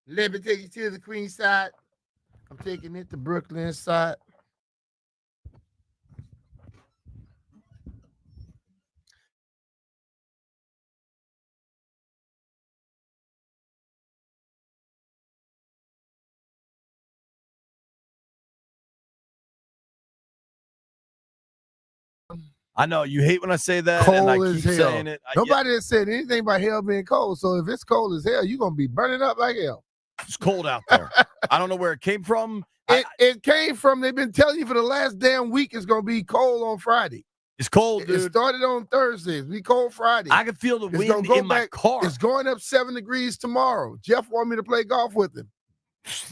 Let me take you to the Queen side. I'm taking it to Brooklyn side. I know you hate when I say that, and I Cold as keep hell. saying it. Nobody has said anything about hell being cold. So if it's cold as hell, you're gonna be burning up like hell. It's cold out there. I don't know where it came from. It came from, they've been telling you for the last damn week it's gonna be cold on Friday. It's cold, dude. It started on Thursday. It's be cold Friday. I can feel the wind in my car. It's going up 7 degrees tomorrow. Jeff wanted me to play golf with him.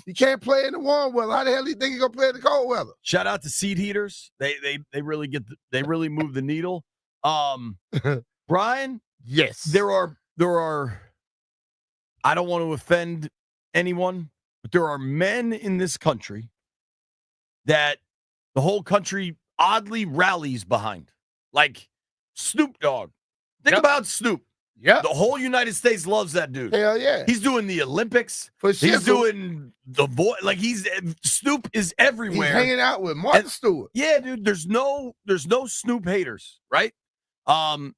You can't play in the warm weather. How the hell do you think you're gonna play in the cold weather? Shout out to seat heaters. They really they really move the needle. Brian, yes, there are. I don't want to offend anyone, but there are men in this country that the whole country oddly rallies behind, like Snoop Dogg. Think about Snoop. Yeah, the whole United States loves that dude. Hell yeah, he's doing the Olympics. He's doing the voice. Like Snoop is everywhere. He's hanging out with Martha Stewart. Yeah, dude. There's no Snoop haters, right? I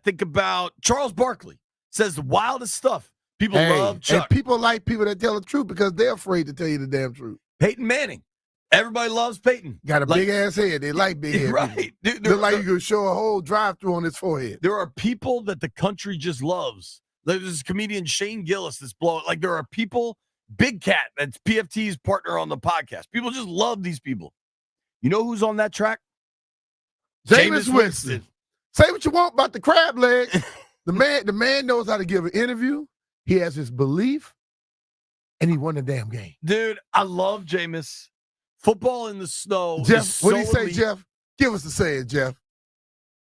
think about Charles Barkley says the wildest stuff. People love Chuck. And people like people that tell the truth because they're afraid to tell you the damn truth. Peyton Manning. Everybody loves Peyton. Got a big ass head. They like big head. Right. Dude, look like you could show a whole drive-through on his forehead. There are people that the country just loves. Like there's comedian Shane Gillis that's blowing. Like there are people, Big Cat, that's PFT's partner on the podcast. People just love these people. You know who's on that track? Jameis Winston. Say what you want about the crab leg. The man knows how to give an interview. He has his belief, and he won the damn game. Dude, I love Jameis. Football in the snow. Jeff, what do you say, Jeff? Give us the saying, Jeff.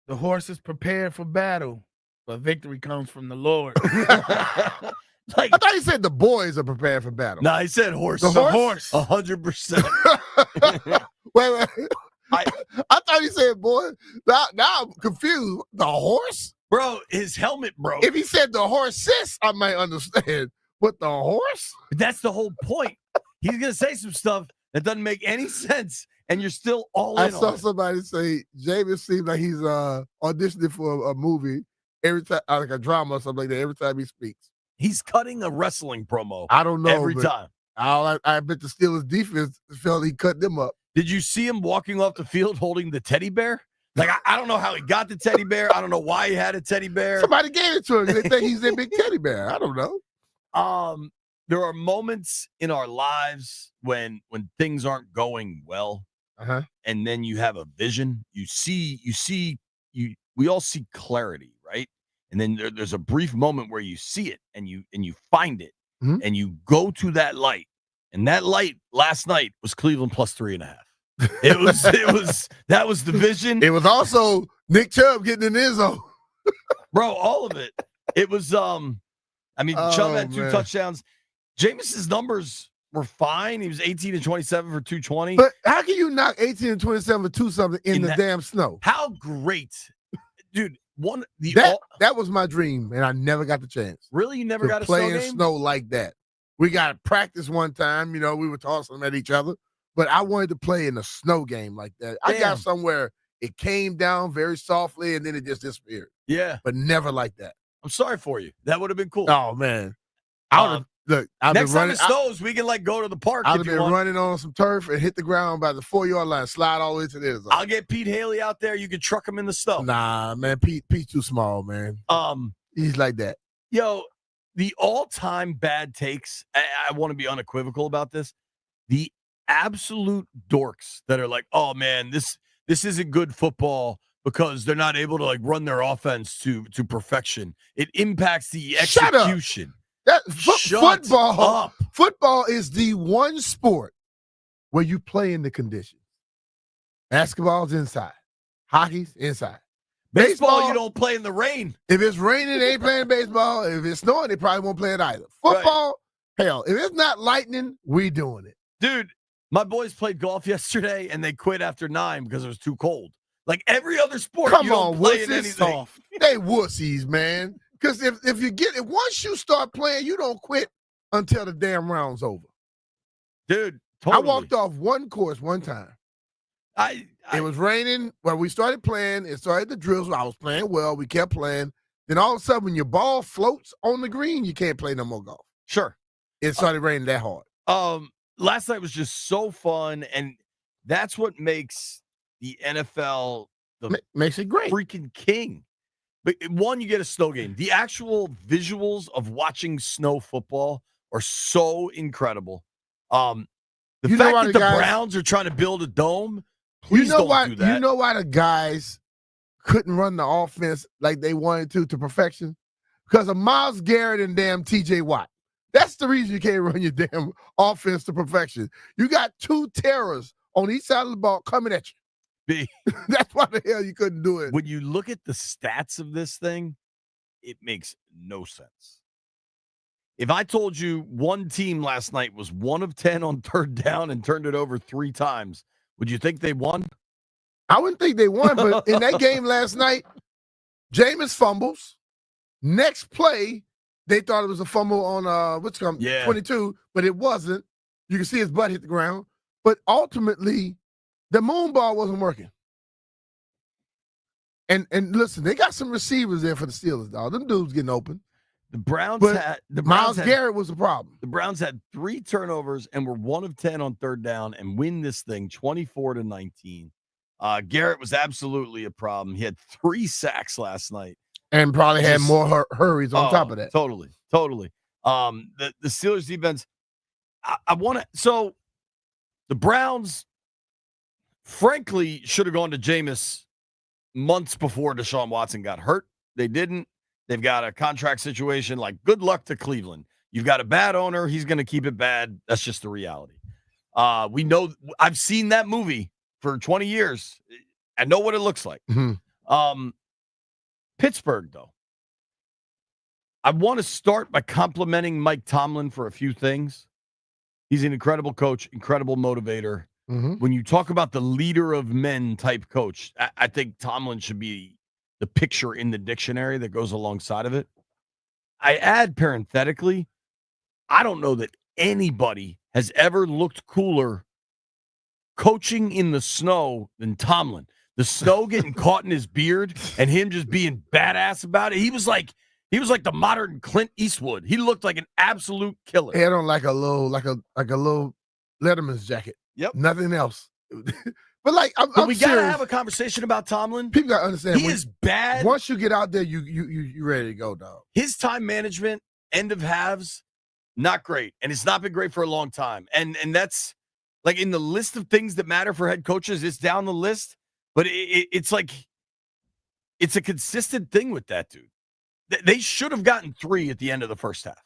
The horse is prepared for battle, but victory comes from the Lord. I thought he said the boys are prepared for battle. No, he said horse. The horse? 100%. Wait. I thought he said boy. Now I'm confused. The horse? Bro, his helmet broke. If he said the horses, I might understand. But the horse? That's the whole point. He's going to say some stuff that doesn't make any sense, and you're still all in. I saw somebody say Jameis seems like he's auditioning for a movie every time, like a drama or something like that, every time he speaks. He's cutting a wrestling promo. I don't know. Every time. I bet the Steelers defense felt he cut them up. Did you see him walking off the field holding the teddy bear? Like, I don't know how he got the teddy bear. I don't know why he had a teddy bear. Somebody gave it to him. They think he's a big teddy bear. I don't know. There are moments in our lives when things aren't going well, and then you have a vision. We all see clarity, right? And then there's a brief moment where you see it and you find it, and you go to that light. And that light last night was Cleveland plus 3.5. That was the vision. It was also Nick Chubb getting in his zone. Bro, all of it. It was Chubb had 2 touchdowns. Jameis's numbers were fine. He was 18 and 27 for 220. But how can you knock 18 and 27 for 2-something in the damn snow? How great. Dude, that was my dream, and I never got the chance. Really? You never got a play snow in game? Snow like that. We got to practice one time. We were tossing them at each other. But I wanted to play in a snow game like that. I got somewhere it came down very softly, and then it just disappeared. Yeah. But never like that. I'm sorry for you. That would have been cool. Oh, man. Look, next time it snows, we can go to the park. I'd have been running on some turf and hit the ground by the 4-yard line, slide all the way to the end zone. I'll get Pete Haley out there. You can truck him in the snow. Nah, man, Pete's too small, man. He's like that. Yo, the all-time bad takes. I want to be unequivocal about this. The absolute dorks that are like, oh man, this isn't good football because they're not able to run their offense to perfection. It impacts the execution. Football is the one sport where you play in the conditions. Basketball's inside. Hockey's inside. Baseball, you don't play in the rain. If it's raining, they ain't playing baseball. If it's snowing, they probably won't play it either. Football, hell, if it's not lightning, we doing it. Dude, my boys played golf yesterday, and they quit after 9 because it was too cold. Like every other sport, you don't play in anything. They wussies, man. Because if once you start playing, you don't quit until the damn round's over. Dude, totally. I walked off one course one time. It was raining. When we started playing, it started the drills. I was playing well. We kept playing. Then all of a sudden, when your ball floats on the green, you can't play no more golf. Sure. It started raining that hard. Last night was just so fun, and that's what makes the NFL makes it great. Freaking king. But one, you get a snow game. The actual visuals of watching snow football are so incredible. The fact that the Browns are trying to build a dome, please don't do that. You know why the guys couldn't run the offense like they wanted to perfection? Because of Myles Garrett and damn TJ Watt. That's the reason you can't run your damn offense to perfection. You got two terrors on each side of the ball coming at you. That's why the hell you couldn't do it. When you look at the stats of this thing, it makes no sense. If I told you one team last night was 1 of 10 on third down and turned it over 3 times, would you think they won? I wouldn't think they won, but in that game last night, Jameis fumbles. Next play, they thought it was a fumble on 22, but it wasn't. You can see his butt hit the ground. But ultimately, the moon ball wasn't working. And listen, they got some receivers there for the Steelers, dog. Them dudes getting open. The Browns Myles Garrett was the problem. The Browns had 3 turnovers and were 1 of 10 on third down and win this thing 24-19. Garrett was absolutely a problem. He had 3 sacks last night. And probably had more hurries on top of that. Totally. The Steelers defense, I want to – so the Browns, frankly, should have gone to Jameis months before Deshaun Watson got hurt. They didn't. They've got a contract situation. Like, good luck to Cleveland. You've got a bad owner. He's going to keep it bad. That's just the reality. We know – I've seen that movie for 20 years. I know what it looks like. Mm-hmm. Pittsburgh, though. I want to start by complimenting Mike Tomlin for a few things. He's an incredible coach, incredible motivator. Mm-hmm. When you talk about the leader of men type coach, I think Tomlin should be the picture in the dictionary that goes alongside of it. I add parenthetically, I don't know that anybody has ever looked cooler coaching in the snow than Tomlin. The snow getting caught in his beard and him just being badass about it. He was like the modern Clint Eastwood. He looked like an absolute killer. He had on like a little Letterman's jacket. Yep. Nothing else. But we gotta have a conversation about Tomlin. People gotta understand he is bad. Once you get out there, you ready to go, dog. His time management, end of halves, not great, and it's not been great for a long time. And that's like in the list of things that matter for head coaches. It's down the list. But it's like it's a consistent thing with that dude. They should have gotten 3 at the end of the first half.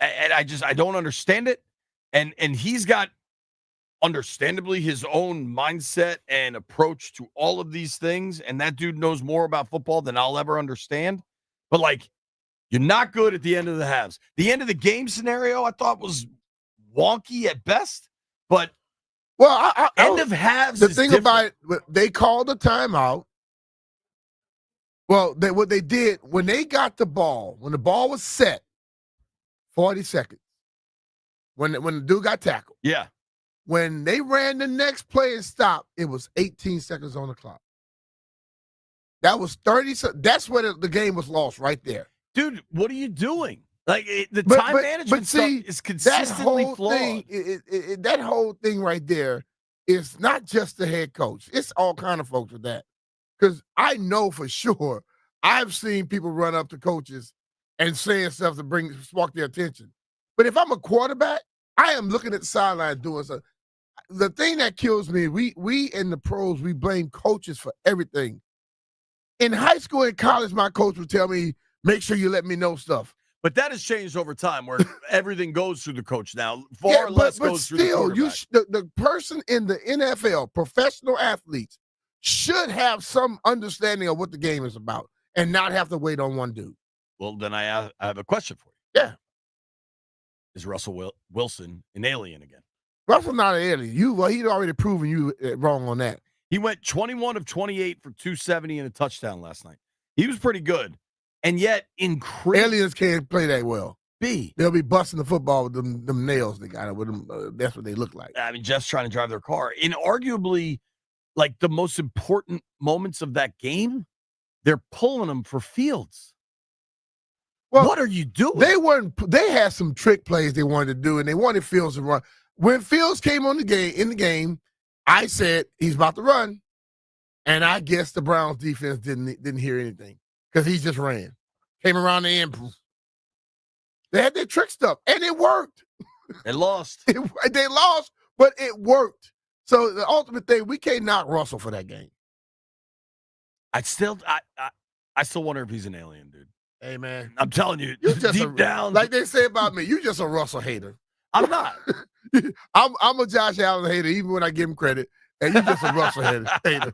And I don't understand it. And he's got, understandably, his own mindset and approach to all of these things. And that dude knows more about football than I'll ever understand. But, like, you're not good at the end of the halves. The end of the game scenario I thought was wonky at best. But well, end of halves. The thing about it, they called a timeout. Well, what they did when they got the ball, when the ball was set, 40 seconds. When the dude got tackled, yeah. When they ran the next play and stopped, it was 18 seconds on the clock. That was 30. That's where the game was lost right there, dude. What are you doing? Like time management stuff is consistently flawed. That whole thing right there is not just the head coach. It's all kind of folks with that. Because I know for sure I've seen people run up to coaches and saying stuff to spark their attention. But if I'm a quarterback, I am looking at the sideline doing something. The thing that kills me, we in the pros, we blame coaches for everything. In high school and college, my coach would tell me, make sure you let me know stuff. But that has changed over time where everything goes through the coach now. Far less goes through the quarterback. The person in the NFL, professional athletes, should have some understanding of what the game is about and not have to wait on one dude. Well, then I have a question for you. Yeah. Is Russell Wilson an alien again? Russell not an alien. He'd already proven you wrong on that. He went 21 of 28 for 270 and a touchdown last night. He was pretty good. And yet, aliens can't play that well. be? They'll be busting the football with them nails they got with them. That's what they look like. I mean, Jeff's trying to drive their car. In arguably, like, the most important moments of that game, they're pulling them for Fields. Well, what are you doing? They had some trick plays they wanted to do, and they wanted Fields to run. When Fields came in the game, I said he's about to run, and I guess the Browns defense didn't hear anything because he just ran, came around the end. They had their trick stuff, and it worked. They lost. They lost, but it worked. So the ultimate thing, we can't knock Russell for that game. I still wonder if he's an alien, dude. Hey, man. I'm telling you, just deep down. Like they say about me, you just a Russell hater. I'm not. I'm a Josh Allen hater, even when I give him credit. And you just a Russell hater.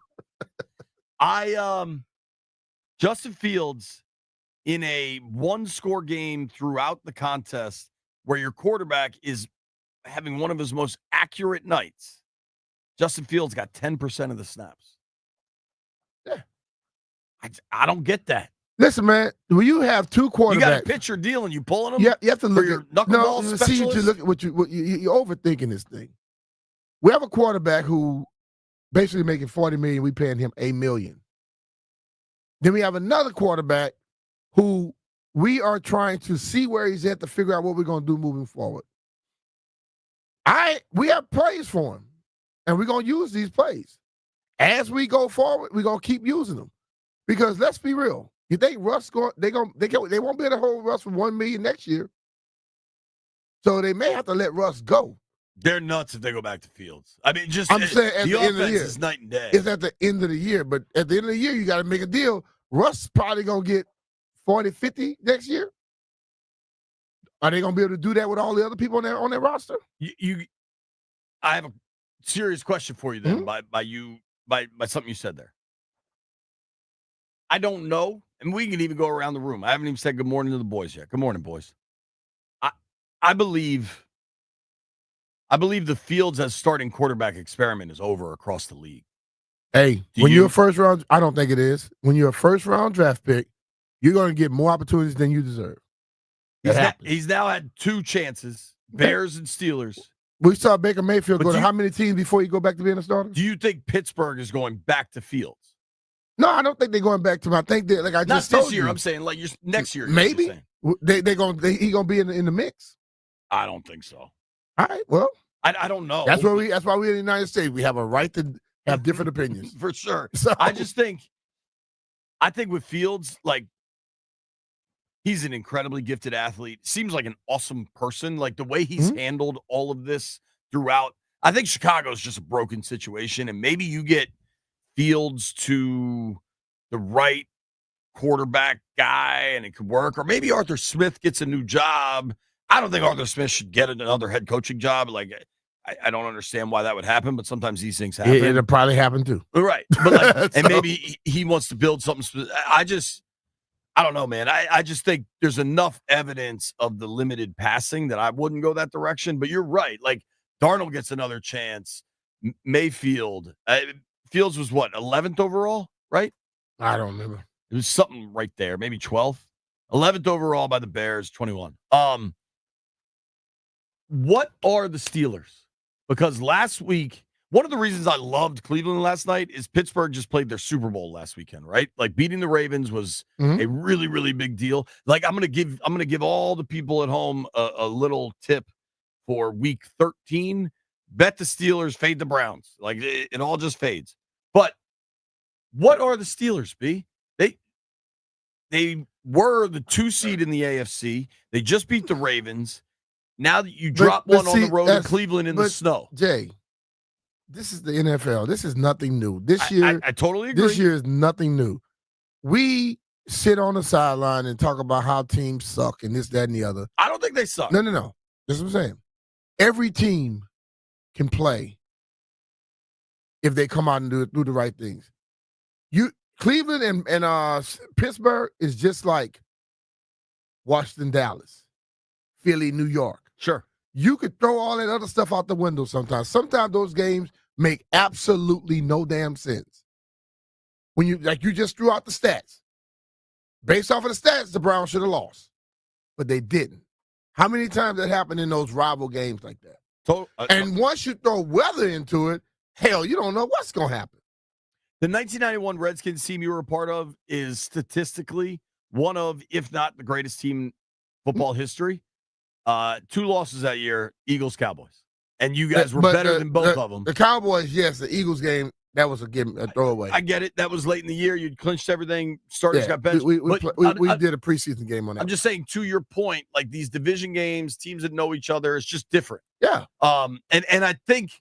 Justin Fields in a one-score game throughout the contest where your quarterback is having one of his most accurate nights. Justin Fields got 10% of the snaps. Yeah. I don't get that. Listen, man, when you have two quarterbacks. You got a pitcher deal and you pulling them? Yeah, you have to look at knuckleball specialist? See, you look at you're overthinking this thing. We have a quarterback who basically making $40 million, we paying him $1 million. Then we have another quarterback who we are trying to see where he's at to figure out what we're going to do moving forward. We have plays for him, and we're going to use these plays. As we go forward, we're going to keep using them. Because let's be real. You think Russ they won't be able to hold Russ for $1 million next year. So they may have to let Russ go. They're nuts if they go back to Fields. I mean, I'm saying at the end of the year is night and day. It's at the end of the year, but at the end of the year, you got to make a deal. Russ probably gonna get 40, 50 next year. Are they gonna be able to do that with all the other people on their roster? I have a serious question for you then by something you said there. I don't know, and we can even go around the room. I haven't even said good morning to the boys yet. Good morning, boys. I believe the Fields as starting quarterback experiment is over across the league. Hey, you're a first round, I don't think it is. When you're a first round draft pick, you're going to get more opportunities than you deserve. He's now had 2 chances, Bears and Steelers. We saw Baker Mayfield go to how many teams before you go back to being a starter? Do you think Pittsburgh is going back to Fields? No, I don't think they're going back to him. I think that, like I just told you. Not this year. I'm saying like next year. Maybe he gonna be in the mix. I don't think so. All right. Well, I don't know. That's why we're in the United States. We have a right to have different opinions. For sure. So I think with Fields, like, he's an incredibly gifted athlete. Seems like an awesome person. Like the way he's handled all of this throughout. I think Chicago's just a broken situation, and maybe you get Fields to the right quarterback guy and it could work. Or maybe Arthur Smith gets a new job. I don't think Arthur Smith should get another head coaching job. Like, I don't understand why that would happen, but sometimes these things happen. It'll probably happen too. Right. But like, and maybe he wants to build something. I don't know, man. I just think there's enough evidence of the limited passing that I wouldn't go that direction. But you're right. Like, Darnold gets another chance. Mayfield. Fields was what, 11th overall, right? I don't remember. It was something right there, maybe 12th. 11th overall by the Bears, 21. What are the Steelers? Because last week, one of the reasons I loved Cleveland last night is Pittsburgh just played their Super Bowl last weekend, right? Like, beating the Ravens was a really, really big deal. Like, I'm gonna give all the people at home a little tip for week 13. Bet the Steelers, fade the Browns. Like, it all just fades. But what are the Steelers, B? They were the 2 seed in the AFC. They just beat the Ravens. Now that you drop one on the road in Cleveland in the snow. Jay, this is the NFL. This is nothing new. This year, I totally agree. This year is nothing new. We sit on the sideline and talk about how teams suck and this, that, and the other. I don't think they suck. No. This is what I'm saying. Every team can play if they come out and do the right things. Cleveland and Pittsburgh is just like Washington, Dallas, Philly, New York. Sure. You could throw all that other stuff out the window sometimes. Sometimes those games make absolutely no damn sense. When you just threw out the stats. Based off of the stats, the Browns should have lost. But they didn't. How many times that happened in those rival games like that? So, And once you throw weather into it, hell, you don't know what's going to happen. the 1991 Redskins team you were a part of is statistically one of, if not the greatest team in football history. 2 losses that year, Eagles, Cowboys. And you guys were better than both of them. The Cowboys, yes, the Eagles game, that was a throwaway. I get it. That was late in the year. You'd clinched everything. Starters got benched. We did a preseason game on that. I'm just saying, to your point, like these division games, teams that know each other, it's just different. Yeah. And I think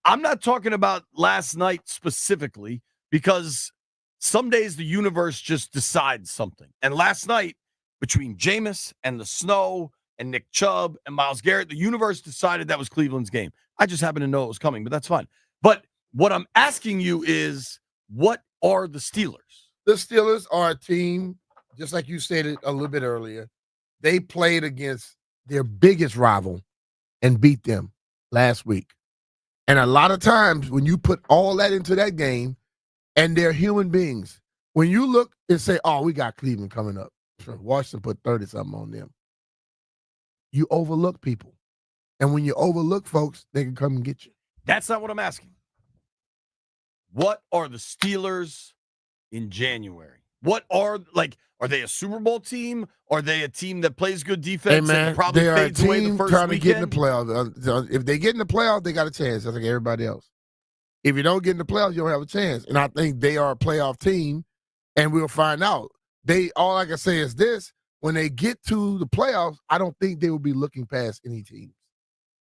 I'm not talking about last night specifically because some days the universe just decides something. And last night, between Jameis and the snow and Nick Chubb and Myles Garrett, the universe decided that was Cleveland's game. I just happened to know it was coming, but that's fine. But what I'm asking you is, what are the Steelers? The Steelers are a team, just like you stated a little bit earlier. They played against their biggest rival and beat them last week. And a lot of times when you put all that into that game, and they're human beings, when you look and say, oh, we got Cleveland coming up, Washington put 30-something on them, you overlook people. And when you overlook folks, they can come and get you. That's not what I'm asking. What are the Steelers in January? Are they a Super Bowl team? Are they a team that plays good defense and probably fades away the first trying weekend? to get in the playoffs. If they get in the playoffs, they got a chance, just like everybody else. If you don't get in the playoffs, you don't have a chance. And I think they are a playoff team, and we'll find out. All I can say is this: when they get to the playoffs, I don't think they will be looking past any teams.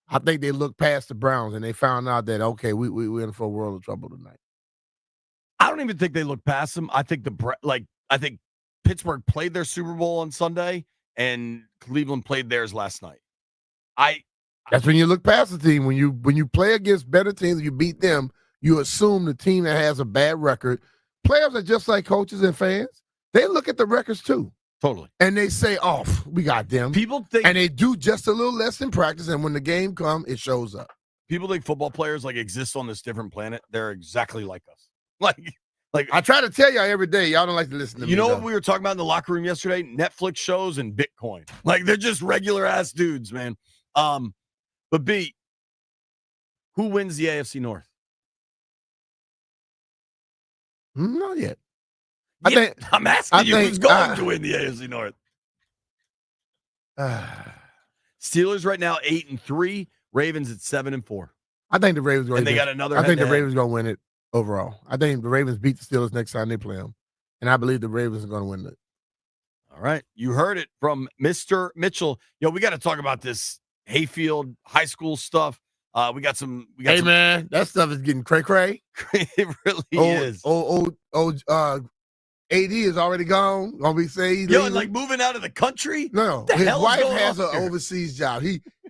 I think they looked past the Browns, and they found out that, okay, we're in for a world of trouble tonight. I don't even think they look past them. I think I think Pittsburgh played their Super Bowl on Sunday, and Cleveland played theirs last night. That's when you look past the team. When you play against better teams, you beat them. You assume the team that has a bad record. Players are just like coaches and fans. They look at the records too. Totally. And they say, oh, we got them. People think, and they do just a little less in practice, and when the game comes, it shows up. People think football players exist on this different planet. They're exactly like us. Like I try to tell y'all every day, y'all don't like to listen to me. You know what we were talking about in the locker room yesterday? Netflix shows and Bitcoin. They're just regular ass dudes, man. But B, who wins the AFC North? Not yet. I'm asking you who's going to win the AFC North. Steelers right now 8-3. Ravens at 7-4. I think the Ravens going. And they got another. I think the Ravens going to win it overall. I think the Ravens beat the Steelers next time they play them, and I believe the Ravens are going to win it. All right, you heard it from Mr. Mitchell. We got to talk about this Hayfield High School stuff. Hey man, that stuff is getting cray. It really is. AD is already gone. Gonna be saying and moving out of the country. No, his wife has an overseas job.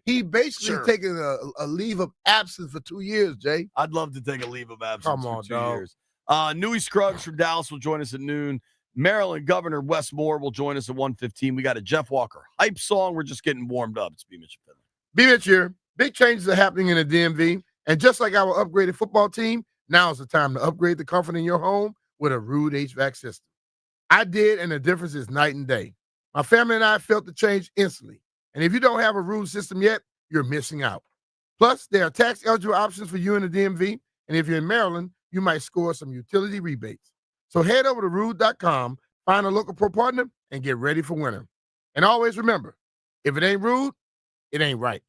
He basically taking a leave of absence for 2 years. Jay, I'd love to take a leave of absence for 2 years. Newey Scruggs from Dallas will join us at noon. Maryland Governor Wes Moore will join us at 1:15. We got a Jeff Walker hype song. We're just getting warmed up. It's B. Mitch Finley. B. Mitch here. Big changes are happening in the DMV. And just like our upgraded football team, now is the time to upgrade the comfort in your home with a Rude HVAC system. I did, and the difference is night and day. My family and I felt the change instantly. And if you don't have a Rude system yet, you're missing out. Plus, there are tax-eligible options for you in the DMV. And if you're in Maryland, you might score some utility rebates. So head over to Rude.com, find a local pro partner, and get ready for winter. And always remember, if it ain't Rude, it ain't right.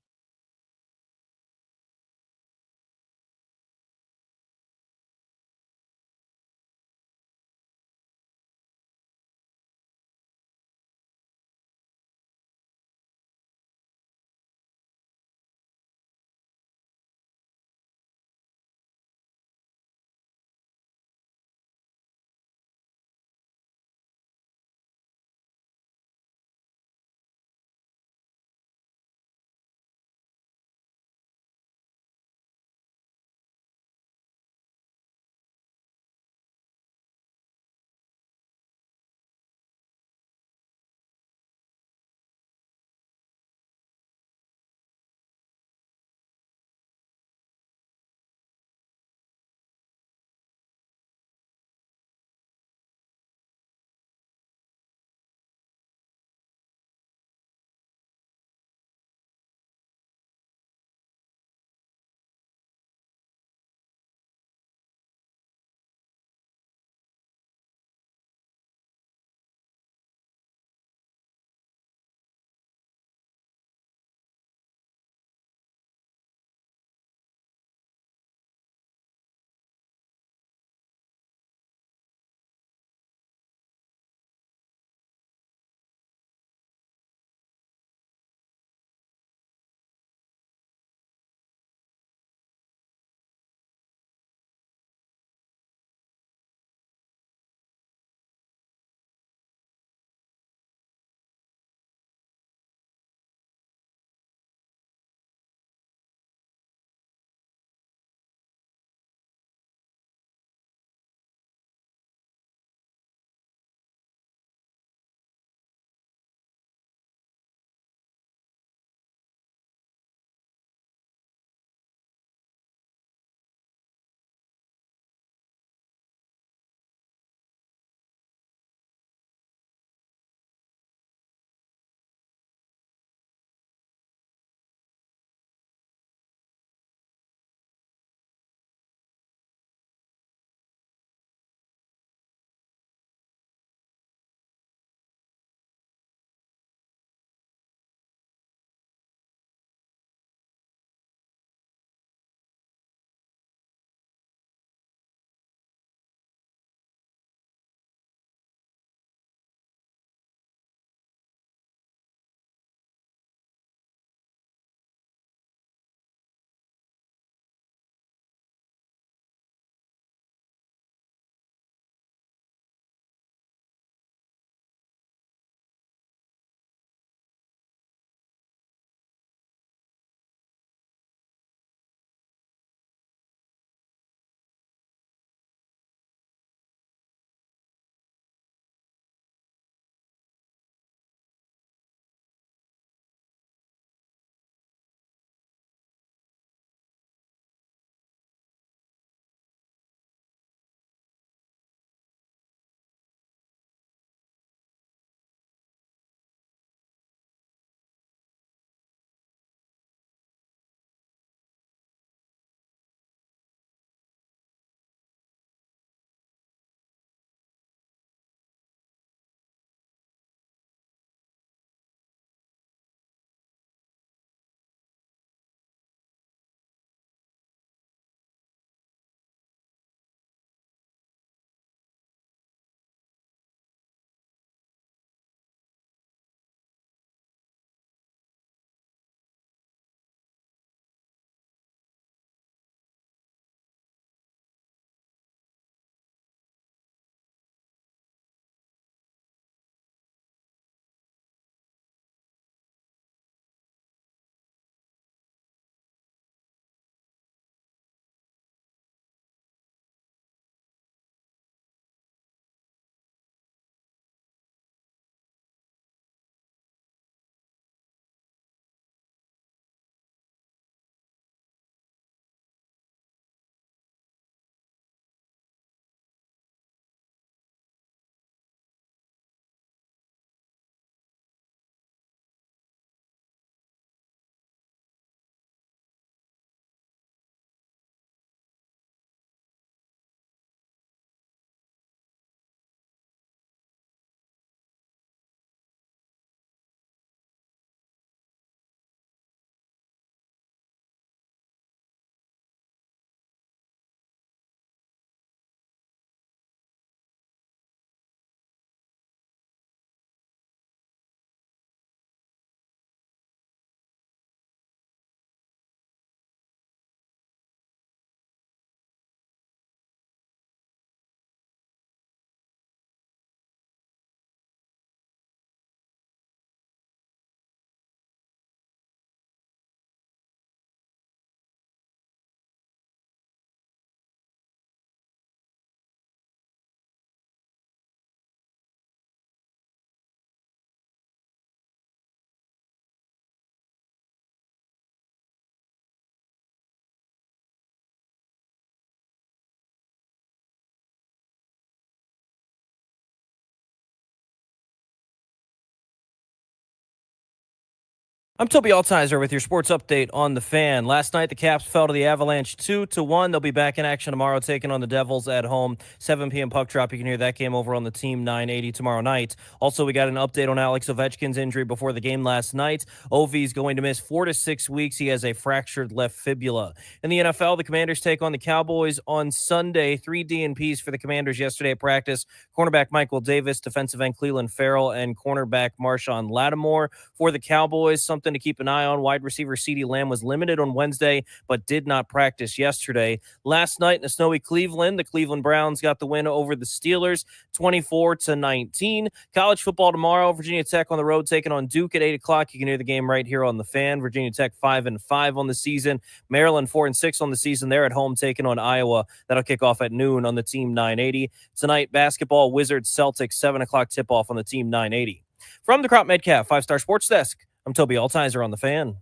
I'm Toby Altizer with your sports update on the Fan. Last night, the Caps fell to the Avalanche 2-1. They'll be back in action tomorrow, taking on the Devils at home. 7 p.m. puck drop. You can hear that game over on the Team 980 tomorrow night. Also, we got an update on Alex Ovechkin's injury before the game last night. Ovi's going to miss 4 to 6 weeks. He has a fractured left fibula. In the NFL, the Commanders take on the Cowboys on Sunday. 3 DNPs for the Commanders yesterday at practice. Cornerback Michael Davis, defensive end Cleveland Farrell, and cornerback Marshawn Lattimore. For the Cowboys, something to keep an eye on. Wide receiver CeeDee Lamb was limited on Wednesday, but did not practice yesterday. Last night in a snowy Cleveland, the Cleveland Browns got the win over the Steelers, 24-19. College football tomorrow. Virginia Tech on the road taking on Duke at 8 o'clock. You can hear the game right here on the Fan. Virginia Tech 5-5 on the season. Maryland 4-6 on the season. They're at home taking on Iowa. That'll kick off at noon on the Team 980. Tonight, basketball, Wizards Celtics 7 o'clock tip off on the Team 980. From the Crop Metcalf 5-Star Sports Desk, I'm Toby Altizer on the Fan.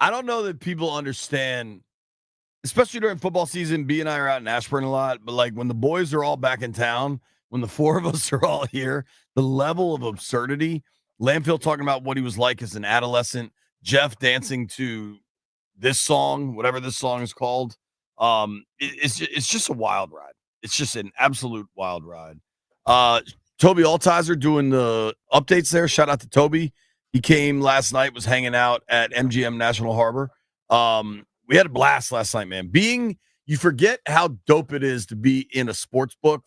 I don't know that people understand, especially during football season. B and I are out in Ashburn a lot, but like when the boys are all back in town, when the 4 of us are all here, the level of absurdity. Landfill talking about what he was like as an adolescent, Jeff dancing to this song, whatever this song is called. It's just a wild ride. It's just an absolute wild ride. Toby Altizer doing the updates there. Shout out to Toby. He came last night, was hanging out at MGM National Harbor. We had a blast last night, man. You forget how dope it is to be in a sports book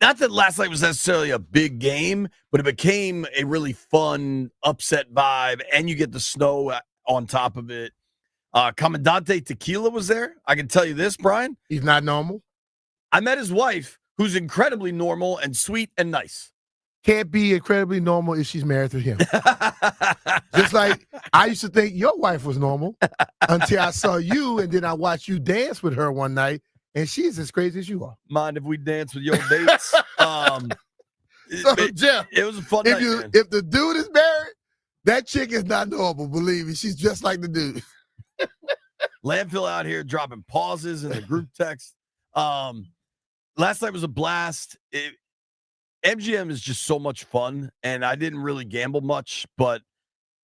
not that last night was necessarily a big game, but it became a really fun upset vibe, and you get the snow on top of it. Commandante Tequila was there. I can tell you this, Brian. He's not normal. I met his wife, who's incredibly normal and sweet and nice. Can't be incredibly normal if she's married to him. Just like I used to think your wife was normal until I saw you, and then I watched you dance with her one night, and she's as crazy as you are. Mind if we dance with your dates? Jeff, it was a fun night, man. If the dude is married, that chick is not normal, believe me. She's just like the dude. Landfill out here dropping pauses in the group text. Last night was a blast. MGM is just so much fun, and I didn't really gamble much, but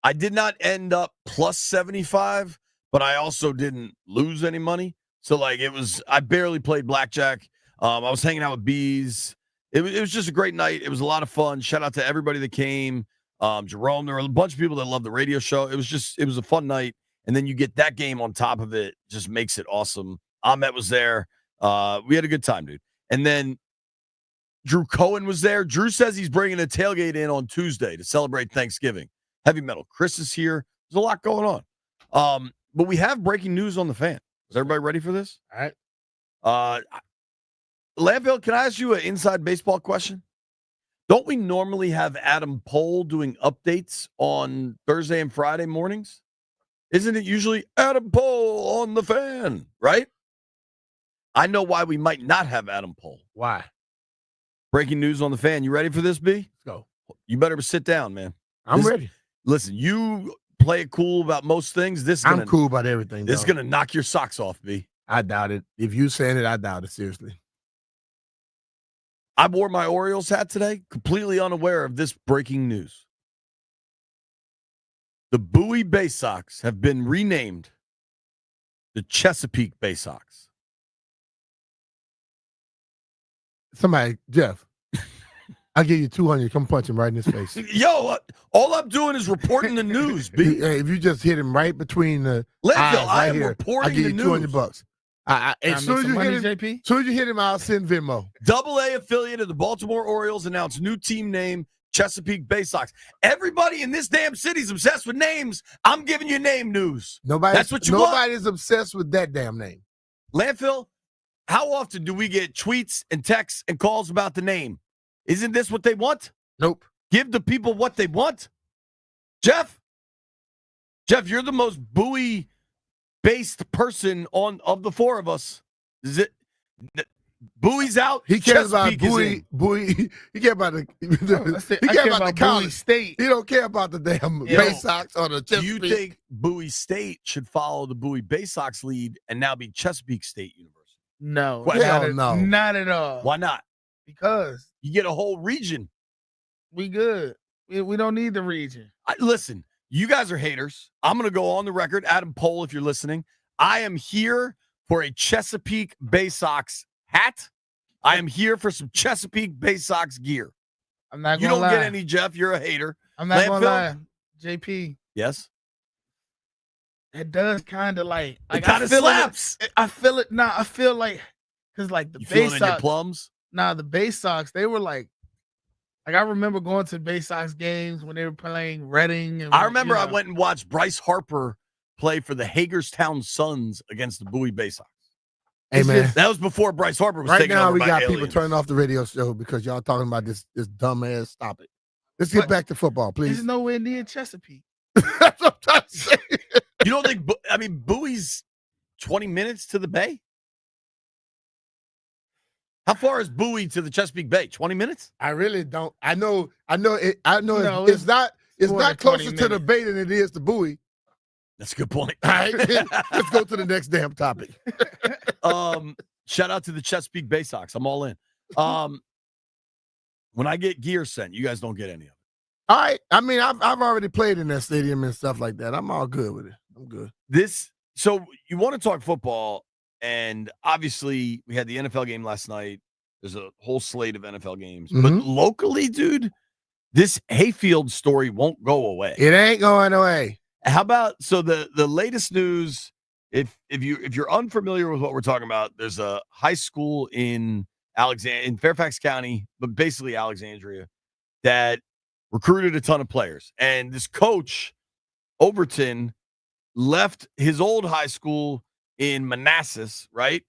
I did not end up plus 75, but I also didn't lose any money. So, like, I barely played blackjack. I was hanging out with bees. It was just a great night. It was a lot of fun. Shout out to everybody that came. Jerome, there were a bunch of people that love the radio show. It was a fun night. And then you get that game on top of it, just makes it awesome. Ahmet was there. We had a good time, dude. And then Drew Cohen was there. Drew says he's bringing a tailgate in on Tuesday to celebrate Thanksgiving. Heavy Metal Chris is here. There's a lot going on. But we have breaking news on the Fan. Is everybody ready for this? All right. Landfill, can I ask you an inside baseball question? Don't we normally have Adam Pohl doing updates on Thursday and Friday mornings? Isn't it usually Adam Pohl on the Fan, right? I know why we might not have Adam Pohl. Why? Breaking news on the Fan. You ready for this, B? Let's go. You better sit down, man. I'm ready. Listen, you play it cool about most things. I'm cool about everything. This is going to knock your socks off, B. I doubt it. If you saying it, I doubt it, seriously. I wore my Orioles hat today, completely unaware of this breaking news. The Bowie Bay Sox have been renamed the Chesapeake Bay Sox. Somebody, Jeff, I'll give you 200. Come punch him right in his face. Yo, all I'm doing is reporting the news, B. Hey, if you just hit him right between the Landfill, eyes, I am here, reporting I'll give the you news. $200. As soon as you hit him, I'll send Venmo. AA affiliate of the Baltimore Orioles announced new team name, Chesapeake Bay Sox. Everybody in this damn city's obsessed with names. I'm giving you name news. That's what you want. Nobody's obsessed with that damn name. Landfill, how often do we get tweets and texts and calls about the name? Isn't this what they want? Nope. Give the people what they want. Jeff, you're the most Bowie-based person of the four of us. Is it? Bowie's out. He cares about Chesapeake Bowie. He cares about the. I He care cares about the Bowie college. State. He don't care about the damn Yo, Bay Sox or the Do Chesapeake. you think Bowie State should follow the Bowie Bay Sox lead and now be Chesapeake State University? No, Hell no. not at all. Why not? Because You get a whole region. we good. We don't need the region. Listen, you guys are haters. I'm going to go on the record. Adam Pohl, if you're listening, I am here for a Chesapeake Bay Sox hat. I am here for some Chesapeake Bay Sox gear. I'm not You gonna don't lie. get any, Jeff. You're a hater. I'm not gonna Landfill? lie. JP, Yes. it does kind of like It kind of slaps. I feel it. Nah, I feel like because like the You Bay feel it in your Sox. plums? Nah, the Bay Sox. They were like I remember going to Bay Sox games when they were playing Reading. And I remember I went and watched Bryce Harper play for the Hagerstown Suns against the Bowie Bay Sox. Hey man, That was before Bryce Harper was right taken now over we by got aliens. people turning off the radio show because y'all talking about this dumbass topic. Let's get back to football, please. There's nowhere near Chesapeake. That's what I'm trying to say. You don't think? I mean, Bowie's 20 minutes to the Bay. How far is Bowie to the Chesapeake Bay? 20 minutes? I really don't. I know. No, it's not. It's more than not 20 closer to the minutes. Bay than it is to Bowie. That's a good point. All right, let's go to the next damn topic. Shout out to the Chesapeake Bay Sox. I'm all in. When I get gear sent, you guys don't get any of it. All right. I mean, I've already played in that stadium and stuff like that. I'm all good with it. I'm good. So you want to talk football, and obviously we had the NFL game last night. There's a whole slate of NFL games, but locally, dude, this Hayfield story won't go away. It ain't going away. How about the latest news? If you're unfamiliar with what we're talking about, there's a high school in Fairfax County, but basically Alexandria, that recruited a ton of players. And this coach, Overton, left his old high school in Manassas, right?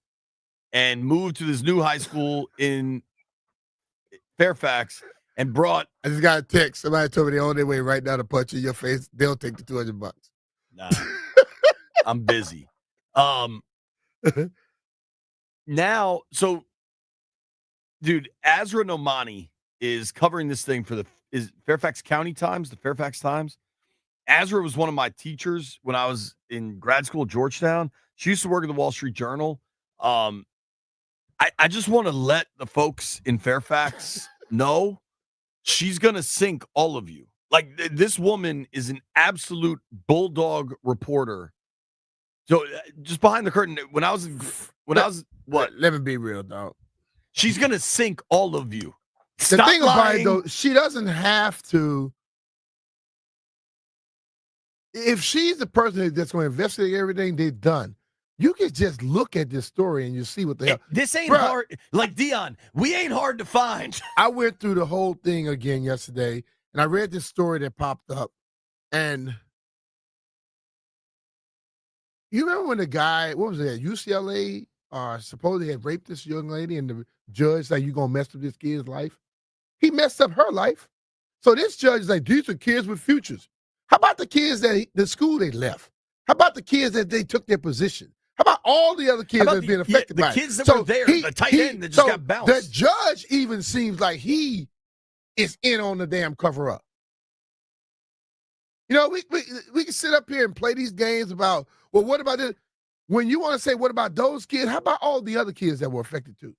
And moved to this new high school in Fairfax and brought. I just got a text. Somebody told me they're on their way right now to punch you in your face. They'll take the $200. Nah, I'm busy. Now, so, dude, Azra Nomani is covering this thing for the Fairfax County Times, the Fairfax Times. Azra was one of my teachers when I was in grad school at Georgetown. She used to work at the Wall Street Journal. I just want to let the folks in Fairfax know she's going to sink all of you. Like, this woman is an absolute bulldog reporter. So just behind the curtain, when I was what? Let me be real, dog. She's going to sink all of you. The Stop thing about lying. it, though, she doesn't have to. If she's the person that's going to investigate everything they've done, you can just look at this story and you see what the hell. This ain't Bruh. hard. Like Dion, we ain't hard to find. I went through the whole thing again yesterday, and I read this story that popped up. And you remember when the guy, what was it, at UCLA, supposedly had raped this young lady, and the judge said, you going to mess up this kid's life? He messed up her life. So this judge is like, these are kids with futures. How about the kids the school they left? How about the kids that they took their position? How about all the other kids that are being affected by it? The kids that were there, the tight end that just got bounced. The judge even seems like he is in on the damn cover up. You know, we can sit up here and play these games about, well, what about this? When you want to say, what about those kids? How about all the other kids that were affected too?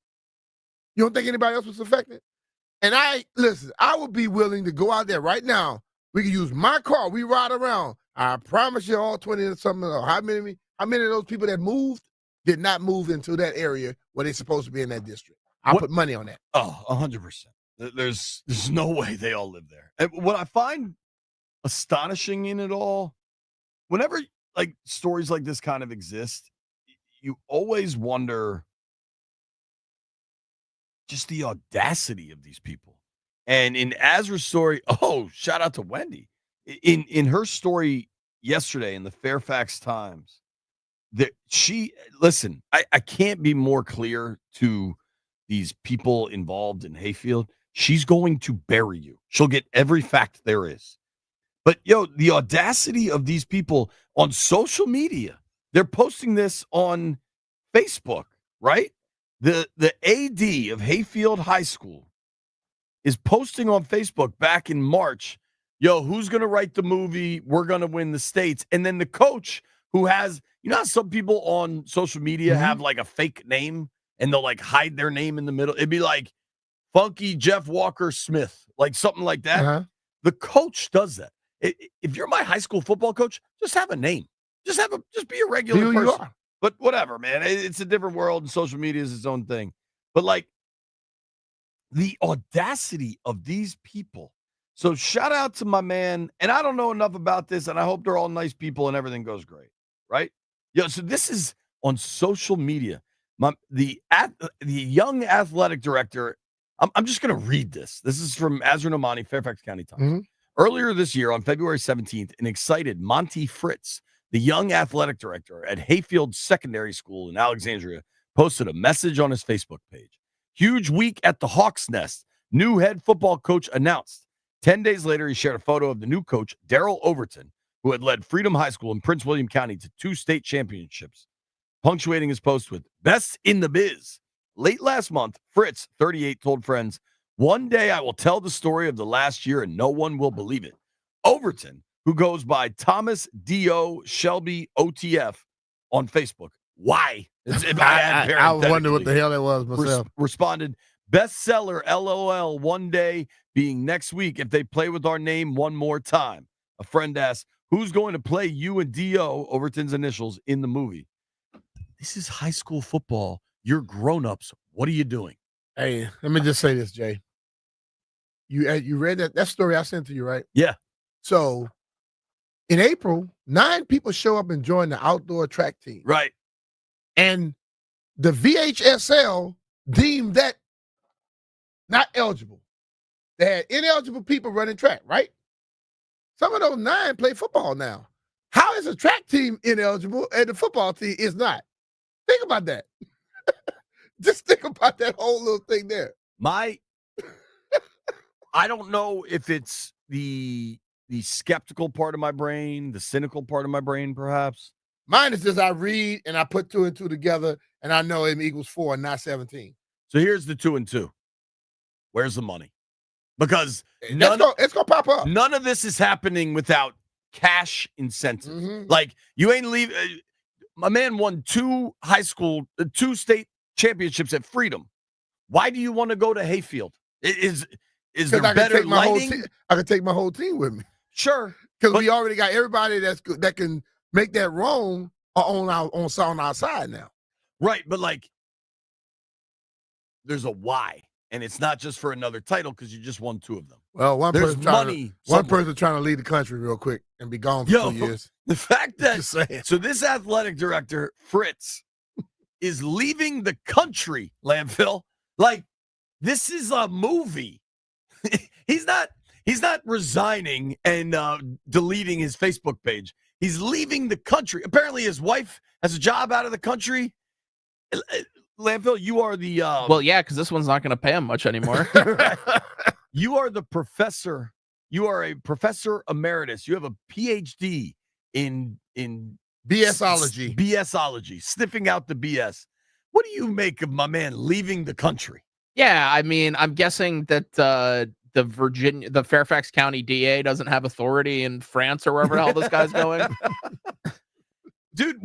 You don't think anybody else was affected? And I would be willing to go out there right now. We can use my car. We ride around. I promise you all 20 or something. How many of those people that moved did not move into that area where they're supposed to be in that district? I'll put money on that. Oh, 100%. There's no way they all live there. And what I find astonishing in it all, whenever like stories like this kind of exist, you always wonder just the audacity of these people. And in Azra's story, shout out to Wendy. In her story yesterday in the Fairfax Times, that I can't be more clear to these people involved in Hayfield. she's going to bury you. She'll get every fact there is. But, the audacity of these people on social media, they're posting this on Facebook, right? The AD of Hayfield High School is posting on Facebook back in March, who's going to write the movie? We're going to win the states. And then the coach who has, how some people on social media have like a fake name and they'll like hide their name in the middle. It'd be like Funky Jeff Walker Smith, like something like that. Uh-huh. The coach does that. If you're my high school football coach, just have a name. Just be a regular person. But whatever, man. It's a different world, and social media is its own thing. But like the audacity of these people. So shout out to my man, and I don't know enough about this, and I hope they're all nice people and everything goes great, right? So this is on social media. The young athletic director. I'm just going to read this. This is from Azra Nomani, Fairfax County Times. Mm-hmm. Earlier this year, on February 17th, an excited Monty Fritz, the young athletic director at Hayfield Secondary School in Alexandria, posted a message on his Facebook page. Huge week at the Hawks Nest. New head football coach announced. 10 days later, he shared a photo of the new coach, Daryl Overton, who had led Freedom High School in Prince William County to 2 state championships, punctuating his post with, "Best in the biz." Late last month, Fritz, 38, told friends, "One day I will tell the story of the last year and no one will believe it." Overton, who goes by Thomas D.O. Shelby OTF on Facebook. Why? I was wondering what the hell that was myself. Responded, "Bestseller, LOL, one day being next week if they play with our name one more time." A friend asked, "Who's going to play you and D.O., Overton's initials, in the movie?" This is high school football. You're grown-ups. What are you doing? Hey, let me just say this, Jay. You read that story I sent to you, right? Yeah. So in April, 9 people show up and join the outdoor track team. Right. And the VHSL deemed that not eligible. They had ineligible people running track, right? Some of those 9 play football now. How is a track team ineligible and the football team is not? Think about that. Just think about that whole little thing there. I don't know if it's the skeptical part of my brain, the cynical part of my brain, perhaps. Mine is just I read and I put 2 and 2 together and I know it equals 4 and not 17. So here's the 2 and 2. Where's the money? Because it's gonna pop up. None of this is happening without cash incentives. Mm-hmm. Like you ain't leave. My man won 2 state championships at Freedom. Why do you want to go to Hayfield? Is there better lighting? I can take my whole team with me. Sure, because we already got everybody that can make that roam on our side now. Right, but like, there's a why, and it's not just for another title because you just won 2 of them. Well, one there's person trying to lead the country real quick and be gone for 2 years. The fact that so this athletic director Fritz is leaving the country, Landfill. Like, this is a movie. He's not resigning and deleting his Facebook page. He's leaving the country. Apparently his wife has a job out of the country. Landfill, you are the well, yeah, because this one's not going to pay him much anymore. You are the professor. You are a professor emeritus. You have a PhD in BSology. BSology, sniffing out the BS. What do you make of my man leaving the country? Yeah, I mean, I'm guessing that the Fairfax County DA doesn't have authority in France or wherever the hell this guy's going. Dude,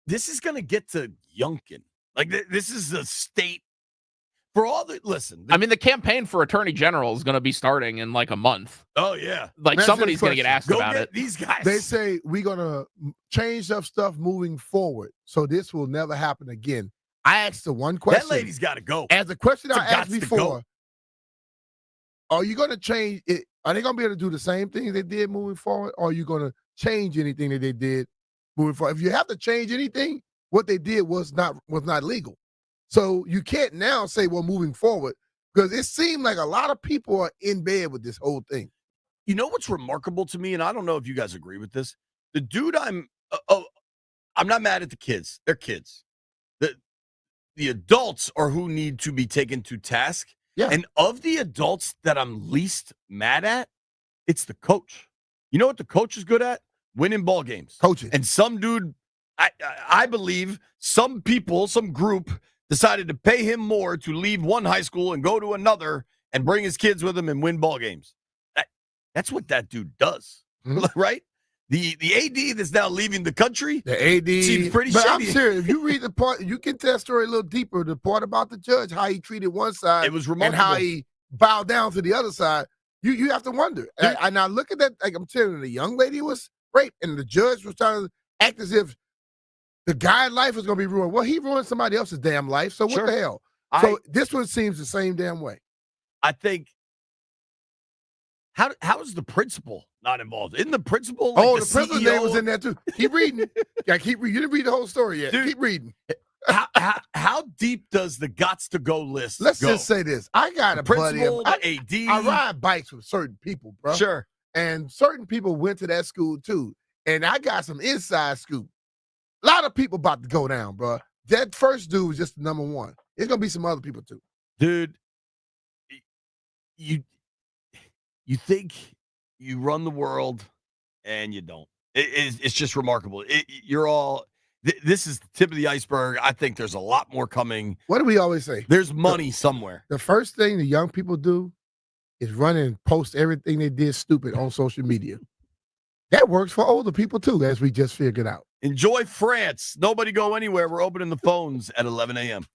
this is gonna get to Yunkin. Like, this is the state for all the I mean, the campaign for Attorney General is going to be starting in like a month. Oh yeah, like somebody's going to get asked about it. These guys. They say we're going to change up stuff moving forward, so this will never happen again. I asked the one question. That lady's got to go. As the question I asked before, are you going to change it? Are they going to be able to do the same things they did moving forward? Or are you going to change anything that they did moving forward? If you have to change anything, what they did was not legal. So you can't now say, well, moving forward, because it seemed like a lot of people are in bed with this whole thing. You know what's remarkable to me, and I don't know if you guys agree with this. The dude I'm not mad at the kids. They're kids. The adults are who need to be taken to task. Yeah. And of the adults that I'm least mad at, it's the coach. You know what the coach is good at? Winning ball games. Coaching. And some dude, I believe some people, some group decided to pay him more to leave one high school and go to another and bring his kids with him and win ball games. That's what that dude does, right? The AD that's now leaving the country, the AD seems pretty but shady. I'm serious. If you read the part, you get to that story a little deeper. The part about the judge, how he treated one side, It was and remarkable. how he bowed down to the other side. You have to wonder. And I look at that, like I'm telling you, the young lady was raped, and the judge was trying to act as if the guy's life was going to be ruined. Well, he ruined somebody else's damn life. So what the hell? So this one seems the same damn way. I think. How is the principal not involved? Isn't the principal? Like the principal's name was in there too. Keep reading. Keep reading. You didn't read the whole story yet. Dude, keep reading. How deep does the gots to go list Let's go? just say this. I got a buddy. Principal, the AD. I ride bikes with certain people, bro. Sure. And certain people went to that school too. And I got some inside scoop. A lot of people about to go down, bro. That first dude was just the number one. There's gonna be some other people too. Dude, you think you run the world and you don't. It's just remarkable. You're all this is the tip of the iceberg. I think there's a lot more coming. What do we always say? There's money somewhere. The first thing the young people do is run and post everything they did stupid on social media. That works for older people too, as we just figured out. Enjoy France. Nobody go anywhere. We're opening the phones at 11 a.m.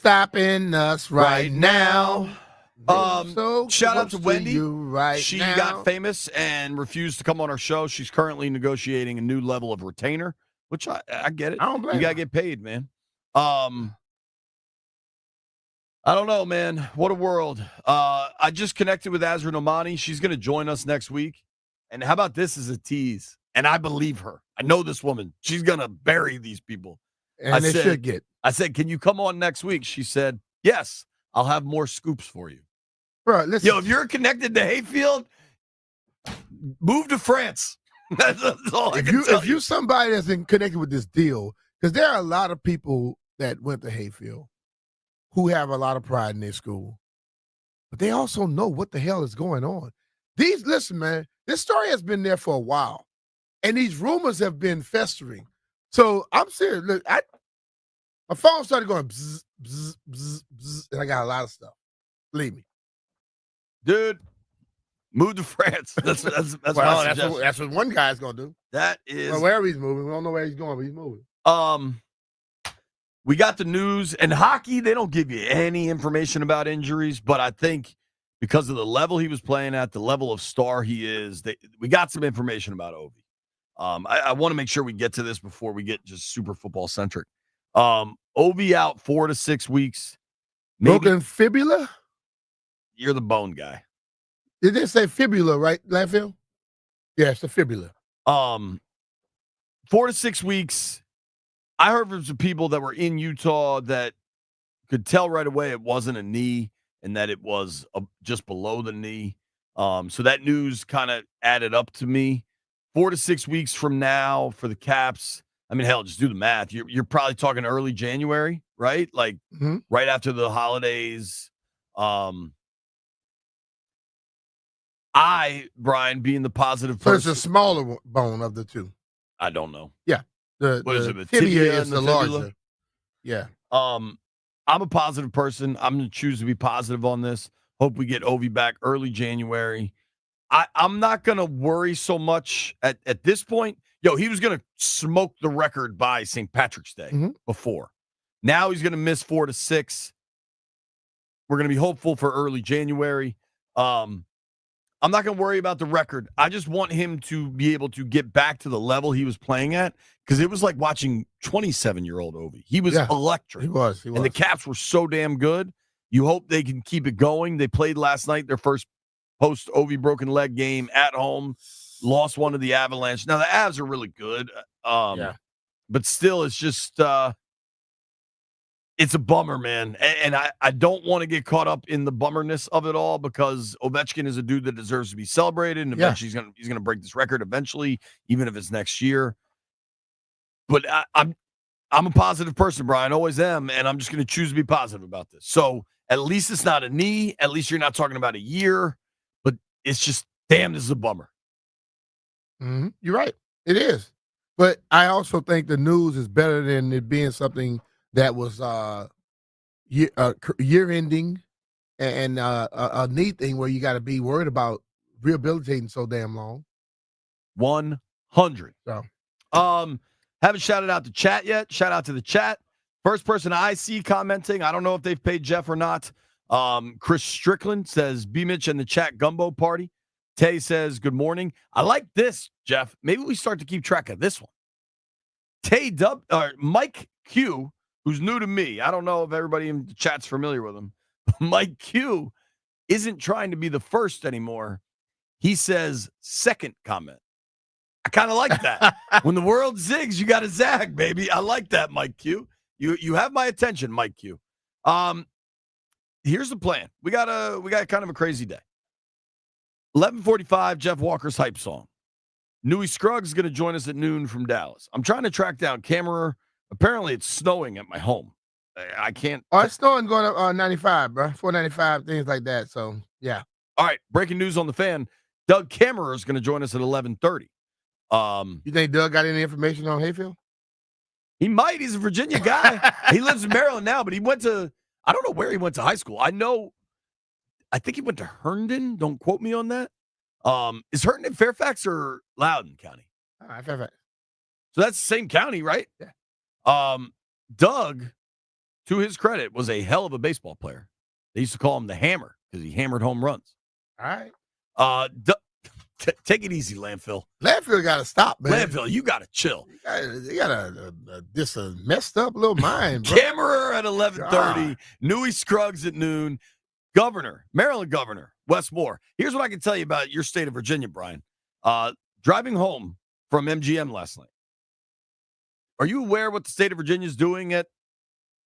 stopping us right now. So Shout out to close Wendy. you right She now. got famous and refused to come on our show. She's currently negotiating a new level of retainer, which I get it. I don't blame You got to her. get paid, man. I don't know, man. What a world. I just connected with Azra Nomani. She's going to join us next week. And how about this as a tease? And I believe her. I know this woman. She's going to bury these people. And they should get. I said, can you come on next week? She said, yes, I'll have more scoops for you. Bro, listen. Yo, if you're connected to Hayfield, move to France. That's all if you somebody that's connected with this deal, because there are a lot of people that went to Hayfield who have a lot of pride in their school, but they also know what the hell is going on. Listen, man, this story has been there for a while, and these rumors have been festering. So I'm serious. Look, my phone started going bzz, bzz, bzz, bzz, and I got a lot of stuff. Believe me. Dude, move to France. That's my suggestion. That's what one guy's gonna do. That is well, wherever he's moving. We don't know where he's going, but he's moving. We got the news, and hockey, they don't give you any information about injuries, but I think because of the level he was playing at, the level of star he is, we got some information about Ovi. I want to make sure we get to this before we get just super football centric. Ovi out 4 to 6 weeks. Broken fibula? You're the bone guy. Did they say fibula, right, Landfill? Yeah, it's the fibula. 4 to 6 weeks. I heard from some people that were in Utah that could tell right away it wasn't a knee and that it was just below the knee. So that news kind of added up to me. 4 to 6 weeks from now for the Caps. I mean, hell, just do the math. You're probably talking early January, right? Like right after the holidays. Brian, being the positive person. So it's the smaller bone of the two. I don't know. Yeah. What is it? The The tibia is and the fibula? larger. Yeah. I'm a positive person. I'm going to choose to be positive on this. Hope we get Ovi back early January. I'm not going to worry so much at this point. Yo, he was going to smoke the record by St. Patrick's Day before. Now he's going to miss 4 to 6. We're going to be hopeful for early January. I'm not going to worry about the record. I just want him to be able to get back to the level he was playing at, because it was like watching 27-year-old Ovi. He was electric. He was. And the Caps were so damn good. You hope they can keep it going. They played last night, their first post-Ovi broken leg game at home, lost one to the Avalanche. Now, the Avs are really good, but still, it's just it's a bummer, man. And I don't want to get caught up in the bummerness of it all, because Ovechkin is a dude that deserves to be celebrated, and eventually he's gonna break this record eventually, even if it's next year. But I'm a positive person, Brian. Always am, and I'm just gonna choose to be positive about this. So at least it's not a knee. At least you're not talking about a year. But it's just, damn, this is a bummer. You're right. It is. But I also think the news is better than it being something that was year ending and a neat thing where you got to be worried about rehabilitating so damn long. 100. So, haven't shouted out the chat yet. Shout out to the chat. First person I see commenting. I don't know if they've paid Jeff or not. Chris Strickland says, B Mitch and the chat gumbo party. Tay says, good morning. I like this, Jeff. Maybe we start to keep track of this one. Mike Q, who's new to me. I don't know if everybody in the chat's familiar with him. Mike Q isn't trying to be the first anymore. He says, second comment. I kind of like that. When the world zigs, you got to zag, baby. I like that, Mike Q. You have my attention, Mike Q. Here's the plan. We got kind of a crazy day. 11:45, Jeff Walker's hype song. Newey Scruggs is going to join us at noon from Dallas. I'm trying to track down Camera. Apparently, it's snowing at my home. I can't. Oh, it's snowing going up on 95, bro. 495, things like that. So, yeah. All right. Breaking news on the Fan. Doug Kammerer is going to join us at 11:30. You think Doug got any information on Hayfield? He might. He's a Virginia guy. He lives in Maryland now, but he went to, I don't know where he went to high school. I think he went to Herndon. Don't quote me on that. Is Herndon Fairfax or Loudoun County? Fairfax. So that's the same county, right? Yeah. Doug to his credit, was a hell of a baseball player. They used to call him the Hammer because he hammered home runs. All right. Take it easy, Landfill. Landfill got to stop, man. Landfill, you got to chill. You got a messed up little mind, bro. Kammerer at 11:30. Newey Scruggs at noon. Maryland Governor, Wes Moore. Here's what I can tell you about your state of Virginia, Brian. Driving home from MGM last night. Are you aware what the state of Virginia is doing at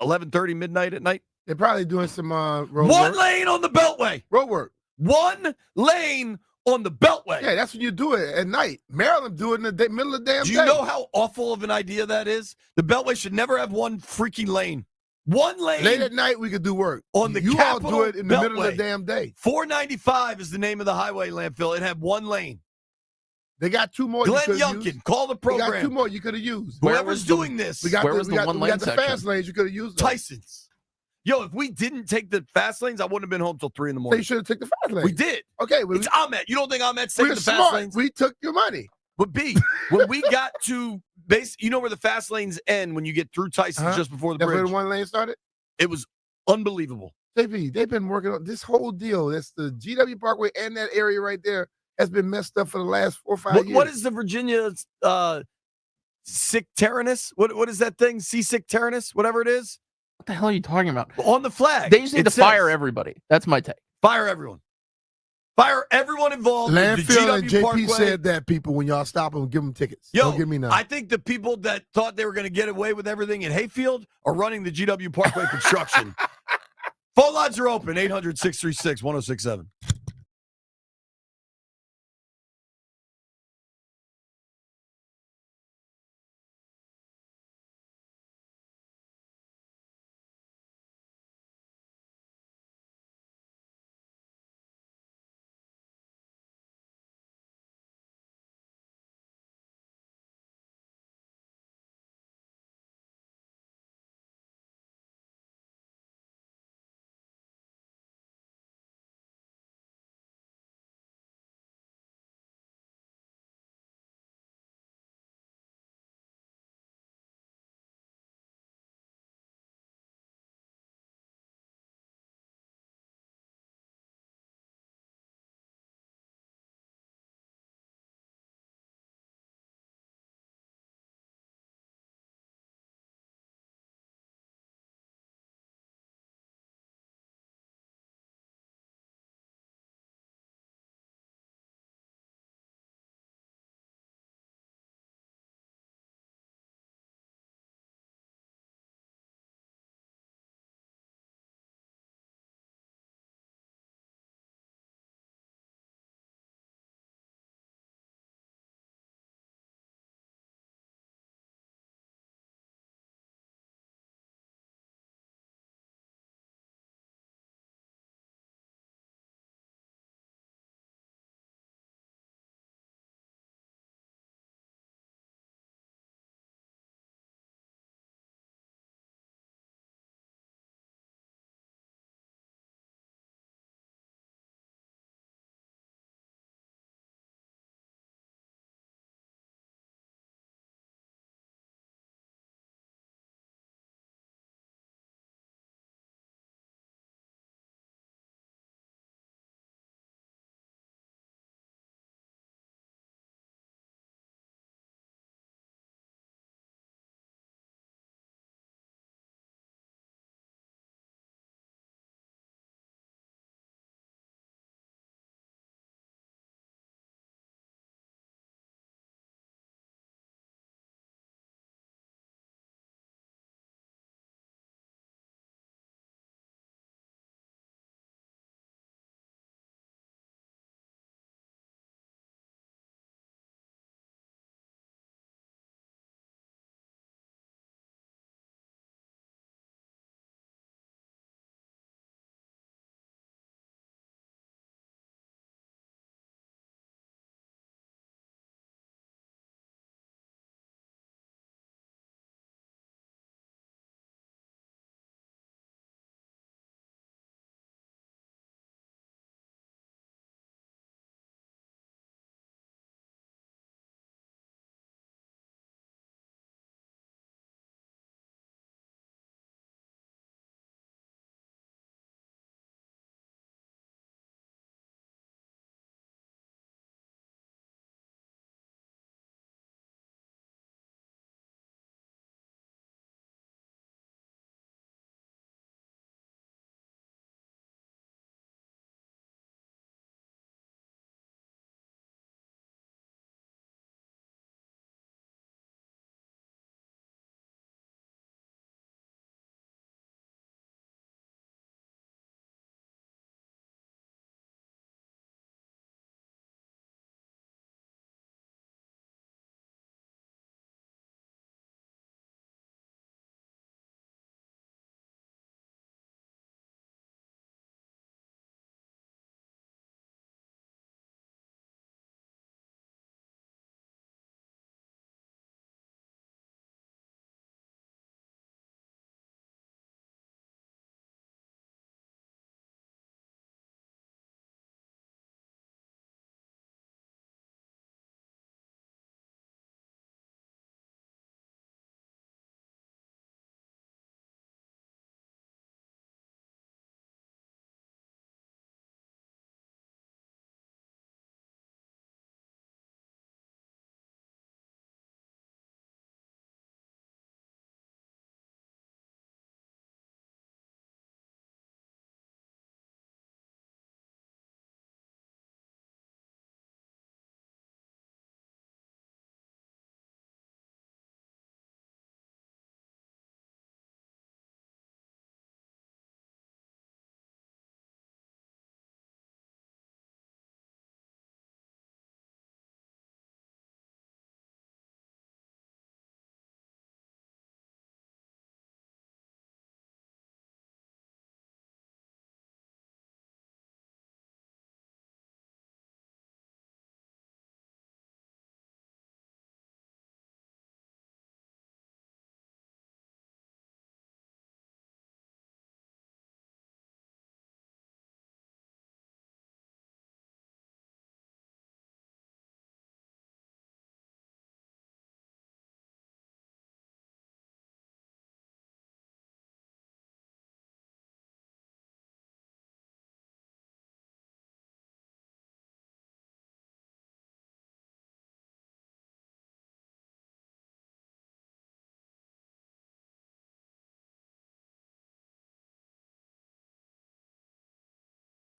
11:30 midnight at night? They're probably doing some road One work. lane on the Beltway. Road work. One lane on the Beltway. Yeah, that's when you do it at night. Maryland do it in the middle of the damn Do day. you know how awful of an idea that is? The Beltway should never have one freaking lane. One lane. Late at night, we could do work. On the you all Capitol do it in the middle of Beltway. the damn day. 495 is the name of the highway, Landfill. It had one lane. They got two more. Glenn you Youngkin, used. call the They program. got two more you could have used. Whoever's doing this. We got Where the, was we the got, one we lane got the section? fast lanes you could have used. Them. Tyson's. Yo, if we didn't take the fast lanes, I wouldn't have been home till 3 in the So morning. you should have took the fast lane. We did. Okay, well, It's Ahmed. You don't think Ahmed's taking we're the fast smart. lanes? We took your money. But B, when we got to you know where the fast lanes end when you get through Tyson's just before the That's where bridge? the one lane started. It was unbelievable. JP, they've been working on this whole deal. That's the GW Parkway and that area right there has been messed up for the last 4 or 5 years. What is the Virginia sectarianist? What is that thing? Seasectarianist? Whatever it is? What the hell are you talking about? On the flag. They just need it to says, fire everybody. That's my take. Fire everyone. Fire everyone involved. with the Landfill and GW JP Parkway. said that people when y'all stop them, give them tickets. Yo, Don't give me none. I think the people that thought they were going to get away with everything in Hayfield are running the GW Parkway construction. Phone lines are open, 800-636-1067.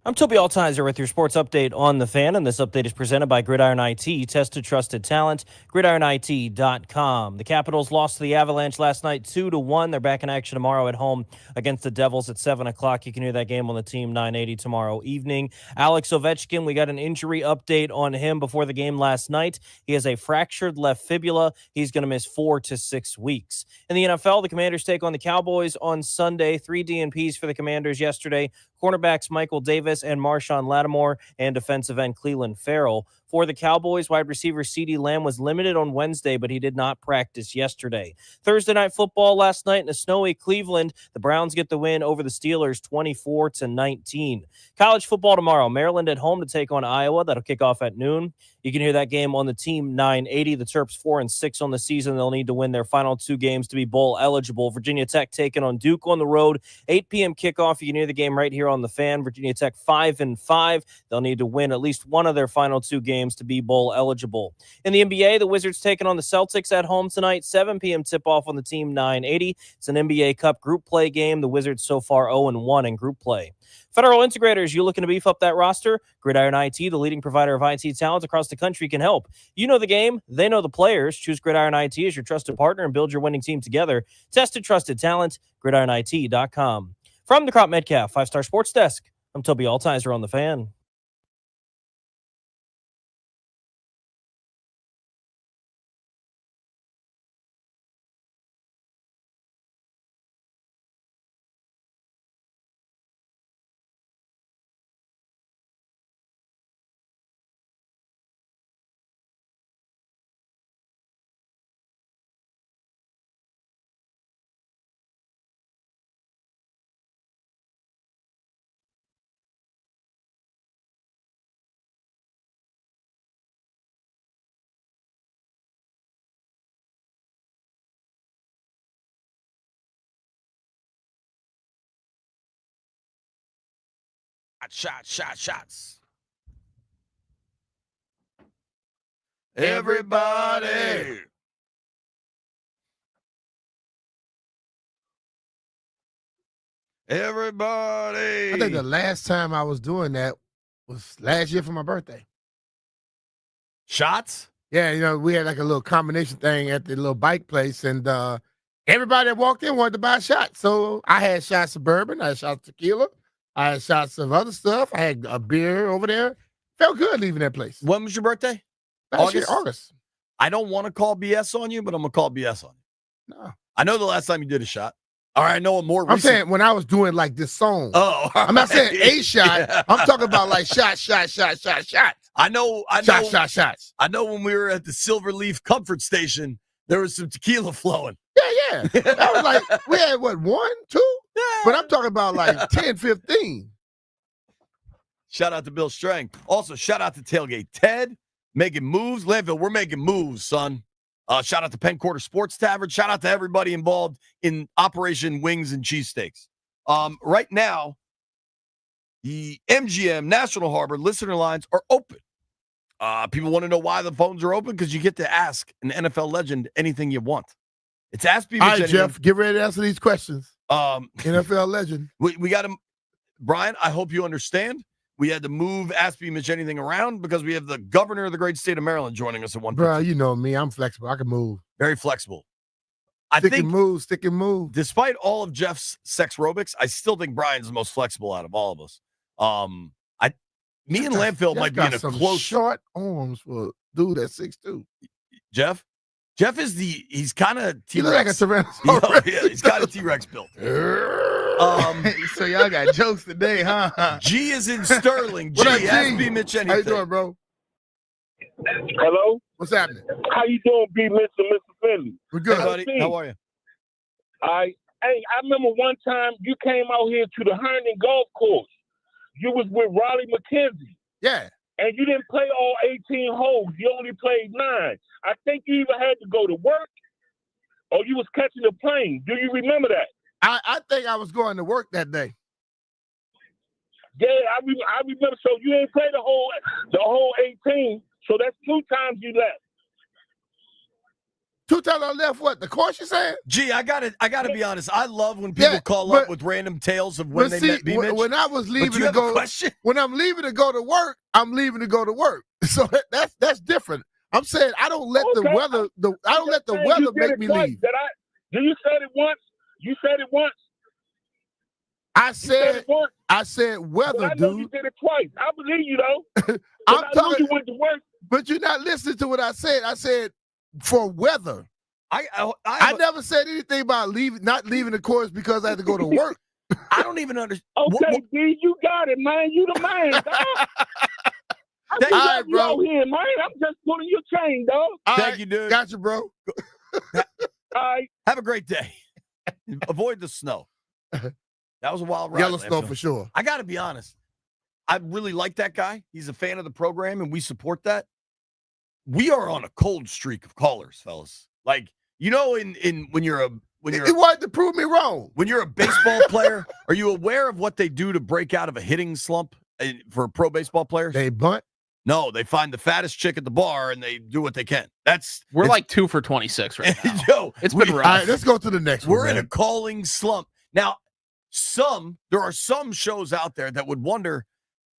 I'm Toby Altizer with your sports update on the Fan, and this update is presented by Gridiron IT. Tested, trusted talent. GridironIT.com. The Capitals lost to the Avalanche last night 2-1. They're back in action tomorrow at home against the Devils at 7 o'clock. You can hear that game on the Team 980 tomorrow evening. Alex Ovechkin, we got an injury update on him before the game last night. He has a fractured left fibula. He's going to miss 4 to 6 weeks. In the NFL, the Commanders take on the Cowboys on Sunday. 3 DNPs for the Commanders yesterday. Cornerbacks Michael Davis and Marshawn Lattimore, and defensive end Cleveland Farrell. For the Cowboys, wide receiver CeeDee Lamb was limited on Wednesday, but he did not practice yesterday. Thursday night football last night in a snowy Cleveland. The Browns get the win over the Steelers 24-19. College football tomorrow. Maryland at home to take on Iowa. That'll kick off at noon. You can hear that game on the Team 980. The Terps 4-6 on the season. They'll need to win their final 2 games to be bowl eligible. Virginia Tech taking on Duke on the road. 8 p.m. kickoff. You can hear the game right here on the Fan. Virginia Tech 5-5. They'll need to win at least one of their final 2 games to be bowl eligible. In the NBA, the Wizards taking on the Celtics at home tonight. 7 p.m. tip-off on the Team 980. It's an NBA Cup group play game. The Wizards so far 0-1 in group play. Federal Integrators, you looking to beef up that roster? Gridiron IT, the leading provider of IT talent across the country, can help. You know the game. They know the players. Choose Gridiron IT as your trusted partner and build your winning team together. Tested, trusted talent. GridironIT.com. From the Crop Metcalf 5-Star Sports Desk, I'm Toby Altizer on the Fan. Shots. Everybody. Everybody. I think the last time I was doing that was last year for my birthday. Shots? Yeah, you know, we had like a little combination thing at the little bike place, and everybody that walked in wanted to buy a shot. So I had shots of bourbon, I had shots of tequila, I had shots of other stuff. I had a beer over there. Felt good leaving that place. When was your birthday? Last year, August. I don't want to call BS on you, but I'm going to call BS on you. No. I know the last time you did a shot. All right, I know a more recent. I'm saying when I was doing like this song. Oh. I'm not saying a shot. Yeah. I'm talking about like shots. I know. Shots. I know when we were at the Silverleaf Comfort Station, there was some tequila flowing. Yeah. That was like, we had what, 1, 2? Yeah. But I'm talking about like 10, 15. Shout out to Bill Strang. Also, shout out to Tailgate Ted, making moves. Landville, we're making moves, son. Shout out to Penn Quarter Sports Tavern. Shout out to everybody involved in Operation Wings and Cheesesteaks. Right now, the MGM National Harbor listener lines are open. People want to know why the phones are open because you get to ask an NFL legend anything you want. It's Ask Me. All right, Jeff, get ready to answer these questions. NFL legend. We got him. Brian, I hope you understand. We had to move Ask Me Mitch anything around because we have the governor of the great state of Maryland joining us at one point. Bro, you know me. I'm flexible. I can move. Very flexible. Stick and move. Despite all of Jeff's sex aerobics, I still think Brian's the most flexible out of all of us. Me and Landfill might be in a close short arms for a dude at 6'2". Jeff is he's kind of T-Rex. He look like a Tyrannosaurus. Yeah, he's got a T-Rex built. So y'all got jokes today, huh? G is in Sterling. G, What up, G? ask me Mitch anything. How you doing, bro? Hello? What's happening? How you doing, B. Mr. Finley? We're good. Hey, buddy. How are you? Hey, I remember one time you came out here to the Herndon Golf Course. You was with Raleigh McKenzie. Yeah. And you didn't play all 18 holes. You only played 9. I think you either had to go to work or you was catching a plane. Do you remember that? I think I was going to work that day. Yeah, I remember. So you didn't play the whole 18. So that's 2 times you left. 2 time I left what? The course you saying? Gee, I gotta be honest. I love when people call up with random tales of when they met B-Mitch. When I was leaving But you to have go, a question? when I'm leaving to go to work, I'm leaving to go to work. So that's different. I'm saying I don't let the weather make me leave. You said it once. You said it once. I said said it once. I said weather, I know dude. you did it twice. I believe you though. I'm I know talking, you went to work. but you're not listening to what I said. I said for weather. I never said anything about not leaving the course because I had to go to work. I don't even understand. Okay, D, you got it, man. You the man, dog. I'm All right, you bro. out here, man. I'm just pulling your chain, dog. Thank you, dude. Got you, bro. All right. Have a great day. Avoid the snow. That was a wild ride. Yellow snow for sure. I got to be honest. I really like that guy. He's a fan of the program, and we support that. We are on a cold streak of callers, fellas. Like, you know, when you're He wanted to prove me wrong. When you're a baseball player, are you aware of what they do to break out of a hitting slump for pro baseball players? They bunt. No, they find the fattest chick at the bar and they do what they can. We're like 2 for 26 right now. Yo, it's been rough. All right, let's go to the next one. We're in a calling slump. Now, there are some shows out there that would wonder,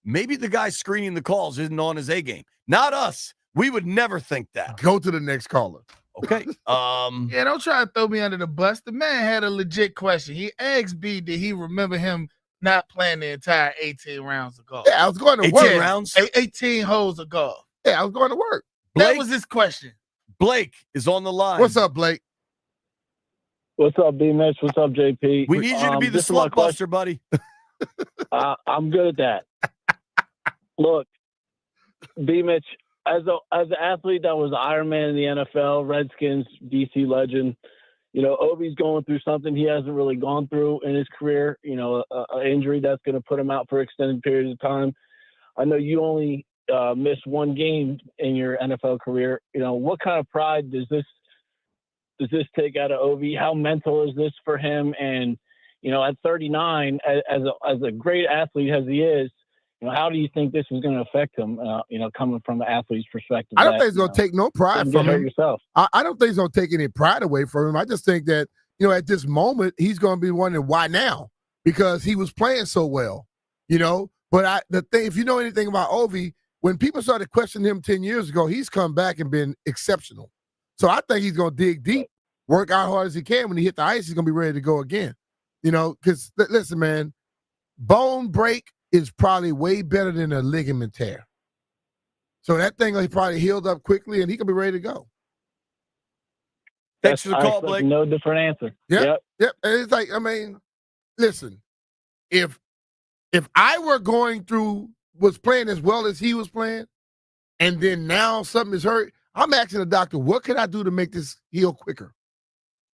maybe the guy screening the calls isn't on his A game. Not us. We would never think that. Go to the next caller. Okay. Yeah, don't try to throw me under the bus. The man had a legit question. He asked B, did he remember him not playing the entire 18 rounds of golf? Yeah, I was going to 18 work. rounds? 18 holes of golf. Yeah, I was going to work. That was his question. Blake is on the line. What's up, Blake? What's up, B-Mitch? What's up, JP? We need you to be the slump buster, buddy. I'm good at that. Look, B-Mitch, as an athlete that was Iron Man in the NFL, Redskins, DC legend, you know, Ovi's going through something he hasn't really gone through in his career, you know, an injury that's going to put him out for extended periods of time. I know you only missed one game in your NFL career. You know, what kind of pride does this take out of Ovi? How mental is this for him? And, you know, at 39, as a great athlete as he is, you know, how do you think this is going to affect him, you know, coming from an athlete's perspective? I don't think it's going to take no pride from him. Yourself. I don't think it's going to take any pride away from him. I just think that, you know, at this moment, he's going to be wondering why now, because he was playing so well, you know. But the thing, if you know anything about Ovi, when people started questioning him 10 years ago, he's come back and been exceptional. So I think he's going to dig deep, work out hard as he can. When he hit the ice, he's going to be ready to go again. You know, because listen, man, bone break is probably way better than a ligament tear. So that thing will probably healed up quickly, and he can be ready to go. Thanks for the call, Blake. No different answer. Yep. And it's like, I mean, listen, if I was playing as well as he was playing, and then now something is hurt, I'm asking the doctor, what can I do to make this heal quicker?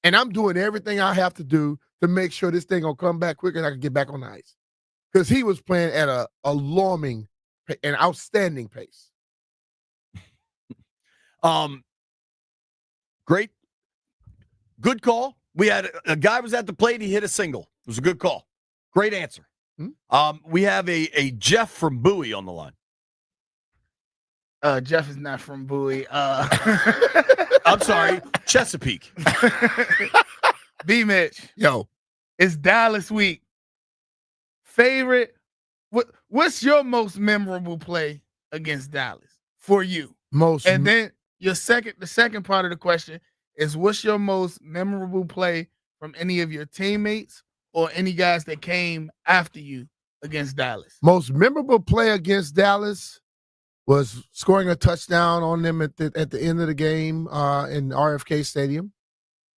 And I'm doing everything I have to do to make sure this thing will come back quicker and I can get back on the ice. Because he was playing at an alarming, an outstanding pace. Great. Good call. We had a guy was at the plate. He hit a single. It was a good call. Great answer. We have a Jeff from Bowie on the line. Jeff is not from Bowie. I'm sorry, Chesapeake. B-Mitch. Yo. It's Dallas week. Favorite, what's your most memorable play against Dallas for you? And then the second part of the question is, what's your most memorable play from any of your teammates or any guys that came after you against Dallas? Most memorable play against Dallas was scoring a touchdown on them at the end of the game in RFK Stadium.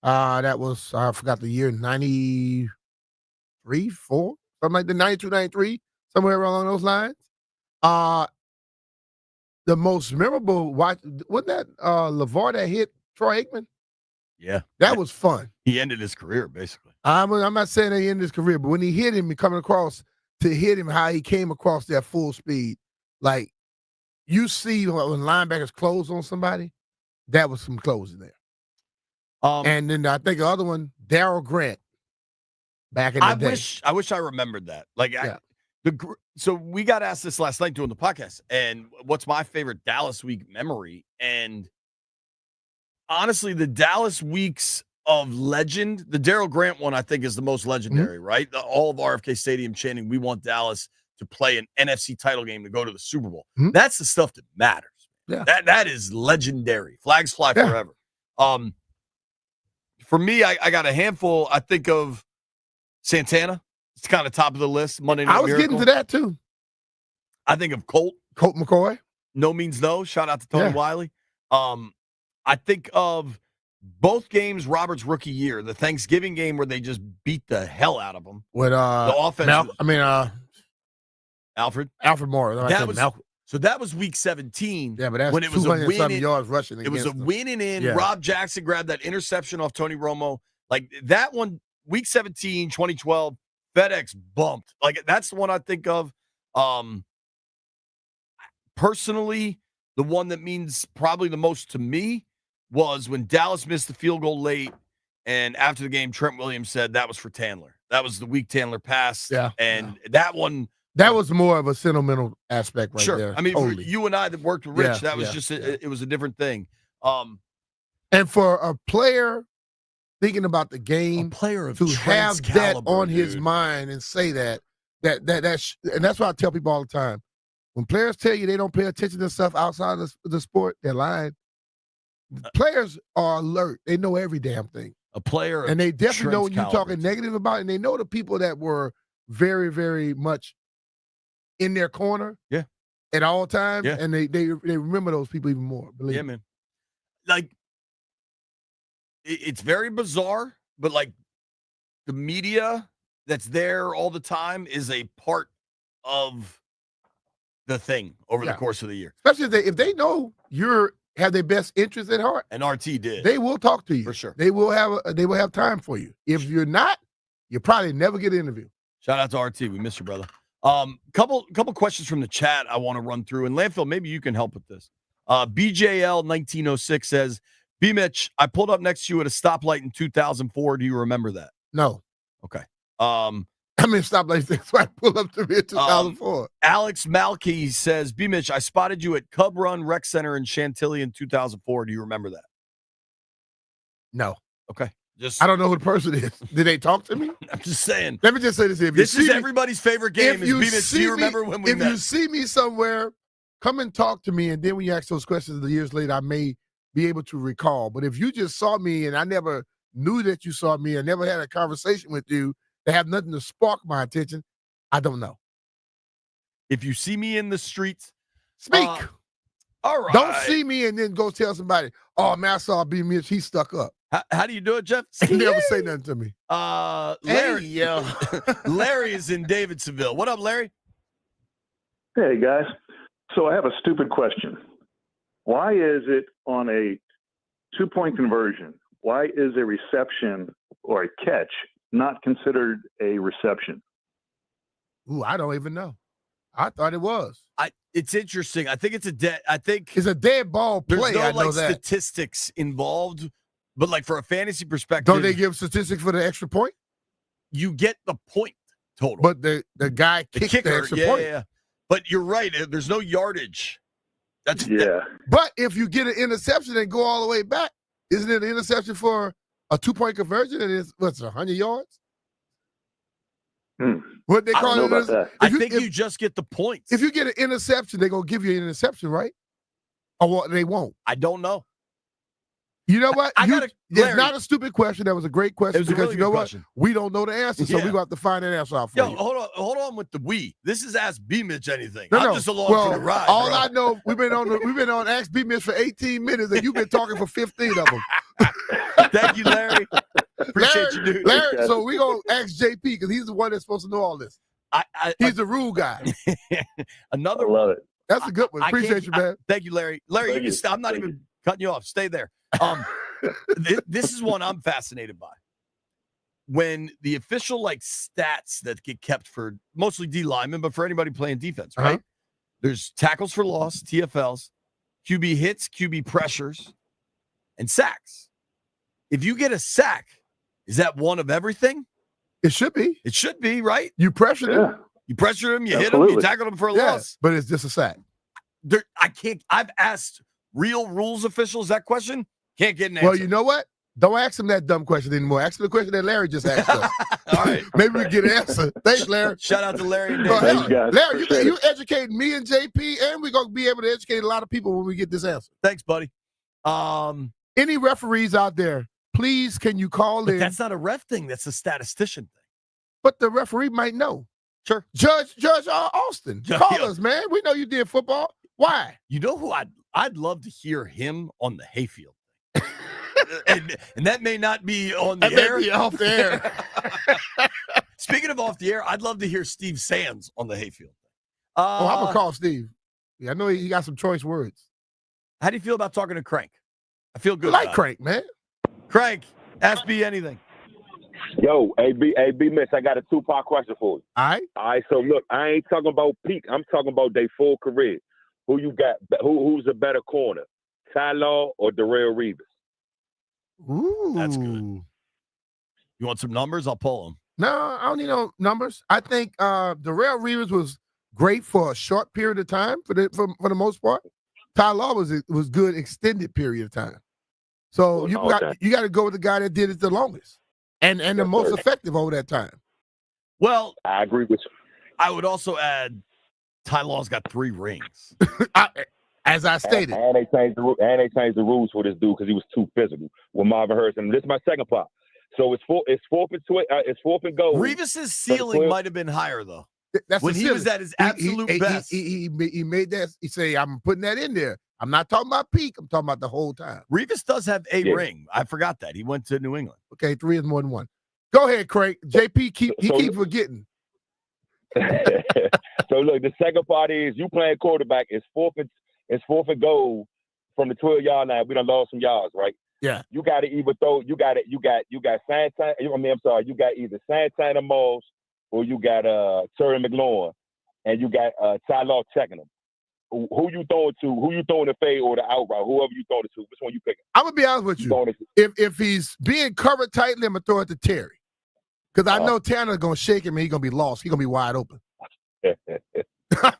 That was, I forgot the year, 93, 4, something like the 92, 93, somewhere along those lines. The most memorable, wasn't that LeVar that hit Troy Aikman? Yeah. That was fun. He ended his career, basically. I'm not saying that he ended his career, but when he hit him, coming across to hit him, how he came across that full speed, like you see when linebackers close on somebody, that was some closing there. And then I think the other one, Darryl Grant, back in the day. I wish I remembered that. Like, yeah. So we got asked this last night doing the podcast, and what's my favorite Dallas week memory? And honestly, the Dallas weeks of legend, the Darryl Grant one, I think, is the most legendary, right? All of RFK Stadium chanting, "We want Dallas to play an NFC title game to go to the Super Bowl." That's the stuff that matters. Yeah. That is legendary. Flags fly forever. For me, I got a handful. I think of Santana. It's kind of top of the list. Monday Night Miracle. Getting to that too. I think of Colt McCoy. No means no. Shout out to Tony Wiley. I think of both games Robert's rookie year, the Thanksgiving game where they just beat the hell out of him. With the offense. Alfred Moore. That was week 17. Yeah, but that's when it was a win yards rushing. It was a win and in. Yeah. Rob Jackson grabbed that interception off Tony Romo. Like that one, week 17, 2012, FedEx bumped. Like that's the one I think of. Personally, the one that means probably the most to me was when Dallas missed the field goal late, and after the game, Trent Williams said that was for Tandler. That was the week Tandler passed. Yeah. And that one. That was more of a sentimental aspect right there. I mean, totally. for you and I that worked with Rich, that was just it was a different thing. And for a player thinking about the game, player of to Trent's have caliber, that on his mind and say that and that's why I tell people all the time. When players tell you they don't pay attention to stuff outside of the sport, they're lying. Players are alert. They know every damn thing. A player, and they definitely know when you're caliber. talking negative about it, and they know the people that were very, very much in their corner at all times, and they remember those people even more. Believe me. Man. Like, it's very bizarre, but like the media that's there all the time is a part of the thing over the course of the year. Especially if they know you have their best interest at heart. And RT did. They will talk to you. For sure. They will have time for you. If you're not, you probably never get an interview. Shout out to RT. We miss you, brother. Couple questions from the chat I want to run through. And Landfill, maybe you can help with this. BJL 1906 says, B. Mitch, I pulled up next to you at a stoplight in 2004. Do you remember that? No. Okay. Stoplights. That's why I pulled up to me in 2004. Alex Malkey says, B. Mitch, I spotted you at Cub Run Rec Center in Chantilly in 2004. Do you remember that? No. Okay. I don't know who the person is. Did they talk to me? I'm just saying. Let me just say this here. This is everybody's favorite game. Do you remember when we met? If you see me somewhere, come and talk to me, and then when you ask those questions the years later, I may be able to recall. But if you just saw me and I never knew that you saw me, I never had a conversation with you that have nothing to spark my attention, I don't know. If you see me in the streets, speak. All right. Don't see me and then go tell somebody, oh, man, I saw B. Mitch. He stuck up. How do you do it, Jeff? He never say nothing to me. Larry, Larry is in Davidsonville. What up, Larry? Hey, guys. So I have a stupid question. Why is it on a 2-point conversion, why is a reception or a catch not considered a reception? Ooh, I don't even know. I thought it was. It's interesting. I think it's it's a dead ball play. There's no I know that. Statistics involved, but like for a fantasy perspective, don't they give statistics for the extra point? You get the point total, but the guy kicked the extra point. Yeah. But you're right. There's no yardage. But if you get an interception and go all the way back, isn't it an interception for a 2-point conversion? And it's 100 yards. What they call it? I think you just get the points. If you get an interception, they're gonna give you an interception, right? Or what? They won't. I don't know. You know what? It's not a stupid question. That was a great question because really you know question. What? We don't know the answer, so we're going to have to find that answer out for you. Hold on with the we. This is Ask B. Mitch anything. No, I'm just along for the ride. All I know, we've been on Ask B. Mitch for 18 minutes, and you've been talking for 15 of them. Thank you, Larry. Appreciate you, dude. Larry, so we're going to ask JP because he's the one that's supposed to know all this. He's the rule guy. I love it. That's a good one. Appreciate you, man. Thank you, Larry. Larry, you can stop. I'm not even cutting you off. Stay there. This is one I'm fascinated by. When the official stats that get kept for mostly D linemen, but for anybody playing defense, right? There's tackles for loss, TFLs, QB hits, QB pressures, and sacks. If you get a sack, is that one of everything? It should be. It should be, right? You pressured him. You pressure him, you hit him, you tackle him for a loss. But it's just a sack. I've asked real rules officials that question. Can't get an answer. Well, you know what? Don't ask him that dumb question anymore. Ask him the question that Larry just asked us. All right. Maybe we get an answer. Thanks, Larry. Shout out to Larry and Well, Dave. Thanks, guys. Larry, Appreciate you educate me and JP, and we're going to be able to educate a lot of people when we get this answer. Thanks, buddy. Any referees out there, please, can you call But in? that's not a ref thing. That's a statistician thing. But the referee might know. Sure. Judge Austin, call us, man. We know you did football. Why? You know who I'd love to hear him on the Hayfield. and that may not be on the air. May be off the air. Speaking of off the air, I'd love to hear Steve Sands on the Hayfield. I'm going to call Steve. Yeah, I know he got some choice words. How do you feel about talking to Crank? I feel good. I like about Crank, man. Crank, ask me anything. Yo, AB Mitch, I got a two-part question for you. All right, so look, I ain't talking about peak. I'm talking about their full career. Who you got? Who's a better corner, Ty Law or Darrell Reeves? Ooh. That's good. You want some numbers? I'll pull them. No, I don't need no numbers. I think Darrell Reeves was great for a short period of time for the most part. Ty Law was good extended period of time. So you got to go with the guy that did it the longest and the most effective over that time. Well, I agree with you. I would also add Ty Law's got 3 rings. As I stated. And they changed the rules for this dude because he was too physical with Marvin Hurst. And this is my second part. So it's fourth and goal. Reeves' ceiling might have been higher though. That's when he was at his absolute best. He made that. He say, "I'm putting that in there. I'm not talking about peak. I'm talking about the whole time." Reeves does have a ring. I forgot that he went to New England. Okay, 3 is more than 1. Go ahead, Craig. JP keep forgetting. So look, the second part is you playing quarterback. It's fourth and goal from the 12-yard line. We done lost some yards, right? Yeah. You got to either throw. You got Santana. You got either Santana Moss or you got Terry McLaurin, and you got Ty Law checking them. Who you throwing to? Who you throwing the fade or the out route? Whoever you throwing it to, which one you picking? I'm gonna be honest with you. If he's being covered tightly, I'm gonna throw it to Terry, because I know Tanner's gonna shake him and he's gonna be lost. He's gonna be wide open.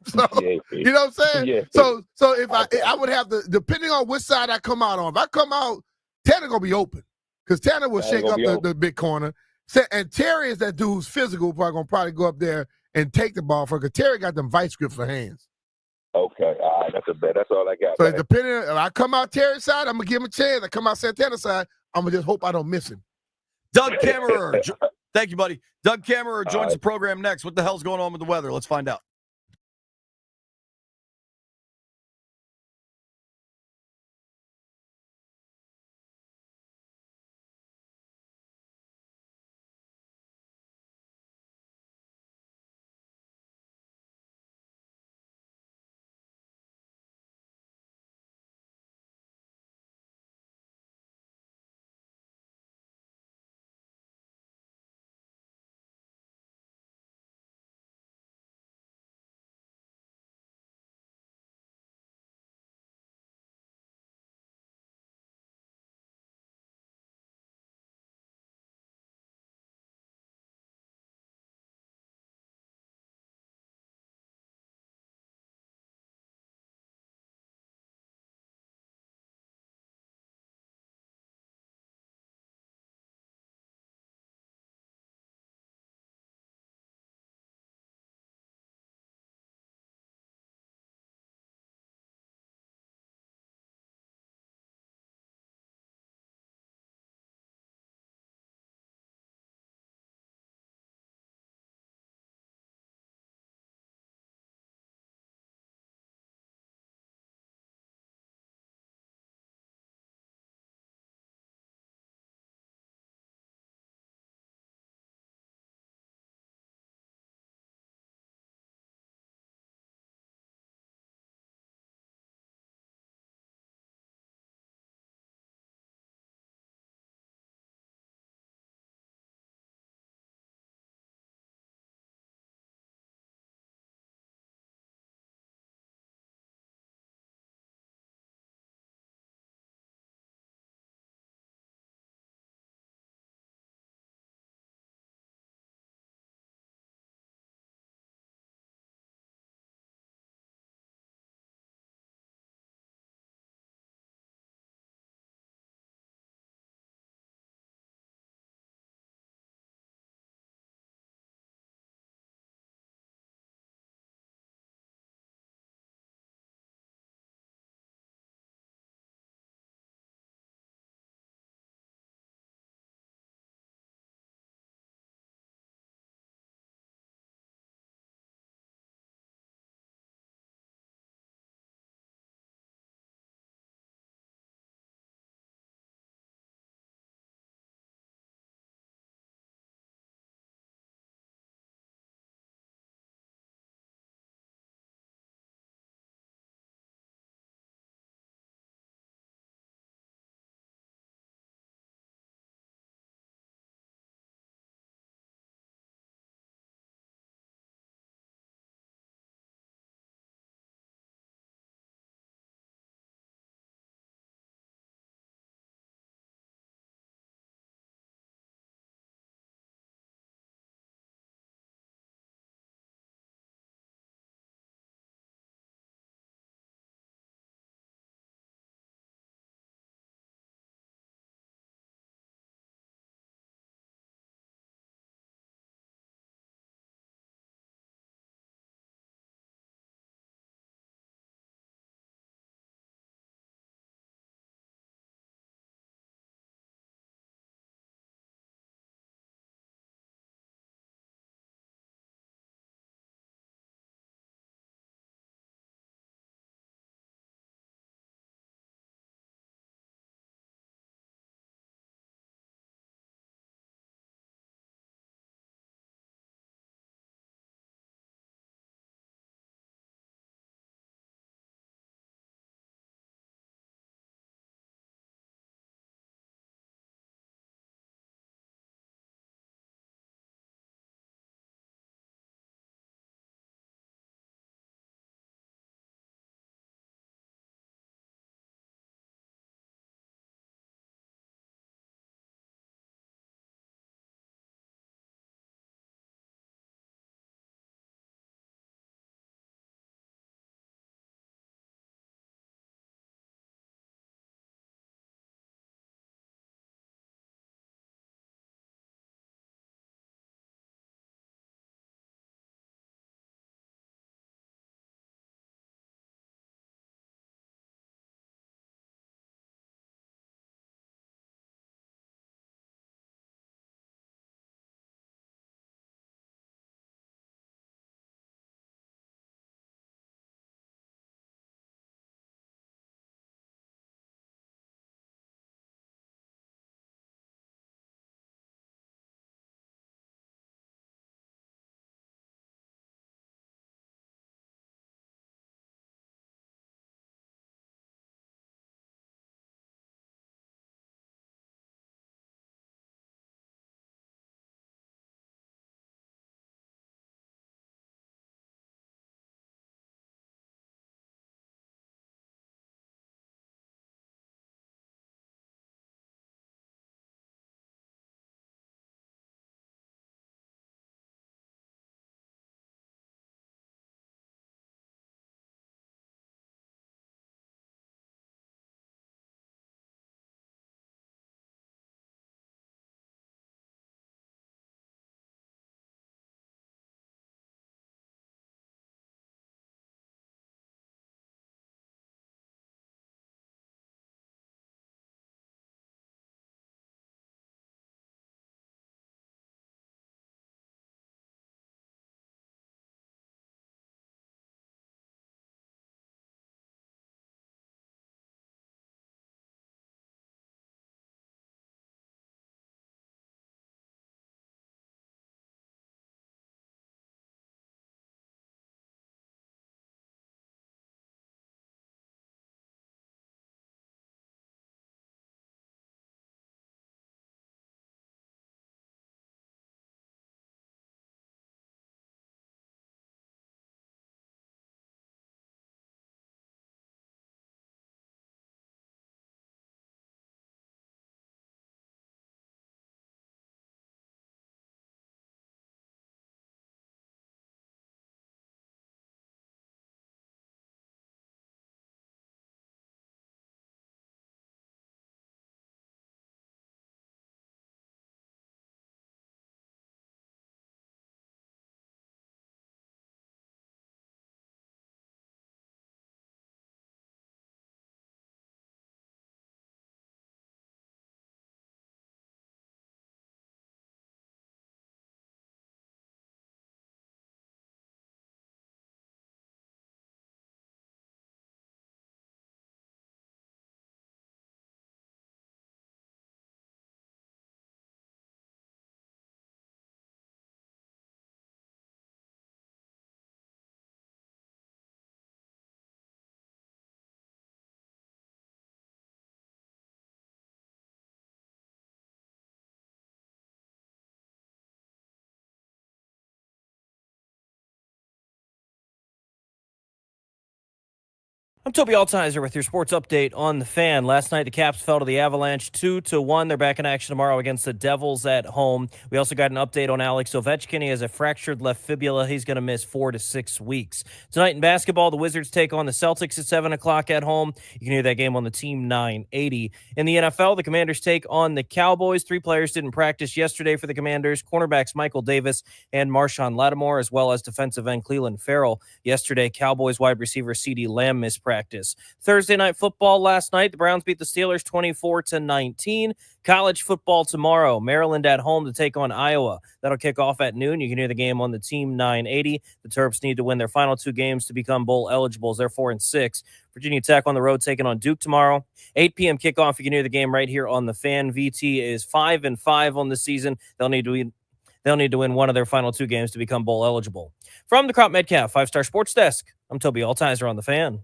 So, you know what I'm saying? Yeah. So if I would have to, depending on which side I come out on. If I come out, Tanner gonna be open because Tanner will shake up the big corner. And Terry is that dude who's physical, probably go up there and take the ball for. Because Terry got them vice grips for hands. Okay, all right, that's a bet. That's all I got. So depending, if I come out Terry's side, I'm gonna give him a chance. I come out Santana's side, I'm gonna just hope I don't miss him. Doug Kammerer, thank you, buddy. Doug Kammerer joins the program next. What the hell's going on with the weather? Let's find out. I'm Toby Altizer with your sports update on the Fan. Last night, the Caps fell to the Avalanche 2-1. They're back in action tomorrow against the Devils at home. We also got an update on Alex Ovechkin. He has a fractured left fibula. He's going to miss 4 to 6 weeks. Tonight in basketball, the Wizards take on the Celtics at 7 o'clock at home. You can hear that game on the Team 980. In the NFL, the Commanders take on the Cowboys. 3 players didn't practice yesterday for the Commanders. Cornerbacks Michael Davis and Marshawn Lattimore, as well as defensive end Cleveland Farrell. Yesterday, Cowboys wide receiver CeeDee Lamb missed practice. Thursday night football last night, the Browns beat the Steelers 24-19. College football tomorrow, Maryland at home to take on Iowa. That'll kick off at noon. You can hear the game on the Team 980. The Terps need to win their final 2 games to become bowl eligible. They're 4-6. Virginia Tech on the road taking on Duke tomorrow. 8 p.m. kickoff. You can hear the game right here on the Fan. VT is 5-5 on the season. They'll need to win one of their final 2 games to become bowl eligible. From the Crop Metcalf 5-Star Sports Desk, I'm Toby Altizer on the Fan.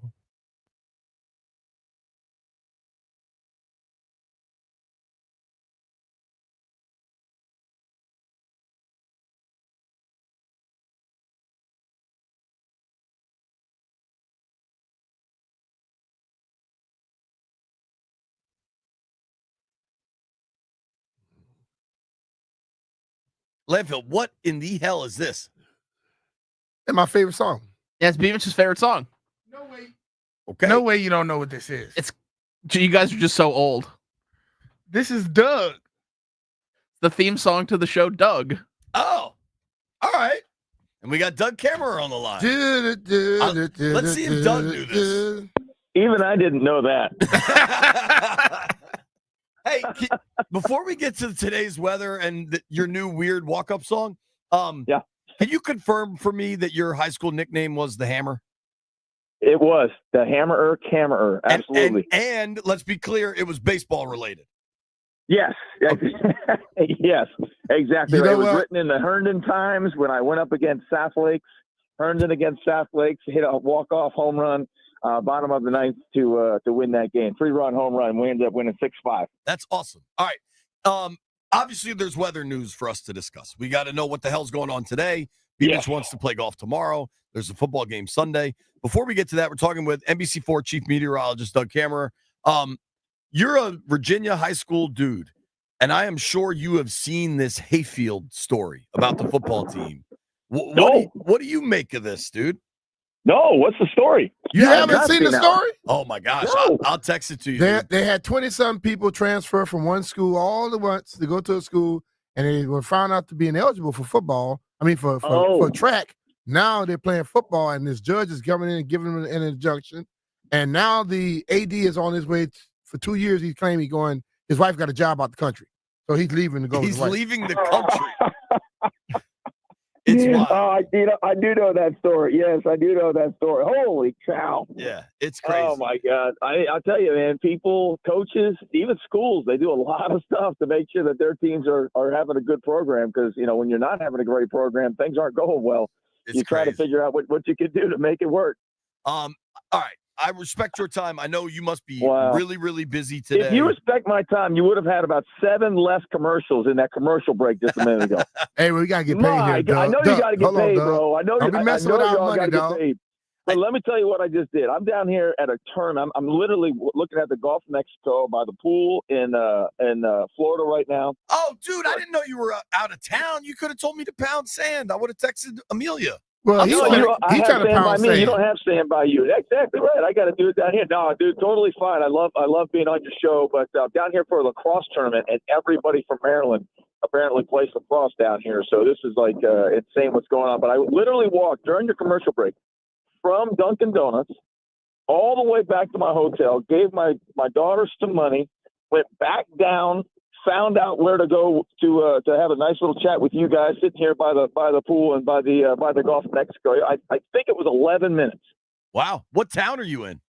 Landfill, what in the hell is this? And my favorite song. Yeah, it's Beavich's favorite song. No way. Okay. No way you don't know what this is. You guys are just so old. This is Doug. The theme song to the show, Doug. Oh, all right. And we got Doug Kammerer on the line. Let's see if Doug knew this. Even I didn't know that. Hey, before we get to today's weather and your new weird walk-up song, Yeah. Can you confirm for me that your high school nickname was the Hammer? It was the Hammerer Kammerer. Absolutely. And let's be clear, it was baseball related. Yes. Okay. Yes, exactly. You know It was what? written in the Herndon Times when I went up against South Lakes. Herndon against South Lakes, hit a walk-off home run, bottom of the ninth to win that game. 3-run home run. We ended up winning 6-5. That's awesome. All right. Obviously, there's weather news for us to discuss. We got to know what the hell's going on today. Beach wants to play golf tomorrow. There's a football game Sunday. Before we get to that, we're talking with NBC4 Chief Meteorologist Doug Kammerer. You're a Virginia high school dude, and I am sure you have seen this Hayfield story about the football team. What do you make of this, dude? No, what's the story? You haven't seen the story? Oh, my gosh. No. I'll text it to you. They had 20-some people transfer from one school all at once to go to a school, and they were found out to be ineligible for football. I mean, for track. Now they're playing football, and this judge is coming in and giving them an injunction. And now the AD is on his way for 2 years. He's claiming his wife got a job out the country. So he's leaving to go with his wife. He's leaving the country. It's wild. I do know that story. Yes, I do know that story. Holy cow. Yeah, it's crazy. Oh, my God. I'll tell you, man, people, coaches, even schools, they do a lot of stuff to make sure that their teams are having a good program because, when you're not having a great program, things aren't going well. You try to figure out what you can do to make it work. All right. I respect your time. I know you must be really, really busy today. If you respect my time, you would have had about 7 less commercials in that commercial break just a minute ago. Hey, we got to get paid here, Doug. I know you got to get paid, bro. I know Don't be messing with our money, dog. But let me tell you what I just did. I'm down here at a tournament. I'm literally looking at the Gulf of Mexico by the pool in Florida right now. Oh, dude, I didn't know you were out of town. You could have told me to pound sand. I would have texted Amelia. Well, he's trying to pound sand. You don't have sand by you. Exactly right. I got to do it down here. No, dude, totally fine. I love being on your show, but down here for a lacrosse tournament, and everybody from Maryland apparently plays lacrosse down here. So this is like insane what's going on. But I literally walked during your commercial break from Dunkin' Donuts all the way back to my hotel, gave my daughter some money, went back down, found out where to go to have a nice little chat with you guys sitting here by the pool and by the Gulf of Mexico. I think it was 11 minutes. Wow. What town are you in?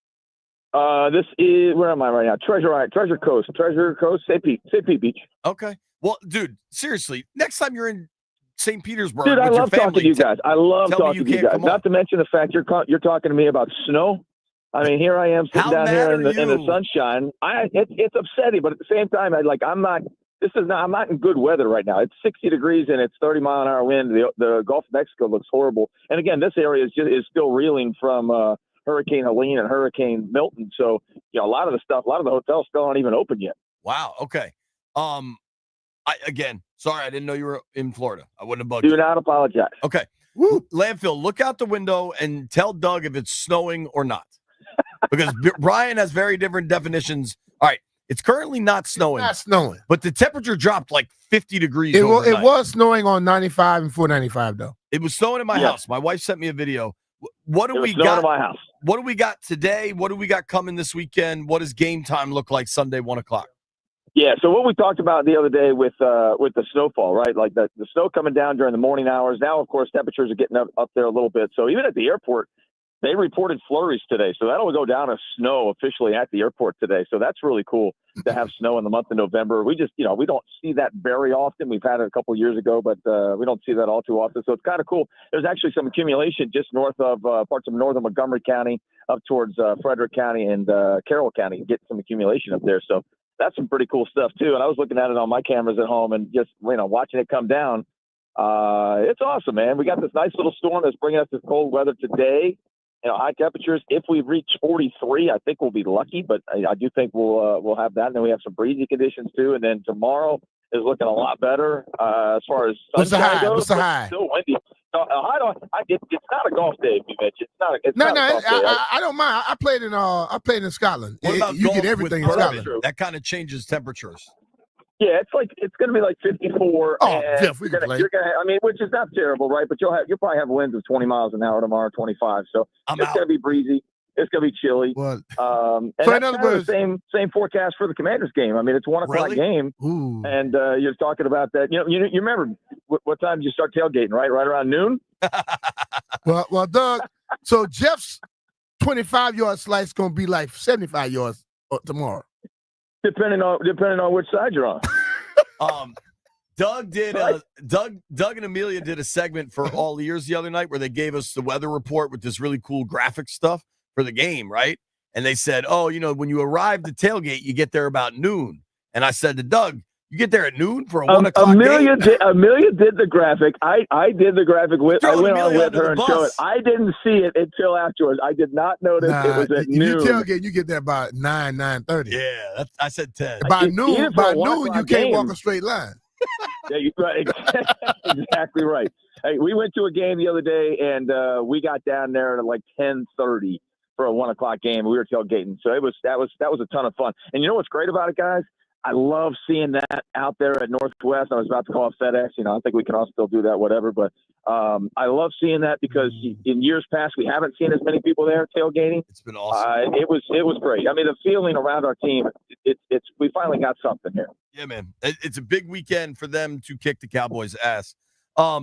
This is, where am I right now? Treasure Coast, St. Pete Beach. Okay. Well, dude, seriously, next time you're in St. Petersburg, dude, I love talking to you guys. I love talking to you guys. Not to mention the fact you're talking to me about snow. I mean, here I am sitting down here in the sunshine. It's upsetting, but at the same time, I'm not in good weather right now. It's 60 degrees and it's 30-mile-an-hour wind. The Gulf of Mexico looks horrible. And again, this area is still reeling from Hurricane Helene and Hurricane Milton. So, a lot of the hotels still aren't even open yet. Wow. Okay. Sorry, I didn't know you were in Florida. I wouldn't have bugged Do you. not apologize. Okay. Landfill, look out the window and tell Doug if it's snowing or not. Because Brian has very different definitions. All right. It's currently not snowing. It's not snowing. But the temperature dropped like 50 degrees. It was snowing on 95 and 495, though. It was snowing in my house. My wife sent me a video. What do we got? In my house. What do we got today? What do we got coming this weekend? What does game time look like Sunday, 1:00? Yeah, so what we talked about the other day with the snowfall, right? Like the snow coming down during the morning hours. Now, of course, temperatures are getting up there a little bit. So even at the airport, they reported flurries today. So that'll go down as snow officially at the airport today. So that's really cool to have snow in the month of November. We just, we don't see that very often. We've had it a couple of years ago, but we don't see that all too often. So it's kind of cool. There's actually some accumulation just north of parts of northern Montgomery County up towards Frederick County and Carroll County, getting some accumulation up there. So that's some pretty cool stuff too. And I was looking at it on my cameras at home and just, watching it come down. It's awesome, man. We got this nice little storm that's bringing us this cold weather today. High temperatures. If we reach 43, I think we'll be lucky, but I do think we'll have that. And then we have some breezy conditions too. And then tomorrow is looking a lot better as far as sunshine goes. What's the high? Still windy. No, it's not a golf day, Mitch. It's not. I don't mind. I played in Scotland. What about you golf get everything in with Scotland. bourbon? That kind of changes temperatures. Yeah, it's going to be like 54. Oh, Jeff, we can play. Which is not terrible, right? But you'll probably have winds of 20 miles an hour tomorrow, 25. So it's going to be breezy. It's going to be chilly. Well, and so that's in other words, words, the same forecast for the Commanders game. I mean, it's 1:00 game, and you're talking about that. You remember what time did you start tailgating? Right around noon. well, Doug. So Jeff's 25-yard slice going to be like 75 yards tomorrow. Depending on which side you're on. Doug did Doug and Amelia did a segment for All Ears the other night where they gave us the weather report with this really cool graphic stuff for the game, right? And they said, when you arrive at tailgate, you get there about noon. And I said to Doug, you get there at noon for a 1:00 game? Amelia did the graphic. I did the graphic I went on with her and showed it. I didn't see it until afterwards. I did not notice it was at noon. You tailgate, you get there about 9:30. Yeah, I said 10. By noon, you can't walk a straight line. Yeah, exactly right. Hey, we went to a game the other day, and we got down there at like 10:30 for a 1:00 game. We were tailgating, so that was a ton of fun. And you know what's great about it, guys? I love seeing that out there at Northwest. I was about to call it FedEx. I think we can all still do that, whatever. But I love seeing that because in years past we haven't seen as many people there tailgating. It's been awesome. It was great. I mean, the feeling around our team, it's we finally got something here. Yeah, man. It's a big weekend for them to kick the Cowboys' ass.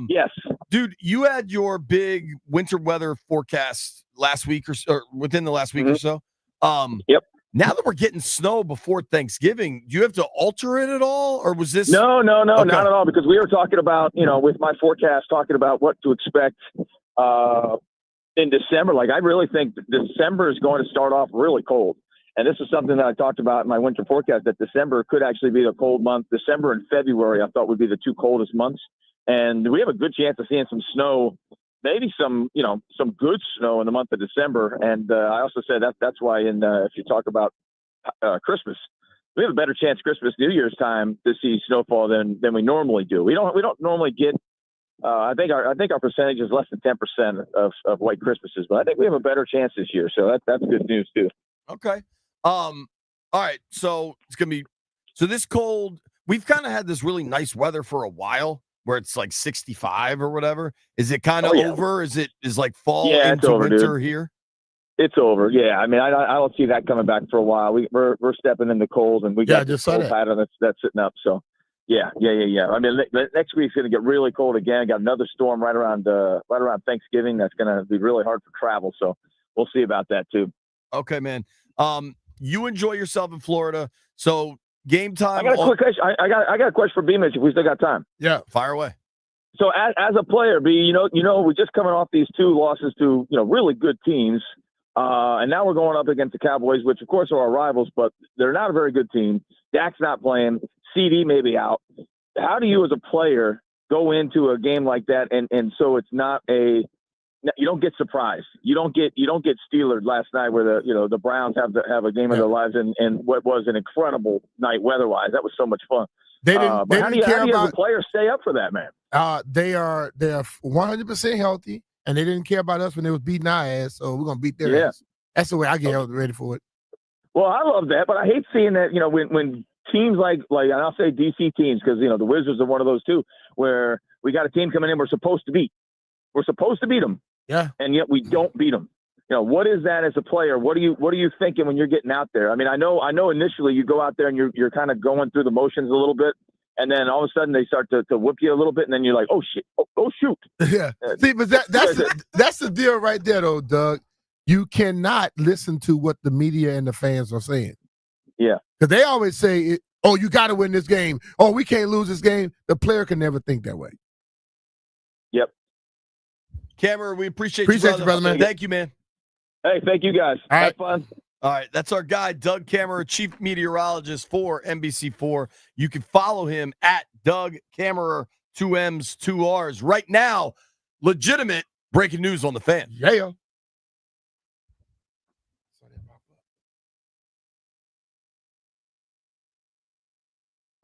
Yes, dude, you had your big winter weather forecast last week or within the last week or so. Yep. Now that we're getting snow before Thanksgiving, do you have to alter it at all, or was this? No, okay. Not at all. Because we were talking about, with my forecast, talking about what to expect in December. Like, I really think that December is going to start off really cold. And this is something that I talked about in my winter forecast, that December could actually be the cold month. December and February, I thought, would be the two coldest months. And we have a good chance of seeing some snow, maybe some good snow in the month of December. And I also said that's why if you talk about Christmas, we have a better chance Christmas, New Year's time to see snowfall than we normally do. We don't normally get. I think our percentage is less than 10% of white Christmases, but I think we have a better chance this year. So that's good news too. Okay. All right. So it's gonna be this cold. We've kind of had this really nice weather for a while, where it's like 65 or whatever. Is it kind of over? Is like fall into over, winter dude. Here? It's over. Yeah. I mean, I don't see that coming back for a while. We're stepping in the cold, and we got this cold pattern that's sitting up. So yeah. I mean, next week's going to get really cold again. Got another storm right around Thanksgiving. That's going to be really hard for travel. So we'll see about that too. Okay, man. You enjoy yourself in Florida. So game time. I got a quick question. I got a question for B-Mitch if we still got time. Yeah, fire away. So as a player, B, we're just coming off these two losses to really good teams, and now we're going up against the Cowboys, which of course are our rivals, but they're not a very good team. Dak's not playing. CD may be out. How do you, as a player, go into a game like that, and so it's not a you don't get surprised. You don't get Steelers last night where the Browns have a game of their lives and what was an incredible night weather-wise. That was so much fun. They didn't. But They how do didn't you care about. as a player stay up for that, man? They are 100% healthy, and they didn't care about us when they was beating our ass. So we're gonna beat their ass. That's the way I get ready for it. Well, I love that, but I hate seeing that. When teams like and I'll say DC teams because the Wizards are one of those too, where we got a team coming in we're supposed to beat. We're supposed to beat them. Yeah. And yet we don't beat them. What is that as a player? What are you thinking when you're getting out there? I mean, I know initially you go out there and you're kind of going through the motions a little bit, and then all of a sudden they start to whip you a little bit, and then you're like, oh shit, oh shoot. Yeah. See, but that's the deal right there, though, Doug. You cannot listen to what the media and the fans are saying. Yeah. Because they always say, oh, you got to win this game. Oh, we can't lose this game. The player can never think that way. Yep. Cameron, we appreciate you, brother, man. Thank you, man. Hey, thank you, guys. All right. Have fun. All right, that's our guy, Doug Kammerer, chief meteorologist for NBC4. You can follow him at Doug Kammerer, 2 M's, 2 R's. Right now, legitimate breaking news on the Fan. Yeah.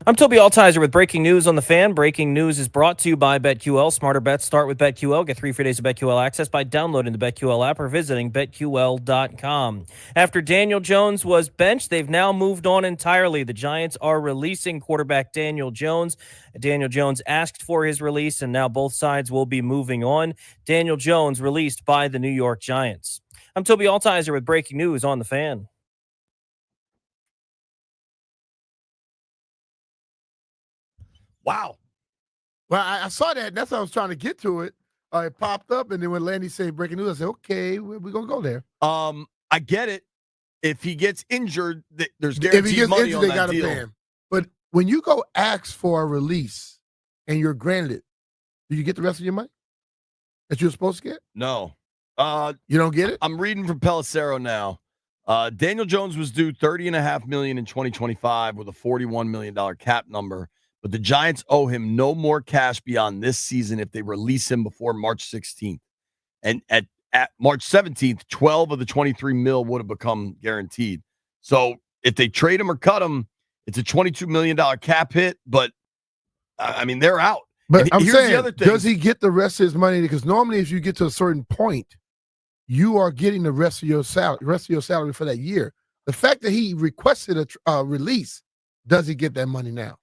I'm Toby Altizer with breaking news on the Fan. Breaking news is brought to you by BetQL. Smarter bets start with BetQL. Get 3 free days of BetQL access by downloading the BetQL app or visiting BetQL.com. After Daniel Jones was benched, they've now moved on entirely. The Giants are releasing quarterback Daniel Jones. Daniel Jones asked for his release, and now both sides will be moving on. Daniel Jones released by the New York Giants. I'm Toby Altizer with breaking news on the Fan. Wow. Well, I saw that. That's how I was trying to get to it. It popped up, and then when Landy said breaking news, I said, okay, we're going to go there. I get it. If he gets injured, there's If guaranteed he gets money injured, on they that got to deal. pay him. But when you go ask for a release and you're granted, do you get the rest of your money that you're supposed to get? No. You don't get it? I'm reading from Pelissero now. Daniel Jones was due $30.5 million in 2025 with a $41 million cap number. But the Giants owe him no more cash beyond this season if they release him before March 16th. And at March 17th, 12 of the 23 mil would have become guaranteed. So if they trade him or cut him, it's a $22 million cap hit. But, I mean, they're out. But and I'm here's saying, the other thing. does he get the rest of his money? Because normally if you get to a certain point, you are getting the rest of your salary for that year. The fact that he requested a release, does he get that money now?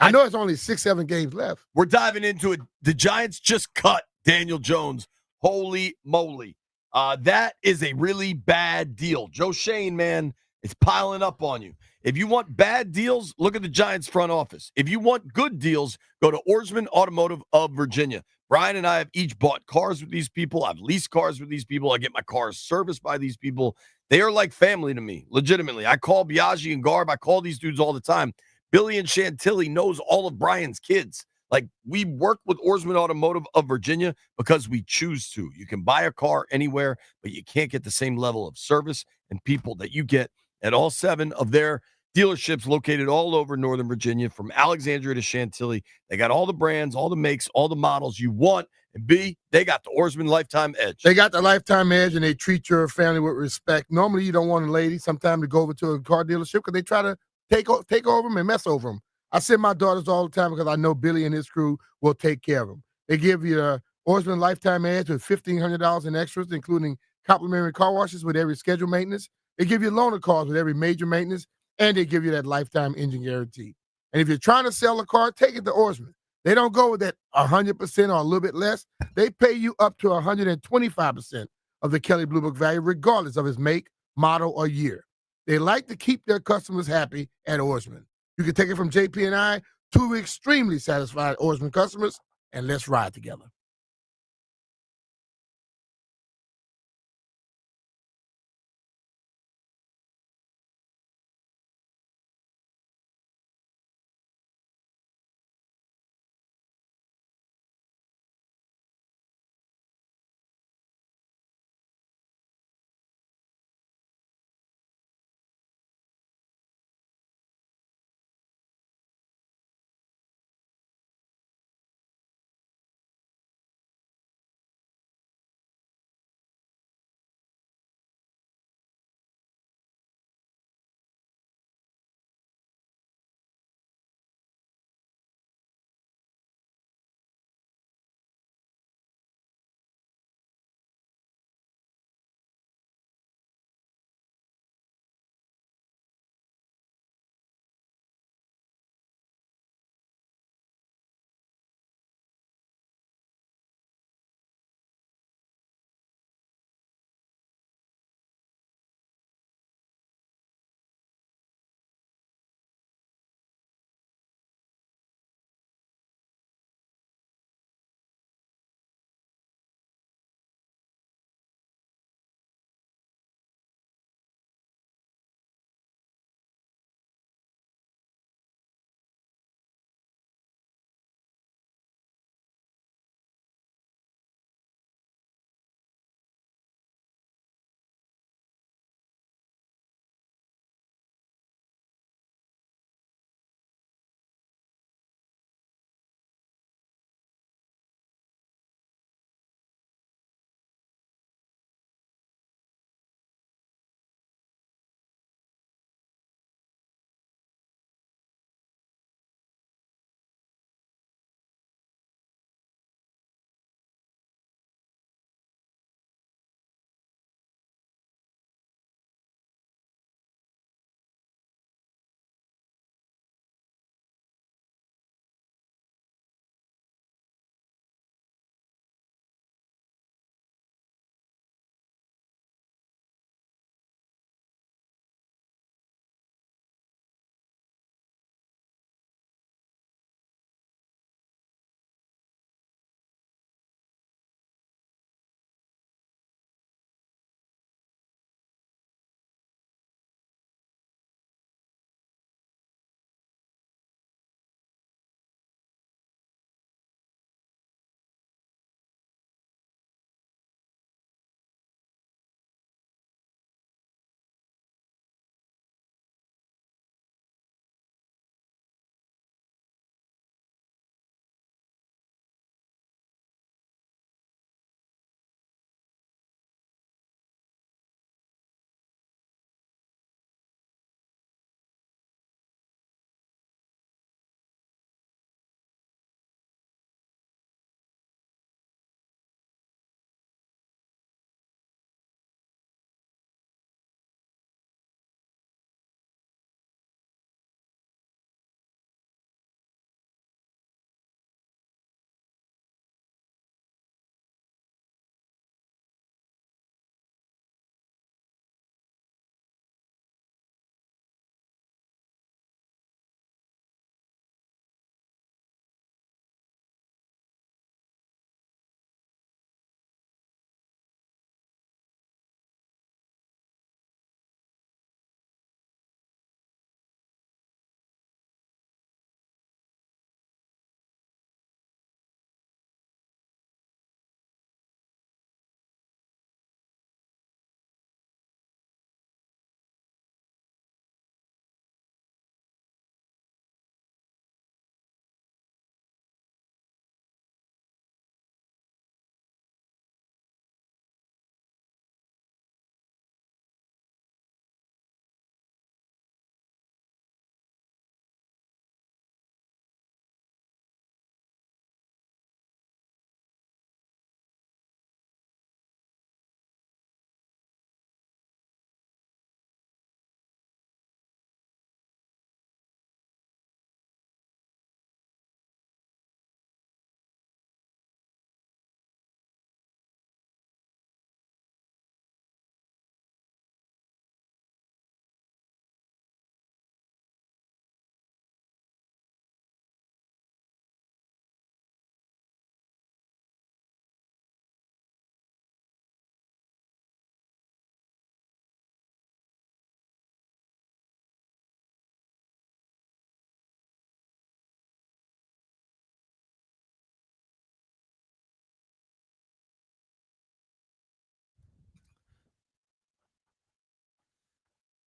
I know it's only 6-7 games left. We're diving into it. The Giants just cut Daniel Jones. Holy moly. That is a really bad deal. Joe Shane, man, it's piling up on you. If you want bad deals, look at the Giants front office. If you want good deals, go to Oarsman Automotive of Virginia. Brian and I have each bought cars with these people. I've leased cars with these people. I get my cars serviced by these people. They are like family to me, legitimately. I call Biaggi and Garb. I call these dudes all the time. Billy and Chantilly knows all of Brian's kids. Like, we work with Oarsman Automotive of Virginia because we choose to. You can buy a car anywhere, but you can't get the same level of service and people that you get at all 7 of their dealerships located all over Northern Virginia, from Alexandria to Chantilly. They got all the brands, all the makes, all the models you want. And B, they got the Oarsman Lifetime Edge. They got the Lifetime Edge, and they treat your family with respect. Normally, you don't want a lady sometimes to go over to a car dealership because they try to take over them and mess over them. I send my daughters all the time because I know Billy and his crew will take care of them. They give you a Oarsman Lifetime Edge with $1,500 in extras, including complimentary car washes with every scheduled maintenance. They give you loaner cars with every major maintenance, and they give you that lifetime engine guarantee. And if you're trying to sell a car, take it to Oarsman. They don't go with that 100% or a little bit less. They pay you up to 125% of the Kelley Blue Book value, regardless of its make, model, or year. They like to keep their customers happy at Oarsman. You can take it from JP and I, 2 extremely satisfied Oarsman customers, and let's ride together.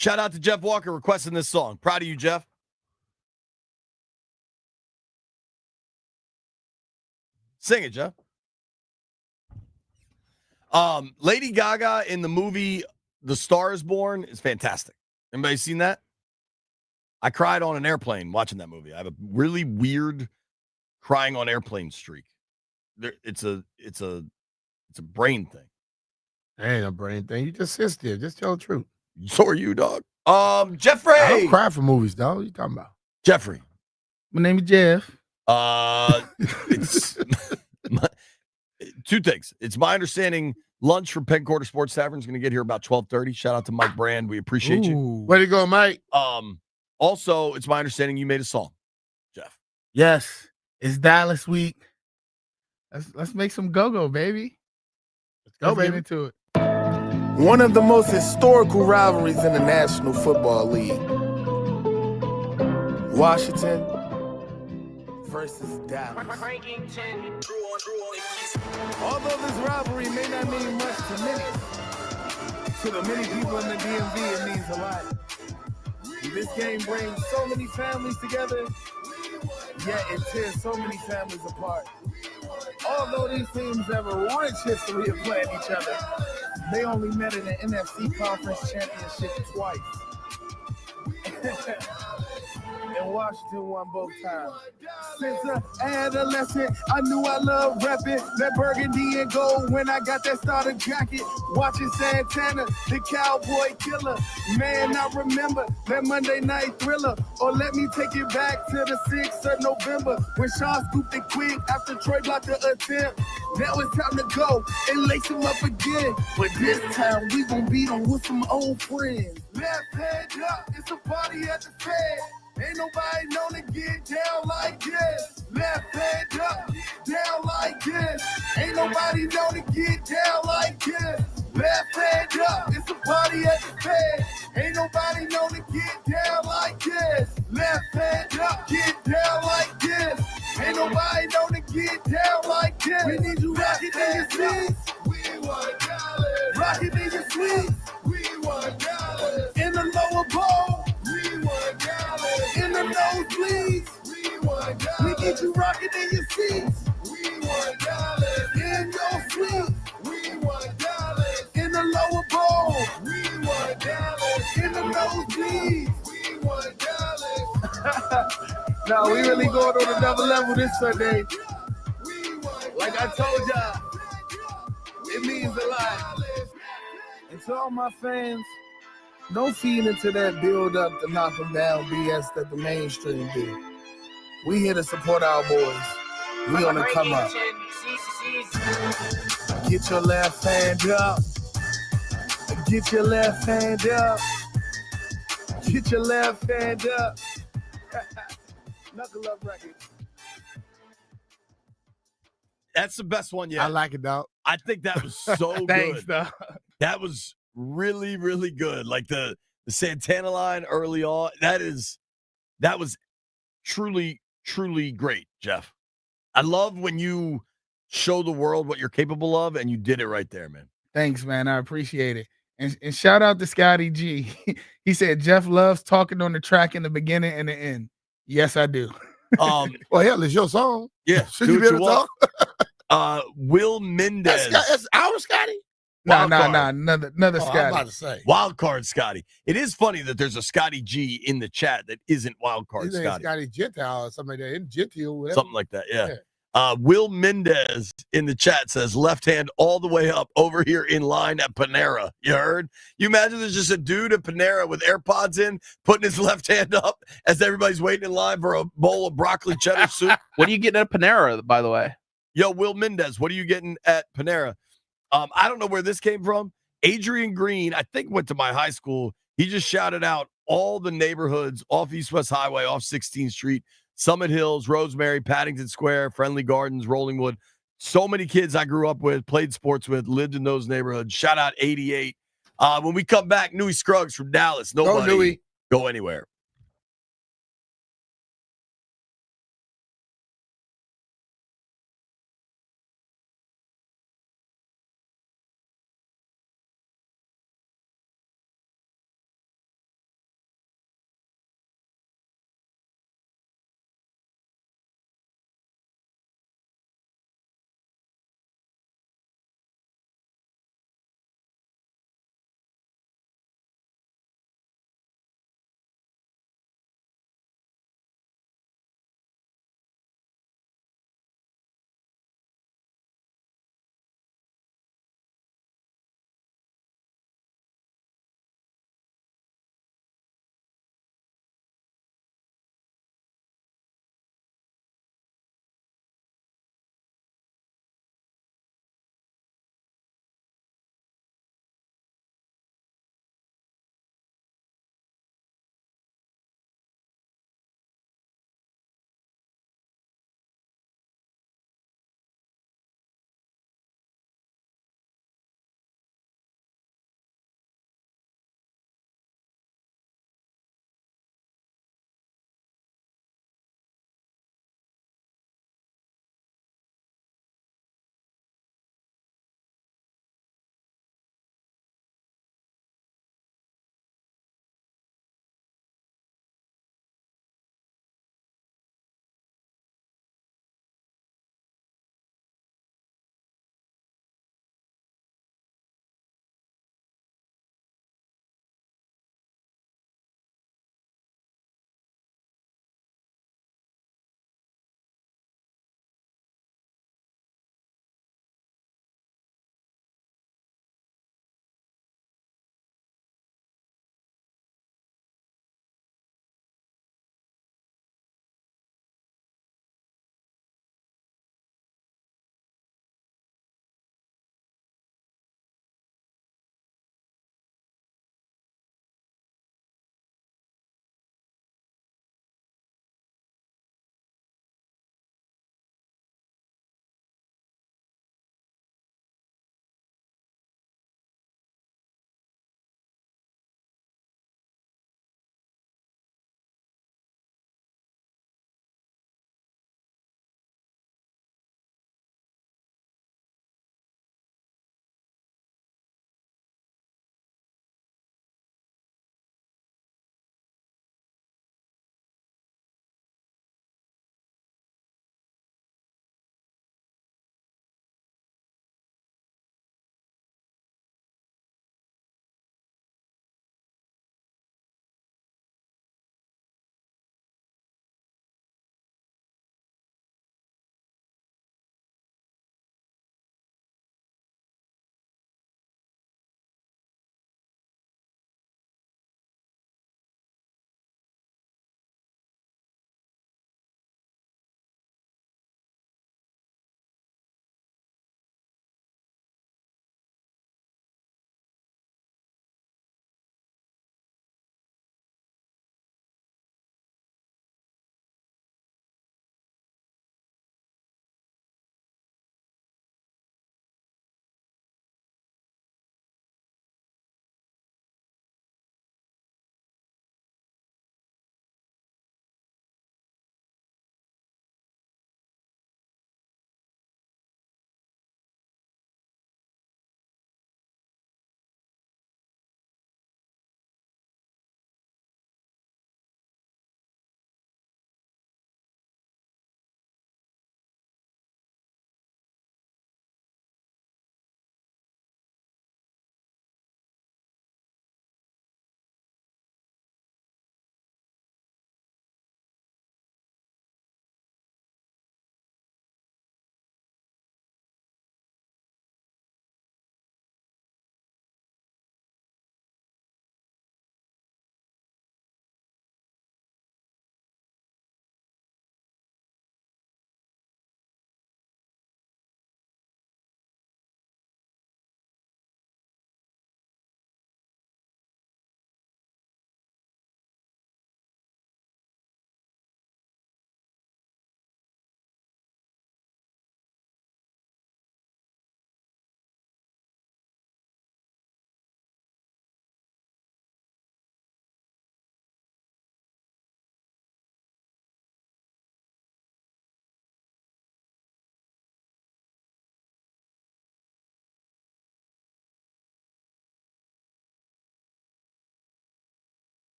Shout out to Jeff Walker requesting this song. Proud of you, Jeff. Sing it, Jeff. Lady Gaga in the movie The Star is Born is fantastic. Anybody seen that? I cried on an airplane watching that movie. I have a really weird crying on airplane streak. It's a brain thing. It ain't a brain thing. You just sit there. Just tell the truth. So are you, dog. Jeffrey. I don't cry for movies, dog. What you talking about? Jeffrey. My name is Jeff. It's two things. It's my understanding lunch from Penn Quarter Sports Tavern is going to get here about 12:30. Shout out to Mike Brand. We appreciate you. Way to go, Mike. Also, it's my understanding you made a song, Jeff. Yes, it's Dallas week. Let's make some go-go, baby. Let's get into it. One of the most historical rivalries in the National Football League. Washington versus Dallas. Although this rivalry may not mean much to many people in the DMV, it means a lot. This game brings so many families together, yet it tears so many families apart. Although these teams have a rich history of playing each other, they only met in the NFC Conference Championship twice. And Washington won both times. Since an adolescent, I knew I loved repping that burgundy and gold when I got that starter jacket. Watching Santana, the cowboy killer. Man, I remember that Monday night thriller. Or let me take it back to the 6th of November when Sean scooped it quick after Troy blocked the attempt. Now it's time to go and lace him up again. But this time we gon' beat him with some old friends. Left hand up, it's a party at the Fed. Ain't nobody known to get down like this. Left hand up, down like this. Ain't nobody known to get down like this. Left hand up, it's a party at the Fed. Ain't nobody known to get down like this. Left hand up, get down like this. Ain't nobody known to get down like this. We need you rocking in your seats. We want Dallas. Rocking in your seats. We want Dallas. In the lower bowl. We want Dallas. In the nosebleeds. We want Dallas. We need you rocking in your seats. We want Dallas. In your suite. We want Dallas. In the lower bowl. We want Dallas. In the nosebleeds. We want Dallas. No, we really going on another level this Sunday. Like I told y'all, it means a lot. And to all my fans, don't feed into that build up to knock them down BS that the mainstream do. We here to support our boys. We on the come up. Get your left hand up. Get your left hand up. Get your left hand up. Knuckle up record. That's the best one yet. I like it, dog. I think that was so Thanks, good. dog. That was really, really good. Like the Santana line early on. That was truly, truly great, Jeff. I love when you show the world what you're capable of, and you did it right there, man. Thanks, man. I appreciate it. And shout out to Scotty G. He said Jeff loves talking on the track in the beginning and the end. Yes, I do. Well, hell, it's your song. Yeah, Should you be able to talk? Will Mendez. That's our Scotty? No, another Scotty. I'm about to say. Wild card Scotty. It is funny that there's a Scotty G in the chat that isn't wild card His name's Scotty. Scotty Gentile or something like that. Gentile, whatever. Something like that, yeah. Will Mendez in the chat says left hand all the way up over here in line at Panera. You heard? You imagine there's just a dude at Panera with AirPods in, putting his left hand up as everybody's waiting in line for a bowl of broccoli cheddar soup. What are you getting at Panera, by the way? Yo, Will Mendez, what are you getting at Panera? I don't know where this came from. Adrian Green, I think, went to my high school. He just shouted out all the neighborhoods off East West Highway, off 16th Street, Summit Hills, Rosemary, Paddington Square, Friendly Gardens, Rollingwood. So many kids I grew up with, played sports with, lived in those neighborhoods. Shout out 88. When we come back, Newey Scruggs from Dallas. Nobody go anywhere.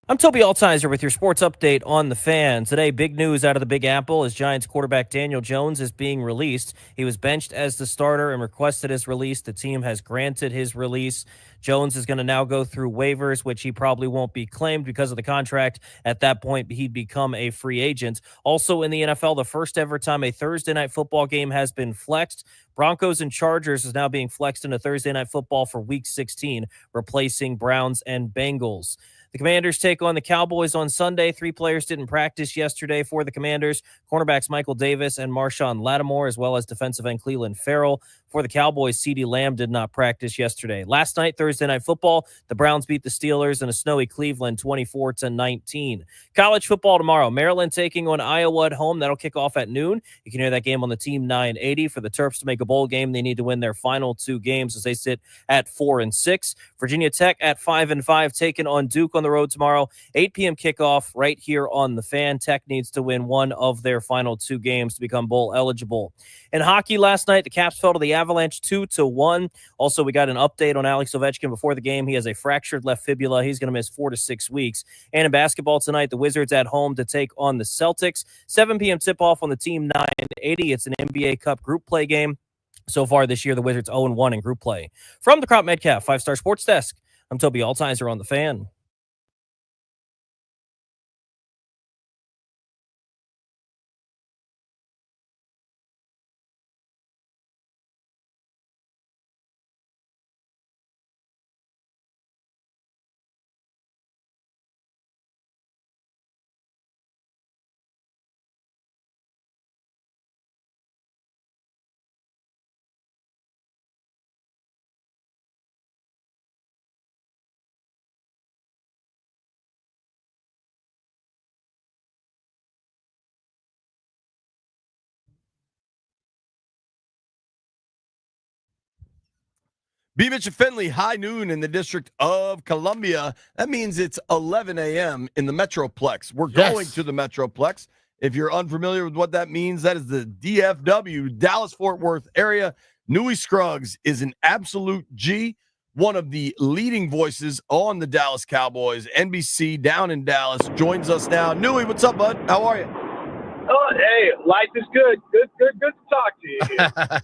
I'm Toby Altizer with your sports update on the Fan. Today, big news out of the Big Apple as Giants quarterback Daniel Jones is being released. He was benched as the starter and requested his release. The team has granted his release. Jones is going to now go through waivers, which he probably won't be claimed because of the contract. At that point, he'd become a free agent. Also in the NFL, the first ever time a Thursday night football game has been flexed. Broncos and Chargers is now being flexed into Thursday night football for Week 16, replacing Browns and Bengals. The Commanders take on the Cowboys on Sunday. 3 players didn't practice yesterday for the Commanders. Cornerbacks Michael Davis and Marshawn Lattimore, as well as defensive end Cleveland Farrell. For the Cowboys, CeeDee Lamb did not practice yesterday. Last night, Thursday Night Football, the Browns beat the Steelers in a snowy Cleveland 24-19. College football tomorrow. Maryland taking on Iowa at home. That'll kick off at noon. You can hear that game on the Team 980. For the Terps to make a bowl game, they need to win their final 2 games as they sit at 4-6. Virginia Tech at 5-5, taking on Duke on the road tomorrow. 8 p.m. kickoff right here on the Fan. Tech needs to win one of their final 2 games to become bowl eligible. In hockey last night, the Caps fell to the Avalanche 2-1. Also, we got an update on Alex Ovechkin before the game. He has a fractured left fibula. He's going to miss 4 to 6 weeks. And in basketball tonight, the Wizards at home to take on the Celtics. 7 p.m. tip-off on the Team 980. It's an NBA Cup group play game. So far this year, the Wizards 0-1 in group play. From the Crop Metcalf 5-Star Sports Desk, I'm Toby Altizer on the Fan. B. Mitch and Finley, high noon in the District of Columbia. That means it's 11 a.m. in the Metroplex. We're going to the Metroplex. If you're unfamiliar with what that means, that is the DFW, Dallas-Fort Worth area. Newey Scruggs is an absolute G, one of the leading voices on the Dallas Cowboys. NBC down in Dallas joins us now. Newey, what's up, bud? How are you? Oh, hey, life is good. Good to talk to you.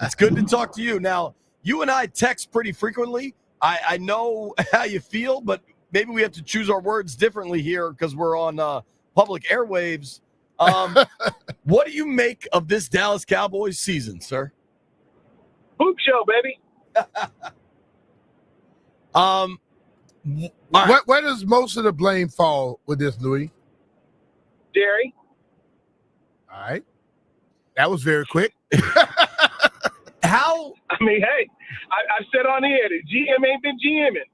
It's good to talk to you. Now, you and I text pretty frequently. I know how you feel, but maybe we have to choose our words differently here because we're on public airwaves. What do you make of this Dallas Cowboys season, sir? Hoop show, baby. Where does most of the blame fall with this, Louis? Jerry. All right. That was very quick. How? I mean, hey, I've said on the air that GM ain't been GMing.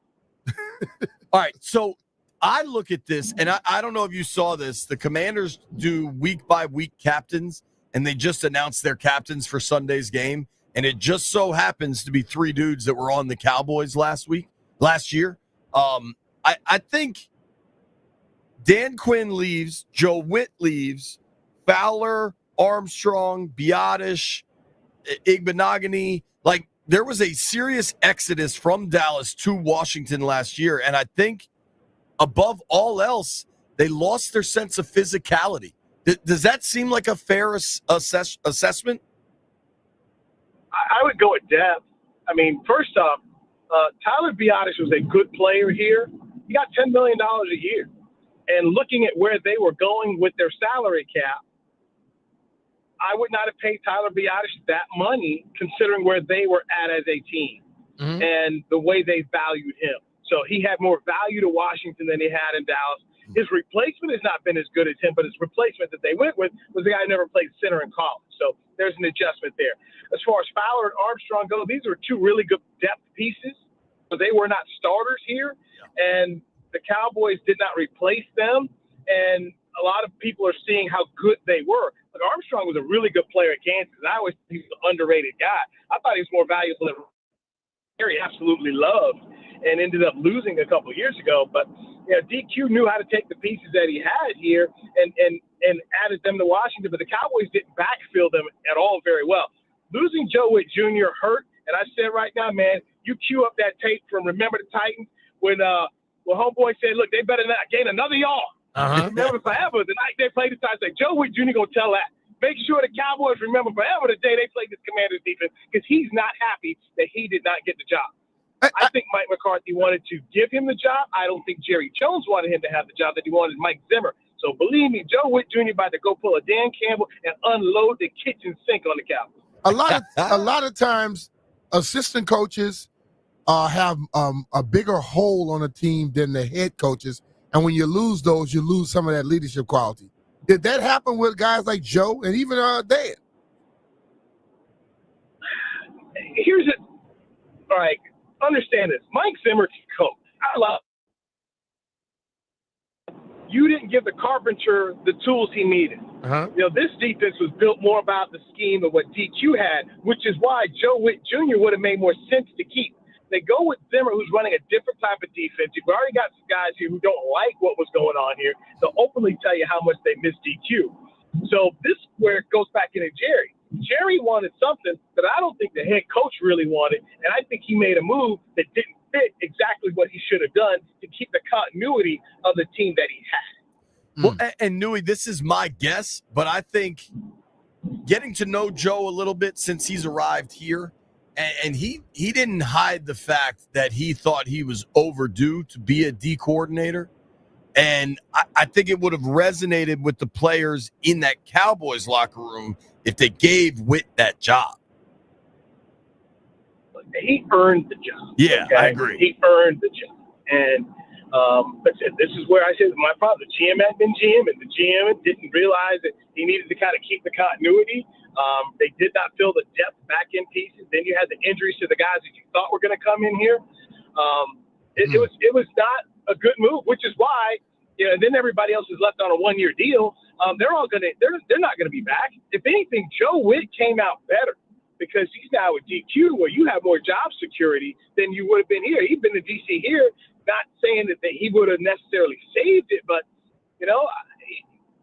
All right, so I look at this, and I don't know if you saw this. The Commanders do week-by-week captains, and they just announced their captains for Sunday's game, and it just so happens to be 3 dudes that were on the Cowboys last year. I think Dan Quinn leaves, Joe Witt leaves, Fowler, Armstrong, Biotish, Igbenogany, like there was a serious exodus from Dallas to Washington last year, and I think above all else, they lost their sense of physicality. Does that seem like a fair assessment? I would go at depth. I mean, first off, Tyler Biotish was a good player here. He got $10 million a year. And looking at where they were going with their salary cap, I would not have paid Tyler Biotish that money considering where they were at as a team and the way they valued him. So he had more value to Washington than he had in Dallas. His replacement has not been as good as him, but his replacement that they went with was the guy who never played center in college. So there's an adjustment there. As far as Fowler and Armstrong go, these are 2 really good depth pieces, but they were not starters here. And the Cowboys did not replace them. And a lot of people are seeing how good they were. Like Armstrong was a really good player at Kansas. I always think he was an underrated guy. I thought he was more valuable than Harry absolutely loved and ended up losing a couple of years ago. But you know, DQ knew how to take the pieces that he had here and added them to Washington. But the Cowboys didn't backfill them at all very well. Losing Joe Witt Jr. hurt. And I said right now, man, you cue up that tape from Remember the Titans when Well, homeboy said, look, they better not gain another yard. Remember forever the night they played this time. Say, Joe Witt Jr. gonna tell that. Make sure the Cowboys remember forever the day they played this Commanders defense, because he's not happy that he did not get the job. I think Mike McCarthy wanted to give him the job. I don't think Jerry Jones wanted him to have the job that he wanted Mike Zimmer. So believe me, Joe Witt Jr. about to go pull a Dan Campbell and unload the kitchen sink on the Cowboys. A lot of times, assistant coaches have a bigger hole on a team than the head coaches, and when you lose those, you lose some of that leadership quality. Did that happen with guys like Joe and even Dan? Here's it. All right, understand this. Mike Zimmer can coach. I love. You didn't give the carpenter the tools he needed. This defense was built more about the scheme of what DQ had, which is why Joe Witt Jr. would have made more sense to keep. They go with Zimmer, who's running a different type of defense. You've already got some guys here who don't like what was going on here. They'll openly tell you how much they miss DQ. So this is where it goes back into Jerry. Jerry wanted something that I don't think the head coach really wanted, and I think he made a move that didn't fit exactly what he should have done to keep the continuity of the team that he had. Well, and Nui, this is my guess, but I think getting to know Joe a little bit since he's arrived here, and he didn't hide the fact that he thought he was overdue to be a D coordinator. And I think it would have resonated with the players in that Cowboys locker room if they gave Witt that job. He earned the job. Yeah, okay? I agree. He earned the job. And but this is where I said my problem. The GM had been GM, and the GM didn't realize that he needed to kind of keep the continuity. They did not fill the depth back in pieces. Then you had the injuries to the guys that you thought were going to come in here. It was not a good move, which is why, then everybody else is left on a 1-year deal. They're not going to be back. If anything, Joe Witt came out better because he's now with DQ, where you have more job security than you would have been here. He's been to DC here, not saying that he would have necessarily saved it, but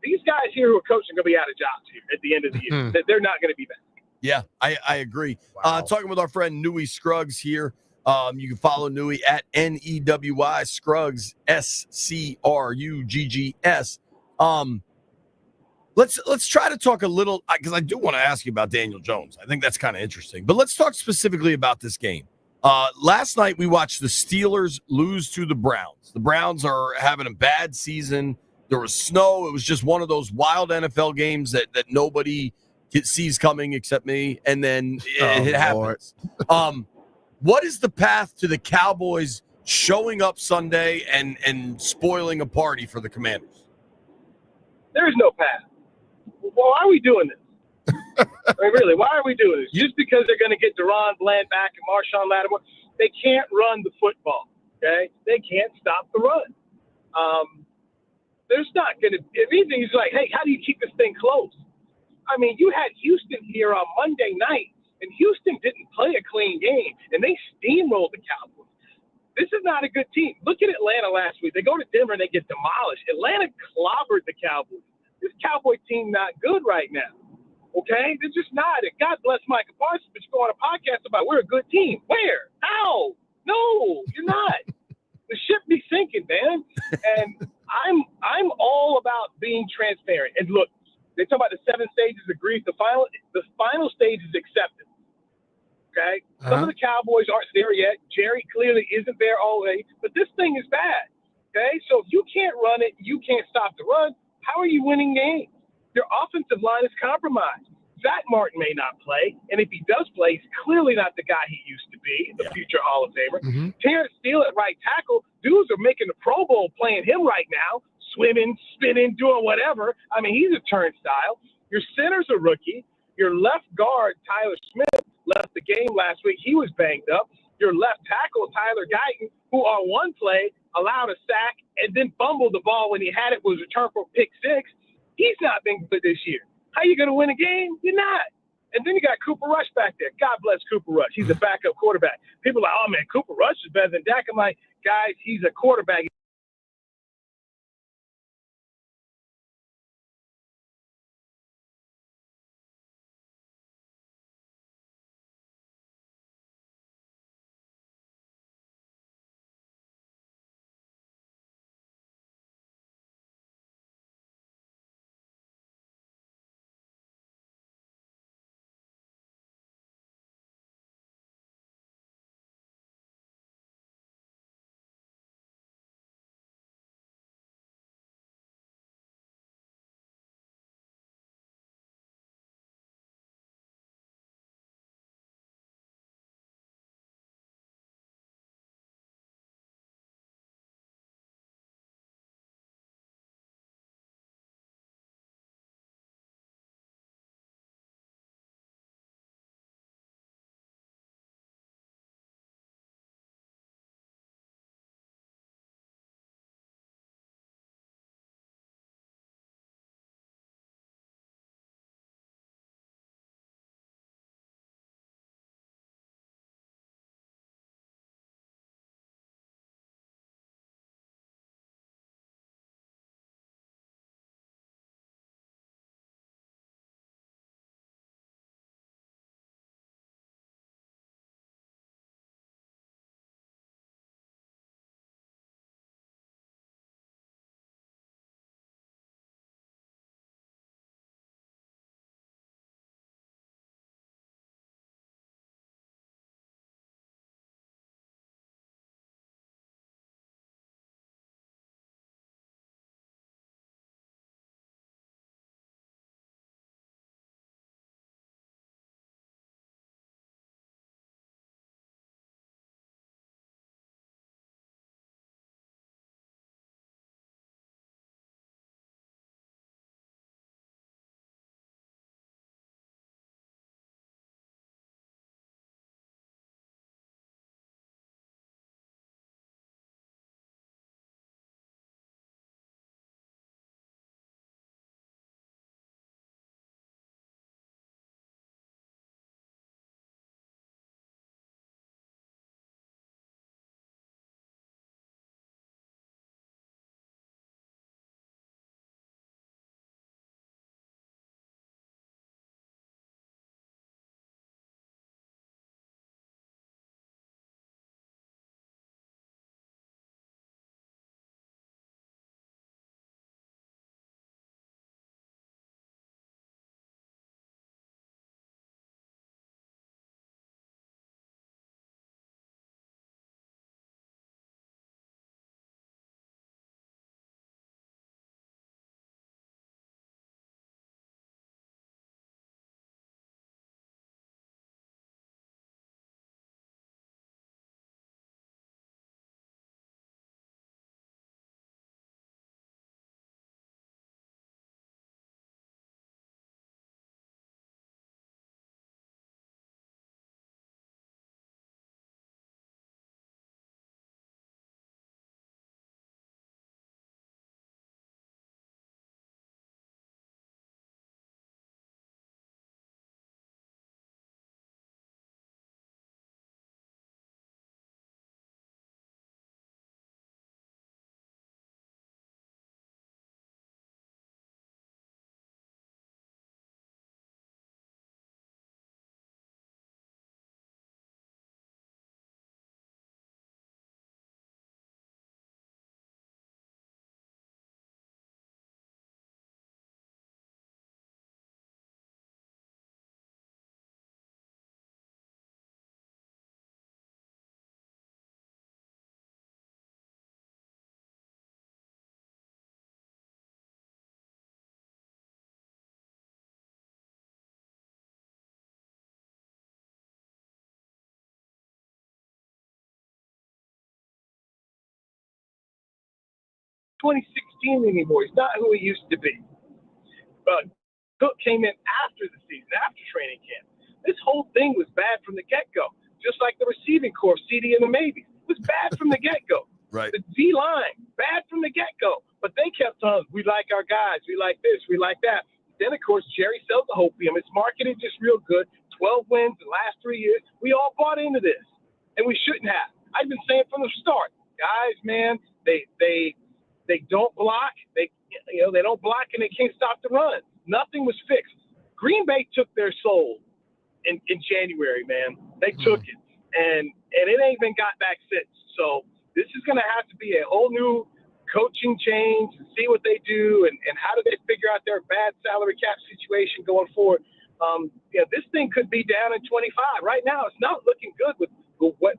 these guys here who are coaching are going to be out of jobs here at the end of the year. They're not going to be back. Yeah, I agree. Wow. Talking with our friend Nui Scruggs here. You can follow Nui at NEWI Scruggs, SCRUGGS. Let's try to talk a little, because I do want to ask you about Daniel Jones. I think that's kind of interesting. But let's talk specifically about this game. Last night we watched the Steelers lose to the Browns. The Browns are having a bad season. There was snow. It was just one of those wild NFL games that nobody sees coming except me. And then it happens. What is the path to the Cowboys showing up Sunday and spoiling a party for the Commanders? There is no path. Well, why are we doing this? I mean, really, why are we doing this? Just because they're going to get Deron Bland back and Marshawn Lattimore? They can't run the football, okay? They can't stop the run. There's not going to – if anything, it's like, hey, how do you keep this thing close? I mean, you had Houston here on Monday night, and Houston didn't play a clean game, and they steamrolled the Cowboys. This is not a good team. Look at Atlanta last week. They go to Denver, and they get demolished. Atlanta clobbered the Cowboys. This Cowboy team not good right now, okay? They're just not. And God bless Micah Parsons, but you go on a podcast about we're a good team. Where? How? No, you're not. The ship be sinking, man. And I'm all about being transparent. And look, they talk about the 7 stages of grief. The final stage is acceptance. Okay? Some of the Cowboys aren't there yet. Jerry clearly isn't there all the way. But this thing is bad. Okay? So if you can't run it, you can't stop the run, how are you winning games? Your offensive line is compromised. Zach Martin may not play, and if he does play, he's clearly not the guy he used to be, the future Hall of Famer. Terrence Steele at right tackle, dudes are making the Pro Bowl playing him right now, swimming, spinning, doing whatever. I mean, he's a turnstile. Your center's a rookie. Your left guard, Tyler Smith, left the game last week. He was banged up. Your left tackle, Tyler Guyton, who on one play allowed a sack and then fumbled the ball when he had it, was returned for pick 6. He's not been good this year. How you going to win a game? You're not. And then you got Cooper Rush back there. God bless Cooper Rush. He's a backup quarterback. People are like, oh, man, Cooper Rush is better than Dak. I'm like, guys, he's a quarterback. 2016 anymore. He's not who he used to be. Cook came in after the season, after training camp. This whole thing was bad from the get-go, just like the receiving corps, CD and the Maybes. It was bad from the get-go. Right. The D-line, bad from the get-go. But they kept on, we like our guys, we like this, we like that. Then, of course, Jerry sells the hopium. It's marketed just real good. 12 wins in the last 3 years. We all bought into this, and we shouldn't have. I've been saying from the start, guys, man, they don't block. They don't block, and they can't stop the run. Nothing was fixed. Green Bay took their soul in January, man. They took it, and it ain't been got back since. So this is going to have to be a whole new coaching change and see what they do and how do they figure out their bad salary cap situation going forward. This thing could be down in 25. Right now, it's not looking good with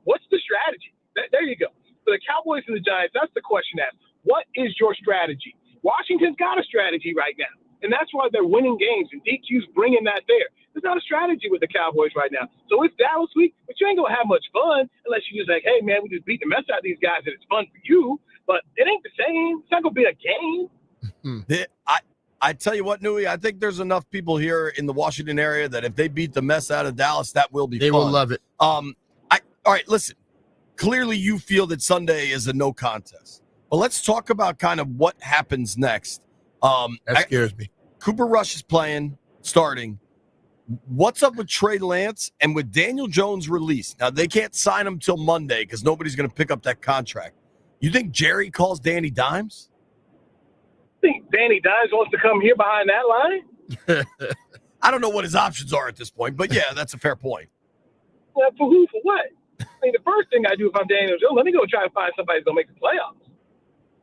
what's the strategy? There you go. For the Cowboys and the Giants, that's the question asked. What is your strategy? Washington's got a strategy right now, and that's why they're winning games, and DQ's bringing that there. There's not a strategy with the Cowboys right now. So it's Dallas week, but you ain't going to have much fun unless you just like, hey, man, we just beat the mess out of these guys, and it's fun for you. But it ain't the same. It's not going to be a game. I tell you what, Nui, I think there's enough people here in the Washington area that if they beat the mess out of Dallas, that will be fun. They will love it. All right, listen. Clearly you feel that Sunday is a no contest. But let's talk about kind of what happens next. That scares me. Cooper Rush is starting. What's up with Trey Lance and with Daniel Jones released? Now, they can't sign him till Monday because nobody's going to pick up that contract. You think Jerry calls Danny Dimes? I think Danny Dimes wants to come here behind that line. I don't know what his options are at this point, but yeah, that's a fair point. Well, for who? For what? I mean, the first thing I do if I'm Daniel Jones, let me go try to find somebody who's going to make the playoffs.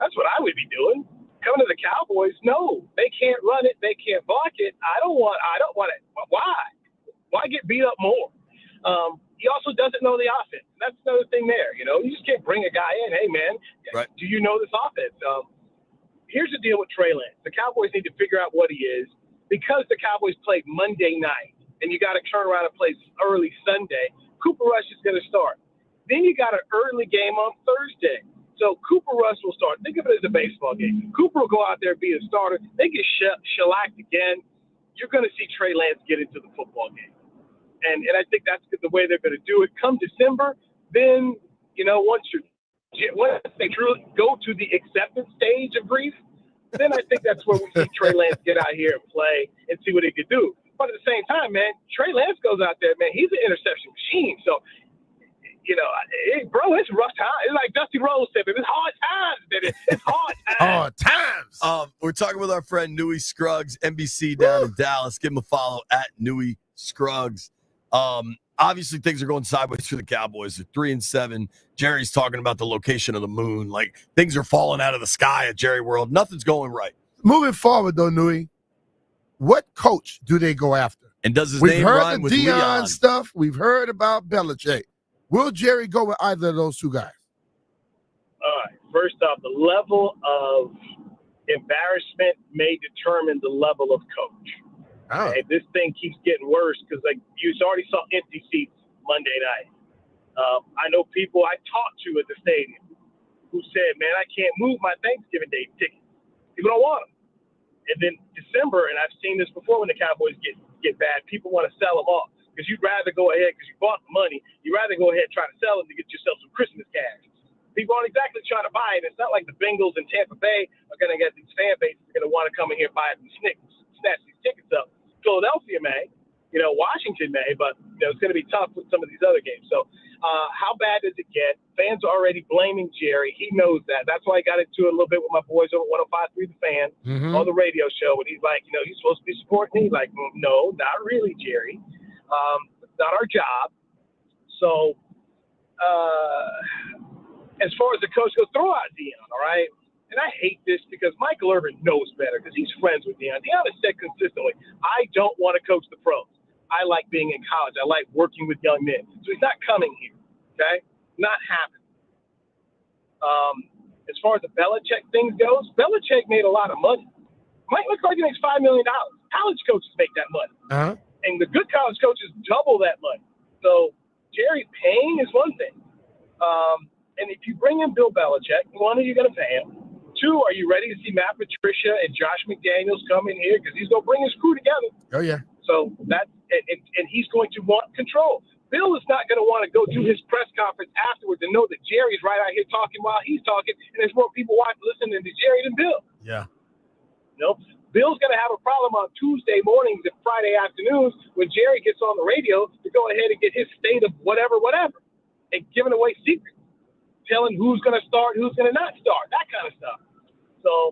That's what I would be doing. Coming to the Cowboys, no, they can't run it. They can't block it. I don't want it. Why? Why get beat up more? He also doesn't know the offense. That's another thing there. You just can't bring a guy in. Hey, man, right. Do you know this offense? Here's the deal with Trey Lance. The Cowboys need to figure out what he is because the Cowboys played Monday night, and you got to turn around and play early Sunday. Cooper Rush is going to start. Then you got an early game on Thursday. So Cooper Rush will start. Think of it as a baseball game. Cooper will go out there and be a starter. They get shellacked again. You're going to see Trey Lance get into the football game. And I think that's the way they're going to do it. Come December, then, once they truly go to the acceptance stage of grief, then I think that's where we see Trey Lance get out here and play and see what he could do. But at the same time, man, Trey Lance goes out there, man, he's an interception machine. So, bro, it's rough time. It's like Dusty Rose said, it's hard times, baby. It's hard times. Hard times. We're talking with our friend Nui Scruggs, NBC down in Dallas. Give him a follow at Nui Scruggs. Obviously, things are going sideways for the Cowboys. They're 3-7. Jerry's talking about the location of the moon. Like, things are falling out of the sky at Jerry World. Nothing's going right. Moving forward, though, Nui, what coach do they go after? And does his We've name heard rhyme the with Deion Leon? stuff. We've heard about Belichick. Will Jerry go with either of those two guys? All right. First off, the level of embarrassment may determine the level of coach. Oh. Okay? This thing keeps getting worse because, you already saw empty seats Monday night. I know people I talked to at the stadium who said, man, I can't move my Thanksgiving Day tickets. People don't want them. And then December, and I've seen this before when the Cowboys get bad, people want to sell them off. Because you'd rather go ahead, because you bought the money, you'd rather go ahead and try to sell them to get yourself some Christmas cash. People aren't exactly trying to buy it. It's not like the Bengals in Tampa Bay are going to get these fan bases are going to want to come in here and buy some snatch these tickets up. Philadelphia may, Washington may, but it's going to be tough with some of these other games. So how bad does it get? Fans are already blaming Jerry. He knows that. That's why I got into it a little bit with my boys over 105.3 The Fan on the radio show. And he's like, you're supposed to be supporting me. Like, no, not really, Jerry. It's not our job. So as far as the coach goes, throw out Deion, all right? And I hate this because Michael Irvin knows better because he's friends with Deion. Deion has said consistently, I don't want to coach the pros. I like being in college. I like working with young men. So he's not coming here, okay? Not happening. As far as the Belichick thing goes, Belichick made a lot of money. Mike McCarthy makes $5 million. College coaches make that money. Uh-huh. And the good college coaches double that money. So Jerry paying is one thing. And if you bring in Bill Belichick, one, are you going to pay him? 2, are you ready to see Matt Patricia and Josh McDaniels come in here? Because he's going to bring his crew together. Oh, yeah. So that's and he's going to want control. Bill is not going to want to go do his press conference afterwards and know that Jerry's right out here talking while he's talking, and there's more people listening to Jerry than Bill. Yeah. Bill's going to have a problem on Tuesday mornings and Friday afternoons when Jerry gets on the radio to go ahead and get his state of whatever, and giving away secrets, telling who's going to start, who's going to not start, that kind of stuff. So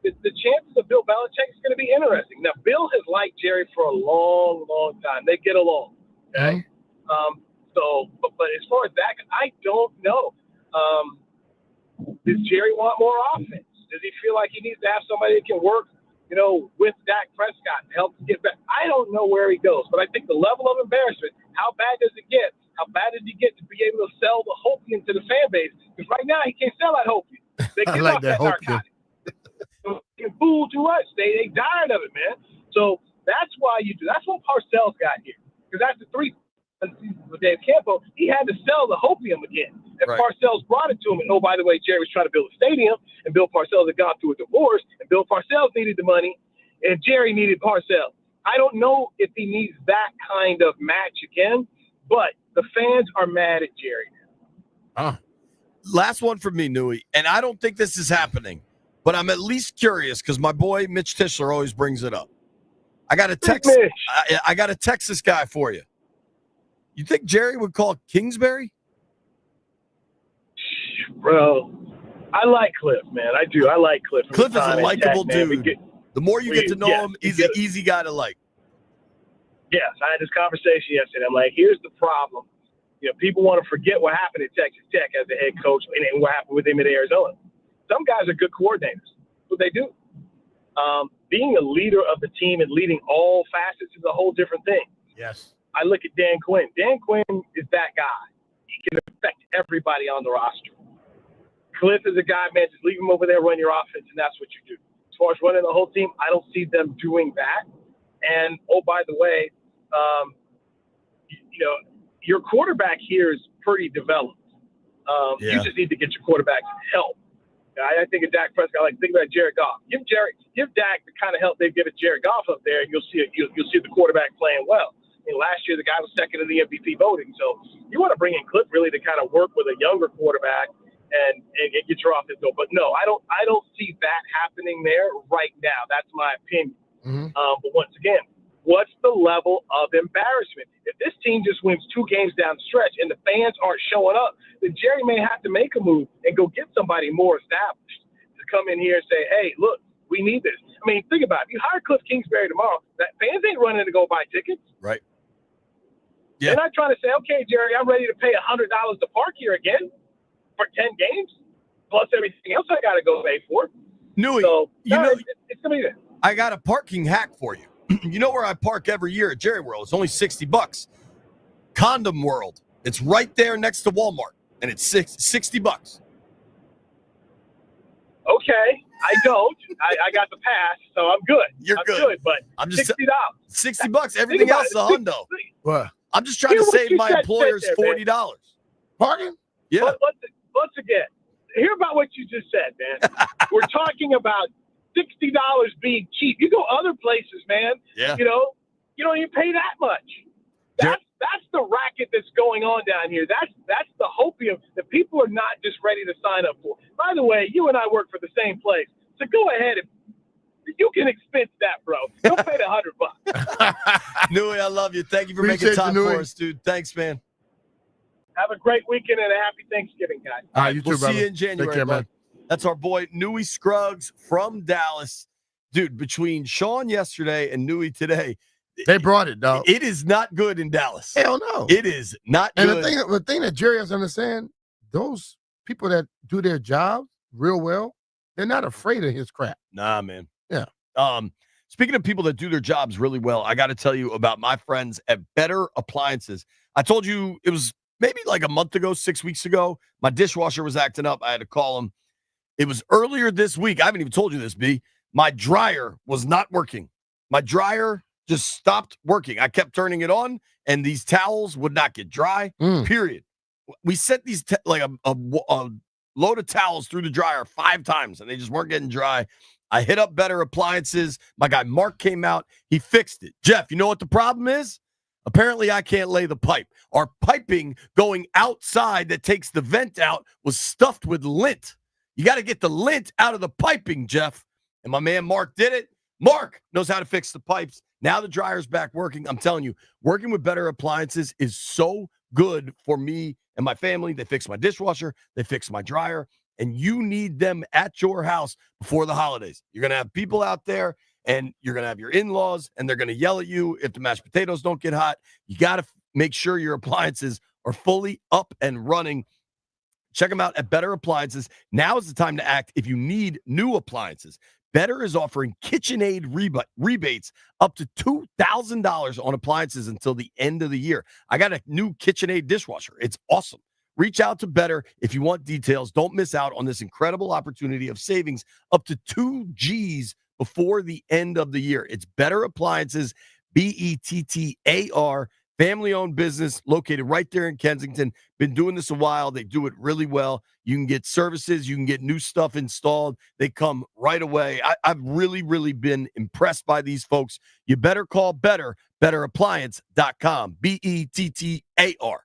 the chances of Bill Belichick is going to be interesting. Now, Bill has liked Jerry for a long, long time. They get along. Okay. But as far as that, I don't know. Does Jerry want more offense? Does he feel like he needs to have somebody that can work, with Dak Prescott to help get back? I don't know where he goes, but I think the level of embarrassment, how bad does it get? How bad does he get to be able to sell the Hopium to the fan base? Because right now he can't sell that Hopium. They get off that narcotic. It's fool to us. They tired of it, man. So that's why that's what Parcells got here. Because after 3 seasons with Dave Campo, he had to sell the Hopium again. And right. Parcells brought it to him. And oh, by the way, Jerry was trying to build a stadium, and Bill Parcells had gone through a divorce, and Bill Parcells needed the money, and Jerry needed Parcells. I don't know if he needs that kind of match again, but the fans are mad at Jerry now. Last one from me, Nui, and I don't think this is happening, but I'm at least curious because my boy Mitch Tischler always brings it up. I got a text. I got a text this guy for you. You think Jerry would call Kingsbury? Bro, I like Cliff, man. I do. I like Cliff. Cliff is a likable dude. The more you get to know him, he's an easy guy to like. Yes, I had this conversation yesterday. I'm like, here's the problem. People want to forget what happened at Texas Tech as the head coach and what happened with him at Arizona. Some guys are good coordinators. That's what they do. Being a leader of the team and leading all facets is a whole different thing. Yes. I look at Dan Quinn. Dan Quinn is that guy. He can affect everybody on the roster. Cliff is a guy, man, just leave him over there, run your offense, and that's what you do. As far as running the whole team, I don't see them doing that. And, oh, by the way, your quarterback here is pretty developed. You just need to get your quarterback help. I think of Dak Prescott, think about Jared Goff. Give Dak the kind of help they give at Jared Goff up there, and you'll see the quarterback playing well. Last year the guy was second in the MVP voting, so you want to bring in Cliff really to kind of work with a younger quarterback and get your offense going. But no, I don't see that happening there right now. That's my opinion. Mm-hmm. But once again, what's the level of embarrassment? If this team just wins 2 games down the stretch and the fans aren't showing up, then Jerry may have to make a move and go get somebody more established to come in here and say, hey, look, we need this. I mean, think about it. You hire Cliff Kingsbury tomorrow, that fans ain't running to go buy tickets. Right. Yeah. They're not trying to say, okay, Jerry, I'm ready to pay $100 to park here again for 10 games, plus everything else I got to go pay for. Nui, so, it's going to be there. I got a parking hack for you. You know where I park every year at Jerry World? It's only $60. Condom World. It's right there next to Walmart, and it's $60. Okay, I don't. I got the pass, so I'm good. You're I'm good. But I'm just $60. $60. Everything else is a hundo. What? I'm just trying to save my employers $40. Parking? Yeah. But once again, hear about what you just said, man. We're talking about $60 being cheap. You go other places, man. Yeah. You don't even pay that much. That's the racket that's going on down here. That's the hopium that people are not just ready to sign up for. By the way, you and I work for the same place, so go ahead and you can expense that, bro. Don't pay the $100. Nui, I love you. Thank you for making time for us, dude. Thanks, man. Have a great weekend and a happy Thanksgiving, guys. All right, you too, we'll brother. see you in January, Take care, man. That's our boy Nui Scruggs from Dallas. Dude, between Sean yesterday and Nui today, they brought it, dog. It is not good in Dallas. Hell no. It is not good. And the thing that Jerry has to understand, those people that do their job real well, they're not afraid of his crap. Nah, man. Yeah. Speaking of people that do their jobs really well, I got to tell you about my friends at Better Appliances. I told you it was maybe like a month ago, 6 weeks ago, my dishwasher was acting up. I had to call him. It was earlier this week. I haven't even told you this, B. My dryer was not working. My dryer just stopped working. I kept turning it on, and these towels would not get dry, period. We set these, load of towels through the dryer 5 times, and they just weren't getting dry. I hit up Better Appliances. My guy Mark came out. He fixed it. Jeff, you know what the problem is? Apparently, I can't lay the pipe. Our piping going outside that takes the vent out was stuffed with lint. You got to get the lint out of the piping, Jeff. And my man Mark did it. Mark knows how to fix the pipes. Now the dryer's back working. I'm telling you, working with Better Appliances is so good for me and my family. They fix my dishwasher. They fix my dryer. And you need them at your house before the holidays. You're going to have people out there, and you're going to have your in-laws, and they're going to yell at you if the mashed potatoes don't get hot. You got to make sure your appliances are fully up and running. Check them out at Better Appliances. Now is the time to act if you need new appliances. Better is offering KitchenAid rebates up to $2,000 on appliances until the end of the year. I got a new KitchenAid dishwasher. It's awesome. Reach out to Better if you want details. Don't miss out on this incredible opportunity of savings up to 2 G's before the end of the year. It's Better Appliances, Bettar, family-owned business located right there in Kensington. Been doing this a while. They do it really well. You can get services. You can get new stuff installed. They come right away. I've really, really been impressed by these folks. You better call Better, betterappliance.com, Bettar.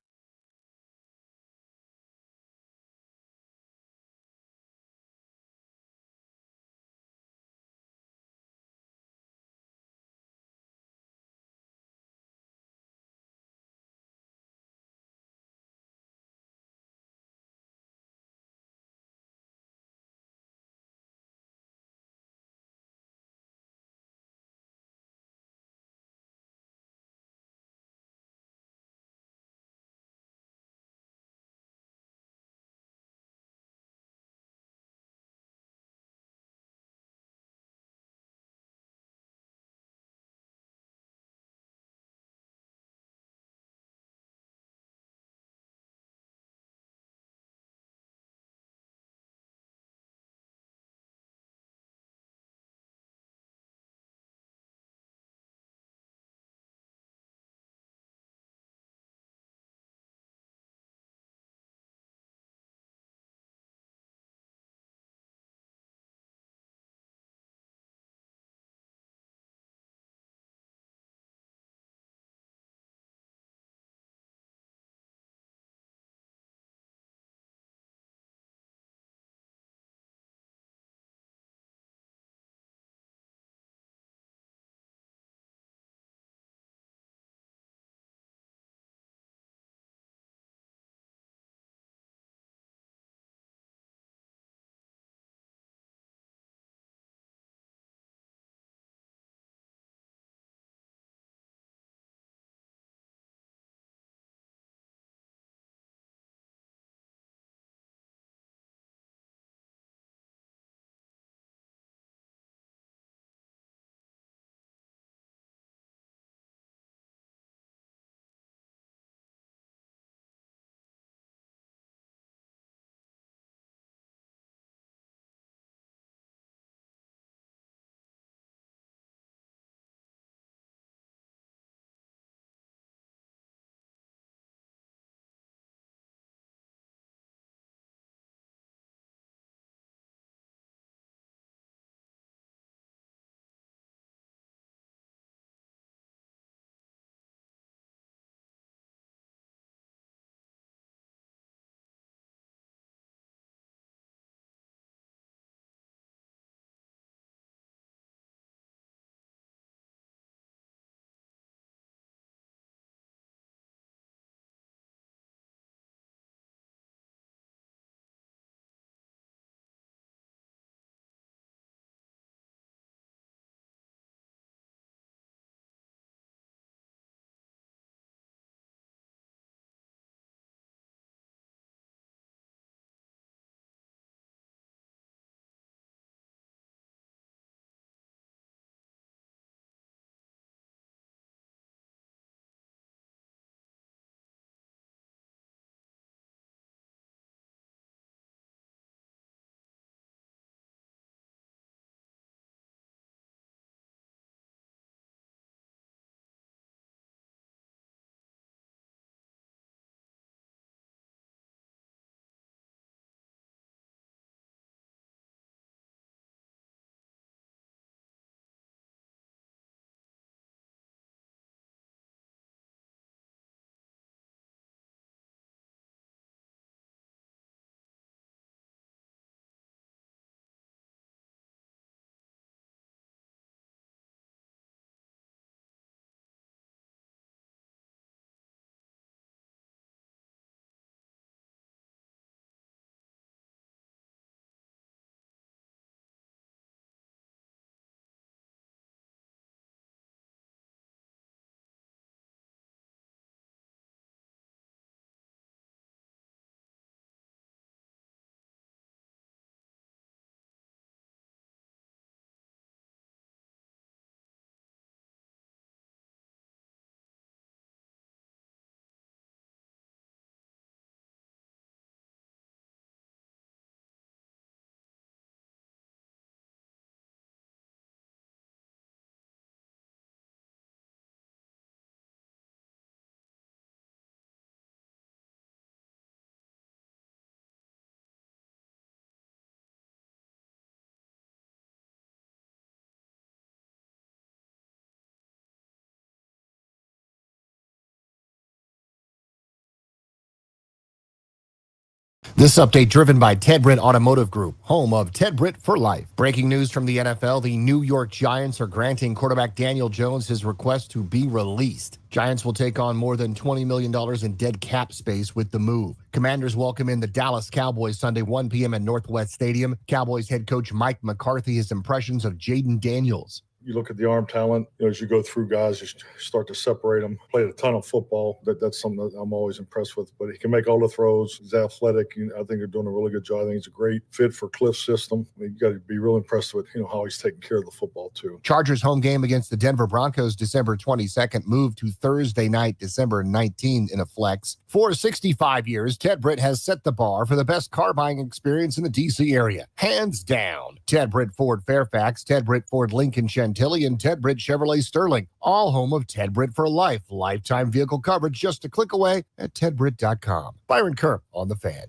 This update driven by Ted Britt Automotive Group, home of Ted Britt for life. Breaking news from the NFL, the New York Giants are granting quarterback Daniel Jones his request to be released. Giants will take on more than $20 million in dead cap space with the move. Commanders welcome in the Dallas Cowboys Sunday, 1 p.m. at Northwest Stadium. Cowboys head coach Mike McCarthy, his impressions of Jaden Daniels. You look at the arm talent, as you go through guys, you start to separate them. Played a ton of football. That's something that I'm always impressed with. But he can make all the throws. He's athletic. I think they're doing a really good job. I think he's a great fit for Cliff's system. You got to be real impressed with how he's taking care of the football too. Chargers home game against the Denver Broncos December 22nd moved to Thursday night, December 19th in a flex. For 65 years, Ted Britt has set the bar for the best car buying experience in the D.C. area. Hands down. Ted Britt Ford Fairfax, Ted Britt Ford Lincoln Chantilly, and Ted Britt Chevrolet Sterling, all home of Ted Britt for life. Lifetime vehicle coverage just a click away at tedbritt.com. Byron Kerr on The Fan.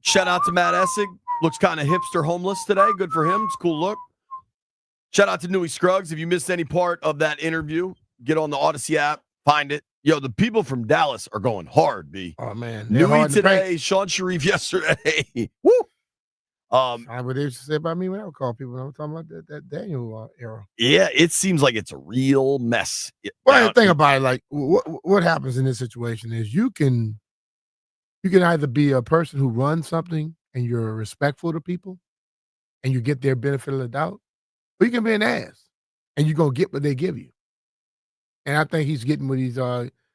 Shout out to Matt Essig. Looks kind of hipster homeless today. Good for him. It's a cool look. Shout out to Newey Scruggs. If you missed any part of that interview, get on the Odyssey app, find it. Yo, the people from Dallas are going hard, B. Oh, man. Newey today, Sean Sharif yesterday. Woo! What they used to say about me when I would call people. I was talking about that Daniel era. Yeah, it seems like it's a real mess. Well, think about it. Like, what happens in this situation is you can either be a person who runs something and you're respectful to people and you get their benefit of the doubt, or you can be an ass and you're going to get what they give you. And I think he's getting what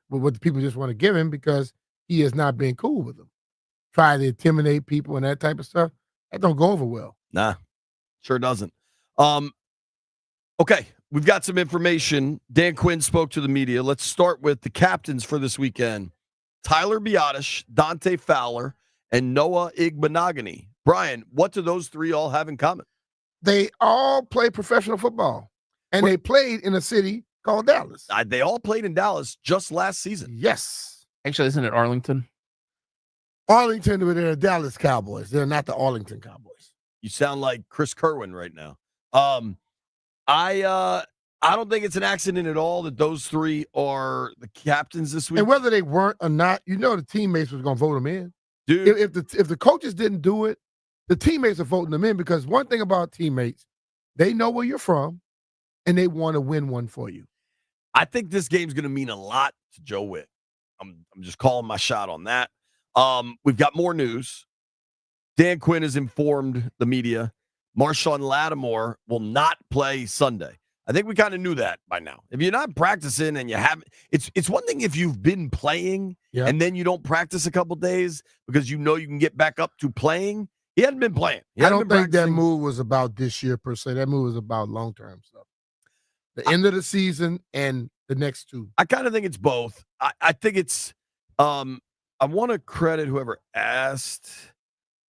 what the people just want to give him because he has not been cool with them. Try to intimidate people and that type of stuff. That don't go over well. Nah, sure doesn't. Okay, we've got some information. Dan Quinn spoke to the media. Let's start with the captains for this weekend. Tyler Biotish, Dante Fowler, and Noah Igbenogany. Brian, what do those three all have in common? They all play professional football, and they played in a city called Dallas. They all played in Dallas just last season. Yes. Actually, isn't it Arlington? Arlington, they're the Dallas Cowboys. They're not the Arlington Cowboys. You sound like Chris Kerwin right now. I don't think it's an accident at all that those three are the captains this week. And whether they weren't or not, the teammates was going to vote them in. Dude, if the coaches didn't do it, the teammates are voting them in because one thing about teammates, they know where you're from, and they want to win one for you. I think this game's going to mean a lot to Joe Witt. I'm just calling my shot on that. We've got more news. Dan Quinn has informed the media Marshawn Lattimore will not play Sunday. I think we kind of knew that by now. If you're not practicing and you haven't, it's one thing if you've been playing and then you don't practice a couple days because you can get back up to playing. He hadn't been playing. I don't think that move was about this year per se. That move was about long-term stuff. The end of the season and the next two. I kind of think it's both. I think it's I want to credit whoever asked.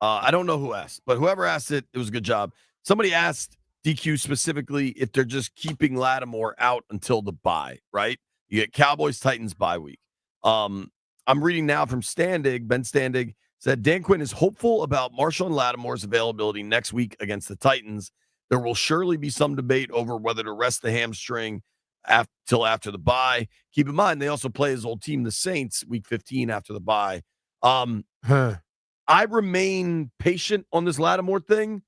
I don't know who asked, but whoever asked it was a good job. Somebody asked DQ specifically if they're just keeping Lattimore out until the bye, right? You get Cowboys, Titans bye week. I'm reading now from Standig. Ben Standig said Dan Quinn is hopeful about Marshawn Lattimore's availability next week against the Titans. There will surely be some debate over whether to rest the hamstring till after the bye. Keep in mind, they also play his old team, the Saints, week 15 after the bye. I remain patient on this Lattimore thing.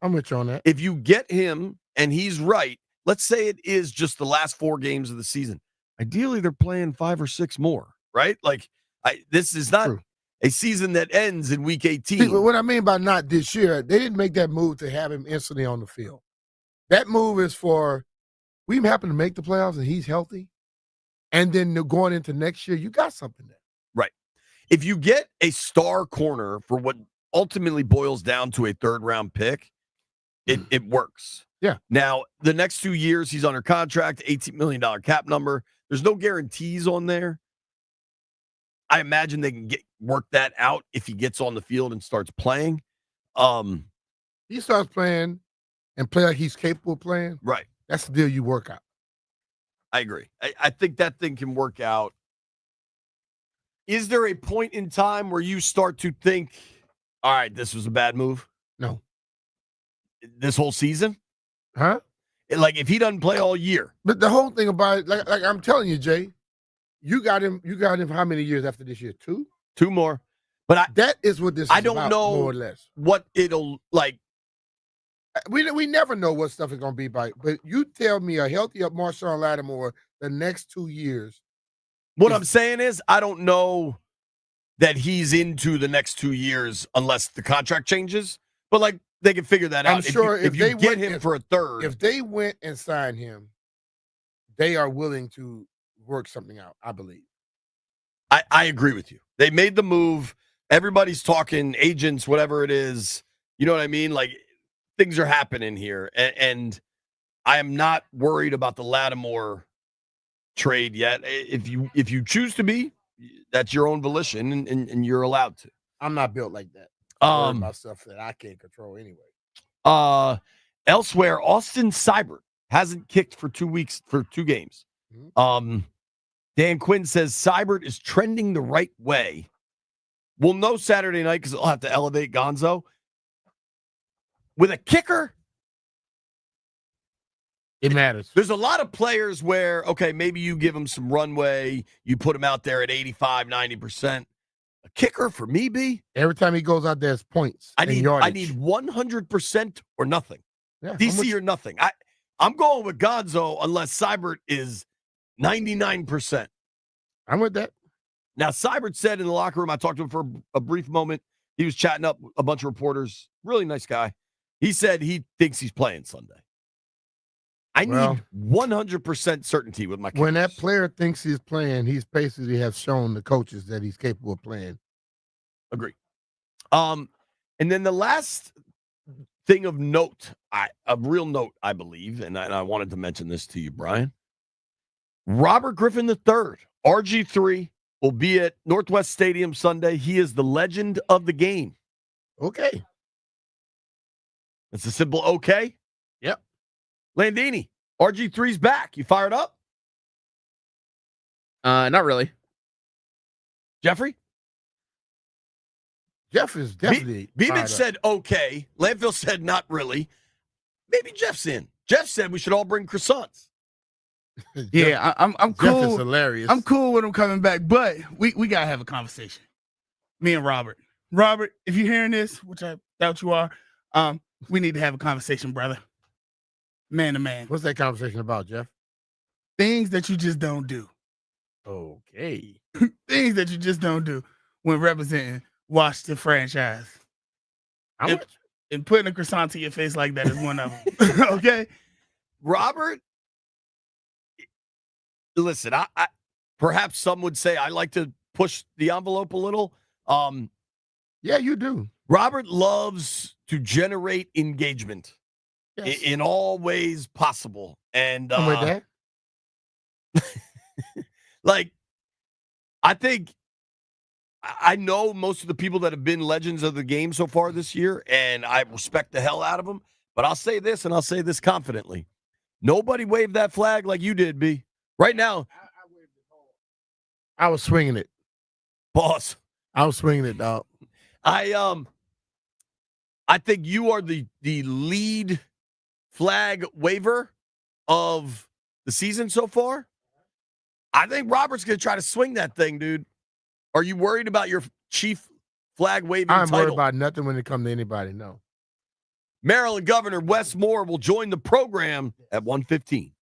I'm with you on that. If you get him and he's right, let's say it is just the last 4 games of the season. Ideally, they're playing 5 or 6 more, right? Like, this is not a season that ends in week 18. See, what I mean by not this year, they didn't make that move to have him instantly on the field. That move is for we happen to make the playoffs and he's healthy. And then going into next year, you got something there. Right. If you get a star corner for what ultimately boils down to a 3rd-round pick, it works. Yeah. Now, the next 2 years, he's under contract, $18 million cap number. There's no guarantees on there. I imagine they can work that out if he gets on the field and starts playing. He starts playing and play like he's capable of playing. Right. That's the deal you work out. I agree. I think that thing can work out. Is there a point in time where you start to think, all right, this was a bad move? No. This whole season? Huh? Like, if he doesn't play all year. But the whole thing about it, like I'm telling you, Jay, you got him how many years after this year? 2? 2 more. But that is what this I is don't about, know more or less. what it'll like. We never know what stuff is going to be by. But you tell me a healthy Marshawn Lattimore the next 2 years. What I'm saying is, I don't know that he's into the next 2 years unless the contract changes. But like, they can figure that out. I'm sure if you get him for a third. If they went and signed him, they are willing to work something out, I believe. I agree with you. They made the move. Everybody's talking, agents, whatever it is. You know what I mean? Like, things are happening here. And I am not worried about the Lattimore trade yet. If you choose to be, that's your own volition, and you're allowed to. I'm not built like that. I'm worried about stuff that I can't control anyway. Elsewhere, Austin Seibert hasn't kicked for 2 weeks, for 2 games. Dan Quinn says Seibert is trending the right way. We'll know Saturday night because they'll have to elevate Gonzo. With a kicker, it matters. There's a lot of players where, okay, maybe you give them some runway, you put them out there at 85, 90%. A kicker for me, B? Every time he goes out there, it's points. I need 100% or nothing. Yeah, DC or nothing. I'm going with Gonzo unless Seibert is 99%. I'm with that. Now, Seibert said in the locker room, I talked to him for a brief moment. He was chatting up a bunch of reporters. Really nice guy. He said he thinks he's playing Sunday. I need 100% certainty with my kickers. When that player thinks he's playing, he's basically have shown the coaches that he's capable of playing. Agree. And then the last thing of note, of real note, I believe, and I wanted to mention this to you, Brian. Robert Griffin III, RG3, will be at Northwest Stadium Sunday. He is the legend of the game. Okay. It's a simple okay. Yep. Landini, RG3's back. You fired up? Not really. Jeffrey? Jeff is definitely. Beamish said okay. Landfill said not really. Maybe Jeff's in. Jeff said we should all bring croissants. Yeah, I'm cool. Jeff is hilarious. I'm cool with him coming back, but we gotta have a conversation. Me and Robert. Robert, if you're hearing this, which I doubt you are, we need to have a conversation, brother. Man to man. What's that conversation about, Jeff? Things that you just don't do. Okay. Things that you just don't do when representing Washington franchise. And putting a croissant to your face like that is one of them. Okay? Robert, listen, I perhaps some would say I like to push the envelope a little. Yeah, you do. Robert loves to generate engagement in all ways possible. And I'm with that. like, I think I know most of the people that have been legends of the game so far this year, and I respect the hell out of them. But I'll say this, and I'll say this confidently. Nobody waved that flag like you did, B. Right now. I was swinging it. Boss. I was swinging it, dog. I think you are the lead flag waver of the season so far. I think Robert's going to try to swing that thing, dude. Are you worried about your chief flag waving I'm title? worried about nothing when it comes to anybody, no. Maryland Governor Wes Moore will join the program at 1:15.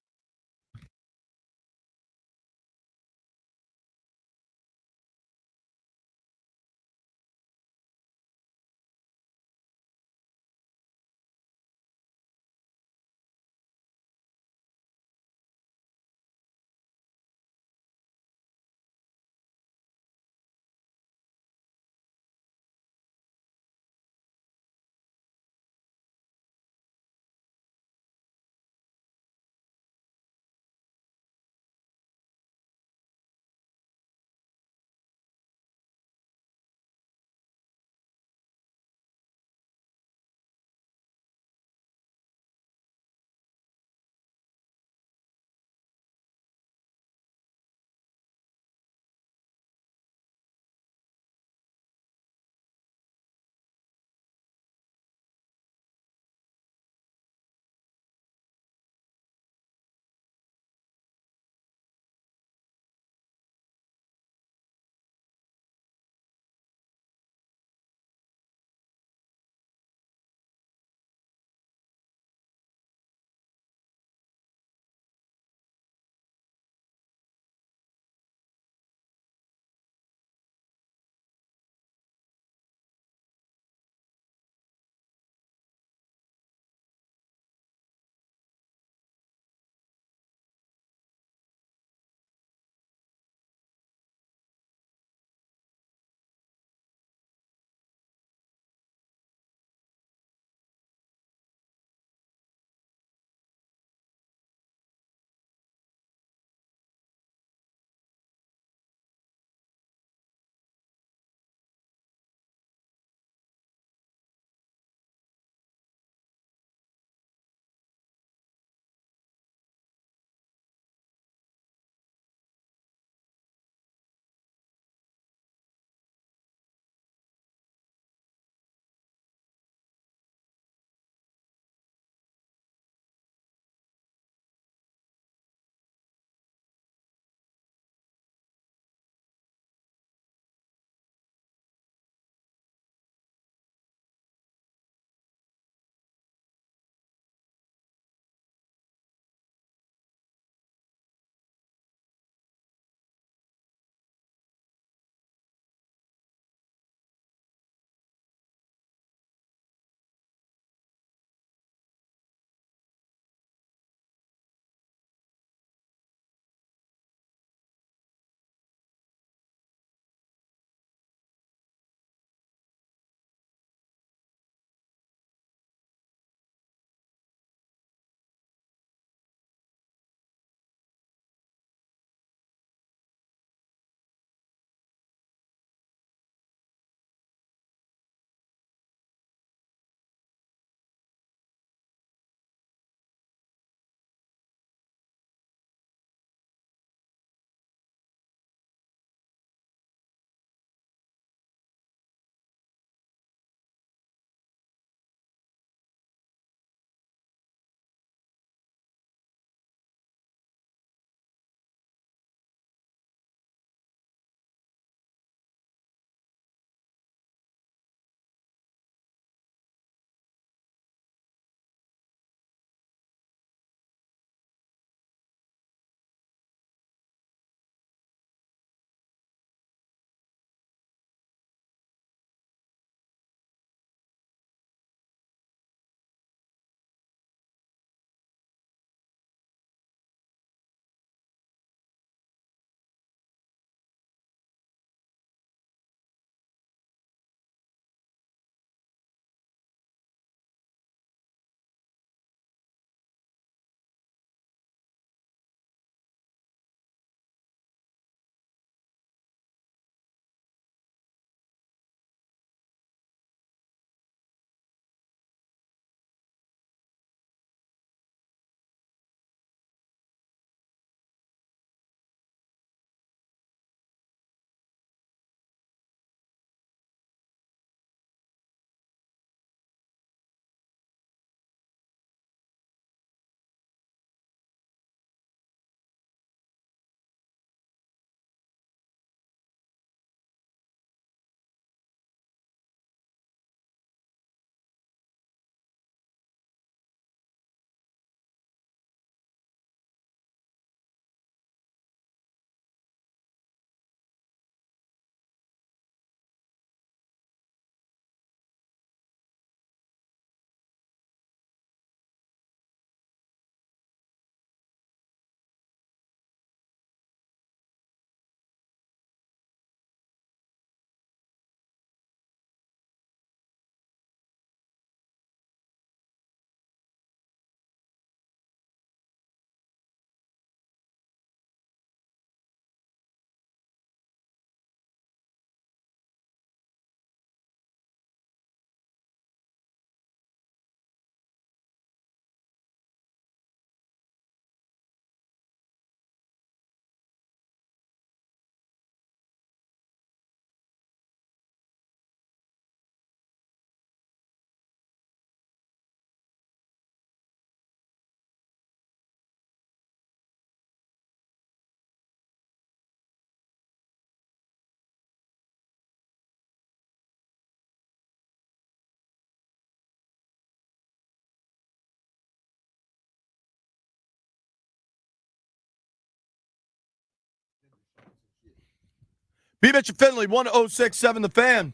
B-Mitch and Finley, 1067 The Fan.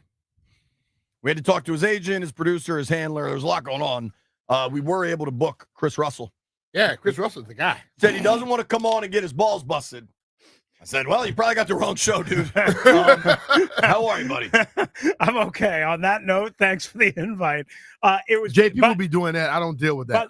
We had to talk to his agent, his producer, his handler. There was a lot going on. We were able to book Chris Russell. Yeah, Chris Russell's the guy. Said he doesn't want to come on and get his balls busted. I said, well, you probably got the wrong show, dude. How are you, buddy? I'm okay. On that note, thanks for the invite. It was JP will be doing that. I don't deal with that.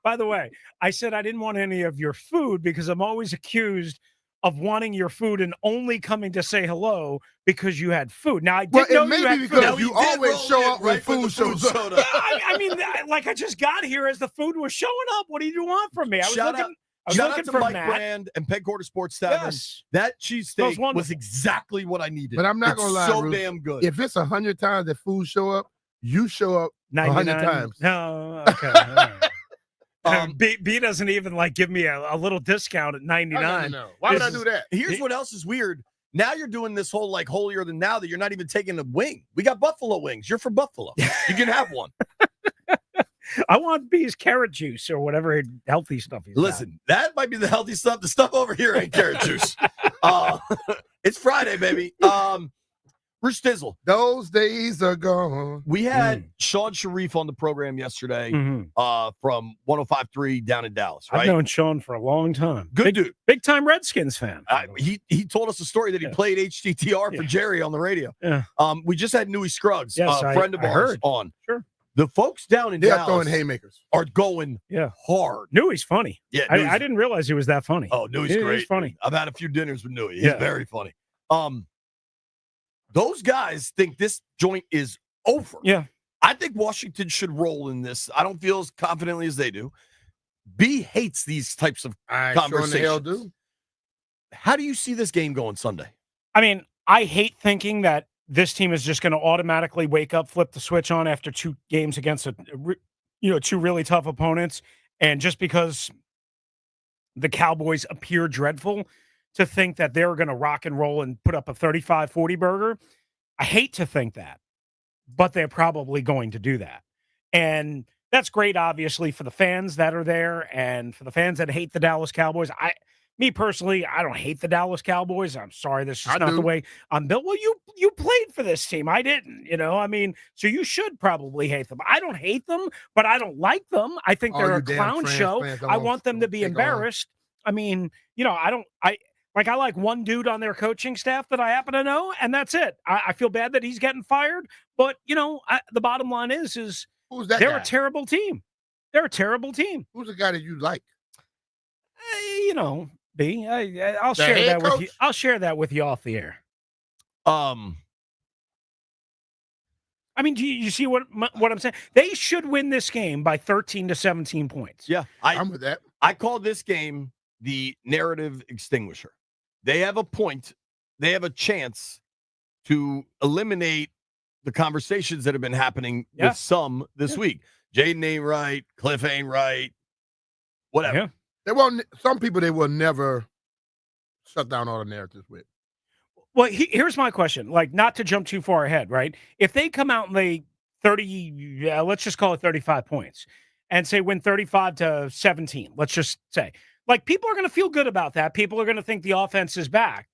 By the way, I said I didn't want any of your food because I'm always accused of wanting your food and only coming to say hello because you had food. Now, I didn't know you had food. Because you always show up when food shows up. Yeah, I mean, like I just got here as the food was showing up. What do you want from me? I was Shout looking out to for Mike Matt. Brand and Pegquarter Sports Tavern. Yes. That cheesesteak was exactly what I needed. But I'm not going to lie, so Ruth, damn good. If it's 100 times that food show up, you show up 100 times. No, okay. All right. B doesn't even like give me a little discount at 99. No. Why would I do that? Here's what else is weird. Now you're doing this whole like holier than thou that you're not even taking a wing. We got buffalo wings. You're for buffalo. You can have one. I want B's carrot juice or whatever healthy stuff he's Listen, that might be the healthy stuff. The stuff over here ain't carrot juice. It's Friday, baby. Bruce Stizzle. Those days are gone. We had Sean Sharif on the program yesterday from 105.3 down in Dallas, right? I've known Sean for a long time. Good dude. Big-time Redskins fan. He told us a story that he played HTTR for Jerry on the radio. Yeah. We just had Newey Scruggs, Yes, a friend of I ours, heard. on. Sure. The folks down in They're Dallas throwing haymakers. are going hard. Newey's funny. Yeah, I didn't realize he was that funny. Oh, Newey's great. He's funny. I've had a few dinners with Newey. He's very funny. Those guys think this joint is over. Yeah. I think Washington should roll in this. I don't feel as confidently as they do. B hates these types of conversations. Sure in the hell do. How do you see this game going Sunday? I mean, I hate thinking that this team is just going to automatically wake up, flip the switch on after 2 games against two really tough opponents, and just because the Cowboys appear dreadful, to think that they're going to rock and roll and put up a 35-40 burger. I hate to think that, but they're probably going to do that. And that's great, obviously, for the fans that are there and for the fans that hate the Dallas Cowboys. Me personally, I don't hate the Dallas Cowboys. I'm sorry, this is not the way I'm built. Well, you played for this team. I didn't, I mean, so you should probably hate them. I don't hate them, but I don't like them. I think they're a clown show. I want them to be embarrassed. I mean, I like one dude on their coaching staff that I happen to know, and that's it. I feel bad that he's getting fired, but, the bottom line is who's that they're guy? a terrible team. They're a terrible team. Who's the guy that you like? B, I'll share that with you. I'll share that with you off the air. I mean, do you see what I'm saying? They should win this game by 13 to 17 points. Yeah, I'm with that. I call this game the narrative extinguisher. They have a point. They have a chance to eliminate the conversations that have been happening with some this week. Jaden ain't right. Cliff ain't right. Whatever. Yeah. Some people they will never shut down all the narratives with. Well, here's my question. Like, not to jump too far ahead, right? If they come out and they 30, let's just call it 35 points, and say win 35 to 17, let's just say. Like, people are going to feel good about that. People are going to think the offense is back.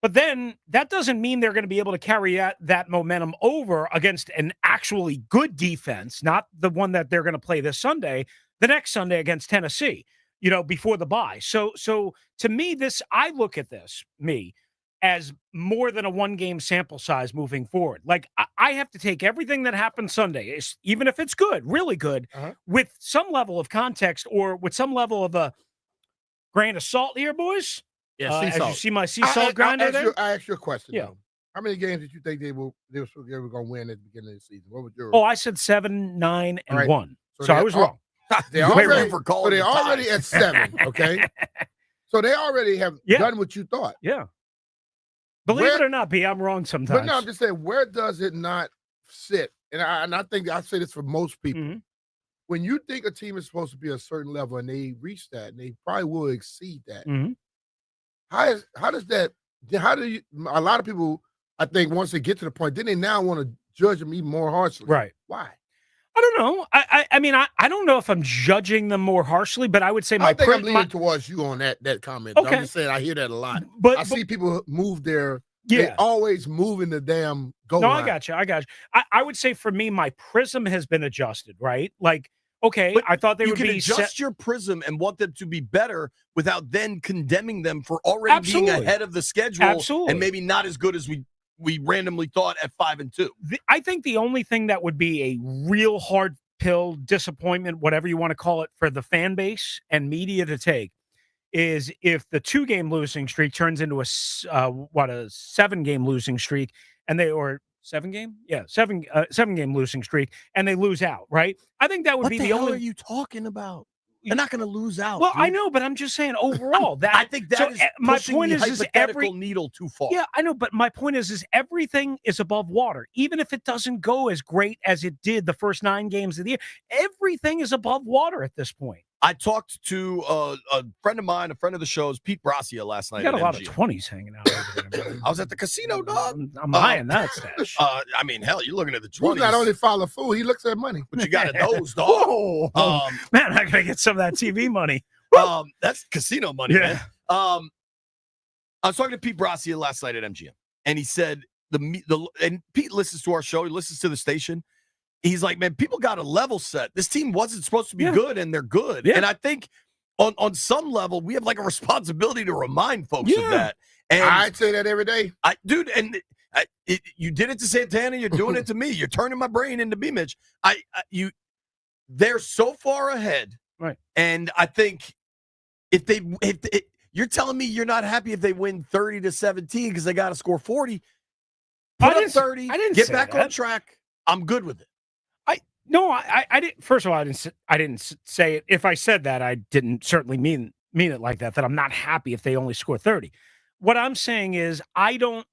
But then that doesn't mean they're going to be able to carry that momentum over against an actually good defense, not the one that they're going to play this Sunday, the next Sunday against Tennessee, before the bye. So to me, I look at this, as more than a one-game sample size moving forward. Like, I have to take everything that happened Sunday, even if it's good, really good, with some level of context or with some level of a grain of salt here, boys. Yeah, as you see my sea salt grinder there? I asked you a question. Yeah. Though. How many games did you think they were going to win at the beginning of the season? What was your? Oh, I said 7, 9, and 1. So I was wrong. They're already at 7, okay? So they already have done what you thought. Yeah. Believe it or not, B, I'm wrong sometimes. But no, I'm just saying, where does it not sit? And I think I say this for most people. Mm-hmm. When you think a team is supposed to be a certain level and they reach that, and they probably will exceed that, mm-hmm. How do you, a lot of people, I think, once they get to the point, then they now want to judge them even more harshly. Right. Why? I don't know. I mean, I don't know if I'm judging them more harshly, but I would say I think I'm leaning towards you on that comment. Okay. I'm just saying I hear that a lot. But I see people move they yeah. always moving the damn goal No, line. I got you. I would say for me, my prism has been adjusted, right? Like, okay, But I thought they you would can be adjust your prism and want them to be better without then condemning them for already being Absolutely. ahead of the schedule Absolutely. and maybe not as good as we randomly thought at 5-2. I think the only thing that would be a real hard pill, disappointment, whatever you want to call it, for the fan base and media to take is if the 2-game losing streak turns into a 7-game losing streak, and they or 7-game, 7-game losing streak, and they lose out, right? I think that would What be the the hell only. are you talking about? They're not going to lose out. Well, dude. I know, but I'm just saying overall that I think that is my pushing point the is hypothetical needle too far. Yeah, I know, but my point is everything is above water. Even if it doesn't go as great as it did the first 9 games of the year, everything is above water at this point. I talked to a friend of mine, a friend of the show's, Pete Bracia, last night. You got at a lot MGM. of 20s hanging out over there. I was at the casino, dog. I'm eyeing that stash. I mean, hell, you're looking at the 20s. Who's not only follow fool, he looks at money. But you got a nose, dog. Whoa. Man, I gotta get some of that TV money. That's casino money, man. I was talking to Pete Bracia last night at MGM, and he said and Pete listens to our show. He listens to the station. He's like, man, people got a level set. This team wasn't supposed to be good, and they're good. Yeah. And I think on some level, we have like a responsibility to remind folks of that. And I'd say that every day. You did it to Santana. You're doing it to me. You're turning my brain into B-Mitch. They're so far ahead, right? And I think if you're telling me you're not happy if they win 30-17 because they got to score 40, put up 30, I didn't get say back that. on track. I'm good with it. I didn't. First of all, I didn't say it. If I said that, I didn't certainly mean it like that. That I'm not happy if they only score 30. What I'm saying is I don't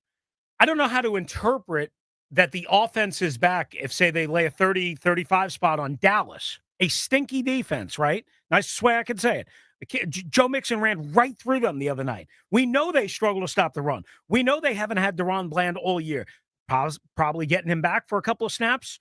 know how to interpret that the offense is back if, say, they lay a 30-35 spot on Dallas, a stinky defense, right? Nice way I can say it. Joe Mixon ran right through them the other night. We know they struggle to stop the run. We know they haven't had Deron Bland all year. Probably getting him back for a couple of snaps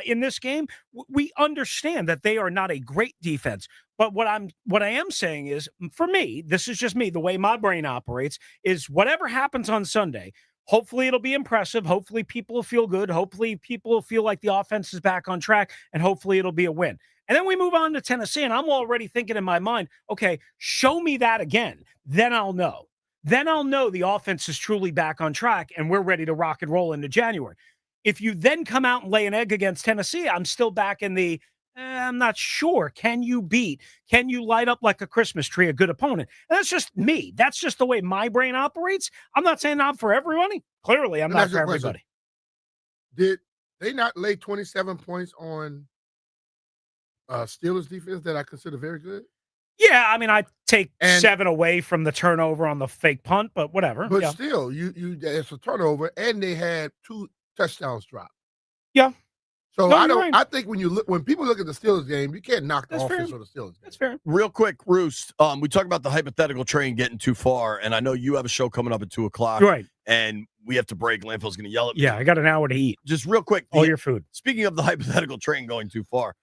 in this game. We understand that they are not a great defense. But what I am saying is, for me, this is just me, the way my brain operates, is whatever happens on Sunday, hopefully it'll be impressive. Hopefully people will feel good. Hopefully people will feel like the offense is back on track, and hopefully it'll be a win. And then we move on to Tennessee, and I'm already thinking in my mind, okay, show me that again. Then I'll know. Then I'll know the offense is truly back on track, and we're ready to rock and roll into January. If you then come out and lay an egg against Tennessee, I'm still back in the, I'm not sure. Can you light up like a Christmas tree a good opponent? And that's just me. That's just the way my brain operates. I'm not saying I'm for everybody. Clearly, I'm not for everybody. Did they not lay 27 points on Steelers defense that I consider very good? Yeah, I mean, I take 7 away from the turnover on the fake punt, but whatever. But still, it's a turnover, and they had 2 touchdowns dropped. Yeah. So right. I think when people look at the Steelers game, you can't knock the offense of the Steelers game. That's fair. Real quick, Roost, we talk about the hypothetical train getting too far, and I know you have a show coming up at 2:00. Right. And we have to break. Landfill's going to yell at me. Yeah, I got an hour to eat. Just real quick. All your food. Speaking of the hypothetical train going too far,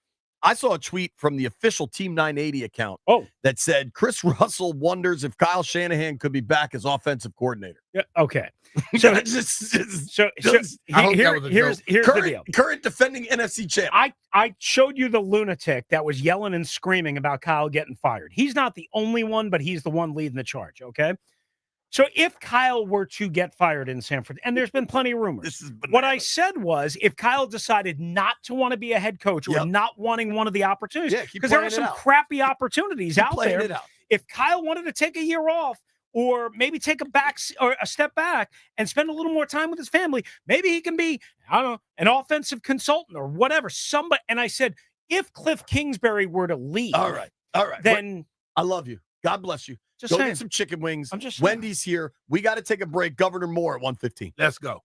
I saw a tweet from the official Team 980 account that said Chris Russell wonders if Kyle Shanahan could be back as offensive coordinator. Yeah, okay. So, here's the deal. Current defending NFC champ. I showed you the lunatic that was yelling and screaming about Kyle getting fired. He's not the only one, but he's the one leading the charge, okay? So if Kyle were to get fired in San Francisco, and there's been plenty of rumors, what I said was if Kyle decided not to want to be a head coach or not wanting one of the opportunities, because there are some crappy opportunities out there. If Kyle wanted to take a year off or maybe take a step back and spend a little more time with his family, maybe he can be, I don't know, an offensive consultant or whatever. Somebody. And I said, if Cliff Kingsbury were to leave, all right, then I love you. God bless you. Just go saying. get some chicken wings. I'm just Wendy's here. We got to take a break. Governor Moore at 1:15. Let's go.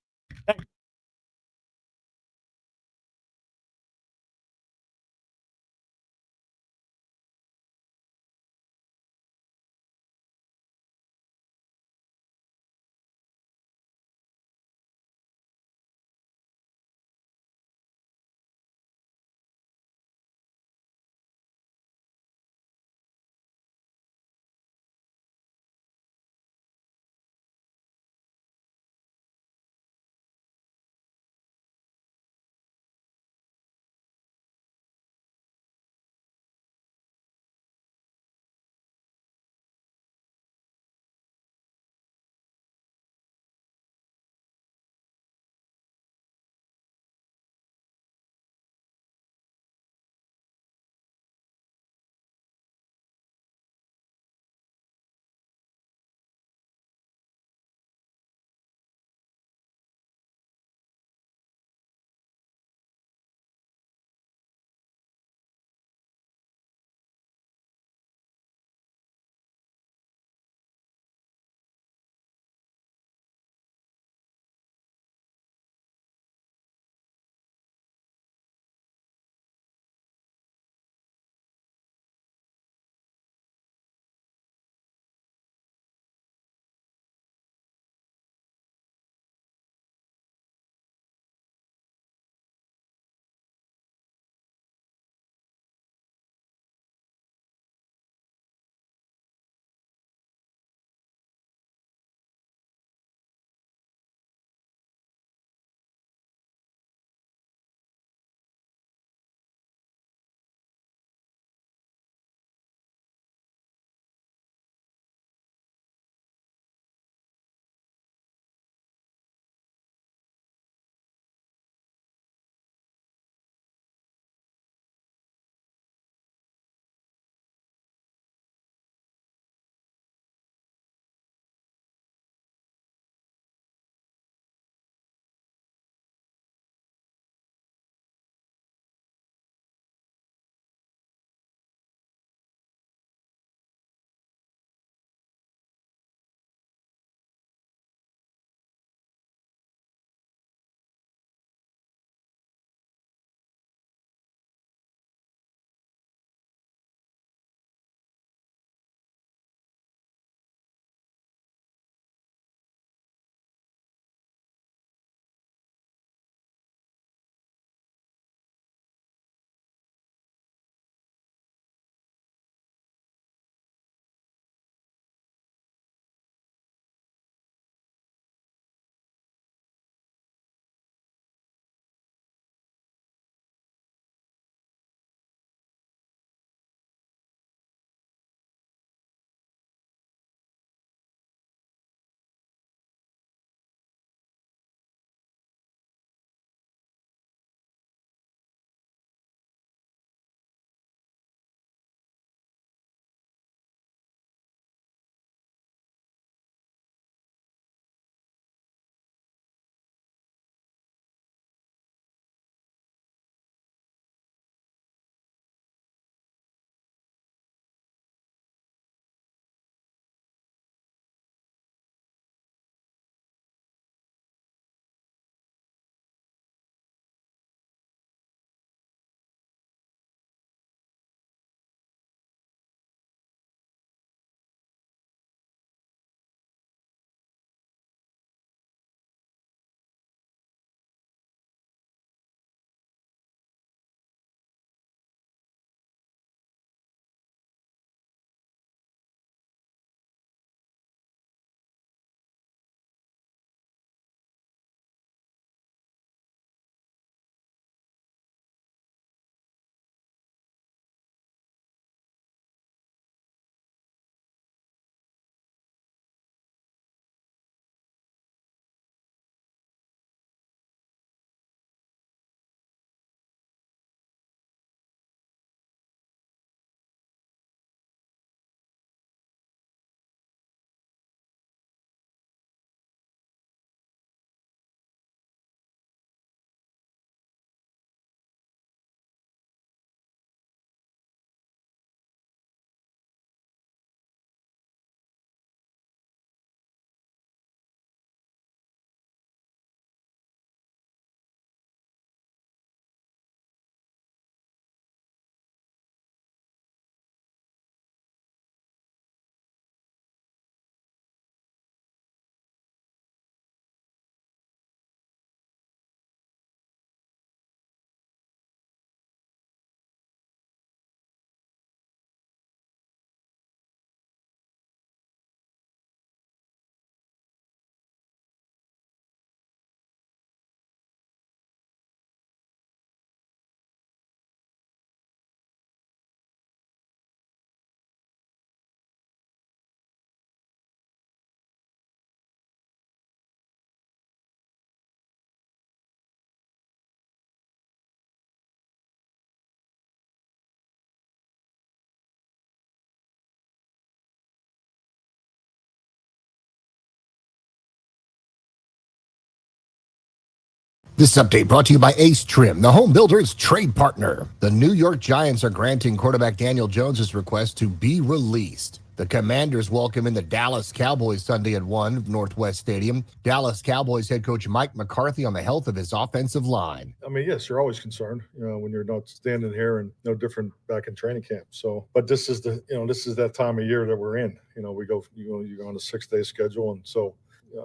This update brought to you by Ace Trim, the home builder's trade partner. The New York Giants are granting quarterback Daniel Jones' request to be released. The Commanders welcome in the Dallas Cowboys Sunday at 1 Northwest Stadium. Dallas Cowboys head coach Mike McCarthy on the health of his offensive line. I mean, yes, you're always concerned, when you're not standing here and no different back in training camp. So, but this is that time of year that we're in. You go on a 6-day schedule, and so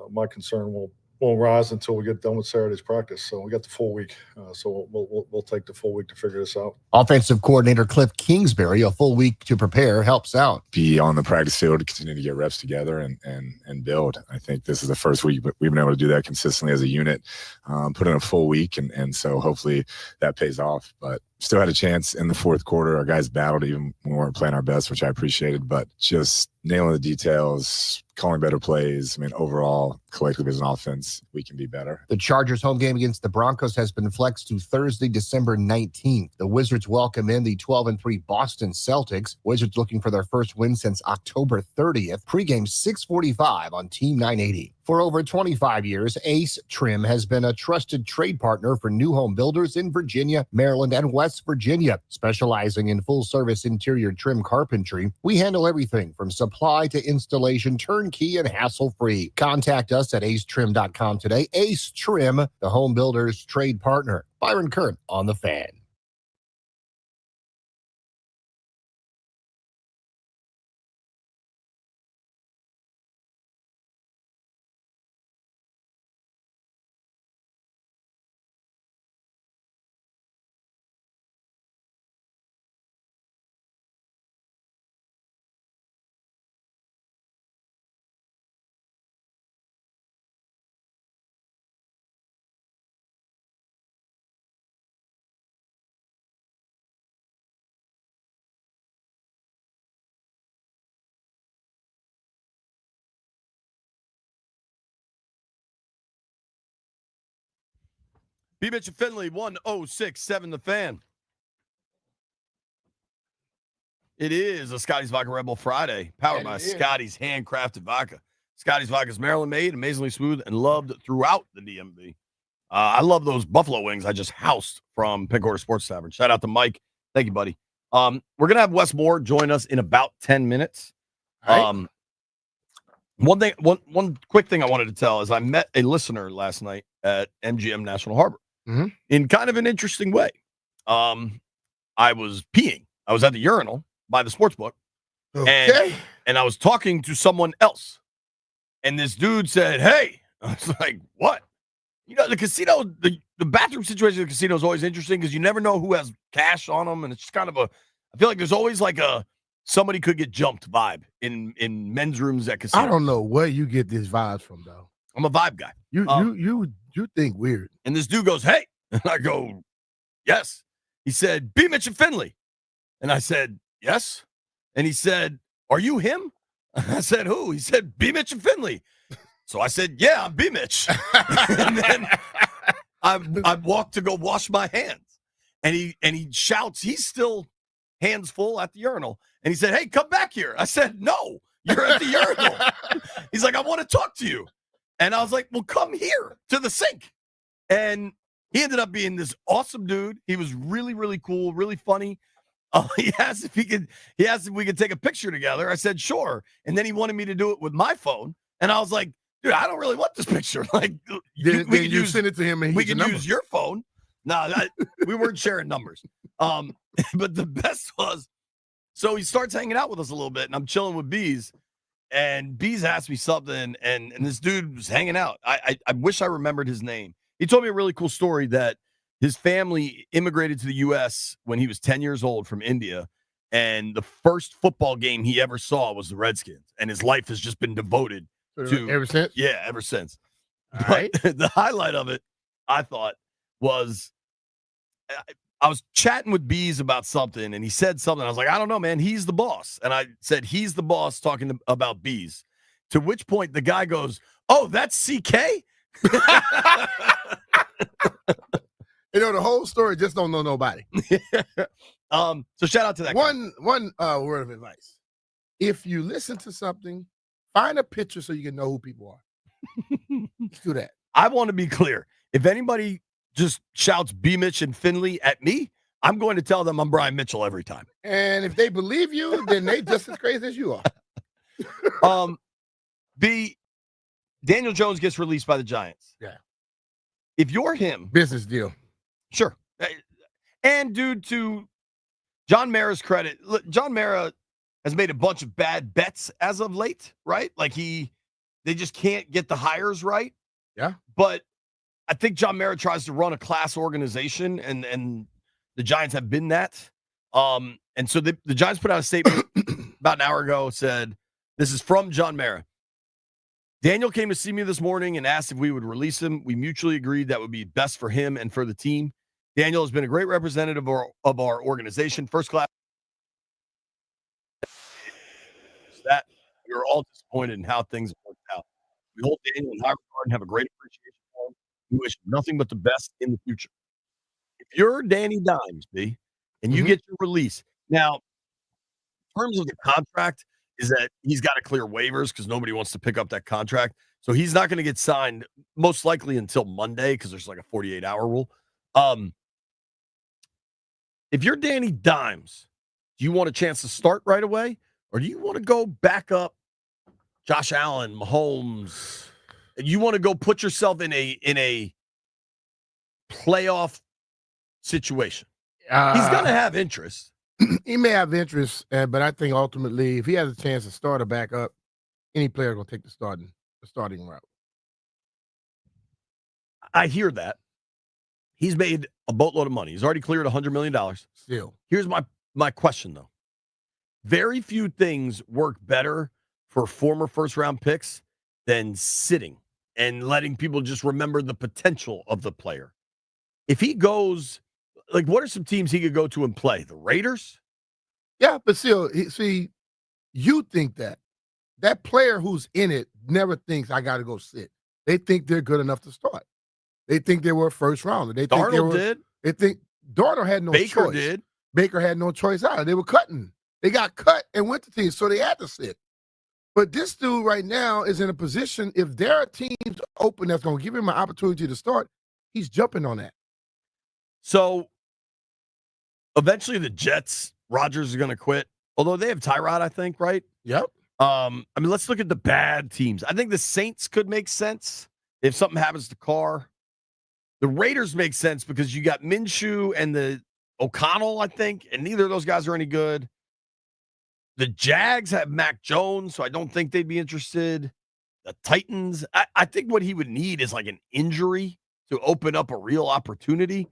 my concern won't rise until we get done with Saturday's practice. So we got the full week. So we'll take the full week to figure this out. Offensive coordinator Cliff Kingsbury, a full week to prepare helps out. Be on the practice field to continue to get reps together and build. I think this is the first week, but we've been able to do that consistently as a unit, put in a full week. And so hopefully that pays off, but still had a chance in the fourth quarter. Our guys battled even when we weren't playing our best, which I appreciated, but just nailing the details, calling better plays. I mean, overall, collectively as an offense, we can be better. The Chargers home game against the Broncos has been flexed to Thursday, December 19th. The Wizards welcome in the 12-3 Boston Celtics. Wizards looking for their first win since October 30th. Pregame 6:45 on Team 980. For over 25 years, Ace Trim has been a trusted trade partner for new home builders in Virginia, Maryland, and West Virginia. Specializing in full-service interior trim carpentry, we handle everything from supply to installation, turnkey and hassle-free. Contact us at acetrim.com today. Ace Trim, the home builder's trade partner. Byron Kern on The Fan. B. Mitch and Finley, 1067 The Fan. It is a Scotty's Vodka Rebel Friday, powered by Scotty's handcrafted vodka. Scotty's Vodka is Maryland made, amazingly smooth, and loved throughout the DMV. I love those buffalo wings I just housed from Pink Order Sports Tavern. Shout out to Mike. Thank you, buddy. We're going to have Wes Moore join us in about 10 minutes. Right. One quick thing I wanted to tell is I met a listener last night at MGM National Harbor in kind of an interesting way. I was peeing. I was at the urinal by the sports book. Okay. And I was talking to someone else. And this dude said, "Hey." I was like, "What?" The casino, the bathroom situation at the casino is always interesting because you never know who has cash on them. And it's just kind of I feel like there's always like somebody could get jumped vibe in men's rooms at casinos. I don't know where you get these vibes from, though. I'm a vibe guy. You think weird. And this dude goes, "Hey." And I go, "Yes." He said, "B. Mitch and Finley." And I said, "Yes." And he said, "Are you him?" I said, "Who?" He said, "B. Mitch and Finley." So I said, "Yeah, I'm B. Mitch." And then I walked to go wash my hands. And he shouts, he's still hands full at the urinal. And he said, "Hey, come back here." I said, "No, you're at the urinal." He's like, "I want to talk to you." And I was like, "Well, come here to the sink." And he ended up being this awesome dude. He was really, really cool, really funny. He asked if we could take a picture together. I said, "Sure." And then he wanted me to do it with my phone. And I was like, "Dude, I don't really want this picture." Like, we can send it to him and we can use your phone. No, we weren't sharing numbers. But the best was, so he starts hanging out with us a little bit, and I'm chilling with Bees. And Bees asked me something, and this dude was hanging out. I wish I remembered his name. He told me a really cool story that his family immigrated to the U.S. when he was 10 years old from India, and the first football game he ever saw was the Redskins, and his life has just been devoted to ever since. Yeah, ever since. All right. The highlight of it, I thought, was I was chatting with Bees about something, and he said something. I was like, "I don't know, man. He's the boss." And I said, "He's the boss," talking about Bees. To which point the guy goes, "Oh, that's CK?" The whole story just don't know nobody. So shout out to that one word of advice. If you listen to something, find a picture so you can know who people are. Let's do that. I want to be clear. If anybody just shouts B. Mitch and Finley at me, I'm going to tell them I'm Brian Mitchell every time. And if they believe you, then they just as crazy as you are. B. Daniel Jones gets released by the Giants. Yeah. If you're him, business deal. Sure. And due to John Mara's credit, look, John Mara has made a bunch of bad bets as of late, right? Like they just can't get the hires right. Yeah. But I think John Mara tries to run a class organization, and the Giants have been that. And so the Giants put out a statement about an hour ago, said, this is from John Mara. Daniel came to see me this morning and asked if we would release him. We mutually agreed that would be best for him and for the team. Daniel has been a great representative of our organization, first class. That we were all disappointed in how things worked out. We hold Daniel in high regard and have a great appreciation for him. We wish him nothing but the best in the future. If you're Danny Dimes, B, and you get your release, now, in terms of the contract, is that he's got to clear waivers because nobody wants to pick up that contract. So he's not going to get signed most likely until Monday because there's like a 48-hour rule. If you're Danny Dimes, do you want a chance to start right away? Or do you want to go back up Josh Allen, Mahomes? You want to go put yourself in a playoff situation? He's going to have interest. He may have interest, but I think ultimately, if he has a chance to start or back up, any player is going to take the starting route. I hear that. He's made a boatload of money. He's already cleared $100 million. Still. Here's my question, though. Very few things work better for former first-round picks than sitting and letting people just remember the potential of the player. If he goes, like, what are some teams he could go to and play? The Raiders? Yeah, but still, see, you think that. That player who's in it never thinks, I got to go sit. They think they're good enough to start. They think they were a first rounder. They think Darnold did. They think Darnold had no choice. Baker did. Baker had no choice either. They were cutting. They got cut and went to teams, so they had to sit. But this dude right now is in a position, if there are teams open that's going to give him an opportunity to start, he's jumping on that. So eventually the Jets, Rodgers is going to quit, although they have Tyrod, I think, right? Yep. I mean, let's look at the bad teams. I think the Saints could make sense if something happens to Carr. The Raiders make sense because you got Minshew and the O'Connell, I think, and neither of those guys are any good. The Jags have Mac Jones, so I don't think they'd be interested. The Titans, I think what he would need is like an injury to open up a real opportunity.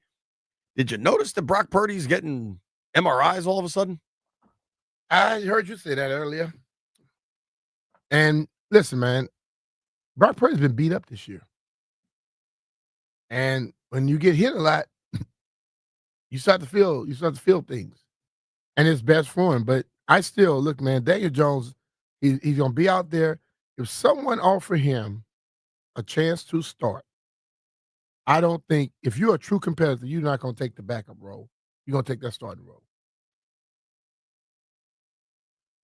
Did you notice that Brock Purdy's getting MRIs all of a sudden? I heard you say that earlier. And listen, man, Brock Purdy's been beat up this year. And when you get hit a lot, you start to feel things. And it's best for him. But I still look, man, Daniel Jones, he's gonna be out there. If someone offer him a chance to start, I don't think if you're a true competitor, you're not gonna take the backup role. You're gonna take that starting role.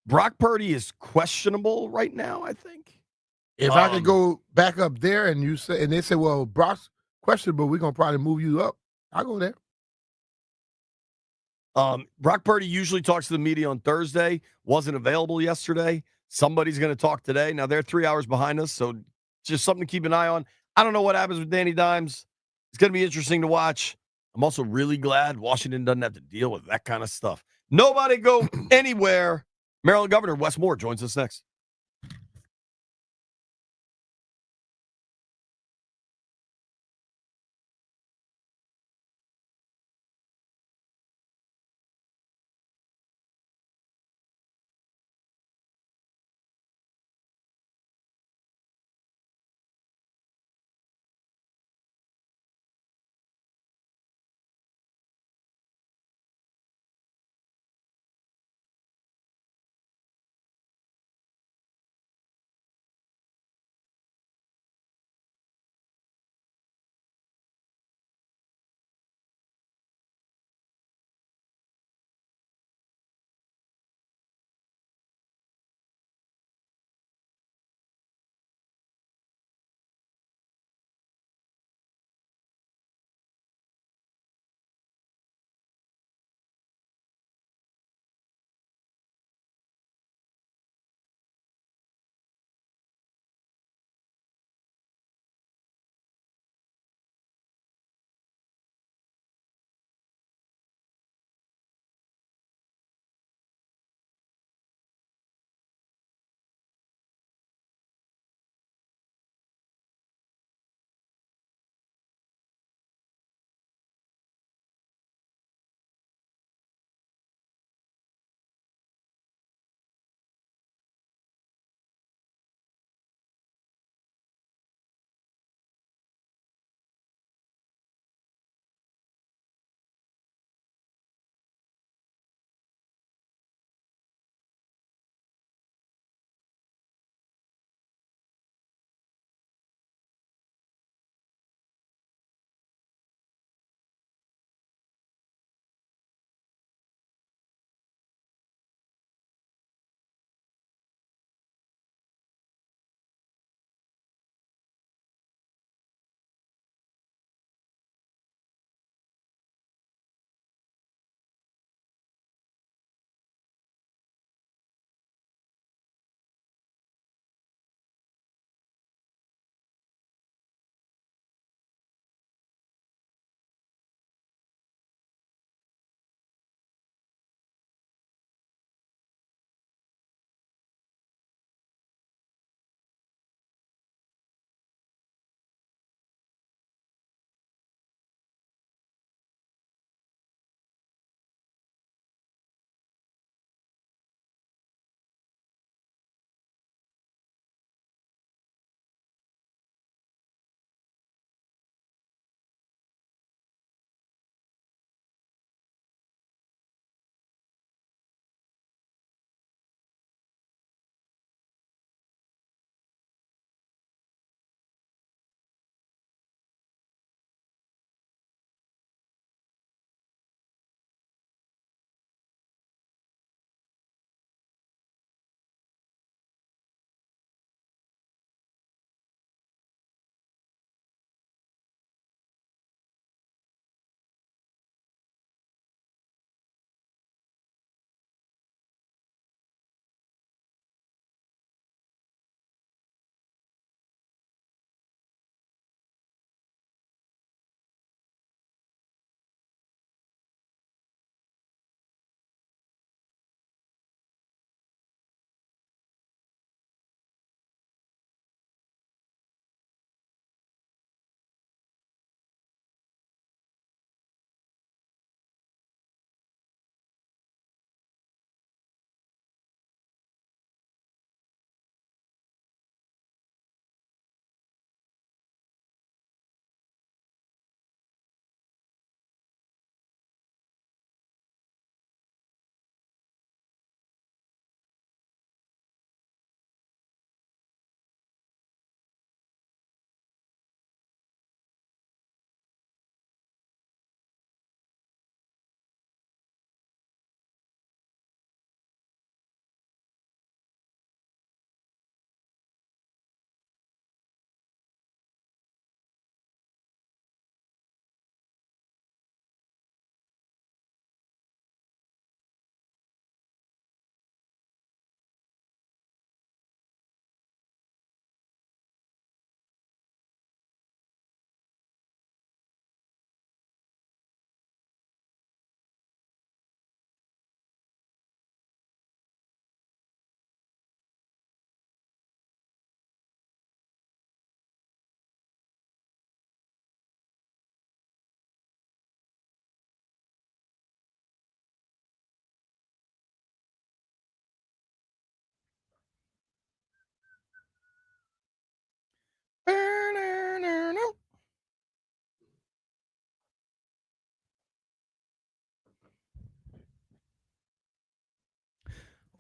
Brock Purdy is questionable right now, I think. If I could go back up there and they say, well, Brock's questionable, we're gonna probably move you up, I'll go there. Brock Purdy usually talks to the media on Thursday, wasn't available yesterday. Somebody's going to talk today. Now, they're 3 hours behind us, so just something to keep an eye on. I don't know what happens with Danny Dimes. It's going to be interesting to watch. I'm also really glad Washington doesn't have to deal with that kind of stuff. Nobody go anywhere. Maryland Governor Wes Moore joins us next.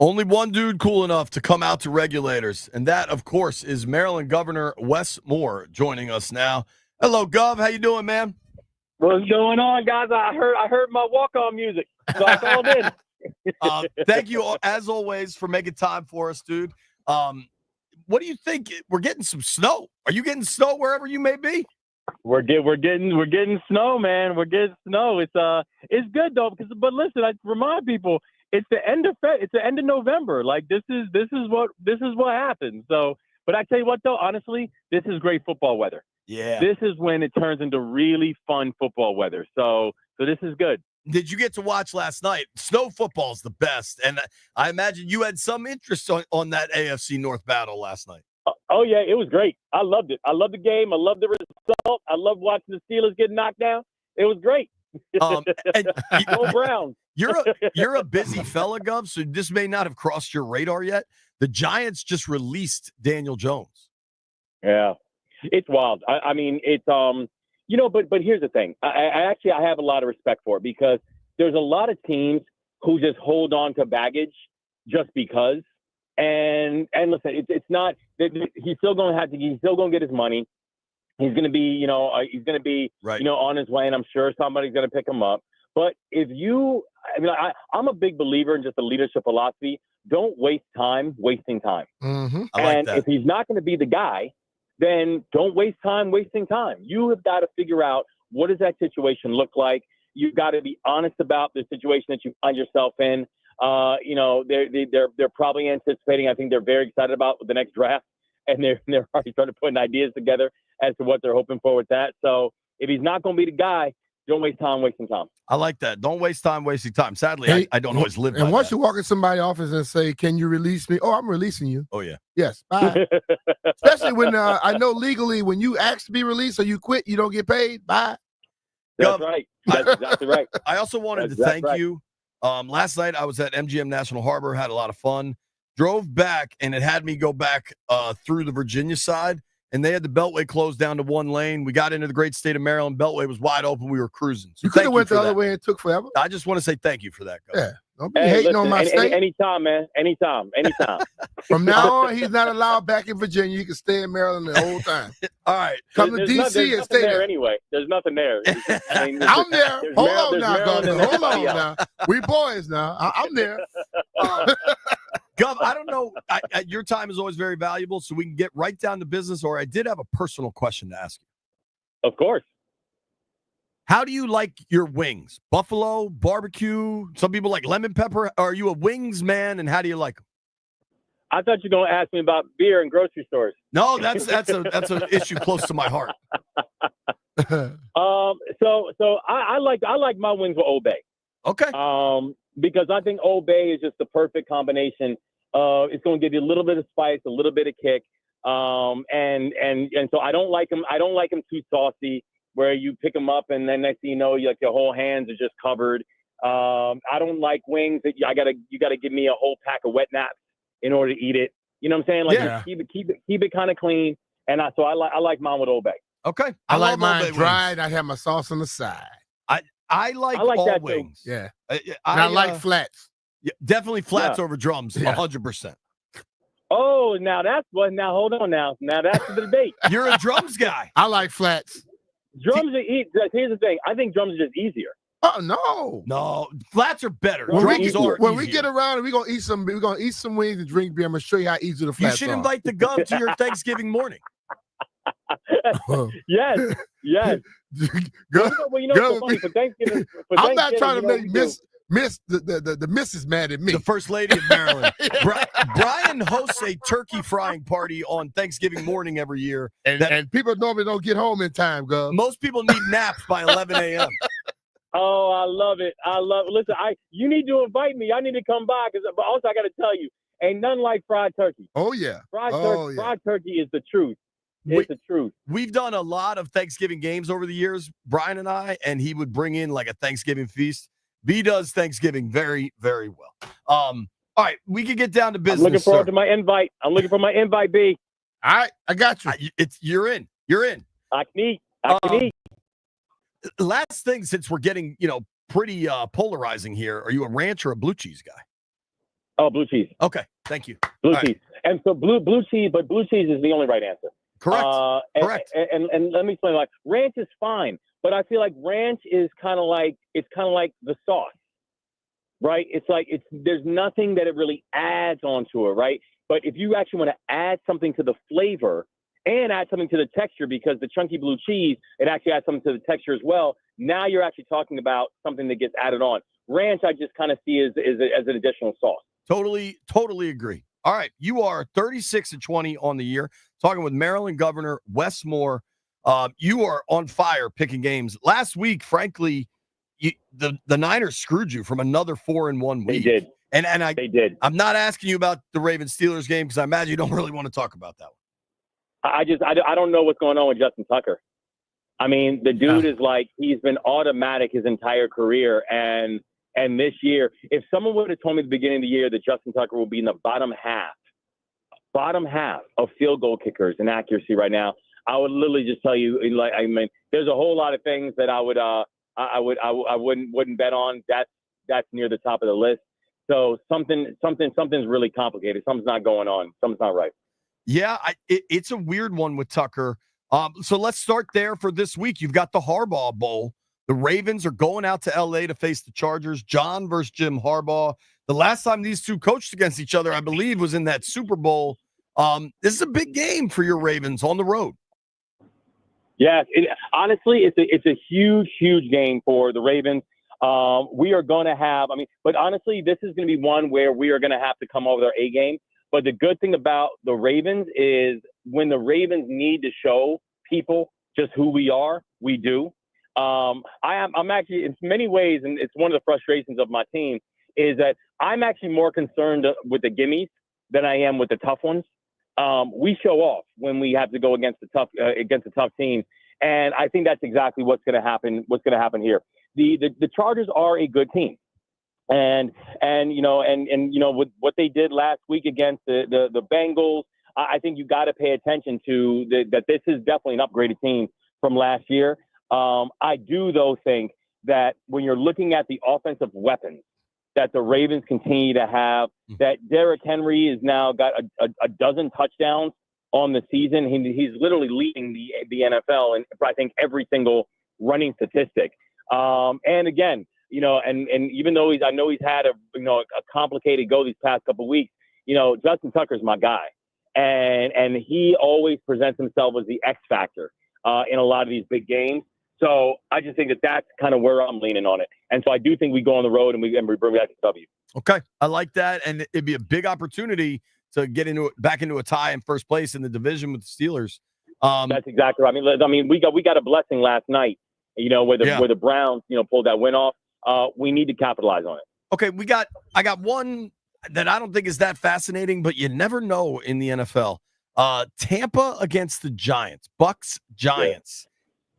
Only one dude cool enough to come out to regulators, and that, of course, is Maryland Governor Wes Moore joining us now. Hello, Gov. How you doing, man? What's going on, guys? I heard my walk-on music, so I called in. Thank you, as always, for making time for us, dude. What do you think? We're getting some snow. Are you getting snow wherever you may be? We're getting snow, man. We're getting snow. It's good though, but listen, I remind people it's the end of November. Like this is what happens. So, but I tell you what though, honestly, this is great football weather. Yeah. This is when it turns into really fun football weather. So this is good. Did you get to watch last night? Snow football is the best, and I imagine you had some interest on that AFC North battle last night. Oh yeah, it was great. I loved it. I loved the game. I loved the result. I loved watching the Steelers get knocked down. It was great. And Go Browns. You're a busy fella, Gov, so this may not have crossed your radar yet. The Giants just released Daniel Jones. Yeah, it's wild. I mean, it's but here's the thing. I have a lot of respect for it because there's a lot of teams who just hold on to baggage just because. And listen, it's not. He's still going to get his money. He's going to be, right. On his way, and I'm sure somebody's going to pick him up. But I'm a big believer in just the leadership philosophy. Don't waste time wasting time. Mm-hmm. I like and that. if he's not going to be the guy, then don't waste time wasting time. You have got to figure out what does that situation look like. You've got to be honest about the situation that you find yourself in. They're probably anticipating. I think they're very excited about the next draft, and they're already starting putting ideas together as to what they're hoping for with that. So if he's not going to be the guy, don't waste time wasting time. I like that. Don't waste time wasting time. Sadly, I don't always live by And once that. you walk in somebody's office and say, "Can you release me?" Oh, I'm releasing you. Oh yeah. Yes. Bye. Especially when I know legally when you ask to be released or you quit, you don't get paid. Bye. That's right. That's exactly right. I also wanted to That's thank right. you. Last night I was at MGM National Harbor, had a lot of fun. Drove back, and it had me go back through the Virginia side, and they had the Beltway closed down to one lane. We got into the great state of Maryland. Beltway was wide open. We were cruising. So You could have thank went for the other that. way and took forever. I just want to say thank you for that, guys. Yeah. Don't be Hey, hating listen, on my state. anytime, man. Anytime. From now on, he's not allowed back in Virginia. He can stay in Maryland the whole time. All right. Come to There's D.C. and stay there there. anyway. There's nothing there. I mean, I'm there. there's Hold Maryland- on now, there's Maryland Governor. and Hold on everybody else. now. We boys now. I'm there. Gov, I don't know. Your time is always very valuable, so we can get right down to business, or I did have a personal question to ask you. Of course. How do you like your wings? Buffalo, barbecue? Some people like lemon pepper. Are you a wings man, and how do you like them? I thought you were going to ask me about beer and grocery stores. No, that's an issue close to my heart. So I like my wings with Old Bay. Okay. Because I think Old Bay is just the perfect combination. It's going to give you a little bit of spice, a little bit of kick. And so I don't like them. I don't like them too saucy, where you pick them up and then next thing you know, your whole hands are just covered. I don't like wings that you gotta give me a whole pack of wet naps in order to eat it. You know what I'm saying? Like Yeah. just keep it kind of clean. And I like mine with Old Bay. Okay. I like love mine Old Bay dry, wings. and I have my sauce on the side. I like I like all that too. wings. Yeah. I And I like flats. yeah, definitely flats Yeah. over drums, Yeah. 100%. Oh, now that's what. Now hold on. Now that's the debate. You're a drums guy. I like flats. Drums are here's the thing. I think drums are just easier. Oh no. No, flats are better. When we Drums get- are When we easier. get around, we're gonna eat some wings and drink beer. I'm gonna show you how easy the You flats should are. invite the Gov to your Thanksgiving morning. Yes. Go- Well, you know go- what's so funny for Thanksgiving. I'm not trying to you know make what we do? miss the missus mad at me. The First Lady of Maryland. Brian hosts a turkey frying party on Thanksgiving morning every year. And people normally don't get home in time, Gov. Most people need naps by 11 a.m. Oh, I love it. Listen, you need to invite me. I need to come by but also I got to tell you, ain't nothing like fried turkey. Oh yeah. Fried Oh, turkey is the truth. It's the truth. We've done a lot of Thanksgiving games over the years, Brian and I, and he would bring in like a Thanksgiving feast. B does Thanksgiving very, very well. All right, we can get down to business. I'm looking forward sir. to my invite. I'm looking for my invite, B. All right, I got you. You're in. You're in. I can eat. I can eat. Last thing, since we're getting pretty polarizing here, are you a ranch or a blue cheese guy? Oh, blue cheese. Okay, thank you. Blue All cheese. And so blue cheese, but blue cheese is the only right answer. Correct. Correct. And let me explain. Like ranch is fine, but I feel like ranch is kind of like the sauce, right? There's nothing that it really adds onto it, right? But if you actually want to add something to the flavor and add something to the texture, because the chunky blue cheese, it actually adds something to the texture as well. Now you're actually talking about something that gets added on. Ranch, I just kind of see as an additional sauce. Totally agree. All right, you are 36-20 on the year. Talking with Maryland Governor Wes Moore. You are on fire picking games. Last week, frankly, the Niners screwed you from another 4-1 week. They did. They did. I'm not asking you about the Ravens-Steelers game because I imagine you don't really want to talk about that one. I don't know what's going on with Justin Tucker. I mean, the dude is like, he's been automatic his entire career. And this year, if someone would have told me at the beginning of the year that Justin Tucker will be in the bottom half of field goal kickers in accuracy right now, I would literally just tell you, like, I mean, there's a whole lot of things that I wouldn't bet on. That's near the top of the list. So something's really complicated. Something's not going on. Something's not right. Yeah, it's a weird one with Tucker. So let's start there for this week. You've got the Harbaugh Bowl. The Ravens are going out to L.A. to face the Chargers. John versus Jim Harbaugh. The last time these two coached against each other, I believe, was in that Super Bowl. This is a big game for your Ravens on the road. Yeah, honestly, it's a huge game for the Ravens. We are going to have, but honestly, this is going to be one where we are going to have to come over their A game. But the good thing about the Ravens is when the Ravens need to show people just who we are, we do. I'm actually, in many ways, and it's one of the frustrations of my team, is that I'm actually more concerned with the gimmies than I am with the tough ones. We show off when we have to go against a tough team, and I think that's exactly what's going to happen. What's going to happen here? The Chargers are a good team, and with what they did last week against the Bengals, I think you got to pay attention to that. This is definitely an upgraded team from last year. I do, though, think that when you're looking at the offensive weapons that the Ravens continue to have, that Derrick Henry has now got a dozen touchdowns on the season. He's literally leading the NFL in, I think, every single running statistic. And again, and even though I know he's had a complicated go these past couple of weeks, Justin Tucker's my guy. And he always presents himself as the X factor in a lot of these big games. So I just think that's kind of where I'm leaning on it. And so I do think we go on the road and we bring back the W. Okay. I like that. And it'd be a big opportunity to get back into a tie in first place in the division with the Steelers. That's exactly right. I mean, we got a blessing last night, where the Browns, pulled that win off. We need to capitalize on it. Okay. I got one that I don't think is that fascinating, but you never know in the NFL. Tampa against the Giants, Bucks Giants. Yeah.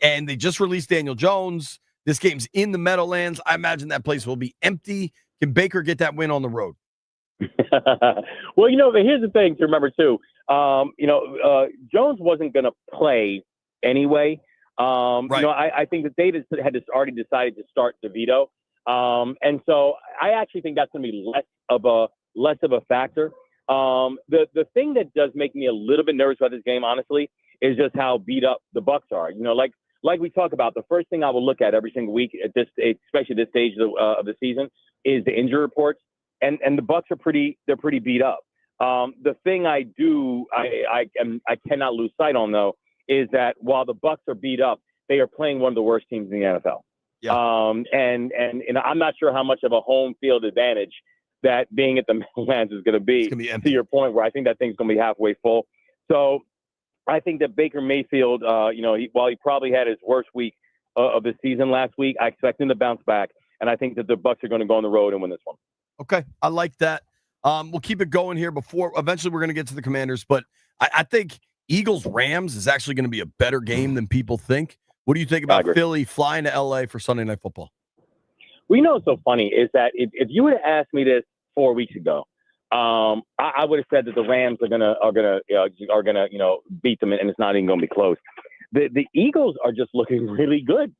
And they just released Daniel Jones. This game's in the Meadowlands. I imagine that place will be empty. Can Baker get that win on the road? Well, here's the thing to remember, too. Jones wasn't going to play anyway. Right. I think that they had already decided to start DeVito. And so I actually think that's going to be less of a factor. The thing that does make me a little bit nervous about this game, honestly, is just how beat up the Bucks are. Like we talk about, the first thing I will look at every single week at this, especially this stage of the season, is the injury reports, and the Bucks they're pretty beat up. The thing I cannot lose sight on, though, is that while the Bucks are beat up, they are playing one of the worst teams in the NFL. Yeah. And I'm not sure how much of a home field advantage that being at the Meadowlands is going to be. To your point, where I think that thing's going to be halfway full. So I think that Baker Mayfield, while he probably had his worst week of the season last week, I expect him to bounce back, and I think that the Bucks are going to go on the road and win this one. Okay, I like that. We'll keep it going here before eventually we're going to get to the Commanders, but I think Eagles-Rams is actually going to be a better game than people think. What do you think about Philly flying to L.A. for Sunday Night Football? We know what's so funny is that if you would have asked me this 4 weeks ago, I would have said that the Rams are gonna beat them, and it's not even gonna be close. The Eagles are just looking really good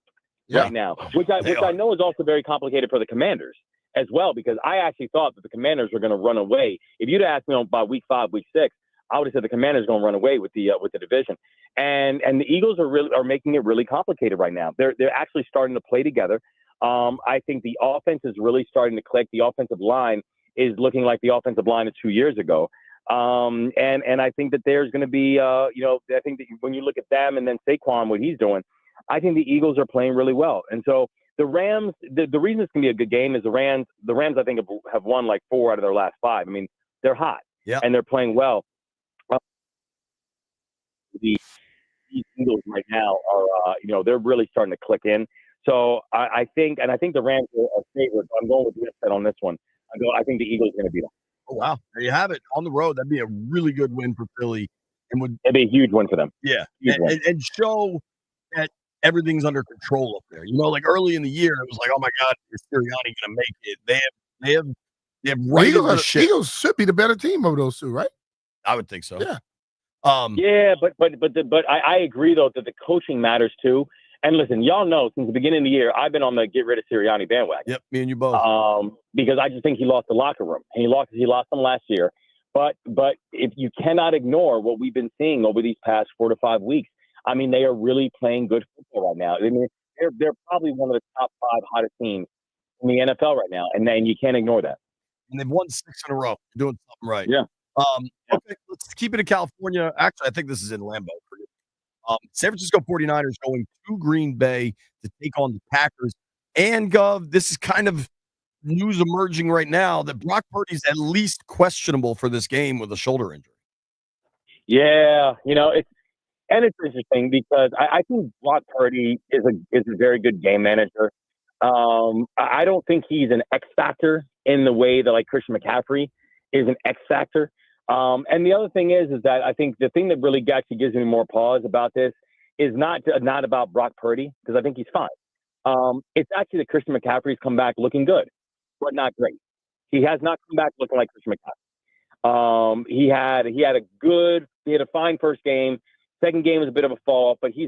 right now, which I know is also very complicated for the Commanders. as well, because I actually thought that the Commanders were going to run away. If you'd asked me by week 5, week 6, I would have said the Commanders are going to run away with the division. And the Eagles are making it really complicated right now. They're actually starting to play together. I think the offense is really starting to click. The offensive line is looking like the offensive line of 2 years ago. And I think that there's going to be, I think that when you look at them and then Saquon, what he's doing, I think the Eagles are playing really well. And so the Rams, the reason it's going to be a good game is the Rams, I think, have won like 4 out of their last 5. I mean, they're hot and they're playing well. The Eagles right now are, they're really starting to click in. So I think the Rams are a favorite. I'm going with the upset on this one. I think the Eagles are going to beat them. Oh, wow. There you have it. On the road, that'd be a really good win for Philly. And it'd be a huge win for them. Yeah. And show that everything's under control up there. Like early in the year, it was like, oh my God, is Sirianni going to make it? They have righted the ship. Eagles should be the better team of those two, right? I would think so. Yeah. But I agree though that the coaching matters too. And listen, y'all know since the beginning of the year, I've been on the get rid of Sirianni bandwagon. Yep, me and you both. Because I just think he lost the locker room, and he lost them last year. But if you cannot ignore what we've been seeing over these past 4 to 5 weeks, I mean, they are really playing good football right now. I mean, they're probably one of the top 5 hottest teams in the NFL right now, and then you can't ignore that. And they've won 6 in a row. They're doing something right. Yeah. Okay, let's keep it in California. Actually, I think this is in Lambeau. San Francisco 49ers going to Green Bay to take on the Packers. And, Gov, this is kind of news emerging right now that Brock Purdy's at least questionable for this game with a shoulder injury. Yeah, it's interesting because I think Brock Purdy is a very good game manager. I don't think he's an X factor in the way that like Christian McCaffrey is an X factor. And the other thing is that I think the thing that really actually gives me more pause about this is not about Brock Purdy, because I think he's fine. It's actually that Christian McCaffrey's come back looking good, but not great. He has not come back looking like Christian McCaffrey. He had a fine first game. Second game was a bit of a fall off, but he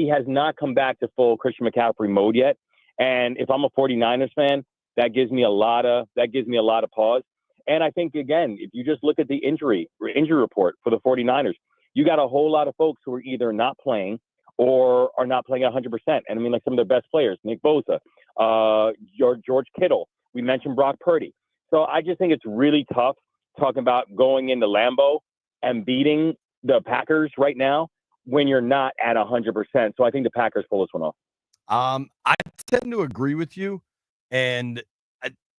has not come back to full Christian McCaffrey mode yet. And if I'm a 49ers fan, that gives me a lot of pause. And I think, again, if you just look at the injury report for the 49ers, you got a whole lot of folks who are either not playing or are not playing 100%. And I mean, like some of their best players, Nick Bosa, George Kittle. We mentioned Brock Purdy. So I just think it's really tough talking about going into Lambeau and beating the Packers right now when you're not at 100%. So I think the Packers pull this one off. I tend to agree with you. And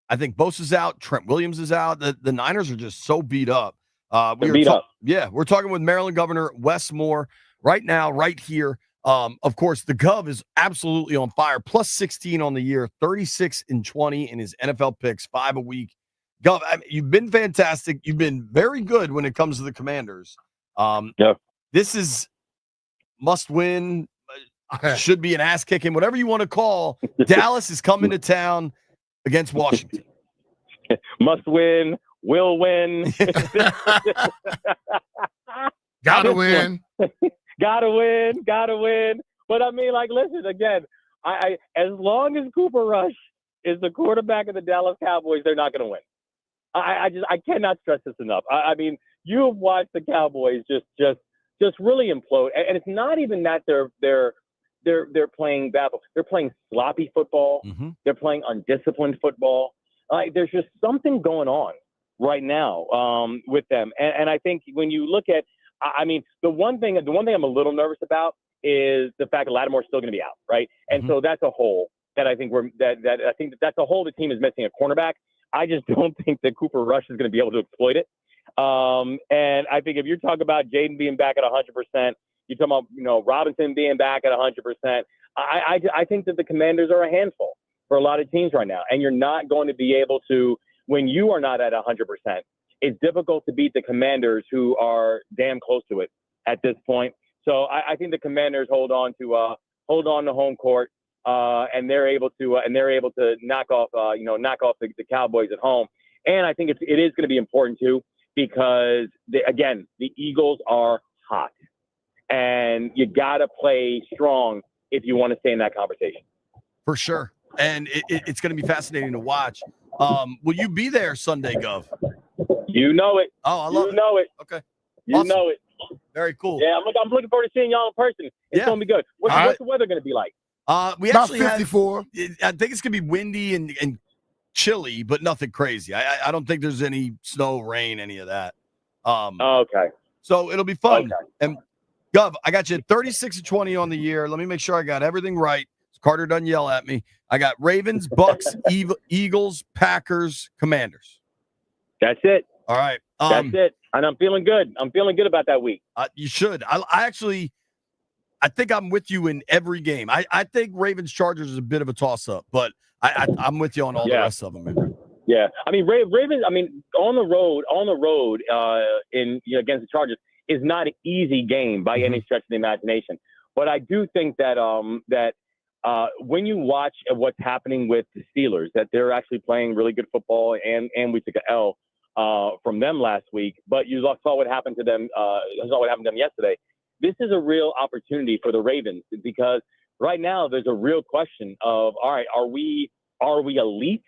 I think Bosa's out. Trent Williams is out. The Niners are just so beat up. Yeah, we're talking with Maryland Governor Wes Moore right now, right here. Of course, the Gov is absolutely on fire. Plus 16 on the year, 36-20 in his NFL picks, 5 a week. Gov, you've been fantastic. You've been very good when it comes to the Commanders. This is must win. Should be an ass kicking, whatever you want to call. Dallas is coming to town against Washington. Must win, will win. Gotta win. Gotta win. But I mean, like, listen, again, I as long as Cooper Rush is the quarterback of the Dallas Cowboys, they're not going to win. I cannot stress this enough. I mean, you have watched the Cowboys just really implode, and it's not even that they're playing bad. They're playing sloppy football. Mm-hmm. They're playing undisciplined football. Like, there's just something going on right now with them. And I think when you look at, I mean, the one thing I'm a little nervous about is the fact that Lattimore's still going to be out, right? And so that's a hole that I think that's a hole the team is missing, a cornerback. I just don't think that Cooper Rush is going to be able to exploit it. And I think if you're talking about Jaden being back at 100%, you're talking about, Robinson being back at 100%. I think that the Commanders are a handful for a lot of teams right now. And you're not going to be able to, when you are not at 100%, it's difficult to beat the Commanders who are damn close to it at this point. So I think the Commanders hold on to home court, and they're able to knock off the Cowboys at home. And I think it is going to be important too, because the Eagles are hot, and you got to play strong if you want to stay in that conversation. For sure. and it's going to be fascinating to watch. Will you be there Sunday, Gov? You know it. Oh, I love it. You know it. Okay. You Awesome. know it. Very cool. Yeah, I'm looking forward to seeing y'all in person. It's going to be good. What's the weather going to be like? We About actually 54. I think it's going to be windy and chilly, but nothing crazy. I don't think there's any snow, rain, any of that. Okay. So it'll be fun. Okay. And Gov, I got you 36-20 on the year. Let me make sure I got everything right. Carter doesn't yell at me. I got Ravens, Bucks, Eagles, Packers, Commanders. That's it. All right. That's it. And I'm feeling good. I'm feeling good about that week. You should. I think I'm with you in every game. I think Ravens Chargers is a bit of a toss up, but I'm with you on all the rest of them, man. Yeah. I mean, Ravens, on the road against the Chargers is not an easy game by any stretch of the imagination. But I do think that when you watch what's happening with the Steelers, that they're actually playing really good football, and we took an L from them last week. But you saw what happened to them. Yesterday. This is a real opportunity for the Ravens, because right now there's a real question of, all right, are we elite?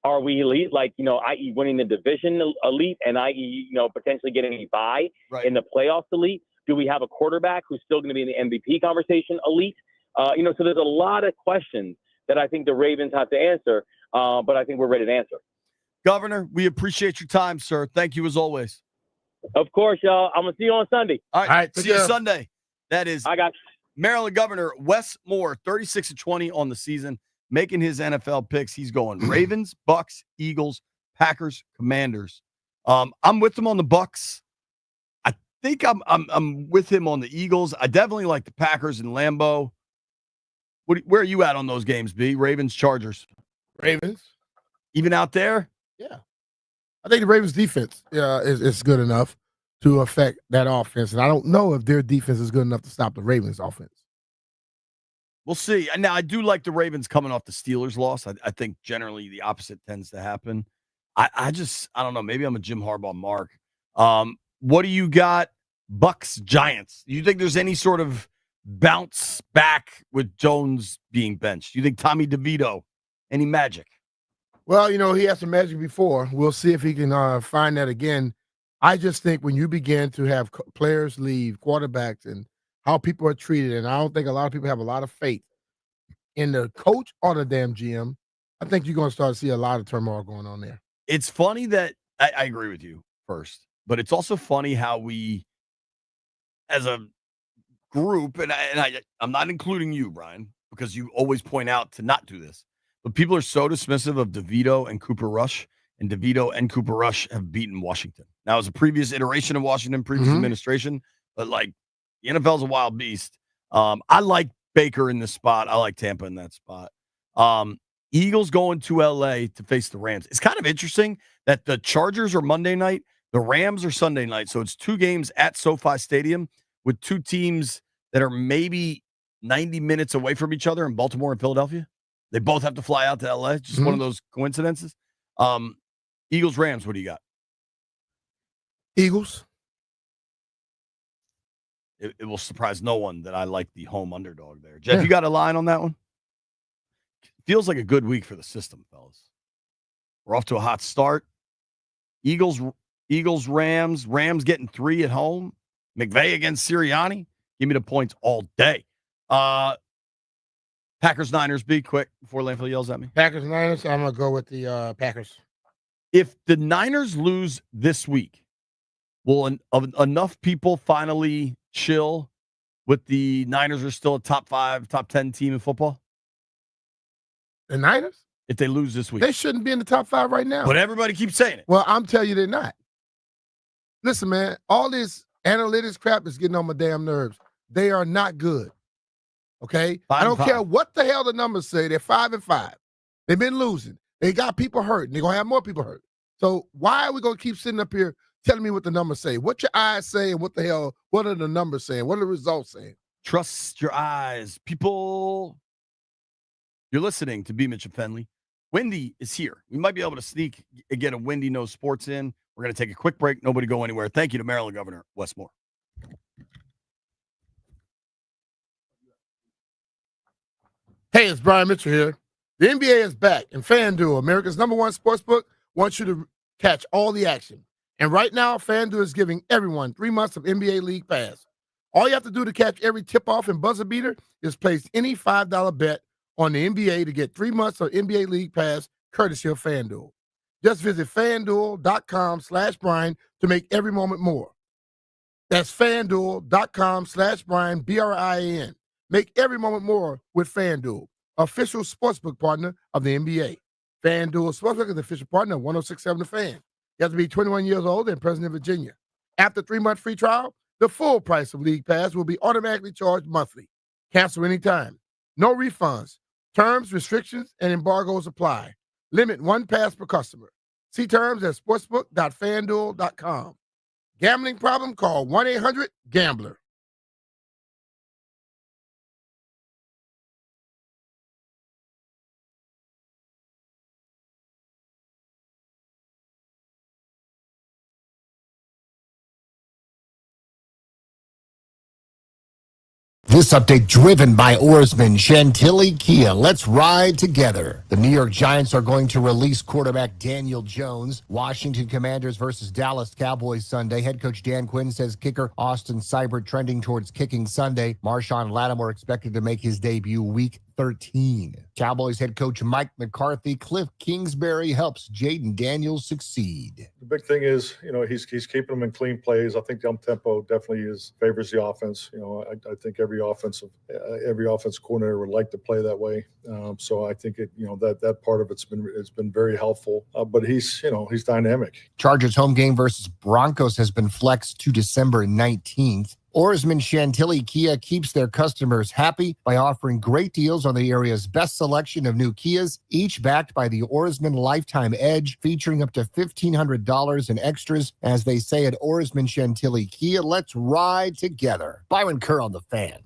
Are we elite, like, i.e. winning the division elite, and i.e. potentially getting a bye in the playoffs elite? Do we have a quarterback who's still going to be in the MVP conversation elite? So there's a lot of questions that I think the Ravens have to answer, but I think we're ready to answer. Governor, we appreciate your time, sir. Thank you as always. Of course, y'all. I'm going to see you on Sunday. All right. See you Sunday. That is I got Maryland Governor Wes Moore, 36-20 on the season, making his NFL picks. He's going Ravens, Bucks, Eagles, Packers, Commanders. I'm with him on the Bucks. I think I'm with him on the Eagles. I definitely like the Packers and Lambeau. Where are you at on those games, B? Ravens, Chargers. Ravens. Even out there? Yeah. I think the Ravens defense is good enough to affect that offense. And I don't know if their defense is good enough to stop the Ravens offense. We'll see. Now, I do like the Ravens coming off the Steelers loss. I think generally the opposite tends to happen. I don't know. Maybe I'm a Jim Harbaugh mark. What do you got? Bucks, Giants. Do you think there's any sort of bounce back with Jones being benched? Do you think Tommy DeVito, any magic? Well, he had some magic before. We'll see if he can find that again. I just think when you begin to have players leave, quarterbacks, and how people are treated, and I don't think a lot of people have a lot of faith in the coach or the damn GM, I think you're going to start to see a lot of turmoil going on there. It's funny that I agree with you first, but it's also funny how we, as a group, and I'm not including you, Brian, because you always point out to not do this, but people are so dismissive of DeVito and Cooper Rush, and DeVito and Cooper Rush have beaten Washington. Now, it was a previous iteration of Washington, previous administration, but like the NFL's a wild beast. I like Baker in this spot. I like Tampa in that spot. Eagles going to LA to face the Rams. It's kind of interesting that the Chargers are Monday night, the Rams are Sunday night. So it's 2 games at SoFi Stadium with 2 teams that are maybe 90 minutes away from each other in Baltimore and Philadelphia. They both have to fly out to LA. Just one of those coincidences. Eagles, Rams, what do you got? Eagles. It will surprise no one that I like the home underdog there. Jeff, you got a line on that one? Feels like a good week for the system, fellas. We're off to a hot start. Eagles, Rams getting 3 at home. McVay against Sirianni. Give me the points all day. Packers, Niners, be quick before Landfill yells at me. Packers, Niners, I'm going to go with the Packers. If the Niners lose this week, will enough people finally chill with the Niners are still a top 5, top 10 team in football? The Niners? If they lose this week. They shouldn't be in the top 5 right now. But everybody keeps saying it. Well, I'm telling you they're not. Listen, man, all this analytics crap is getting on my damn nerves. They are not good. Okay? I don't care what the hell the numbers say. They're 5-5. They've been losing. They got people hurt, and they're going to have more people hurt. So why are we going to keep sitting up here telling me what the numbers say? What your eyes say and what the hell, what are the numbers saying? What are the results saying? Trust your eyes. People, you're listening to B. Mitch and Fenley. Wendy is here. We might be able to sneak and get a Wendy Knows Sports in. We're going to take a quick break. Nobody go anywhere. Thank you to Maryland Governor Wes Moore. Hey, it's Brian Mitchell here. The NBA is back, and FanDuel, America's #1 sportsbook, wants you to catch all the action. And right now, FanDuel is giving everyone 3 months of NBA League Pass. All you have to do to catch every tip-off and buzzer beater is place any $5 bet on the NBA to get 3 months of NBA League Pass courtesy of FanDuel. Just visit FanDuel.com/Brian to make every moment more. That's FanDuel.com/Brian, BRIAN. Make every moment more with FanDuel, official sportsbook partner of the NBA. FanDuel Sportsbook is the official partner of 106.7 The Fan. You have to be 21 years old and present in Virginia. After 3-month free trial, the full price of League Pass will be automatically charged monthly. Cancel anytime. No refunds. Terms, restrictions, and embargoes apply. Limit 1 pass per customer. See terms at sportsbook.fanduel.com. Gambling problem? Call 1-800-GAMBLER. This update driven by oarsman Chantilly Kia. Let's ride together. The New York Giants are going to release quarterback Daniel Jones. Washington Commanders versus Dallas Cowboys Sunday. Head coach Dan Quinn says kicker Austin Seibert trending towards kicking Sunday. Marshawn Lattimore expected to make his debut week 13. Cowboys head coach Mike McCarthy. Cliff Kingsbury helps Jaden Daniels succeed. The big thing is, he's keeping them in clean plays. I think the tempo definitely favors the offense. I think every offense coordinator would like to play that way. So I think that part of it's been very helpful. But he's dynamic. Chargers home game versus Broncos has been flexed to December 19th. Oarsman Chantilly Kia keeps their customers happy by offering great deals on the area's best selection of new Kias, each backed by the Oarsman Lifetime Edge, featuring up to $1,500 in extras. As they say at Oarsman Chantilly Kia, let's ride together. Byron Kerr on The Fan.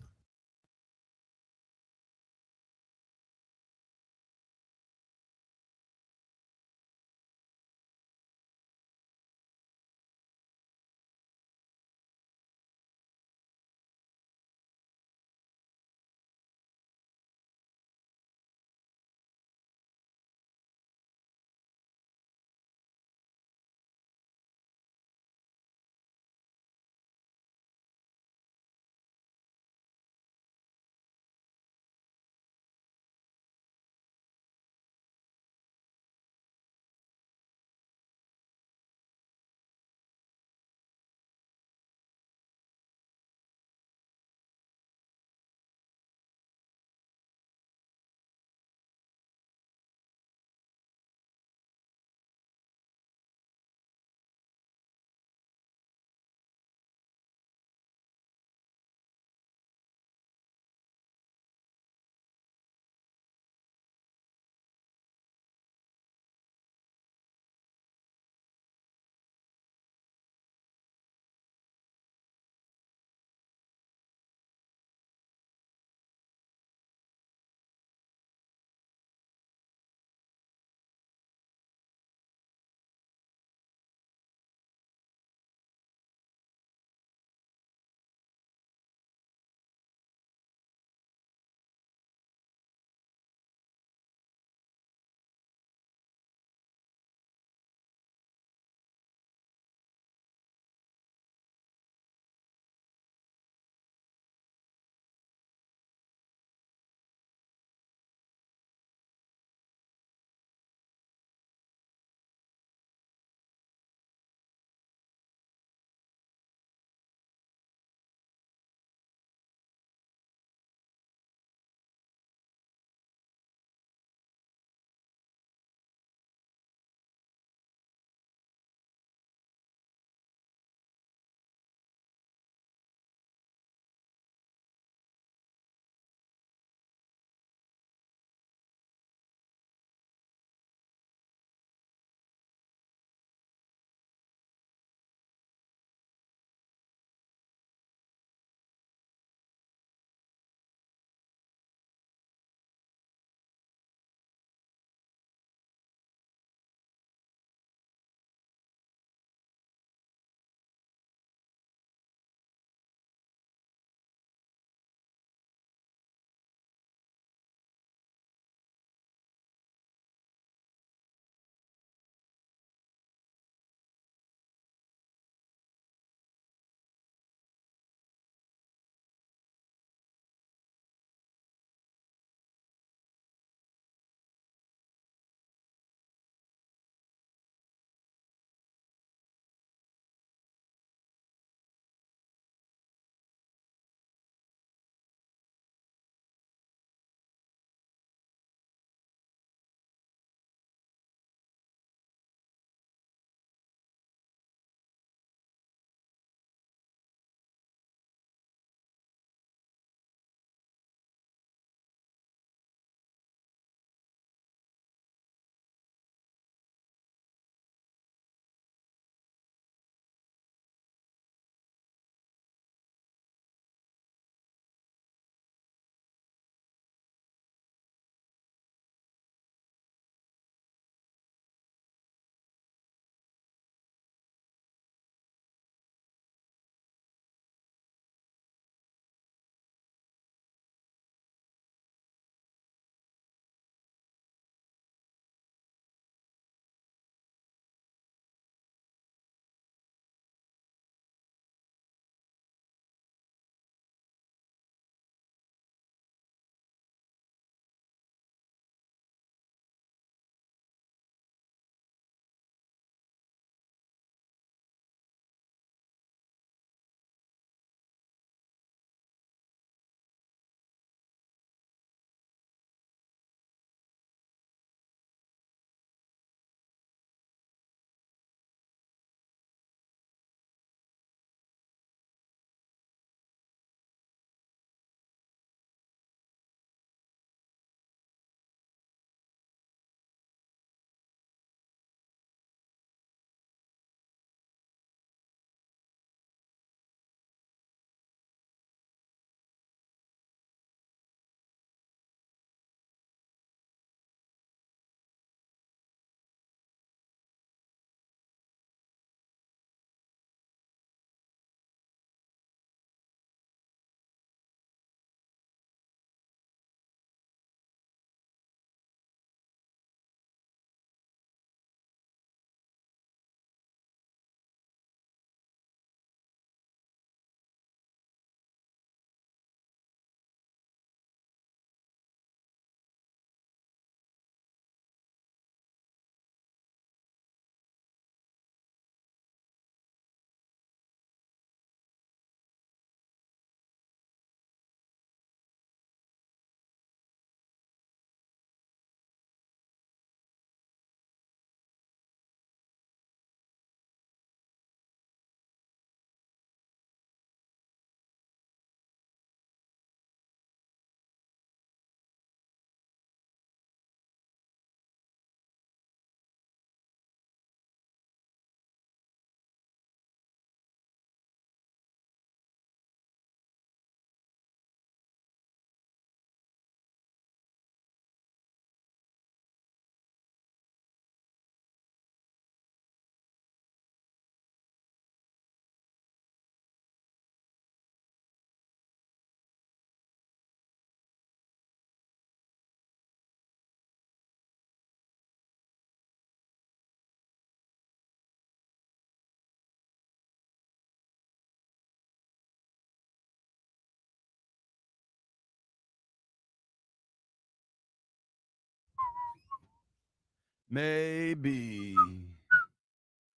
Maybe.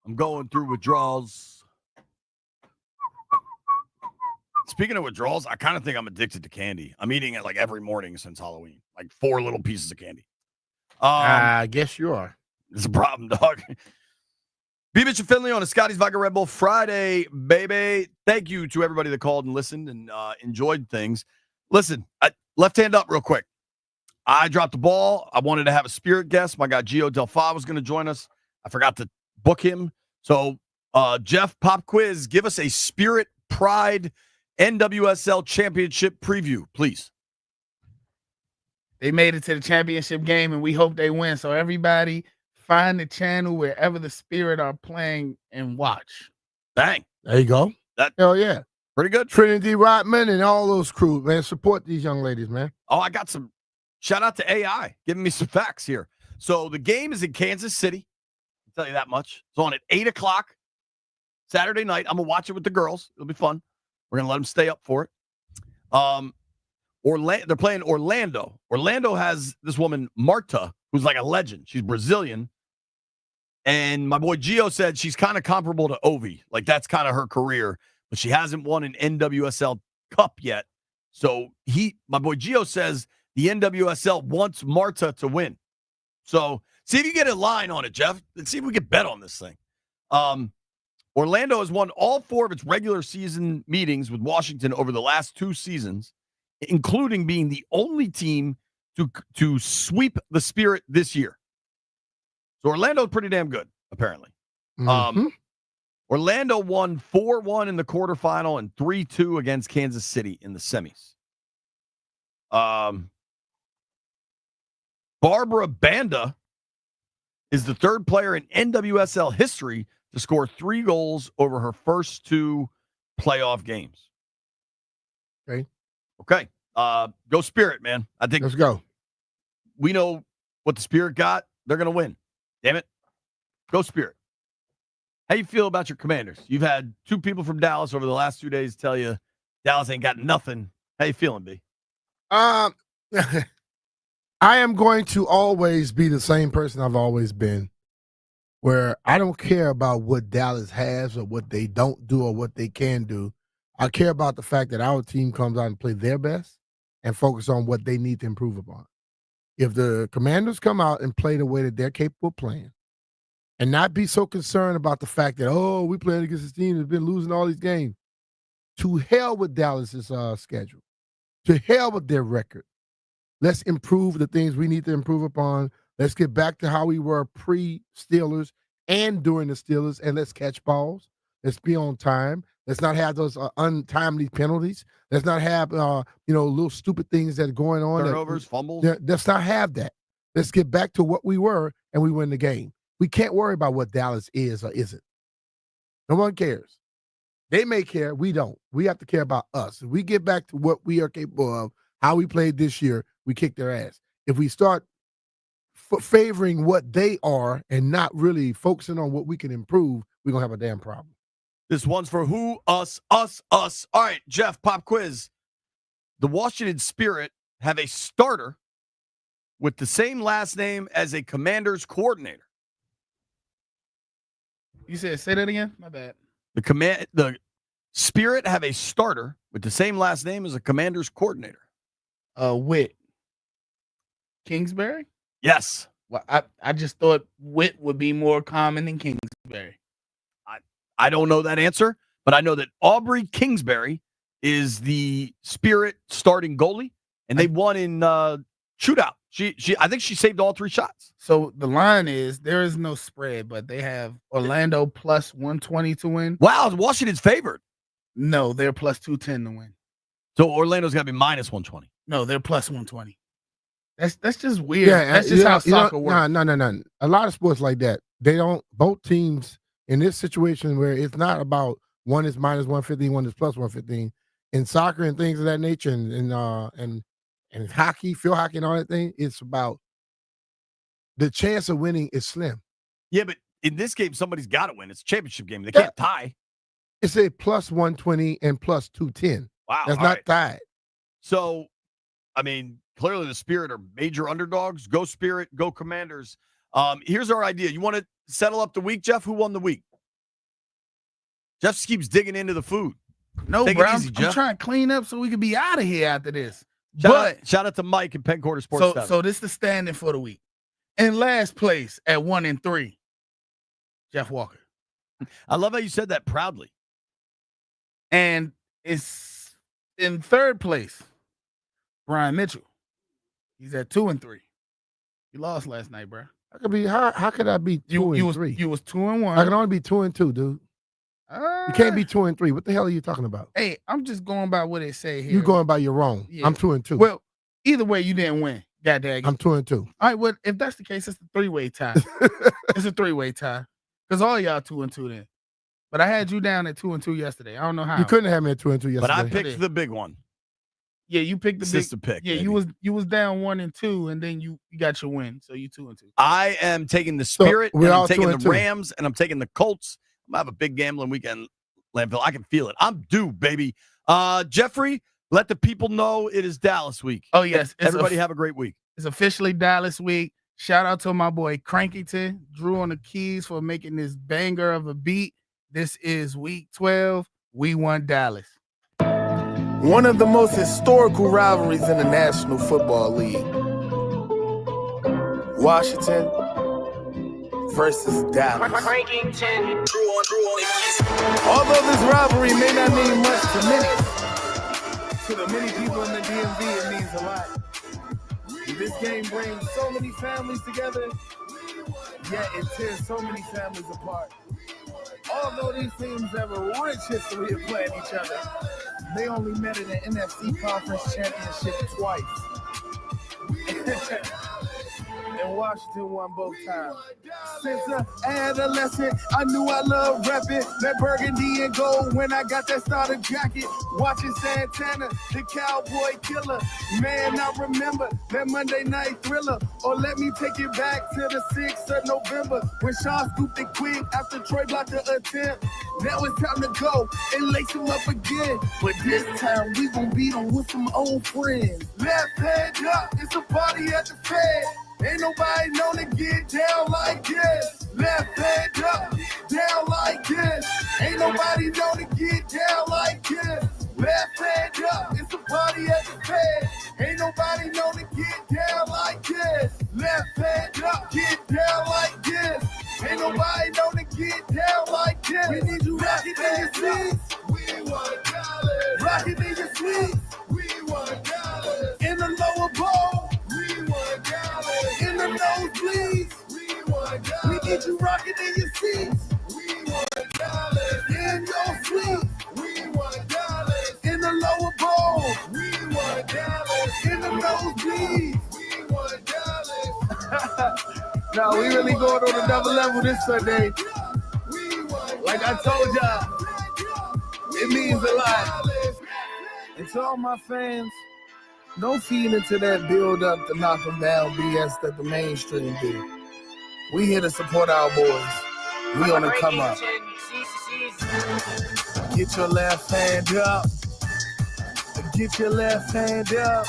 I'm going through withdrawals. Speaking of withdrawals, I kind of think I'm addicted to candy. I'm eating it like every morning since Halloween, like 4 little pieces of candy. I guess you are. It's a problem, dog. B. Mitch and Finley on a Scotty's Vodka Red Bull Friday, baby. Thank you to everybody that called and listened and enjoyed things. Listen, left hand up real quick. I dropped the ball. I wanted to have a spirit guest. My guy Gio Delfa was going to join us. I forgot to book him. So, Jeff, pop quiz, give us a Spirit Pride NWSL championship preview, please. They made it to the championship game, and we hope they win. So everybody find the channel wherever the Spirit are playing and watch. Bang. There you go. Hell yeah. Pretty good. Trinity Rodman and all those crew, man. Support these young ladies, man. Oh, I got some. Shout out to AI giving me some facts here. So the game is in Kansas City. I'll tell you that much. It's on at 8 o'clock Saturday night. I'm going to watch it with the girls. It'll be fun. We're going to let them stay up for it. They're playing Orlando. Orlando has this woman, Marta, who's like a legend. She's Brazilian. And my boy Gio said she's kind of comparable to Ovi. Like, that's kind of her career. But she hasn't won an NWSL Cup yet. So my boy Gio says the NWSL wants Marta to win. So see if you get a line on it, Jeff. Let's see if we can bet on this thing. Orlando has won all 4 of its regular season meetings with Washington over the last 2 seasons, including being the only team to sweep the Spirit this year. So Orlando's pretty damn good, apparently. Mm-hmm. Orlando won 4-1 in the quarterfinal and 3-2 against Kansas City in the semis. Barbara Banda is the 3rd player in NWSL history to score 3 goals over her first 2 playoff games. Okay. Go Spirit, man. I think let's go. We know what the Spirit got. They're going to win. Damn it. Go Spirit. How you feel about your Commanders? You've had 2 people from Dallas over the last 2 days tell you Dallas ain't got nothing. How you feeling, B? I am going to always be the same person I've always been, where I don't care about what Dallas has or what they don't do or what they can do. I care about the fact that our team comes out and play their best and focus on what they need to improve upon. If the Commanders come out and play the way that they're capable of playing and not be so concerned about the fact that, oh, we playing against this team that's been losing all these games, to hell with Dallas's schedule. To hell with their record. Let's improve the things we need to improve upon. Let's get back to how we were pre-Steelers and during the Steelers, and let's catch balls. Let's be on time. Let's not have those untimely penalties. Let's not have little stupid things that are going on. Turnovers, fumbles. Let's not have that. Let's get back to what we were, and we win the game. We can't worry about what Dallas is or isn't. No one cares. They may care. We don't. We have to care about us. If we get back to what we are capable of, how we played this year, we kick their ass. If we start favoring what they are and not really focusing on what we can improve, we're going to have a damn problem. This one's for who? Us, us, us. All right, Jeff, pop quiz. The Washington Spirit have a starter with the same last name as a Commanders coordinator. You said, say that again? My bad. The Spirit have a starter with the same last name as a Commanders coordinator. Witt. Kingsbury? Yes. Well, I just thought Witt would be more common than Kingsbury. I don't know that answer, but I know that Aubrey Kingsbury is the Spirit starting goalie, and they won in shootout. I think she saved all 3 shots. So the line is there is no spread, but they have Orlando plus 120 to win. Wow, Washington's favored. No, they're plus 210 to win. So Orlando's got to be minus 120. No, they're plus 120. That's just weird. Yeah, that's just how soccer works. No. A lot of sports like that, they don't. Both teams in this situation where it's not about one is minus 115, one is plus 115 in soccer and things of that nature, and hockey, field hockey, and all that thing. It's about the chance of winning is slim. Yeah, but in this game, somebody's got to win. It's a championship game. They can't tie. It's a plus 120 and plus 210. Wow, that's not tied. So, I mean, clearly the Spirit are major underdogs. Go Spirit, go Commanders. Here's our idea. You want to settle up the week, Jeff? Who won the week? Jeff just keeps digging into the food. No, Take bro. it easy, I'm Jeff. trying to clean up so we can be out of here after this. Shout out to Mike and Penn Quarter Sports. So this is the standing for the week. In last place at 1-3, Jeff Walker. I love how you said that proudly. And it's in third place, Brian Mitchell. He's at 2-3. You lost last night, bro. How could I be 2-3? You was 2-1. I can only be 2-2, dude. You can't be 2-3. What the hell are you talking about? Hey, I'm just going by what it say here. You going by your wrong. Yeah. I'm 2-2. Well, either way, you didn't win. God dang it. I'm 2-2. All right, well, if that's the case, it's a three-way tie. It's a three-way tie. Because all y'all 2-2 then. But I had you down at 2-2 yesterday. I don't know how. You couldn't have me at 2-2 yesterday. But I picked the big one. Yeah, you picked the Sister big pick. Yeah, baby. you was down 1-2, and then you got your win. So you 2-2. I am taking the Spirit, we're and I'm all taking the 2-2. Rams, and I'm taking the Colts. I'm gonna have a big gambling weekend, Landfill. I can feel it. I'm due, baby. Jeffrey, let the people know it is Dallas week. Oh, yes. Everybody have a great week. It's officially Dallas week. Shout out to my boy Crankyton, Drew on the keys for making this banger of a beat. This is week 12. We won Dallas. One of the most historical rivalries in the National Football League. Washington versus Dallas. Although this rivalry may not mean much to the many people in the DMV, it means a lot. This game brings so many families together, yet it tears so many families apart. Although these teams have a rich history of playing each other, they only met in an NFC Conference Championship twice. And Washington won both times. Since an adolescent, I knew I loved repping that burgundy and gold when I got that starter jacket. Watching Santana, the cowboy killer. Man, I remember that Monday night thriller. Or let me take it back to the 6th of November when Sean scooped it quick after Troy blocked the attempt. Now it's time to go and lace him up again. But this time we gon' beat him with some old friends. Left hand up, it's a party at the Fed. Ain't nobody known to get down like this. Left hand up, down like this. Ain't nobody known to get down like this. Left hand up, it's a party at the Fed. Ain't nobody known to get down like this. Left hand up, get down like this. Ain't nobody known to get down like this. We need you rocking in your seats. We want Dallas. Rocking in your seats. We want Dallas. In the lower bowl. We want Dallas. In the nosebleeds. We want Dallas. We need you rocking in your seats. We want Dallas. In your suite. We want Dallas. In the lower bowl. We want Dallas. In the nosebleeds. We want Dallas. No, we really going on another level this Sunday. Like I told y'all, it means a lot. And to all my fans, don't feed into that build up to knock them down BS that the mainstream do. We here to support our boys. We on the come up. Get your left hand up. Get your left hand up.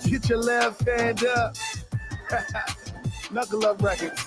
Get your left hand up. Knuckle Up Records.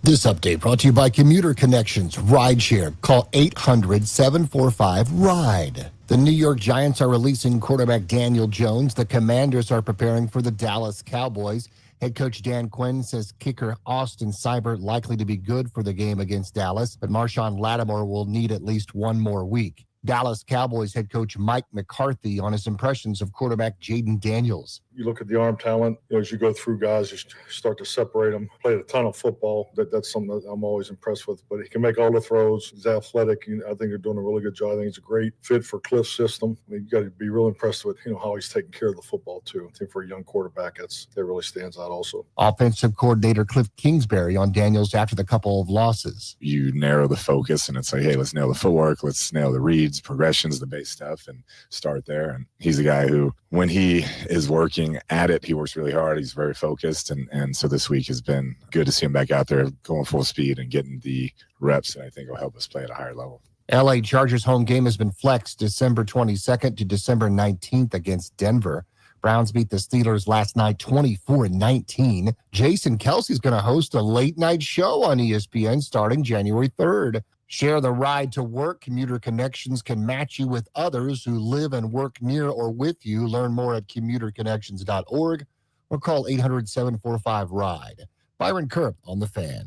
This update brought to you by Commuter Connections Rideshare. Call 800-745-RIDE. The New York Giants are releasing quarterback Daniel Jones. The Commanders are preparing for the Dallas Cowboys. Head coach Dan Quinn says kicker Austin Seibert likely to be good for the game against Dallas, but Marshawn Lattimore will need at least one more week. Dallas Cowboys head coach Mike McCarthy on his impressions of quarterback Jaden Daniels. You look at the arm talent, as you go through guys, you start to separate them. Played a ton of football. That's something that I'm always impressed with. But he can make all the throws. He's athletic. I think they're doing a really good job. I think he's a great fit for Cliff's system. You got to be real impressed with how he's taking care of the football too. I think for a young quarterback, that really stands out also. Offensive coordinator Cliff Kingsbury on Daniels after the couple of losses. You narrow the focus, and it's like, hey, let's nail the footwork, let's nail the reads, progressions, the base stuff, and start there. And he's a guy who, when he is working at it, he works really hard. He's very focused, and so this week has been good to see him back out there going full speed and getting the reps that I think will help us play at a higher level. LA Chargers home game has been flexed December 22nd to December 19th against Denver. Browns beat the Steelers last night 24-19. Jason Kelsey's going to host a late night show on ESPN starting January 3rd. Share the ride to work. Commuter Connections can match you with others who live and work near or with you. Learn more at commuterconnections.org or call 800-745-RIDE. Byron Kerp on The Fan.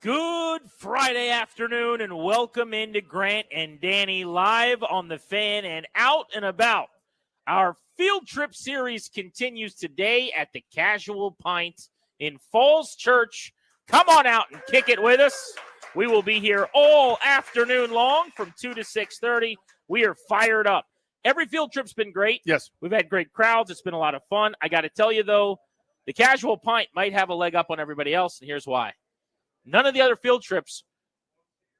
Good Friday afternoon and welcome into Grant and Danny live on The Fan and out and about. Our field trip series continues today at the Casual Pint in Falls Church. Come on out and kick it with us. We will be here all afternoon long from 2 to 6:30. We are fired up. Every field trip's been great. Yes. We've had great crowds. It's been a lot of fun. I got to tell you, though, the Casual Pint might have a leg up on everybody else, and here's why. None of the other field trips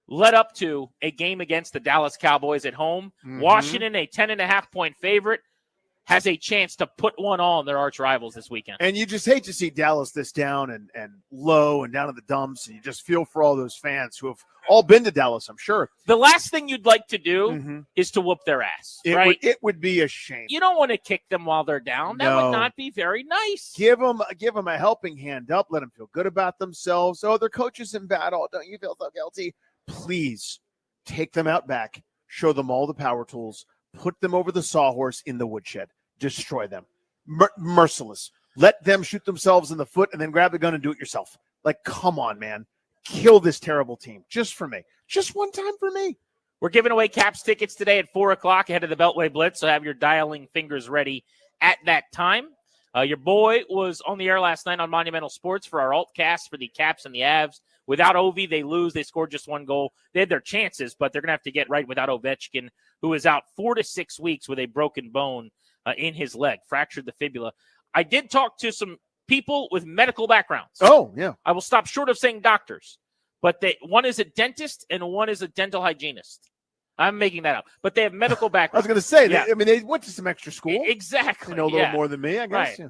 led up to a game against the Dallas Cowboys at home. Mm-hmm. Washington, a 10.5-point favorite, has a chance to put one on their arch rivals this weekend. And you just hate to see Dallas this down and low and down in the dumps. And you just feel for all those fans who have all been to Dallas, I'm sure. The last thing you'd like to do is to whoop their ass, right? It would be a shame. You don't want to kick them while they're down. That would not be very nice. Give them a helping hand up. Let them feel good about themselves. Oh, their coach is in battle. Don't you feel so guilty? Please take them out back. Show them all the power tools. Put them over the sawhorse in the woodshed. Destroy them. Merciless. Let them shoot themselves in the foot and then grab the gun and do it yourself. Like, come on, man. Kill this terrible team. Just for me. Just one time for me. We're giving away Caps tickets today at 4 o'clock ahead of the Beltway Blitz, so have your dialing fingers ready at that time. Your boy was on the air last night on Monumental Sports for our alt cast for the Caps and the Avs. Without Ovi, they lose. They scored just one goal. They had their chances, but they're going to have to get right without Ovechkin, who is out 4 to 6 weeks with a broken bone in his leg, fractured the fibula. I did talk to some people with medical backgrounds. Oh, yeah. I will stop short of saying doctors, but one is a dentist and one is a dental hygienist. I'm making that up, but they have medical backgrounds. I was going to say, they went to some extra school. Exactly. They know a little more than me, I guess. Right. Yeah.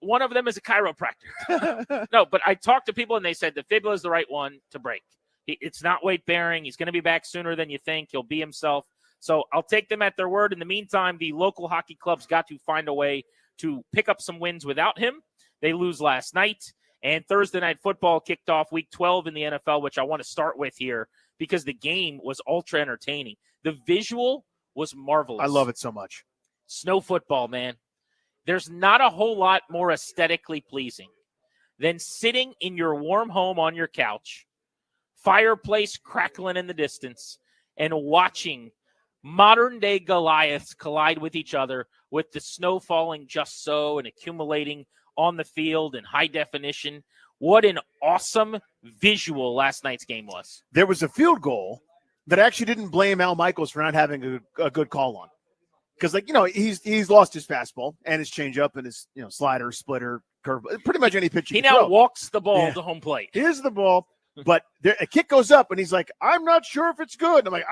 One of them is a chiropractor. No, but I talked to people and they said the fibula is the right one to break. It's not weight bearing. He's going to be back sooner than you think. He'll be himself. So I'll take them at their word. In the meantime, the local hockey clubs got to find a way to pick up some wins without him. They lose last night. And Thursday Night Football kicked off Week 12 in the NFL, which I want to start with here because the game was ultra entertaining. The visual was marvelous. I love it so much. Snow football, man. There's not a whole lot more aesthetically pleasing than sitting in your warm home on your couch, fireplace crackling in the distance, and watching modern-day Goliaths collide with each other with the snow falling just so and accumulating on the field in high definition. What an awesome visual last night's game was. There was a field goal that I actually didn't blame Al Michaels for not having a good call on. Because, he's lost his fastball and his changeup and his, slider, splitter, curveball, pretty much any pitch. He now walks the ball to home plate. Here's the ball, but a kick goes up, and he's like, "I'm not sure if it's good." I'm like,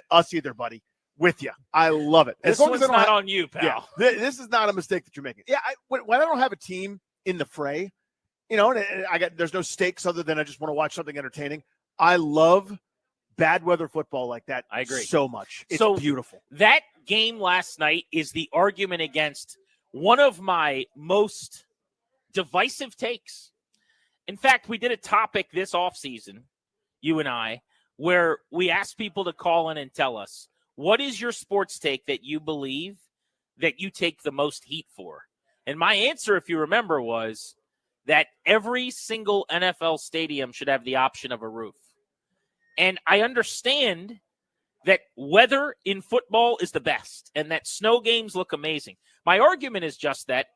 "Us either, buddy." With you, I love it. This one's not on you, pal. Yeah, this is not a mistake that you're making. Yeah, when I don't have a team in the fray, and there's no stakes other than I just want to watch something entertaining. I love bad weather football like that. I agree so much. It's beautiful. That game last night is the argument against one of my most divisive takes. In fact, we did a topic this offseason, you and I, where we asked people to call in and tell us, what is your sports take that you believe that you take the most heat for? And my answer, if you remember, was that every single NFL stadium should have the option of a roof. And I understand that weather in football is the best and that snow games look amazing. My argument is just that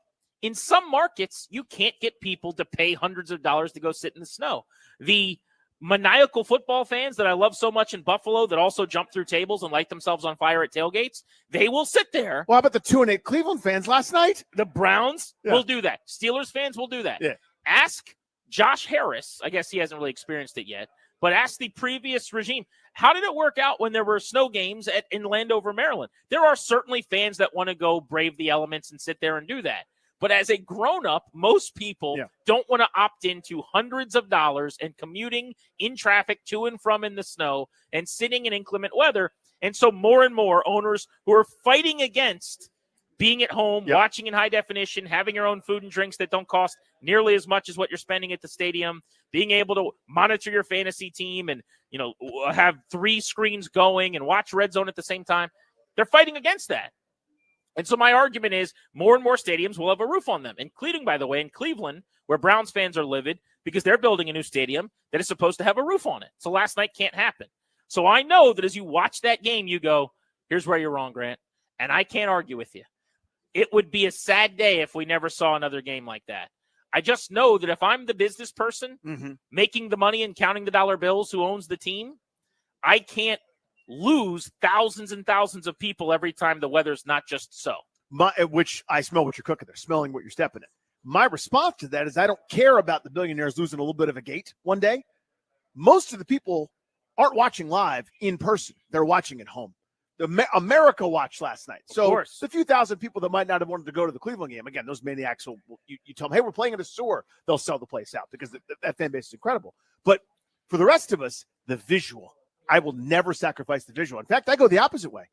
in some markets, you can't get people to pay hundreds of dollars to go sit in the snow. The maniacal football fans that I love so much in Buffalo that also jump through tables and light themselves on fire at tailgates, they will sit there. Well, how about the 2-8 Cleveland fans last night? The Browns will do that. Steelers fans will do that. Yeah. Ask Josh Harris. I guess he hasn't really experienced it yet, but ask the previous regime. How did it work out when there were snow games in Landover, Maryland? There are certainly fans that want to go brave the elements and sit there and do that. But as a grown-up, most people don't want to opt into hundreds of dollars and commuting in traffic to and from in the snow and sitting in inclement weather. And so more and more owners who are fighting against being at home, watching in high definition, having your own food and drinks that don't cost nearly as much as what you're spending at the stadium, being able to monitor your fantasy team and, have 3 screens going and watch Red Zone at the same time. They're fighting against that. And so my argument is more and more stadiums will have a roof on them, including, by the way, in Cleveland, where Browns fans are livid because they're building a new stadium that is supposed to have a roof on it. So last night can't happen. So I know that as you watch that game, you go, here's where you're wrong, Grant. And I can't argue with you. It would be a sad day if we never saw another game like that. I just know that if I'm the business person making the money and counting the dollar bills who owns the team, I can't lose thousands and thousands of people every time the weather's not just so. Which I smell what you're cooking there, smelling what you're stepping in. My response to that is I don't care about the billionaires losing a little bit of a gate one day. Most of the people aren't watching live in person. They're watching at home. The America watched last night. So the few thousand people that might not have wanted to go to the Cleveland game, again, those maniacs, you tell them, hey, we're playing in a sewer. They'll sell the place out because that fan base is incredible. But for the rest of us, the visual, I will never sacrifice the visual. In fact, I go the opposite way.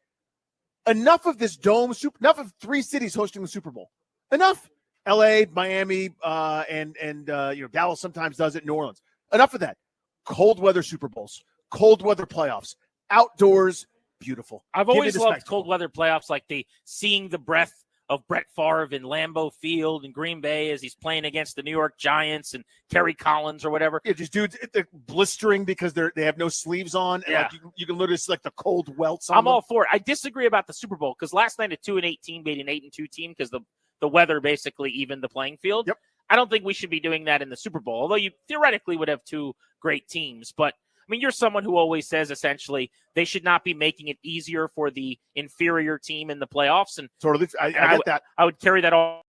Enough of this dome, enough of 3 cities hosting the Super Bowl. Enough. LA, Miami, and Dallas sometimes does it, New Orleans. Enough of that. Cold weather Super Bowls, cold weather playoffs, outdoors, beautiful. I've always loved cold weather playoffs, like seeing the breath of Brett Favre in Lambeau Field in Green Bay as he's playing against the New York Giants and Kerry Collins or whatever. Yeah, just dudes, they're blistering because they have no sleeves on. And you can literally see the cold welts on I'm them. all for it. I disagree about the Super Bowl because last night a 2-8 team beat an 8-2 team because the weather basically evened the playing field. Yep. I don't think we should be doing that in the Super Bowl, although you theoretically would have 2 great teams. But I mean, you're someone who always says essentially they should not be making it easier for the inferior team in the playoffs. And totally, I get that. I would carry that all.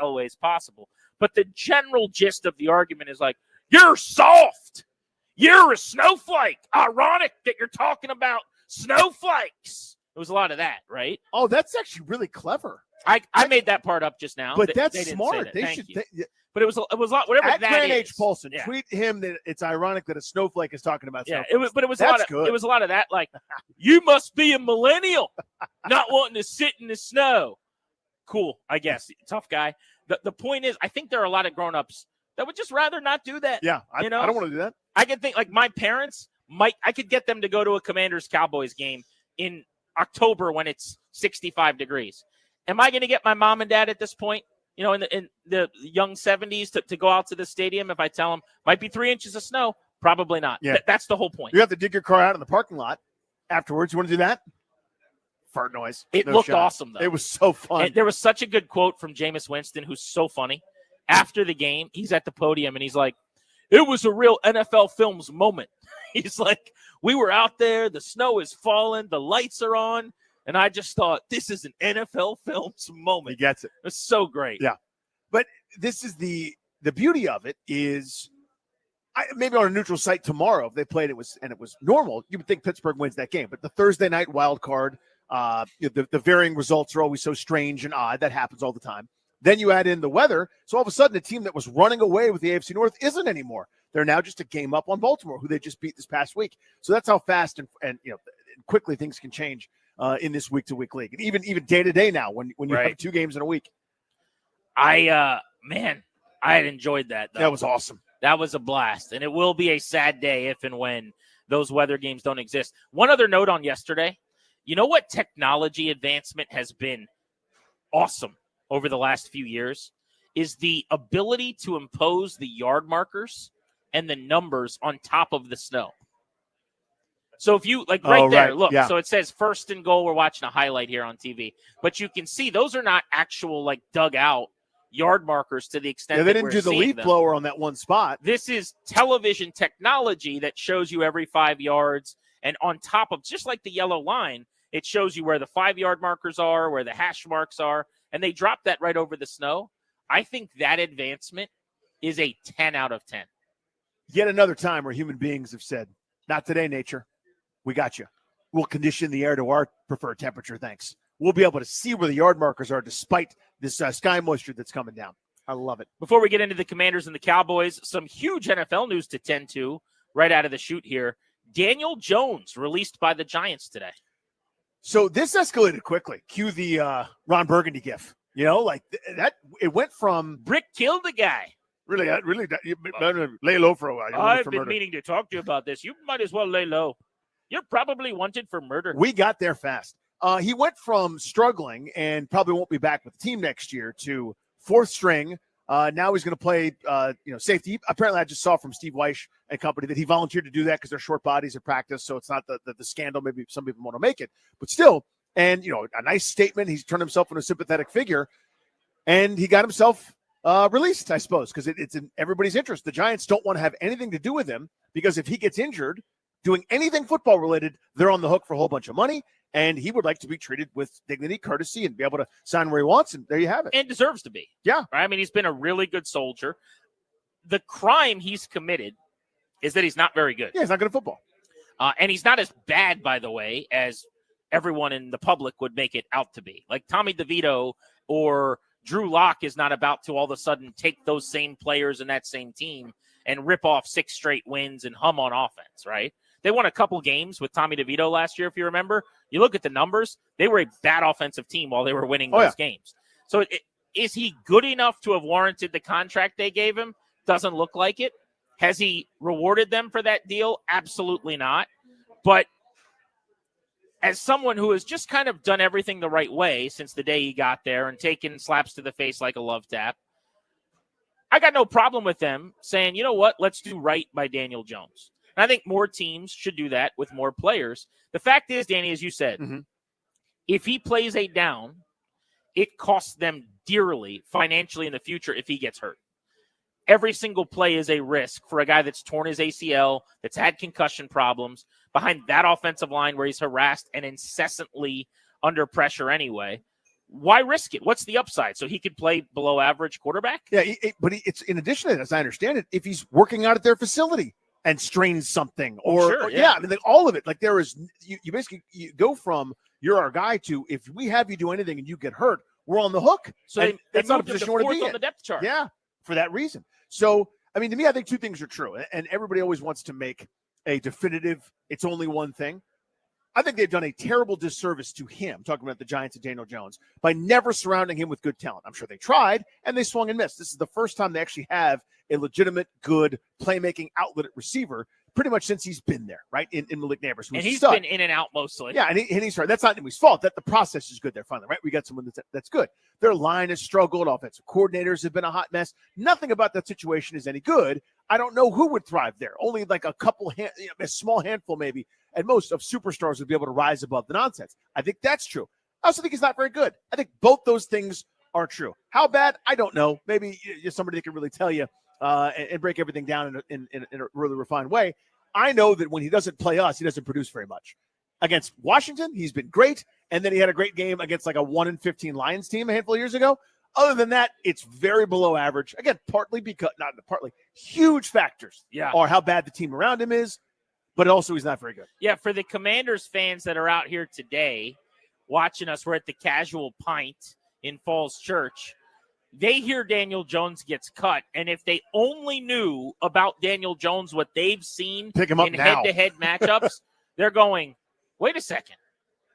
Always possible. But the general gist of the argument is like, you're soft. You're a snowflake. Ironic that you're talking about snowflakes. There was a lot of that, right? Oh, that's actually really clever. I made that part up just now. But that's they didn't smart. Say that. They Thank should. you. But it was a lot. Whatever At that Grant is. H. Paulson, Yeah. tweet him that it's ironic that a snowflake is talking about. Yeah, snowflakes. it was a That's lot of good. it was a lot of that. Like, you must be a millennial, not wanting to sit in the snow. Cool, I guess. Tough guy. The point is, I think there are a lot of grown-ups that would just rather not do that. Yeah, I don't want to do that. I could think like my parents I could get them to go to a Commanders Cowboys game in October when it's 65 degrees. Am I going to get my mom and dad at this point, in the young 70s to go out to the stadium if I tell them might be 3 inches of snow? Probably not. Yeah. That's the whole point. You have to dig your car out in the parking lot afterwards. You want to do that? Fart noise. It No looked shot. awesome, though. It was so fun. And there was such a good quote from Jameis Winston, who's so funny. After the game, he's at the podium, and he's like, it was a real NFL Films moment. He's like, we were out there, the snow is falling, the lights are on, and I just thought, this is an NFL Films moment. He gets it. It's so great. Yeah. But this is the beauty of it is maybe on a neutral site tomorrow, if they played it was normal, you would think Pittsburgh wins that game. But the Thursday night wild card, the varying results are always so strange and odd. That happens all the time. Then you add in the weather. So all of a sudden, a team that was running away with the AFC North isn't anymore. They're now just a game up on Baltimore, who they just beat this past week. So that's how fast and quickly things can change in this week-to-week league. And even day-to-day now when you have 2 games in a week. I had enjoyed that, though. That was awesome. That was a blast. And it will be a sad day if and when those weather games don't exist. One other note on yesterday. You know what technology advancement has been awesome over the last few years is the ability to impose the yard markers and the numbers on top of the snow. So if you there, look, so it says first and goal. We're watching a highlight here on TV, but you can see those are not actual dug out yard markers to the extent they didn't do the leaf blower on that one spot. This is television technology that shows you every 5 yards, and on top of just like the yellow line, it shows you where the 5-yard markers are, where the hash marks are, and they drop that right over the snow. I think that advancement is a 10 out of 10. Yet another time where human beings have said, not today, nature. We got you. We'll condition the air to our preferred temperature, thanks. We'll be able to see where the yard markers are despite this sky moisture that's coming down. I love it. Before we get into the Commanders and the Cowboys, some huge NFL news to tend to right out of the chute here. Daniel Jones released by the Giants today. So this escalated quickly. Cue the Ron Burgundy gif. That it went from Brick killed the guy. Really, lay low for a while. I've been meaning to talk to you about this. You might as well lay low. You're probably wanted for murder. We got there fast. He went from struggling and probably won't be back with the team next year to 4th string. Now he's going to play, safety. Apparently, I just saw from Steve Weish and company that he volunteered to do that because they're short bodies at practice. So it's not the scandal. Maybe some people want to make it, but still, and a nice statement. He's turned himself into a sympathetic figure, and he got himself released, I suppose, because it's in everybody's interest. The Giants don't want to have anything to do with him because if he gets injured doing anything football related, they're on the hook for a whole bunch of money. And he would like to be treated with dignity, courtesy, and be able to sign where he wants. And there you have it. And deserves to be. Yeah. Right? I mean, he's been a really good soldier. The crime he's committed is that he's not very good. Yeah, he's not good at football. And he's not as bad, by the way, as everyone in the public would make it out to be. Like Tommy DeVito or Drew Lock is not about to all of a sudden take those same players in that same team and rip off 6 straight wins and hum on offense, right? They won a couple games with Tommy DeVito last year, if you remember. You look at the numbers, they were a bad offensive team while they were winning those games. So is he good enough to have warranted the contract they gave him? Doesn't look like it. Has he rewarded them for that deal? Absolutely not. But as someone who has just kind of done everything the right way since the day he got there and taken slaps to the face like a love tap, I got no problem with them saying, you know what, let's do right by Daniel Jones. And I think more teams should do that with more players. The fact is, Danny, as you said, if he plays a down, it costs them dearly financially in the future if he gets hurt. Every single play is a risk for a guy that's torn his ACL, that's had concussion problems, behind that offensive line where he's harassed and incessantly under pressure anyway. Why risk it? What's the upside? So he could play below average quarterback? Yeah, but it's in addition to that, as I understand it, if he's working out at their facility and strains something or I mean, like all of it. Like there is, you basically you go from you're our guy to if we have you do anything and you get hurt, we're on the hook. So And they that's not a moved him position to you want to fourth be on in. the depth chart. Yeah, for that reason. So, I mean, to me, I think two things are true. And everybody always wants to make a definitive, it's only one thing. I think they've done a terrible disservice to him, talking about the Giants and Daniel Jones, by never surrounding him with good talent. I'm sure they tried, and they swung and missed. This is the first time they actually have a legitimate, good playmaking outlet at receiver pretty much since he's been there, right, in Malik Nabers. And he's been in and out mostly. Yeah, and he's hard. That's not anybody's fault. That the process is good there finally, right? We got someone that's good. Their line has struggled. Offensive coordinators have been a hot mess. Nothing about that situation is any good. I don't know who would thrive there. Only like a couple, a small handful maybe at most of superstars would be able to rise above the nonsense. I think that's true. I also think he's not very good. I think both those things are true. How bad? I don't know. Maybe you're somebody that can really tell you and break everything down in a really refined way. I know that when he doesn't play us, he doesn't produce very much. Against Washington, he's been great. And then he had a great game against like a 1-15 Lions team a handful of years ago. Other than that, it's very below average. Again, huge factors are how bad the team around him is, but also he's not very good. Yeah, for the Commanders fans that are out here today watching us, we're at the Casual Pint in Falls Church. They hear Daniel Jones gets cut, and if they only knew about Daniel Jones, what they've seen Pick him up in now. head-to-head matchups, they're going, wait a second.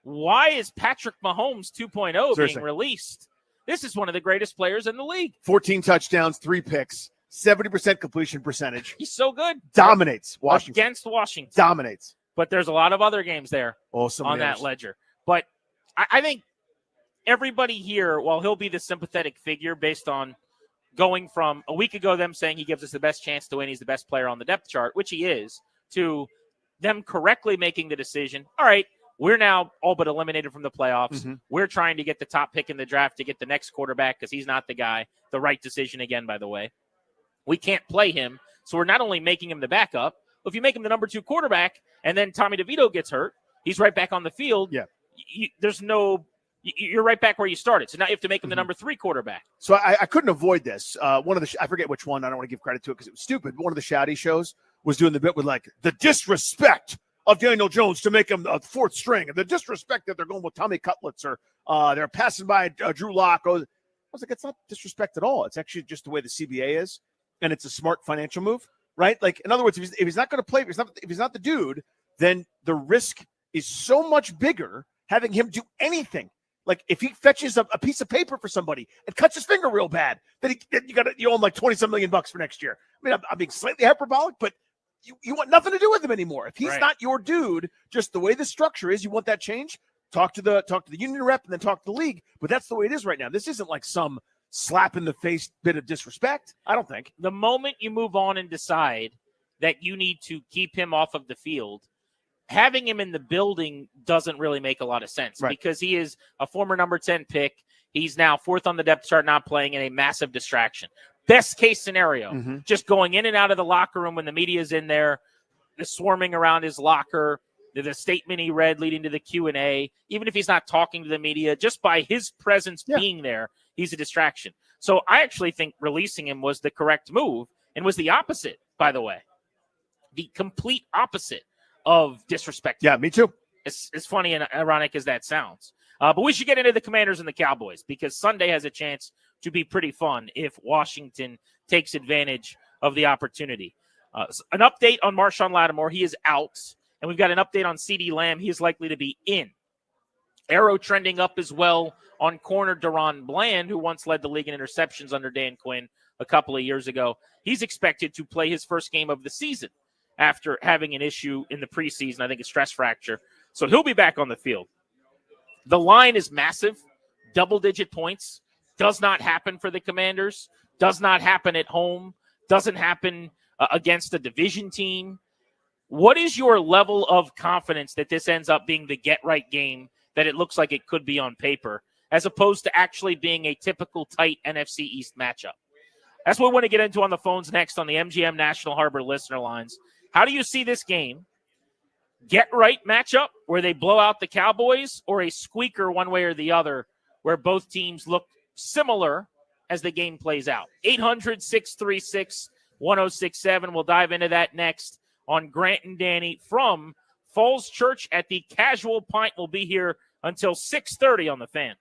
Why is Patrick Mahomes 2.0 Seriously. being released? This is one of the greatest players in the league. 14 touchdowns, 3 picks, 70% completion percentage. He's so good. Dominates Washington. Against Washington. Dominates. But there's a lot of other games there on that ledger. But I think everybody here, while he'll be the sympathetic figure based on going from a week ago them saying he gives us the best chance to win, he's the best player on the depth chart, which he is, to them correctly making the decision, all right, we're now all but eliminated from the playoffs. Mm-hmm. We're trying to get the top pick in the draft to get the next quarterback because he's not the guy. The right decision again, by the way. We can't play him, so we're not only making him the backup, but if you make him the number 2 quarterback and then Tommy DeVito gets hurt, he's right back on the field. Yeah. You're right back where you started. So now you have to make him the number 3 quarterback. So I couldn't avoid this. One of the I forget which one. I don't want to give credit to it because it was stupid. But one of the Shouty shows was doing the bit with like the disrespect of Daniel Jones to make him a 4th string, and the disrespect that they're going with Tommy Cutlets or they're passing by Drew Lock. I was like, it's not disrespect at all. It's actually just the way the CBA is, and it's a smart financial move, right? Like in other words, if he's not going to play, if he's not the dude, then the risk is so much bigger having him do anything. Like if he fetches a piece of paper for somebody and cuts his finger real bad, then you owe him like $20-some million for next year. I mean, I'm being slightly hyperbolic, but you want nothing to do with him anymore. If he's not your dude, just the way the structure is, you want that change. Talk to the union rep and then talk to the league. But that's the way it is right now. This isn't like some slap in the face bit of disrespect. I don't think. The moment you move on and decide that you need to keep him off of the field, having him in the building doesn't really make a lot of sense because he is a former number 10 pick. He's now 4th on the depth chart, not playing, in a massive distraction. Best case scenario, just going in and out of the locker room when the media is in there, the swarming around his locker, the statement he read leading to the Q&A, even if he's not talking to the media, just by his presence being there, he's a distraction. So I actually think releasing him was the correct move and was the opposite, by the way. The complete opposite of disrespect. Yeah, me too. As funny and ironic as that sounds. But we should get into the Commanders and the Cowboys because Sunday has a chance to be pretty fun if Washington takes advantage of the opportunity. An update on Marshawn Lattimore. He is out. And we've got an update on CeeDee Lamb. He is likely to be in. Arrow trending up as well on corner Deron Bland, who once led the league in interceptions under Dan Quinn a couple of years ago. He's expected to play his first game of the season after having an issue in the preseason. I think a stress fracture. So he'll be back on the field. The line is massive, double-digit points. Does not happen for the Commanders. Does not happen at home. Doesn't happen against a division team. What is your level of confidence that this ends up being the get-right game that it looks like it could be on paper, as opposed to actually being a typical tight NFC East matchup? That's what we want to get into on the phones next on the MGM National Harbor listener lines. How do you see this game? Get-right matchup where they blow out the Cowboys, or a squeaker one way or the other where both teams look similar as the game plays out? 800-636-1067. We'll dive into that next on Grant and Danny from Falls Church at the Casual Pint. We'll be here until 6:30 on the Fan.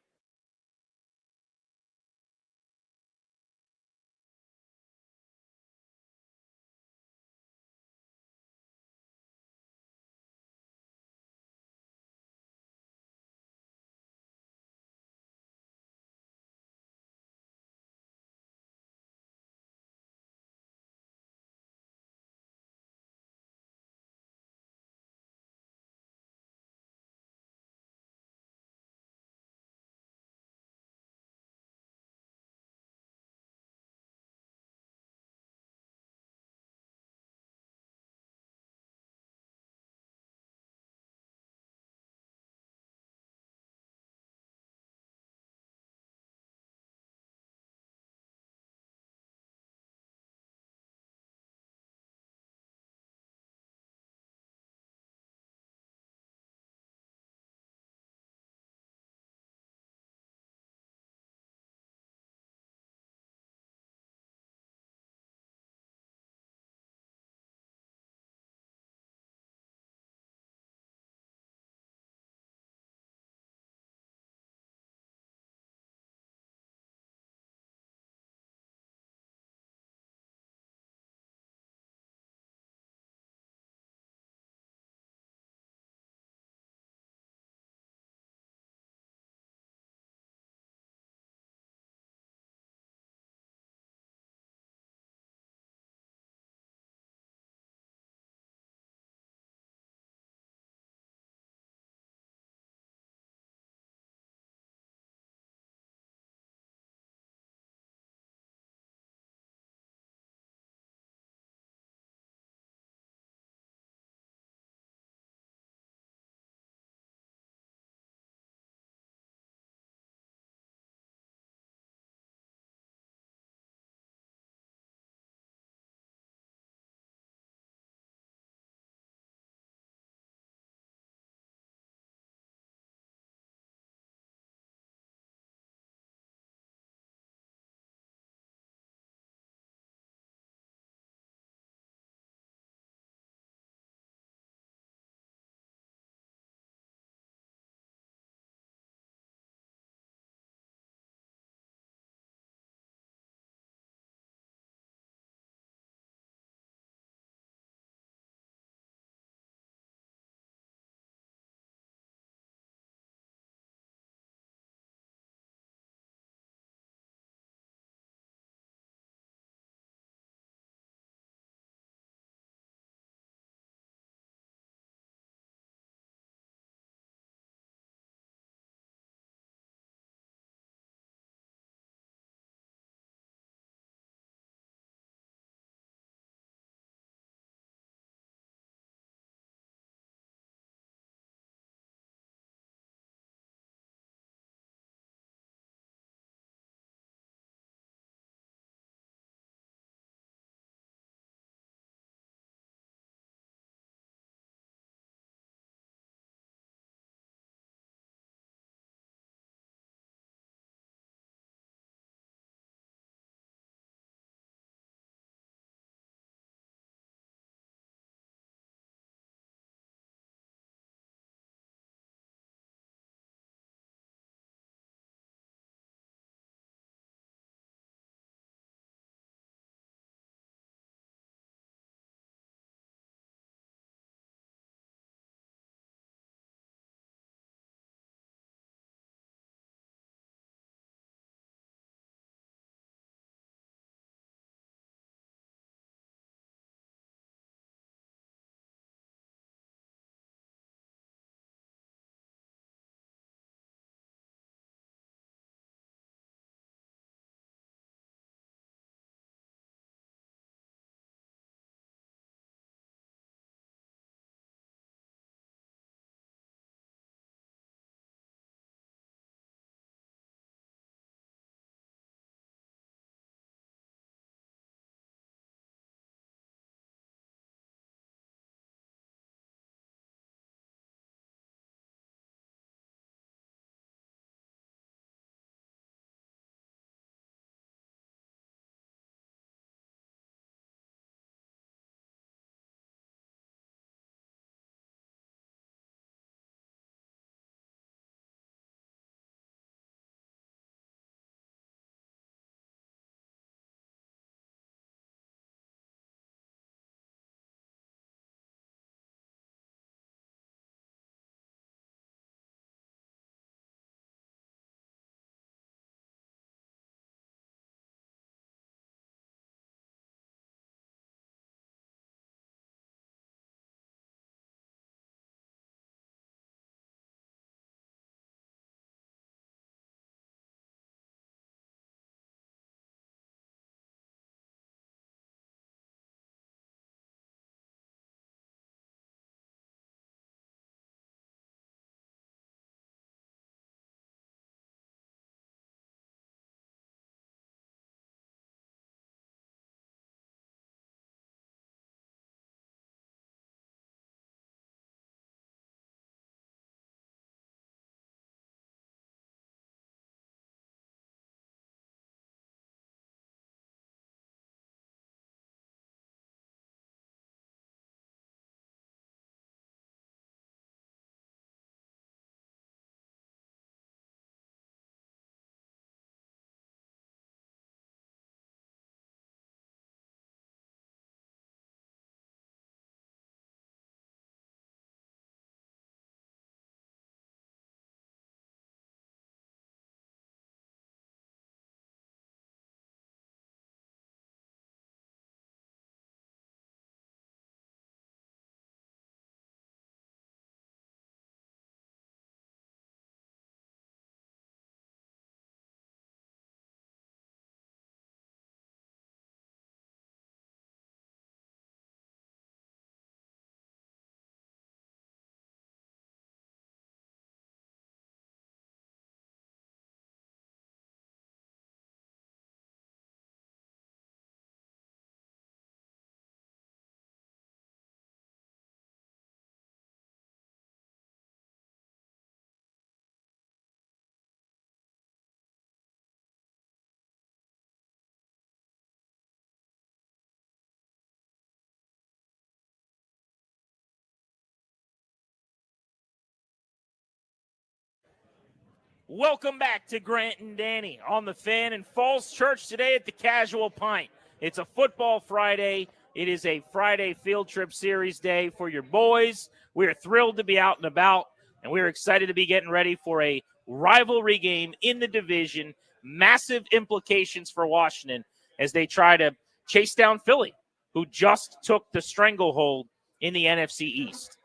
Welcome back to Grant and Danny on the Fan in Falls Church today at the Casual Pint. It's a football Friday. It is a Friday field trip series day for your boys. We are thrilled to be out and about, and we're excited to be getting ready for a rivalry game in the division. Massive implications for Washington as they try to chase down Philly, who just took the stranglehold in the NFC East.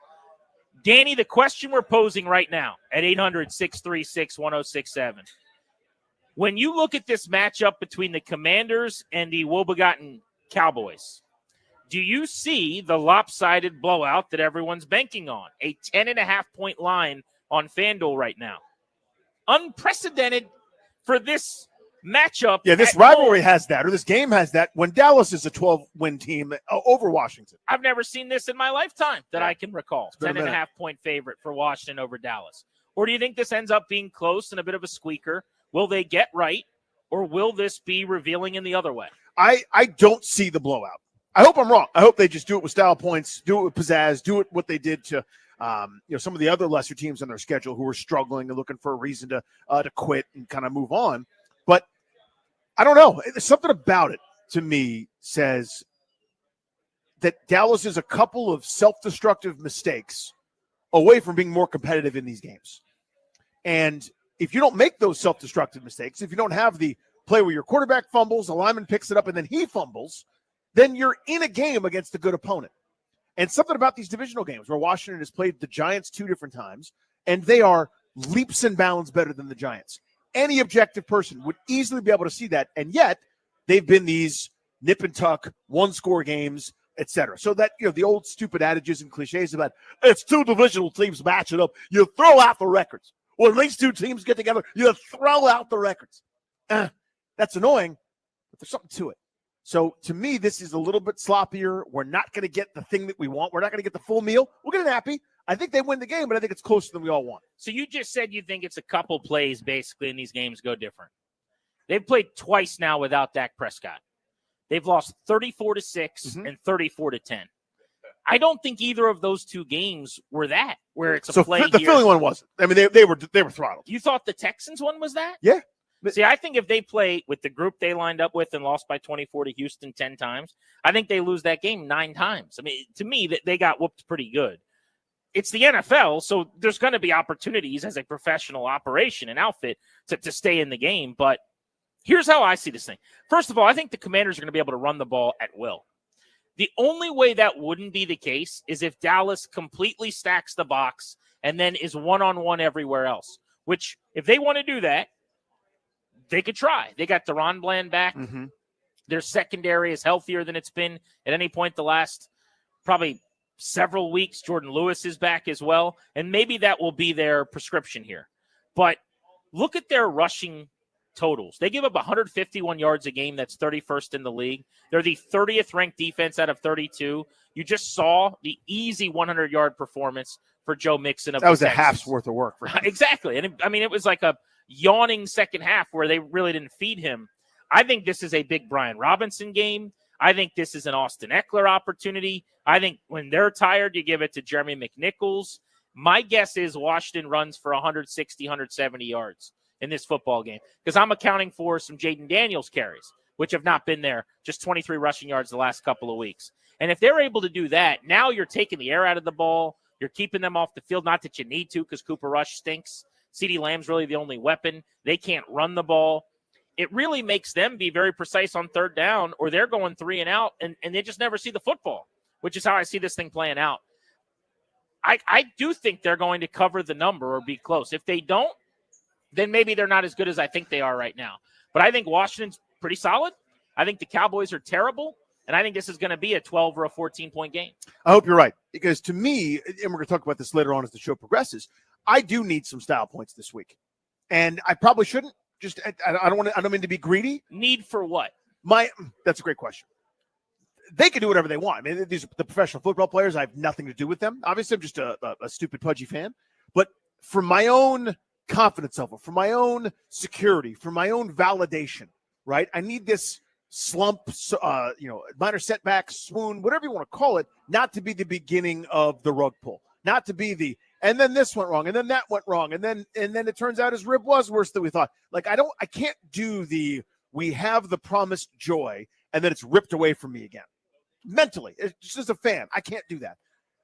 Danny, the question we're posing right now at 800-636-1067. When you look at this matchup between the Commanders and the woe-begotten Cowboys, do you see the lopsided blowout that everyone's banking on? A 10.5-point line on FanDuel right now. Unprecedented for this matchup. Yeah, this rivalry has that, or this game has that, when Dallas is a 12-win team over Washington. I've never seen this in my lifetime that I can recall. been a 10.5-point favorite for Washington over Dallas. Or do you think this ends up being close and a bit of a squeaker? Will they get right, or will this be revealing in the other way? I don't see the blowout. I hope I'm wrong. I hope they just do it with style points, do it with pizzazz, do it what they did to some of the other lesser teams on their schedule who were struggling and looking for a reason to quit and kind of move on. But I don't know. There's something about it, to me, says that Dallas is a couple of self-destructive mistakes away from being more competitive in these games. And if you don't make those self-destructive mistakes, if you don't have the play where your quarterback fumbles, the lineman picks it up, and then he fumbles, then you're in a game against a good opponent. And something about these divisional games where Washington has played the Giants 2 different times, and they are leaps and bounds better than the Giants. Any objective person would easily be able to see that, and yet they've been these nip and tuck, one-score games, etc. So that, the old stupid adages and cliches about it's two divisional teams matching up, you throw out the records. When these two teams get together, you throw out the records. That's annoying, but there's something to it. So to me, this is a little bit sloppier. We're not going to get the thing that we want. We're not going to get the full meal. We'll get it happy. I think they win the game, but I think it's closer than we all want. So you just said you think it's a couple plays basically, and these games go different. They've played twice now without Dak Prescott. They've lost 34-6 and 34-10. I don't think either of those two games were that, where it's a play. The Philly one wasn't. I mean, they were throttled. You thought the Texans one was that? Yeah. See, I think if they play with the group they lined up with and lost by 24 to Houston 10 times, I think they lose that game 9 times. I mean, to me, they got whooped pretty good. It's the NFL, so there's going to be opportunities as a professional operation and outfit to stay in the game. But here's how I see this thing. First of all, I think the Commanders are going to be able to run the ball at will. The only way that wouldn't be the case is if Dallas completely stacks the box and then is one-on-one everywhere else, which if they want to do that, they could try. They got Deron Bland back. Mm-hmm. Their secondary is healthier than it's been at any point the last probably several weeks. Jordan Lewis is back as well, and maybe that will be their prescription here. But look at their rushing totals. They give up 151 yards a game. That's 31st in the league. They're the 30th ranked defense out of 32. You just saw the easy 100-yard performance for Joe Mixon. That was a half's worth of work for him. Exactly. And it was like a yawning second half where they really didn't feed him. I think this is a big Brian Robinson game. I think this is an Austin Eckler opportunity. I think when they're tired, you give it to Jeremy McNichols. My guess is Washington runs for 160, 170 yards in this football game because I'm accounting for some Jaden Daniels carries, which have not been there, just 23 rushing yards the last couple of weeks. And if they're able to do that, now you're taking the air out of the ball. You're keeping them off the field, not that you need to because Cooper Rush stinks. CeeDee Lamb's really the only weapon. They can't run the ball. It really makes them be very precise on third down or they're going 3 and out and they just never see the football, which is how I see this thing playing out. I do think they're going to cover the number or be close. If they don't, then maybe they're not as good as I think they are right now. But I think Washington's pretty solid. I think the Cowboys are terrible. And I think this is going to be a 12 or a 14-point game. I hope you're right. Because to me, and we're going to talk about this later on as the show progresses, I do need some style points this week. And I probably shouldn't. I don't mean to be greedy. Need for what? That's a great question. They can do whatever they want. I mean, these are the professional football players. I have nothing to do with them. Obviously, I'm just a stupid, pudgy fan. But for my own confidence level, for my own security, for my own validation, right? I need this slump, minor setback, swoon, whatever you want to call it, not to be the beginning of the rug pull, not to be the And then this went wrong, and then that went wrong, and then it turns out his rib was worse than we thought. Like I can't do we have the promised joy, and then it's ripped away from me again. Mentally, it's just as a fan, I can't do that.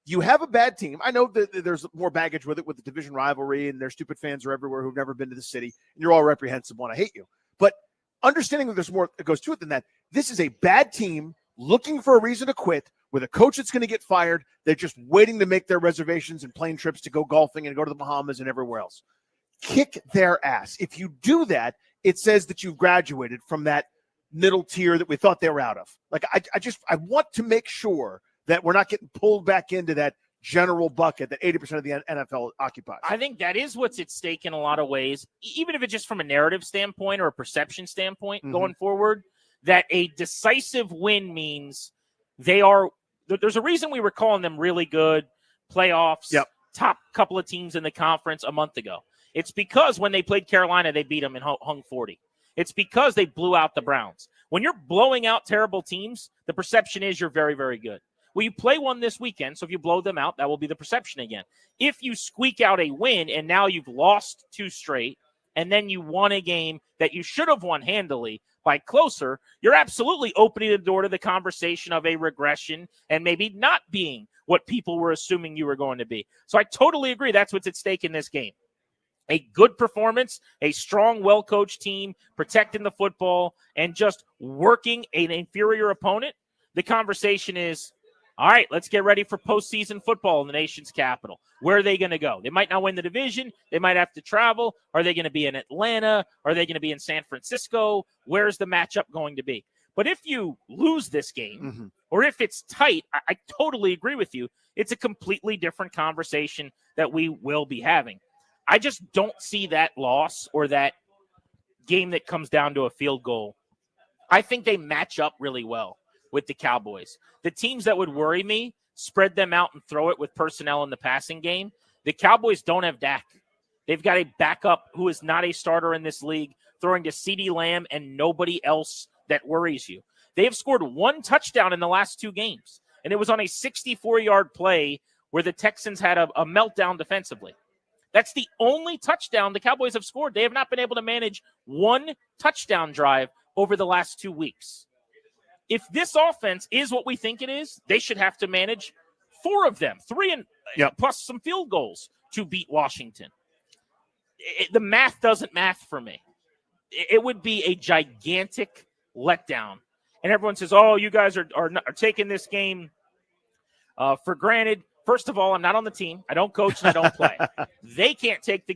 You have a bad team. I know that there's more baggage with it, with the division rivalry, and their stupid fans are everywhere who've never been to the city, and you're all reprehensible, and I hate you. But understanding that there's more that goes to it than that, this is a bad team looking for a reason to quit, with a coach that's going to get fired. They're just waiting to make their reservations and plane trips to go golfing and go to the Bahamas and everywhere else. Kick their ass. If you do that, it says that you've graduated from that middle tier that we thought they were out of. Like, I want to make sure that we're not getting pulled back into that general bucket that 80% of the NFL occupies. I think that is what's at stake in a lot of ways, even if it's just from a narrative standpoint or a perception standpoint going forward, that a decisive win means there's a reason we were calling them really good playoffs, top couple of teams in the conference a month ago. It's because when they played Carolina, they beat them and hung 40. It's because they blew out the Browns. When you're blowing out terrible teams, the perception is you're very, very good. Well, you play one this weekend, so if you blow them out, that will be the perception again. If you squeak out a win and now you've lost 2 straight, and then you won a game that you should have won handily by closer, you're absolutely opening the door to the conversation of a regression and maybe not being what people were assuming you were going to be. So I totally agree. That's what's at stake in this game. A good performance, a strong, well-coached team, protecting the football, and just working an inferior opponent. The conversation is, all right, let's get ready for postseason football in the nation's capital. Where are they going to go? They might not win the division. They might have to travel. Are they going to be in Atlanta? Are they going to be in San Francisco? Where's the matchup going to be? But if you lose this game, or if it's tight, I totally agree with you. It's a completely different conversation that we will be having. I just don't see that loss or that game that comes down to a field goal. I think they match up really well with the Cowboys. The teams that would worry me, spread them out and throw it with personnel in the passing game. The Cowboys don't have Dak. They've got a backup who is not a starter in this league, throwing to CeeDee Lamb and nobody else that worries you. They have scored 1 touchdown in the last 2 games, and it was on a 64-yard play where the Texans had a meltdown defensively. That's the only touchdown the Cowboys have scored. They have not been able to manage 1 touchdown drive over the last 2 weeks. If this offense is what we think it is, they should have to manage 4 of them, 3 plus some field goals to beat Washington. The math doesn't math for me. It would be a gigantic letdown. And everyone says, oh, you guys are taking this game for granted. First of all, I'm not on the team. I don't coach and I don't play. They can't take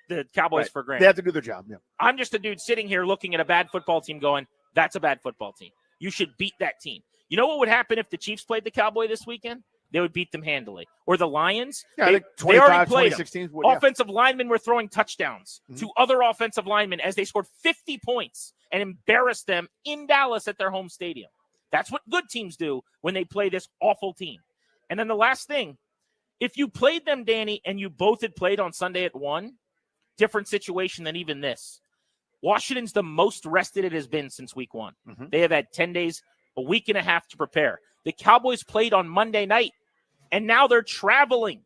the Cowboys for granted. They have to do their job. Yeah. I'm just a dude sitting here looking at a bad football team going, that's a bad football team. You should beat that team. You know what would happen if the Chiefs played the Cowboy this weekend? They would beat them handily. Or the Lions. Yeah, they 25, already played 2016. them. Offensive linemen were throwing touchdowns to other offensive linemen as they scored 50 points and embarrassed them in Dallas at their home stadium. That's what good teams do when they play this awful team. And then the last thing, if you played them, Danny, and you both had played on Sunday at 1, different situation than even this. Washington's the most rested it has been since week 1. They have had 10 days, a week and a half to prepare. The Cowboys played on Monday night, and now they're traveling.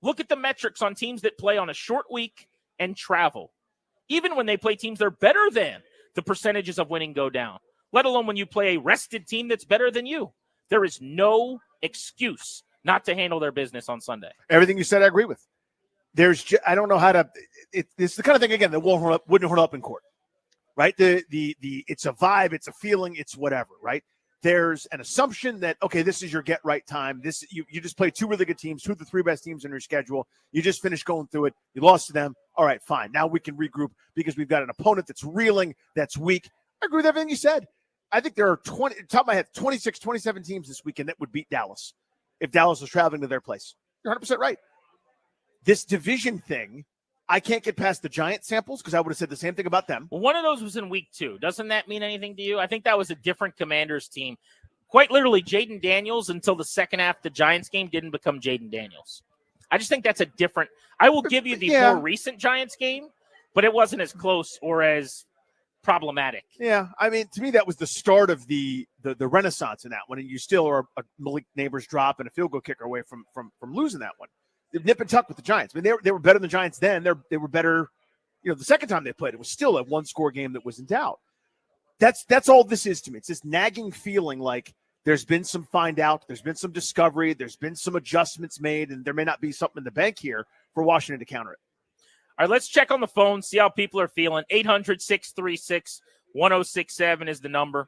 Look at the metrics on teams that play on a short week and travel. Even when they play teams that are better than, the percentages of winning go down, let alone when you play a rested team that's better than you. There is no excuse not to handle their business on Sunday. Everything you said, I agree with. I don't know how to. It's the kind of thing again that wouldn't hold up in court, right? It's a vibe, it's a feeling, it's whatever, right? There's an assumption that this is your get right time. You just played 2 really good teams, 2 of the 3 best teams in your schedule. You just finished going through it. You lost to them. All right, fine. Now we can regroup because we've got an opponent that's reeling, that's weak. I agree with everything you said. I think there are top of my head 26, 27 teams this weekend that would beat Dallas if Dallas was traveling to their place. You're 100% right. This division thing, I can't get past the Giant samples because I would have said the same thing about them. Well, one of those was in week 2. Doesn't that mean anything to you? I think that was a different Commanders team. Quite literally, Jaden Daniels, until the second half of the Giants game, didn't become Jaden Daniels. I just think that's a different – I will give you the more recent Giants game, but it wasn't as close or as problematic. Yeah, I mean, to me, that was the start of the renaissance in that one, and you still are a Malik Neighbors drop and a field goal kicker away from losing that one. nip and tuck with the Giants. I mean, they were better than the Giants then. They were better, the second time they played. It was still a one-score game that was in doubt. That's all this is to me. It's this nagging feeling like there's been some find out, there's been some discovery, there's been some adjustments made, and there may not be something in the bank here for Washington to counter it. All right, let's check on the phone, see how people are feeling. 800-636-1067 is the number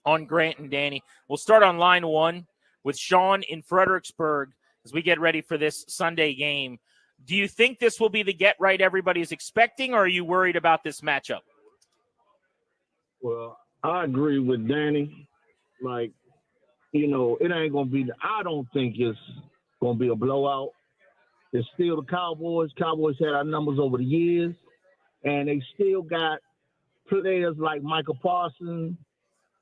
on Grant and Danny. We'll start on line 1 with Sean in Fredericksburg as we get ready for this Sunday game. Do you think this will be the get-right everybody's expecting, or are you worried about this matchup? Well, I agree with Danny. Like, it ain't going to be – I don't think it's going to be a blowout. It's still the Cowboys. Cowboys had our numbers over the years, and they still got players like Michael Parsons,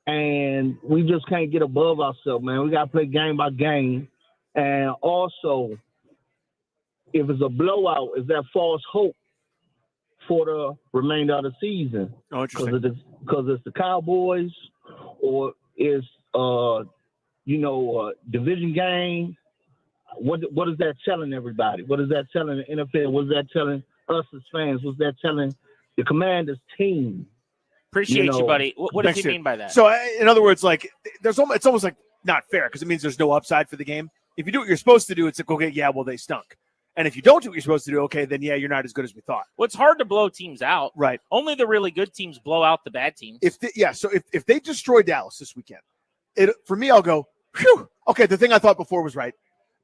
and we just can't get above ourselves, man. We got to play game by game. And also, if it's a blowout, is that false hope for the remainder of the season? Oh, interesting. Because it's the Cowboys, or it's division game. What is that telling everybody? What is that telling the NFL? What is that telling us as fans? What's that telling the Commanders team? Appreciate you, buddy. What does he mean by that? So, in other words, like it's almost like not fair because it means there's no upside for the game. If you do what you're supposed to do, it's like, okay, yeah, well, they stunk. And if you don't do what you're supposed to do, okay, then yeah, you're not as good as we thought. Well, it's hard to blow teams out. Right. Only the really good teams blow out the bad teams. If they destroy Dallas this weekend, for me, I'll go, phew, okay, the thing I thought before was right.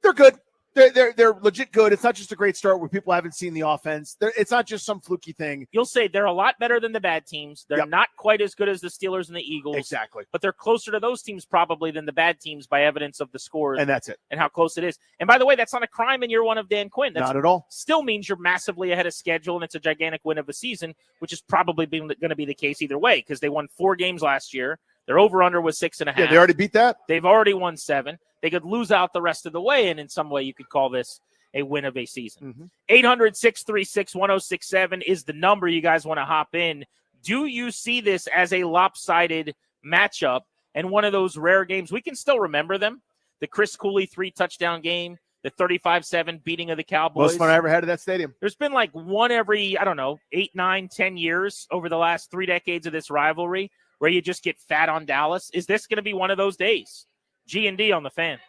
They're good. They're legit good. It's not just a great start where people haven't seen the offense. It's not just some fluky thing. You'll say they're a lot better than the bad teams. They're not quite as good as the Steelers and the Eagles. Exactly. But they're closer to those teams probably than the bad teams by evidence of the scores. And that's it. And how close it is. And by the way, that's not a crime in year 1 of Dan Quinn. That's not at all. Still means you're massively ahead of schedule, and it's a gigantic win of a season, which is probably going to be the case either way because they won 4 games last year. Their over-under was 6.5. Yeah, they already beat that. They've already won 7. They could lose out the rest of the way, and in some way you could call this a win of a season. 800-636-1067 is the number you guys want to hop in. Do you see this as a lopsided matchup and one of those rare games? We can still remember them. The Chris Cooley 3-touchdown game, the 35-7 beating of the Cowboys. Most fun I ever had at that stadium. There's been like one every, 8, 9, 10 years over the last 3 decades of this rivalry where you just get fat on Dallas. Is this going to be one of those days? G&D on the Fan.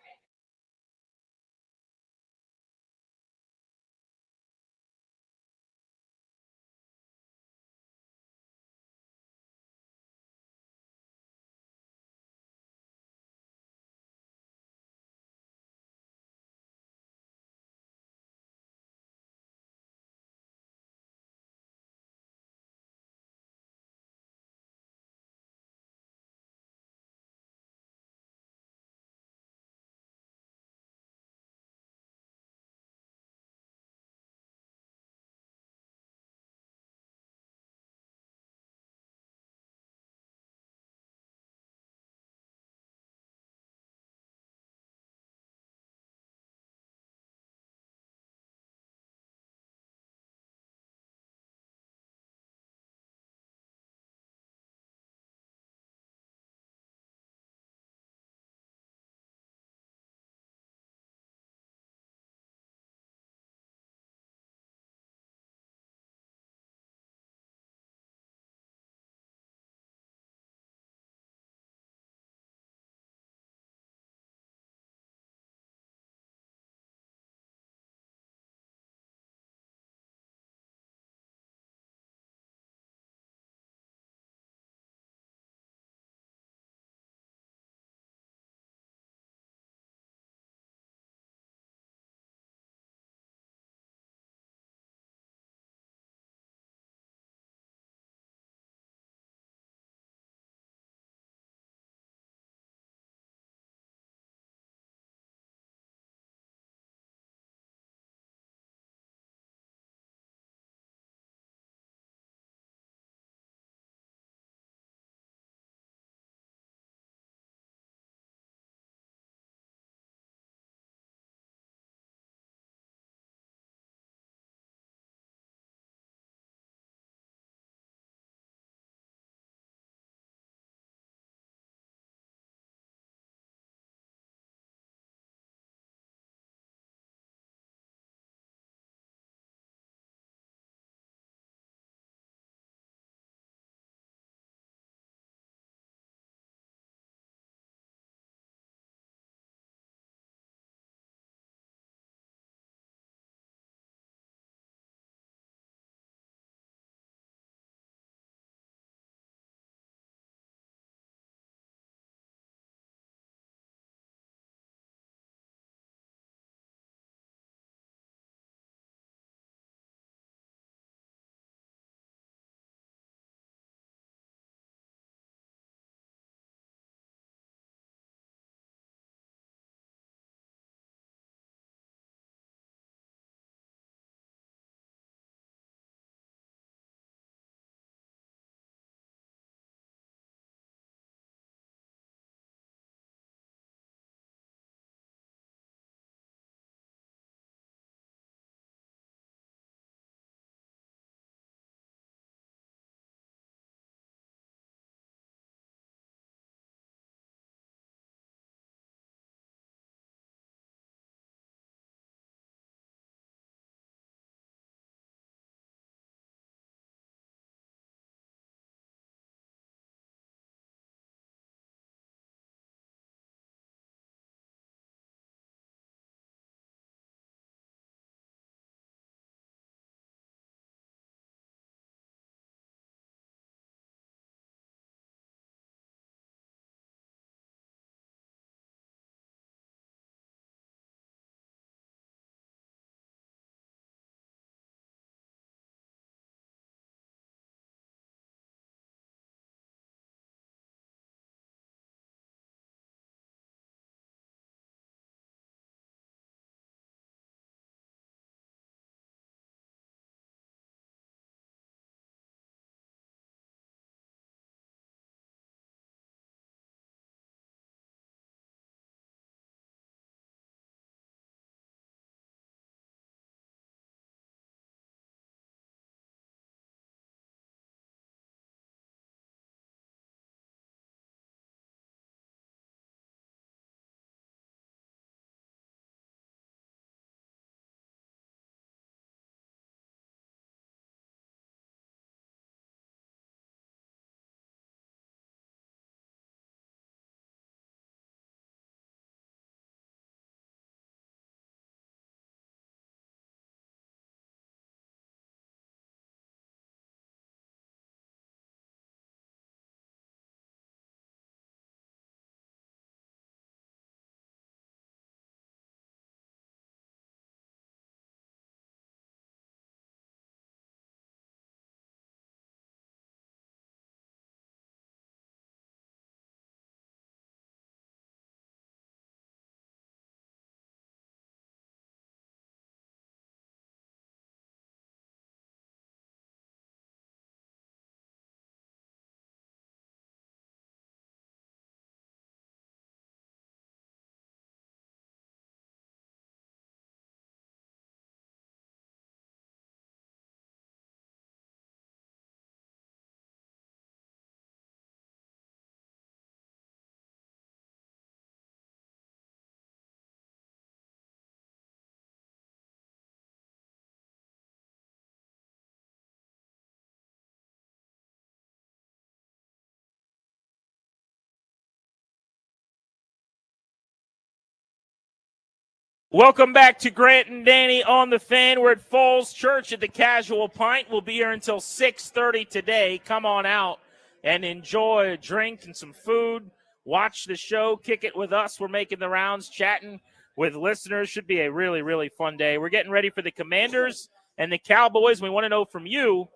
Welcome back to Grant and Danny on the Fan. We're at Falls Church at the Casual Pint. We'll be here until 6:30 today. Come on out and enjoy a drink and some food. Watch the show. Kick it with us. We're making the rounds, chatting with listeners. Should be a really, really fun day. We're getting ready for the Commanders and the Cowboys. We want to know from you,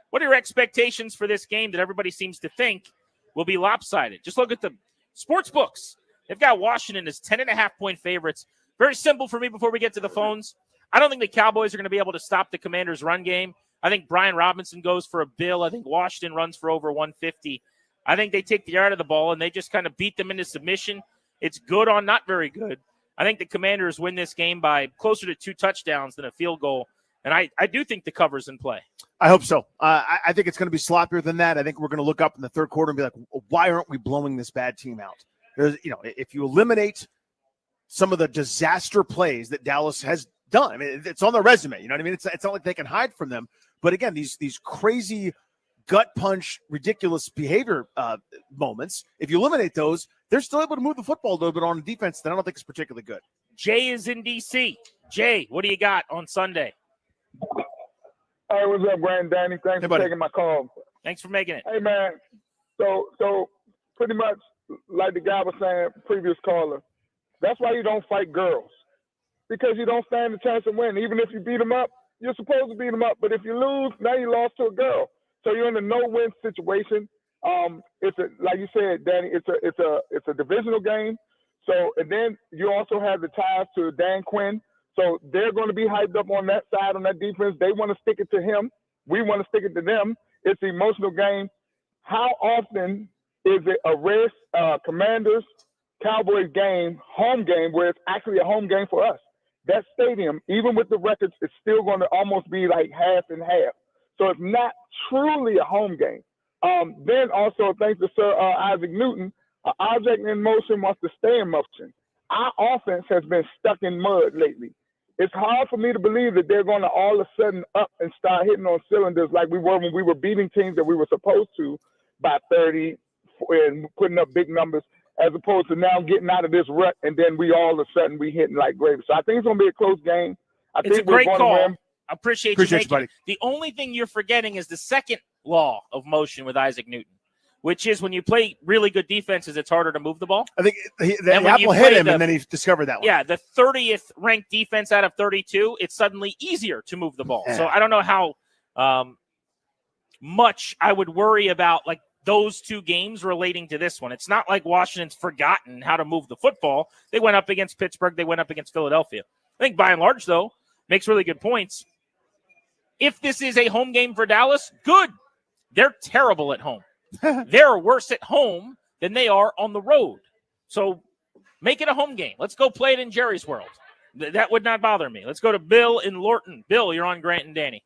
what are your expectations for this game that everybody seems to think will be lopsided? Just look at the sports books. They've got Washington as 10.5-point favorites. Very simple for me before we get to the phones. I don't think the Cowboys are going to be able to stop the Commanders' run game. I think Brian Robinson goes for a bill. I think Washington runs for over 150. I think they take the yard of the ball, and they just kind of beat them into submission. It's good on not very good. I think the Commanders win this game by closer to 2 touchdowns than a field goal, and I do think the cover's in play. I hope so. I think it's going to be sloppier than that. I think we're going to look up in the third quarter and be like, why aren't we blowing this bad team out? If you eliminate some of the disaster plays that Dallas has done, I mean, it's on their resume. You know what I mean? It's not like they can hide from them. But again, these crazy gut punch, ridiculous behavior moments, if you eliminate those, they're still able to move the football a little bit on defense that I don't think is particularly good. Jay is in D.C. Jay, what do you got on Sunday? Hey, what's up, Grant and Danny? Thanks for taking my call. Thanks for making it. Hey, man. So pretty much like the guy was saying, previous caller, that's why you don't fight girls, because you don't stand a chance to win. Even if you beat them up, you're supposed to beat them up. But if you lose, now you lost to a girl. So you're in a no-win situation. It's like you said, Danny. It's a divisional game. So and then you also have the ties to Dan Quinn. So they're going to be hyped up on that side on that defense. They want to stick it to him. We want to stick it to them. It's an emotional game. How often is it a risk Commanders Cowboys game, home game, where it's actually a home game for us? That stadium, even with the records, it's still going to almost be like half and half. So it's not truly a home game. Then also, thanks to Sir Isaac Newton, an object in motion wants to stay in motion. Our offense has been stuck in mud lately. It's hard for me to believe that they're going to all of a sudden up and start hitting on cylinders like we were when we were beating teams that we were supposed to by 30 and putting up big numbers, as opposed to now getting out of this rut and then we all of a sudden we hitting like gravy. So I think it's going to be a close game. It's a great call. I appreciate you making buddy. it. The only thing you're forgetting is the second law of motion with Isaac Newton, which is when you play really good defenses, it's harder to move the ball. I think the apple hit him, and then he discovered that one. Yeah, the 30th ranked defense out of 32, it's suddenly easier to move the ball. Yeah. So I don't know how much I would worry about like those two games relating to this one. It's not like Washington's forgotten how to move the football. They went up against Pittsburgh. They went up against Philadelphia. I think by and large, though, makes really good points. If this is a home game for Dallas, good. They're terrible at home. They're worse at home than they are on the road. So make it a home game. Let's go play it in Jerry's World. That would not bother me. Let's go to Bill in Lorton. Bill, you're on Grant and Danny.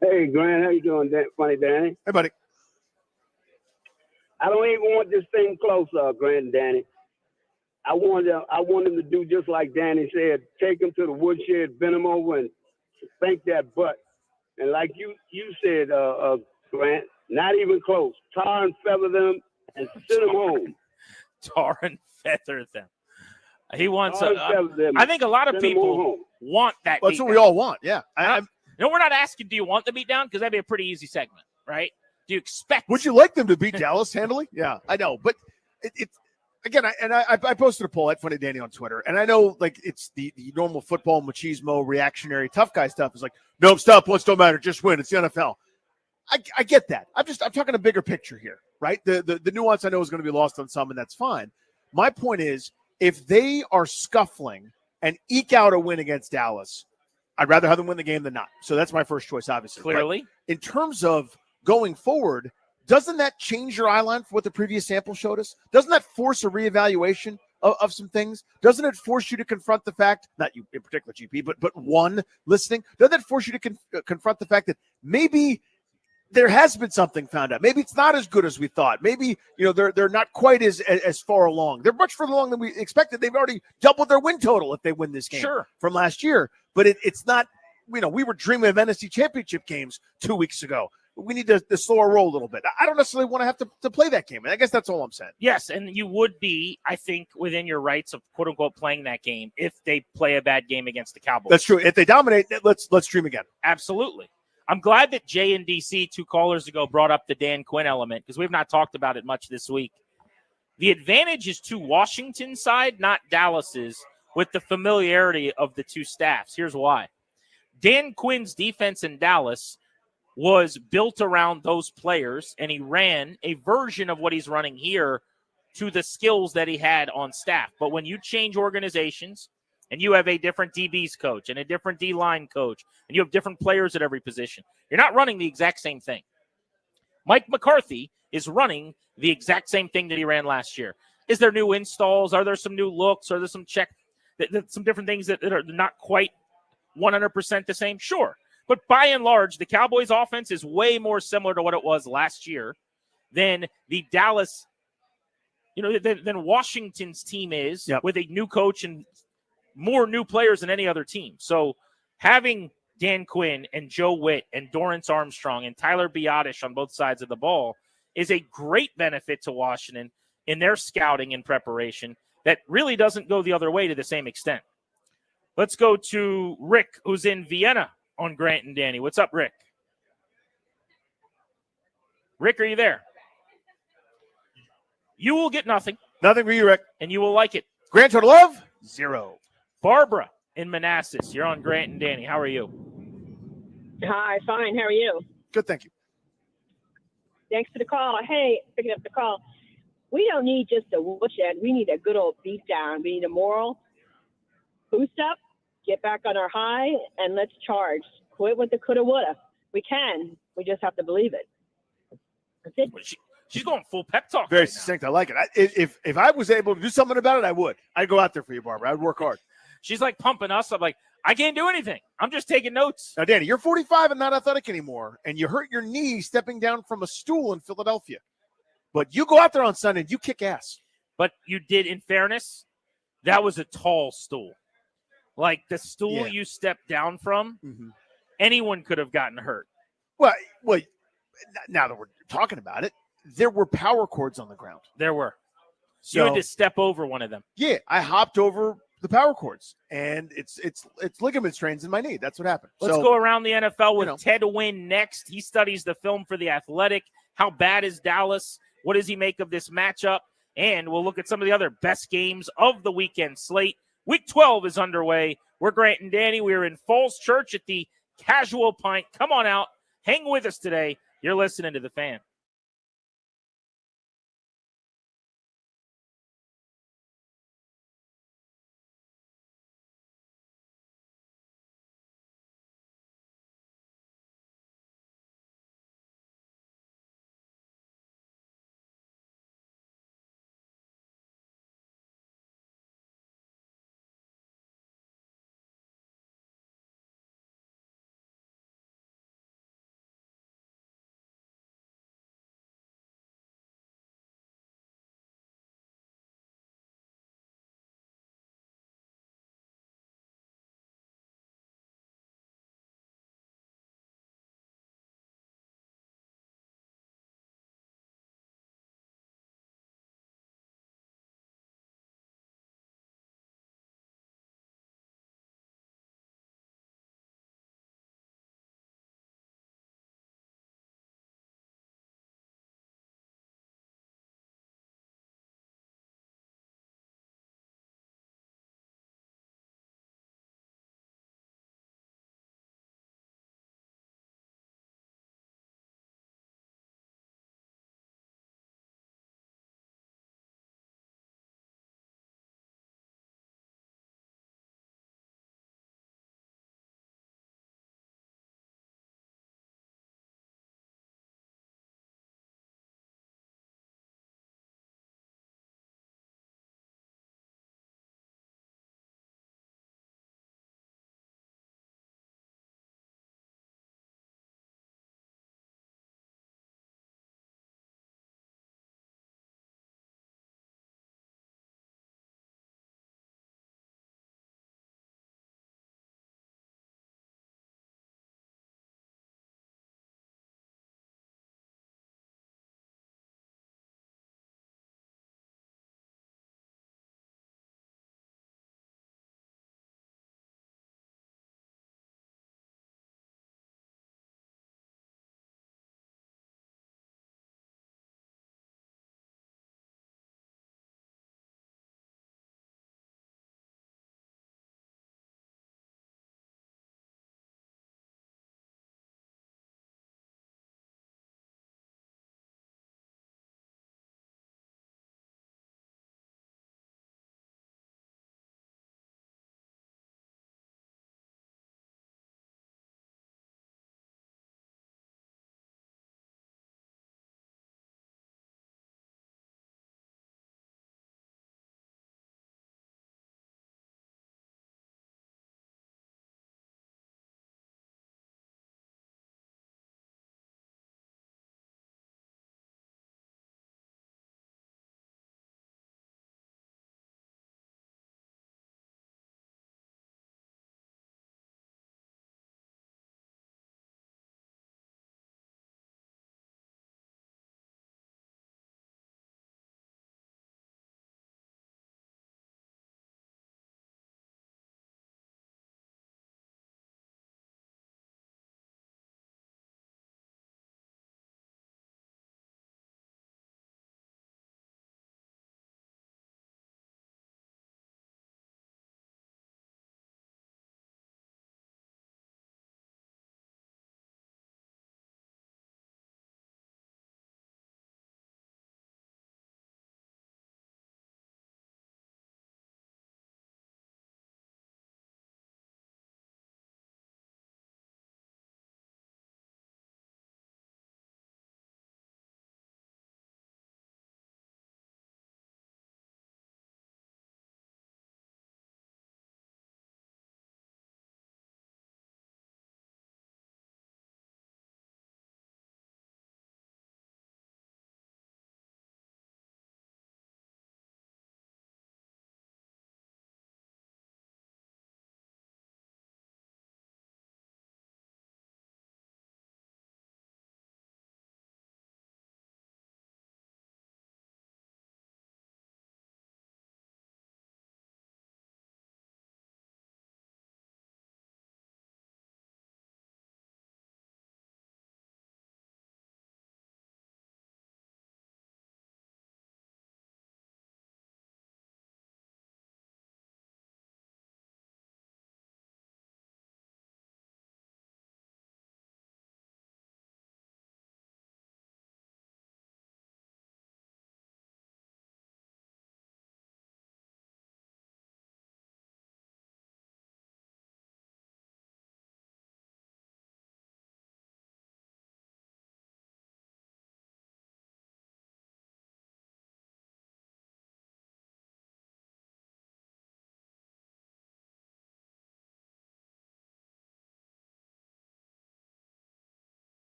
Hey, Grant, how you doing, Funny Danny? Hey, buddy. I don't even want this thing close, Grant and Danny. I want him to do just like Danny said, take him to the woodshed, bend him over, and spank that butt. And like you said, Grant, not even close. Tar and feather them and send them home. Tar and feather them. He wants I think a lot of people want that. Well, that's what we all want. Yeah. No, we're not asking, do you want the beat down? Because that'd be a pretty easy segment, right? Do you expect? Would you like them to beat Dallas handily? Yeah, I know. But it's again, I posted a poll at Funny Danny on Twitter, and I know like it's the normal football machismo, reactionary, tough guy stuff. Is like, nope, stop, points don't matter, just win. It's the NFL. I get that. I'm talking a bigger picture here, right? The nuance I know is going to be lost on some, and that's fine. My point is, if they are scuffling and eke out a win against Dallas, I'd rather have them win the game than not. So that's my first choice, obviously. Clearly. But in terms of going forward, doesn't that change your eye line for what the previous sample showed us? Doesn't that force a reevaluation of some things? Doesn't it force you to confront the fact, not you in particular, GP, but one listening, doesn't it force you to confront the fact that maybe there has been something found out? Maybe it's not as good as we thought. Maybe, they're not quite as far along. They're much further along than we expected. They've already doubled their win total if they win this game from last year. But it's not, we were dreaming of NFC championship games 2 weeks ago. we need to slow our roll a little bit. I don't necessarily want to have to play that game. I guess that's all I'm saying. Yes, and you would be, I think, within your rights of quote unquote playing that game if they play a bad game against the Cowboys. That's true. If they dominate, let's dream again. Absolutely. I'm glad that Jay and DC 2 callers ago brought up the Dan Quinn element because we've not talked about it much this week. The advantage is to Washington's side, not Dallas's, with the familiarity of the two staffs. Here's why. Dan Quinn's defense in Dallas was built around those players, and he ran a version of what he's running here to the skills that he had on staff. But when you change organizations and you have a different DBs coach and a different D-line coach, and you have different players at every position, you're not running the exact same thing. Mike McCarthy is running the exact same thing that he ran last year. Is there new installs? Are there some new looks? Are there some some different things that are not quite 100% the same? Sure. But by and large, the Cowboys offense is way more similar to what it was last year than the Dallas, than Washington's team is with a new coach and more new players than any other team. So having Dan Quinn and Joe Witt and Dorrance Armstrong and Tyler Biotish on both sides of the ball is a great benefit to Washington in their scouting and preparation that really doesn't go the other way to the same extent. Let's go to Rick, who's in Vienna on Grant and Danny. What's up, Rick? Rick, are you there? You will get nothing. Nothing for you, Rick. And you will like it. Grand total of 0. Barbara in Manassas. You're on Grant and Danny. How are you? Hi, fine. How are you? Good, thank you. Thanks for the call. Hey, picking up the call. We don't need just a woodshed. We need a good old beat down. We need a moral boost up, get back on our high, and let's charge. Quit with the coulda, woulda. We can. We just have to believe it. That's it. She's going full pep talk. Very right succinct. I like it. If I was able to do something about it, I would. I'd go out there for you, Barbara. I'd work hard. She's like pumping us. I'm like, I can't do anything. I'm just taking notes. Now, Danny, you're 45 and not athletic anymore, and you hurt your knee stepping down from a stool in Philadelphia. But you go out there on Sunday and you kick ass. But you did, in fairness, that was a tall stool. Like the stool you stepped down from, anyone could have gotten hurt. Well, now that we're talking about it, there were power cords on the ground. There were. So, you had to step over one of them. Yeah, I hopped over the power cords, and it's ligament strains in my knee. That's what happened. Let's go around the NFL with Ted Wynn next. He studies the film for The Athletic. How bad is Dallas? What does he make of this matchup? And we'll look at some of the other best games of the weekend slate. Week 12 is underway. We're Grant and Danny. We're in Falls Church at the Casual Pint. Come on out. Hang with us today. You're listening to The Fan.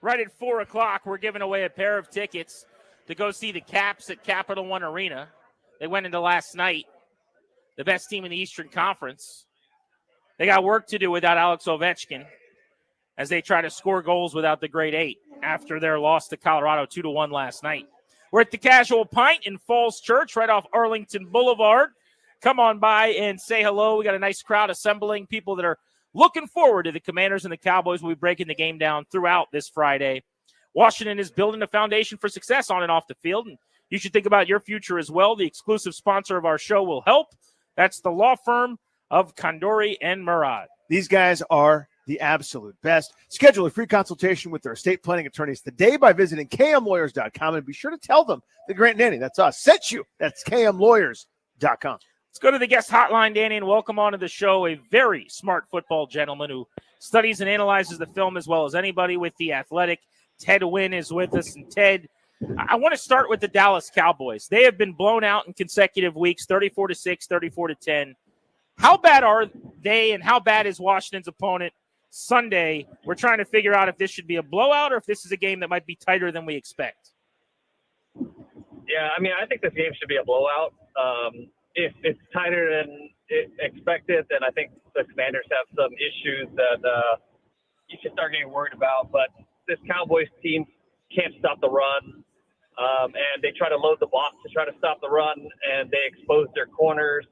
right at 4 o'clock, we're giving away a pair of tickets to go see the Caps at Capital One Arena. They went into last night, the best team in the Eastern Conference. They got work to do without Alex Ovechkin as they try to score goals without the Great Eight after their loss to Colorado 2-1 last night. We're at the Casual Pint in Falls Church, right off Arlington Boulevard. Come on by and say hello. We got a nice crowd assembling, people that are looking forward to the Commanders and the Cowboys. We'll be breaking the game down throughout this Friday. Washington is building a foundation for success on and off the field, and you should think about your future as well. The exclusive sponsor of our show will help. That's the law firm of Condori and Murad. These guys are the absolute best. Schedule a free consultation with their estate planning attorneys today by visiting kmlawyers.com, and be sure to tell them that Grant and Danny, that's us, sent you. That's kmlawyers.com. Let's go to the guest hotline, Danny, and welcome onto the show a very smart football gentleman who studies and analyzes the film as well as anybody with The Athletic. Ted Wynn is with us. And Ted, I want to start with the Dallas Cowboys. They have been blown out in consecutive weeks, 34-6, 34-10. How bad are they, and how bad is Washington's opponent Sunday? We're trying to figure out if this should be a blowout or if this is a game that might be tighter than we expect. Yeah, I mean, I think this game should be a blowout. If it's tighter than expected, then I think the Commanders have some issues that you should start getting worried about. But this Cowboys team can't stop the run, and they try to load the box to try to stop the run, and they expose their corners.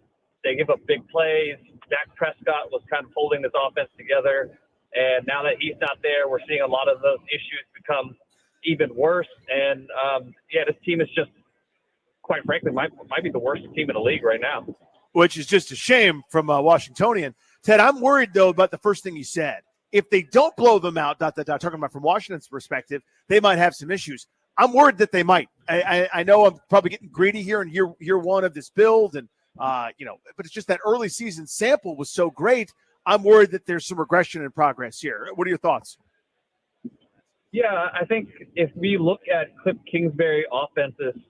They give up big plays. Dak Prescott was kind of holding this offense together, and now that he's not there, we're seeing a lot of those issues become even worse. And, this team is just, quite frankly, might be the worst team in the league right now. Which is just a shame from Washingtonian. Ted, I'm worried, though, about the first thing you said. If they don't blow them out, talking about from Washington's perspective, they might have some issues. I'm worried that they might. I know I'm probably getting greedy here in year one of this build, and but it's just that early season sample was so great. I'm worried that there's some regression in progress here. What are your thoughts? Yeah, I think if we look at Cliff Kingsbury offenses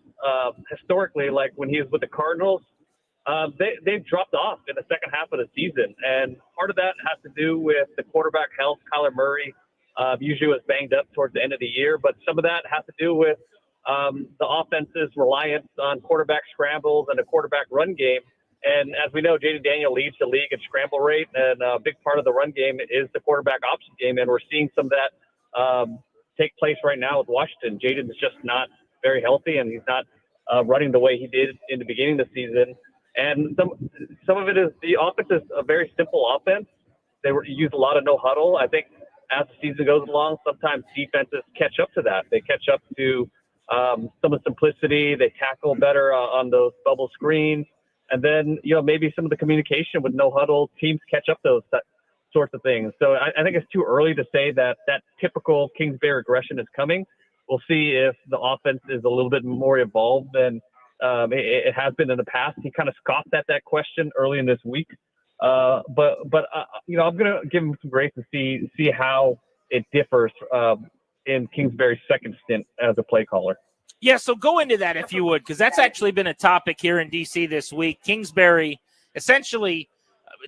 historically, like when he was with the Cardinals, they've dropped off in the second half of the season. And part of that has to do with the quarterback health. Kyler Murray usually was banged up towards the end of the year, but some of that has to do with the offense's reliance on quarterback scrambles and a quarterback run game. And as we know, Jaden Daniel leads the league in scramble rate, and a big part of the run game is the quarterback option game. And we're seeing some of that take place right now with Washington. Jaden is just not very healthy, and he's not running the way he did in the beginning of the season. And some of it is the offense is a very simple offense. They use a lot of no huddle. I think as the season goes along, sometimes defenses catch up to that. They catch up to some of the simplicity. They tackle better on those bubble screens. And then, maybe some of the communication with no huddle, teams catch up those sorts of things. So I think it's too early to say that typical Kingsbury aggression is coming. We'll see if the offense is a little bit more evolved than it has been in the past. He kind of scoffed at that question early in this week. But I'm going to give him some grace to see how it differs in Kingsbury's second stint as a play caller. Yeah, so go into that if you would, because that's actually been a topic here in D.C. this week. Kingsbury essentially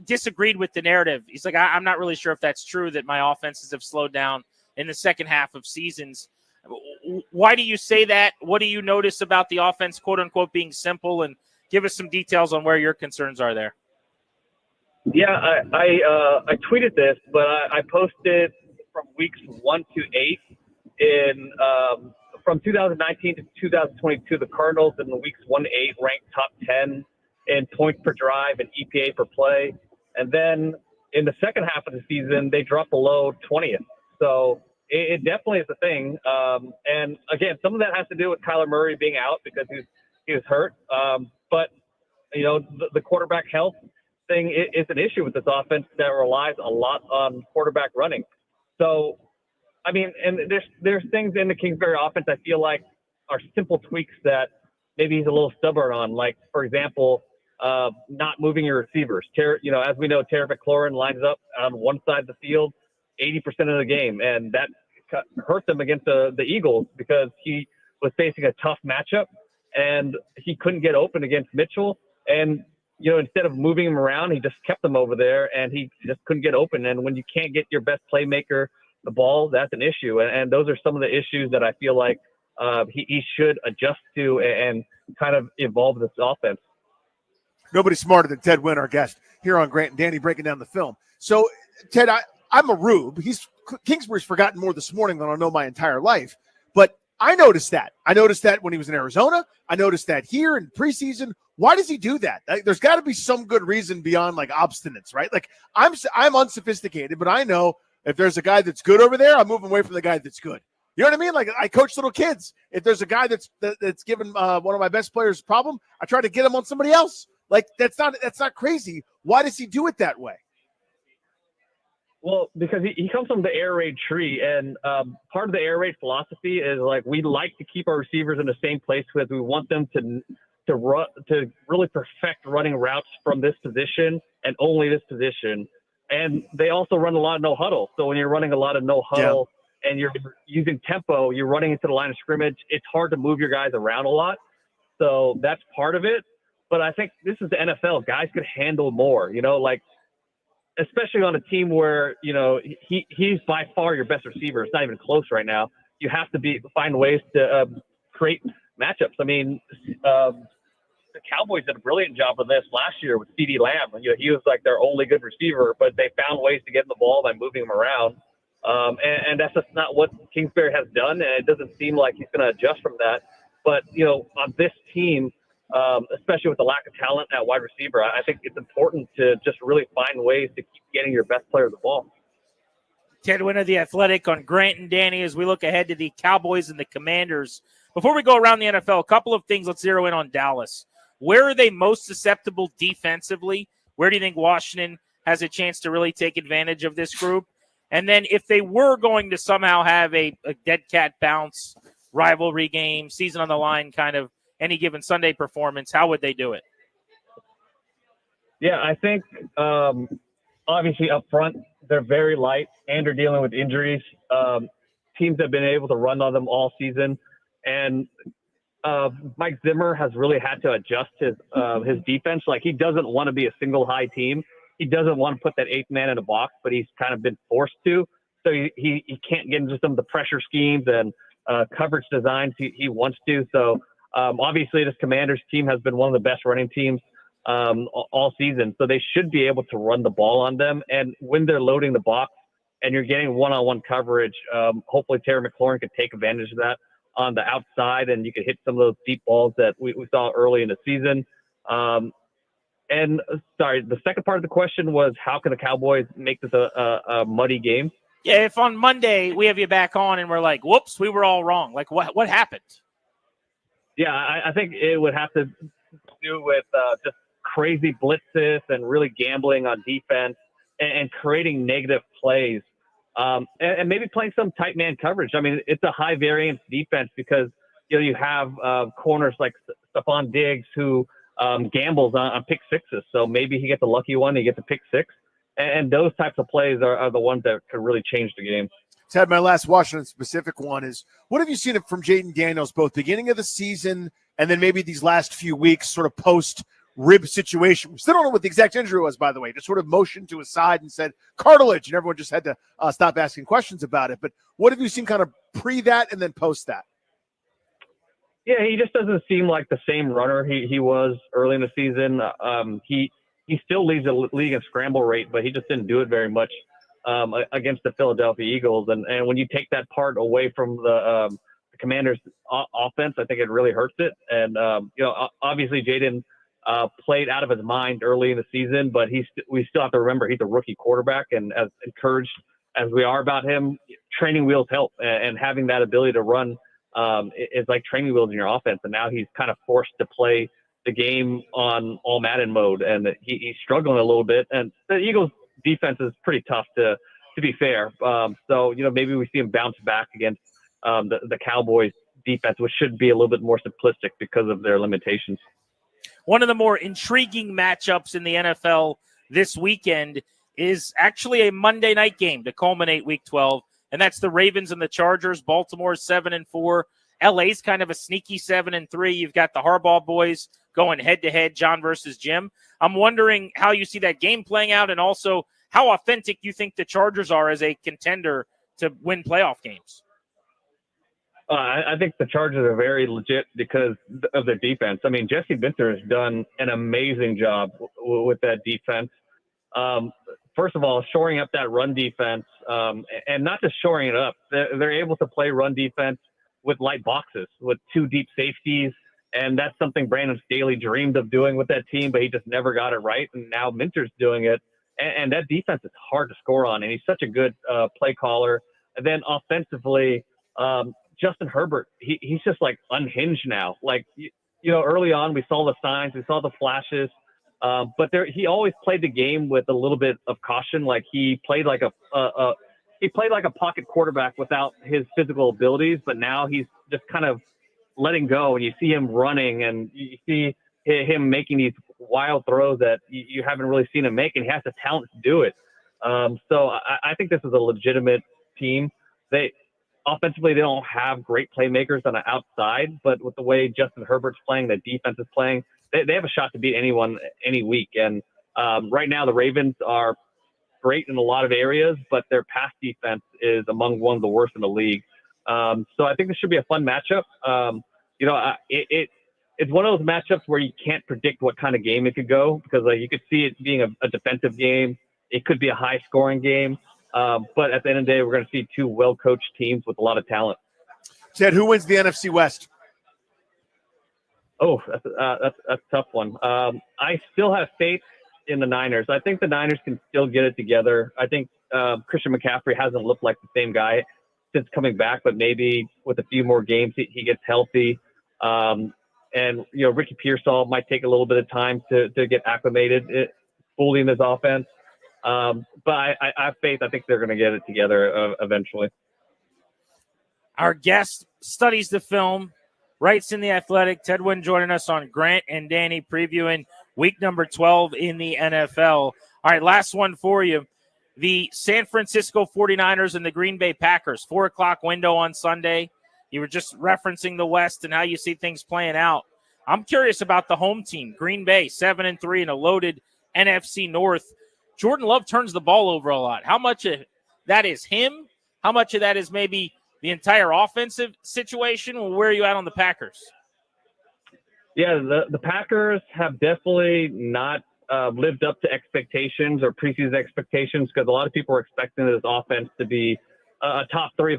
disagreed with the narrative. He's like, I'm not really sure if that's true that my offenses have slowed down in the second half of seasons. Why do you say that? What do you notice about the offense, quote unquote, being simple? And give us some details on where your concerns are there. Yeah, I tweeted this, but I posted from weeks 1 to 8 in from 2019 to 2022. The Cardinals in the weeks 1 to 8 ranked top 10 in points per drive and EPA per play, and then in the second half of the season they dropped below 20th. So it definitely is a thing. And again, some of that has to do with Kyler Murray being out because he was hurt. But the quarterback health thing is an issue with this offense that relies a lot on quarterback running. So, I mean, and there's things in the Kingsbury offense I feel like are simple tweaks that maybe he's a little stubborn on. Like, for example, not moving your receivers. As we know, Terry McLaurin lines up on one side of the field 80% of the game, and that hurt them against the Eagles because he was facing a tough matchup and he couldn't get open against Mitchell. And instead of moving him around, he just kept them over there and he just couldn't get open. And when you can't get your best playmaker the ball, that's an issue. And those are some of the issues that I feel like he should adjust to and kind of evolve this offense. Nobody smarter than Ted Wynn, our guest here on Grant and Danny, breaking down the film. So, Ted, I'm a rube. Kingsbury's forgotten more this morning than I know my entire life. But I noticed that. I noticed that when he was in Arizona. I noticed that here in preseason. Why does he do that? There's got to be some good reason beyond like obstinance, right? Like I'm unsophisticated, but I know if there's a guy that's good over there, I'm moving away from the guy that's good. You know what I mean? Like I coach little kids. If there's a guy that's given one of my best players a problem, I try to get him on somebody else. Like that's not crazy. Why does he do it that way? Well, because he comes from the air raid tree, and part of the air raid philosophy is like we like to keep our receivers in the same place because we want them to really perfect running routes from this position and only this position. And they also run a lot of no huddle. So when you're running a lot of no huddle and you're using tempo, you're running into the line of scrimmage. It's hard to move your guys around a lot. So that's part of it. But I think this is the NFL. Guys could handle more, like especially on a team where, he's by far your best receiver. It's not even close right now. You have to find ways to create matchups. I mean, the Cowboys did a brilliant job of this last year with CeeDee Lamb. He was like their only good receiver, but they found ways to get him the ball by moving him around. And that's just not what Kingsbury has done, and it doesn't seem like he's going to adjust from that. But, on this team, especially with the lack of talent at wide receiver, I think it's important to just really find ways to keep getting your best player the ball. Ted Wynn of The Athletic on Grant and Danny as we look ahead to the Cowboys and the Commanders. Before we go around the NFL, a couple of things. Let's zero in on Dallas. Where are they most susceptible defensively? Where do you think Washington has a chance to really take advantage of this group? And then if they were going to somehow have a dead cat bounce, rivalry game, season on the line, kind of any given Sunday performance, how would they do it? Yeah, I think obviously up front, they're very light and they're dealing with injuries. Teams have been able to run on them all season. And Mike Zimmer has really had to adjust his defense. Like he doesn't want to be a single high team. He doesn't want to put that eighth man in a box, but he's kind of been forced to. So he can't get into some of the pressure schemes and coverage designs he wants to. So obviously this Commanders team has been one of the best running teams all season. So they should be able to run the ball on them. And when they're loading the box and you're getting one-on-one coverage, hopefully Terry McLaurin could take advantage of that on the outside, and you could hit some of those deep balls that we saw early in the season. And sorry, the second part of the question was how can the Cowboys make this a muddy game? Yeah, if on Monday we have you back on and we're like, whoops, we were all wrong. Like what happened? Yeah, I think it would have to do with just crazy blitzes and really gambling on defense and creating negative plays. And maybe playing some tight man coverage. I mean, it's a high variance defense because you have corners like Stephon Diggs who gambles on pick sixes. So maybe he gets a lucky one, he gets a pick six. And those types of plays are the ones that could really change the game. Ted, my last Washington specific one is, what have you seen from Jaden Daniels, both beginning of the season and then maybe these last few weeks, sort of post rib situation? We still don't know what the exact injury was, by the way. Just sort of motioned to his side and said cartilage, and everyone just had to stop asking questions about it. But what have you seen kind of pre that and then post that? Yeah, he just doesn't seem like the same runner he was early in the season. He still leads the league in scramble rate, but he just didn't do it very much against the Philadelphia Eagles. And when you take that part away from the Commanders' offense, I think it really hurts it. And obviously Jaden played out of his mind early in the season, but we still have to remember he's a rookie quarterback, and as encouraged as we are about him, training wheels help, and having that ability to run is like training wheels in your offense. And now he's kind of forced to play the game on all Madden mode, and he's struggling a little bit. And the Eagles defense is pretty tough to be fair. So maybe we see him bounce back against the Cowboys defense, which should be a little bit more simplistic because of their limitations. One of the more intriguing matchups in the NFL this weekend is actually a Monday night game to culminate Week 12, and that's the Ravens and the Chargers. Baltimore's 7-4. LA's kind of a sneaky 7-3. You've got the Harbaugh boys going head-to-head, John versus Jim. I'm wondering how you see that game playing out, and also how authentic you think the Chargers are as a contender to win playoff games. I think the Chargers are very legit because of their defense. I mean, Jesse Minter has done an amazing job with that defense. First of all, shoring up that run defense, and not just shoring it up. They're able to play run defense with light boxes, with 2 deep safeties, and that's something Brandon Staley dreamed of doing with that team, but he just never got it right, and now Minter's doing it, and that defense is hard to score on, and he's such a good play caller. And then offensively, Justin Herbert, he's just like unhinged now. Like, early on we saw the signs, we saw the flashes, but he always played the game with a little bit of caution. Like he played like a pocket quarterback without his physical abilities, but now he's just kind of letting go, and you see him running, and you see him making these wild throws that you haven't really seen him make, and he has the talent to do it. So I think this is a legitimate team. Offensively, they don't have great playmakers on the outside, but with the way Justin Herbert's playing, the defense is playing, they have a shot to beat anyone any week. And right now, the Ravens are great in a lot of areas, but their pass defense is among one of the worst in the league. So I think this should be a fun matchup. It's one of those matchups where you can't predict what kind of game it could go, because you could see it being a defensive game. It could be a high-scoring game. But at the end of the day, we're going to see 2 well-coached teams with a lot of talent. Ted, who wins the NFC West? Oh, that's a tough one. I still have faith in the Niners. I think the Niners can still get it together. I think Christian McCaffrey hasn't looked like the same guy since coming back, but maybe with a few more games, he gets healthy. And, Ricky Pearsall might take a little bit of time to get acclimated fully in this offense. But I have faith. I think they're going to get it together eventually. Our guest studies the film, writes in The Athletic. Ted Wynn joining us on Grant and Danny previewing week number 12 in the NFL. All right, last one for you. The San Francisco 49ers and the Green Bay Packers, 4 o'clock window on Sunday. You were just referencing the West and how you see things playing out. I'm curious about the home team, Green Bay, 7-3 in a loaded NFC North. Jordan Love turns the ball over a lot. How much of that is him? How much of that is maybe the entire offensive situation? Where are you at on the Packers? Yeah, the Packers have definitely not lived up to expectations or preseason expectations, because a lot of people are expecting this offense to be a top 3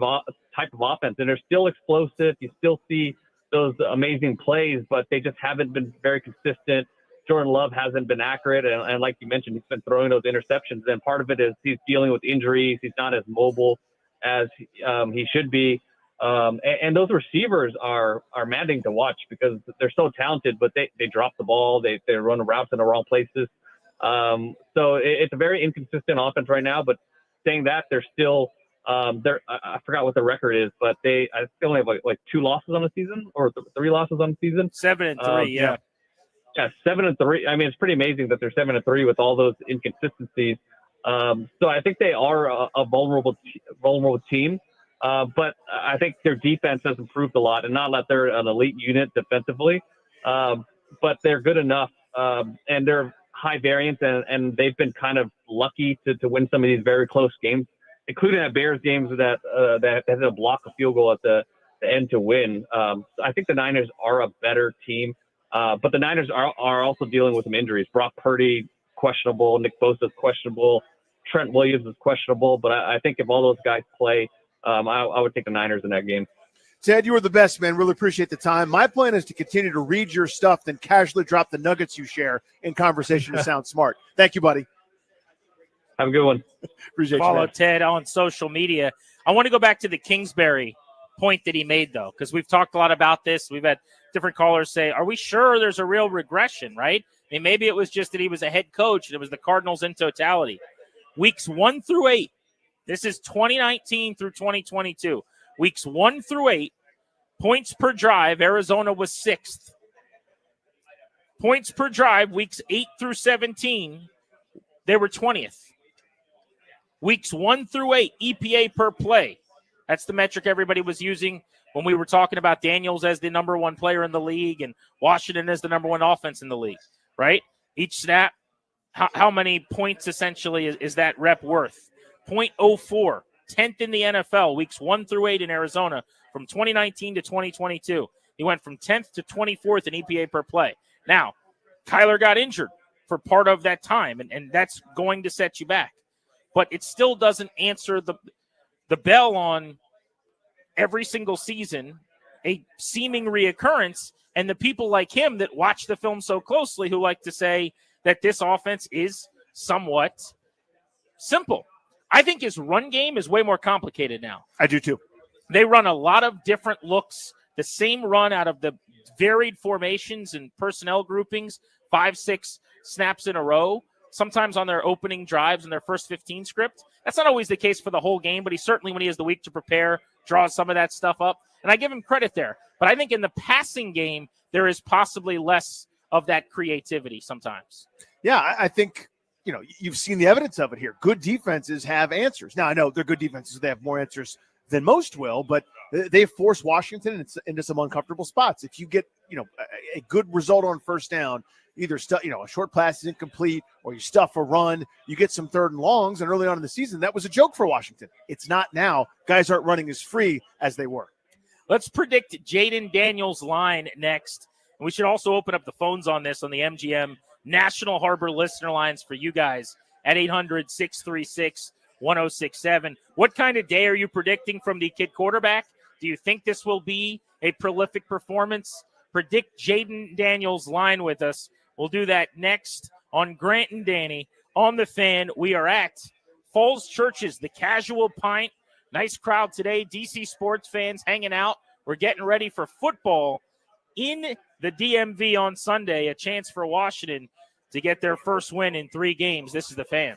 type of offense, and they're still explosive. You still see those amazing plays, but they just haven't been very consistent. Jordan Love hasn't been accurate, and like you mentioned, he's been throwing those interceptions. And part of it is he's dealing with injuries. He's not as mobile as he should be. And those receivers are maddening to watch because they're so talented, but they drop the ball. They run routes in the wrong places. So it's a very inconsistent offense right now. But saying that, they're still I forgot what the record is, but I still only have like 2 losses on the season, or 3 losses on the season. 7-3, yeah. Yeah, 7-3. I mean, it's pretty amazing that they're 7-3 with all those inconsistencies. So I think they are a vulnerable team. But I think their defense has improved a lot, and not that they're an elite unit defensively, but they're good enough, and they're high variance, and they've been kind of lucky to win some of these very close games, including that Bears games that had to block a field goal at the end to win. So I think the Niners are a better team. But the Niners are also dealing with some injuries. Brock Purdy, questionable. Nick Bosa's questionable. Trent Williams is questionable. But I think if all those guys play, I would take the Niners in that game. Ted, you were the best, man. Really appreciate the time. My plan is to continue to read your stuff, then casually drop the nuggets you share in conversation to sound smart. Thank you, buddy. Have a good one. Appreciate you. Follow Ted on social media. I want to go back to the Kingsbury point that he made, though, because we've talked a lot about this. We've had different callers say, are we sure there's a real regression, right? I mean, maybe it was just that he was a head coach and it was the Cardinals in totality. Weeks 1 through 8, this is 2019 through 2022. Weeks 1 through 8, points per drive, Arizona was 6th. Points per drive, weeks 8 through 17, they were 20th. Weeks 1 through 8, EPA per play. That's the metric everybody was using when we were talking about Daniels as the number 1 player in the league and Washington as the number 1 offense in the league, right? Each snap, how many points essentially is that rep worth? 0.04 10th in the NFL, weeks 1 through 8 in Arizona from 2019 to 2022. He went from 10th to 24th in EPA per play. Now, Kyler got injured for part of that time, and that's going to set you back. But it still doesn't answer the bell on every single season, a seeming reoccurrence, and the people like him that watch the film so closely who like to say that this offense is somewhat simple. I think his run game is way more complicated now. I do too. They run a lot of different looks, the same run out of the varied formations and personnel groupings, 5-6 snaps in a row, sometimes on their opening drives in their first 15 script. That's not always the case for the whole game, but he certainly, when he has the week to prepare, draws some of that stuff up. And I give him credit there. But I think in the passing game, there is possibly less of that creativity sometimes. Yeah, I think, you've seen the evidence of it here. Good defenses have answers. Now, I know they're good defenses. They have more answers than most will, but they force Washington into some uncomfortable spots. If you get, a good result on first down, either a short pass is incomplete or you stuff a run, you get some 3rd and longs. And early on in the season, that was a joke for Washington. It's not now. Guys aren't running as free as they were. Let's predict Jaden Daniels' line next. And we should also open up the phones on this on the MGM National Harbor listener lines for you guys at 800-636-1067. What kind of day are you predicting from the kid quarterback? Do you think this will be a prolific performance? Predict Jaden Daniels' line with us. We'll do that next on Grant and Danny on The Fan. We are at Falls Churches, the Casual Pint. Nice crowd today. DC sports fans hanging out. We're getting ready for football in the DMV on Sunday. A chance for Washington to get their first win in 3 games. This is The Fan.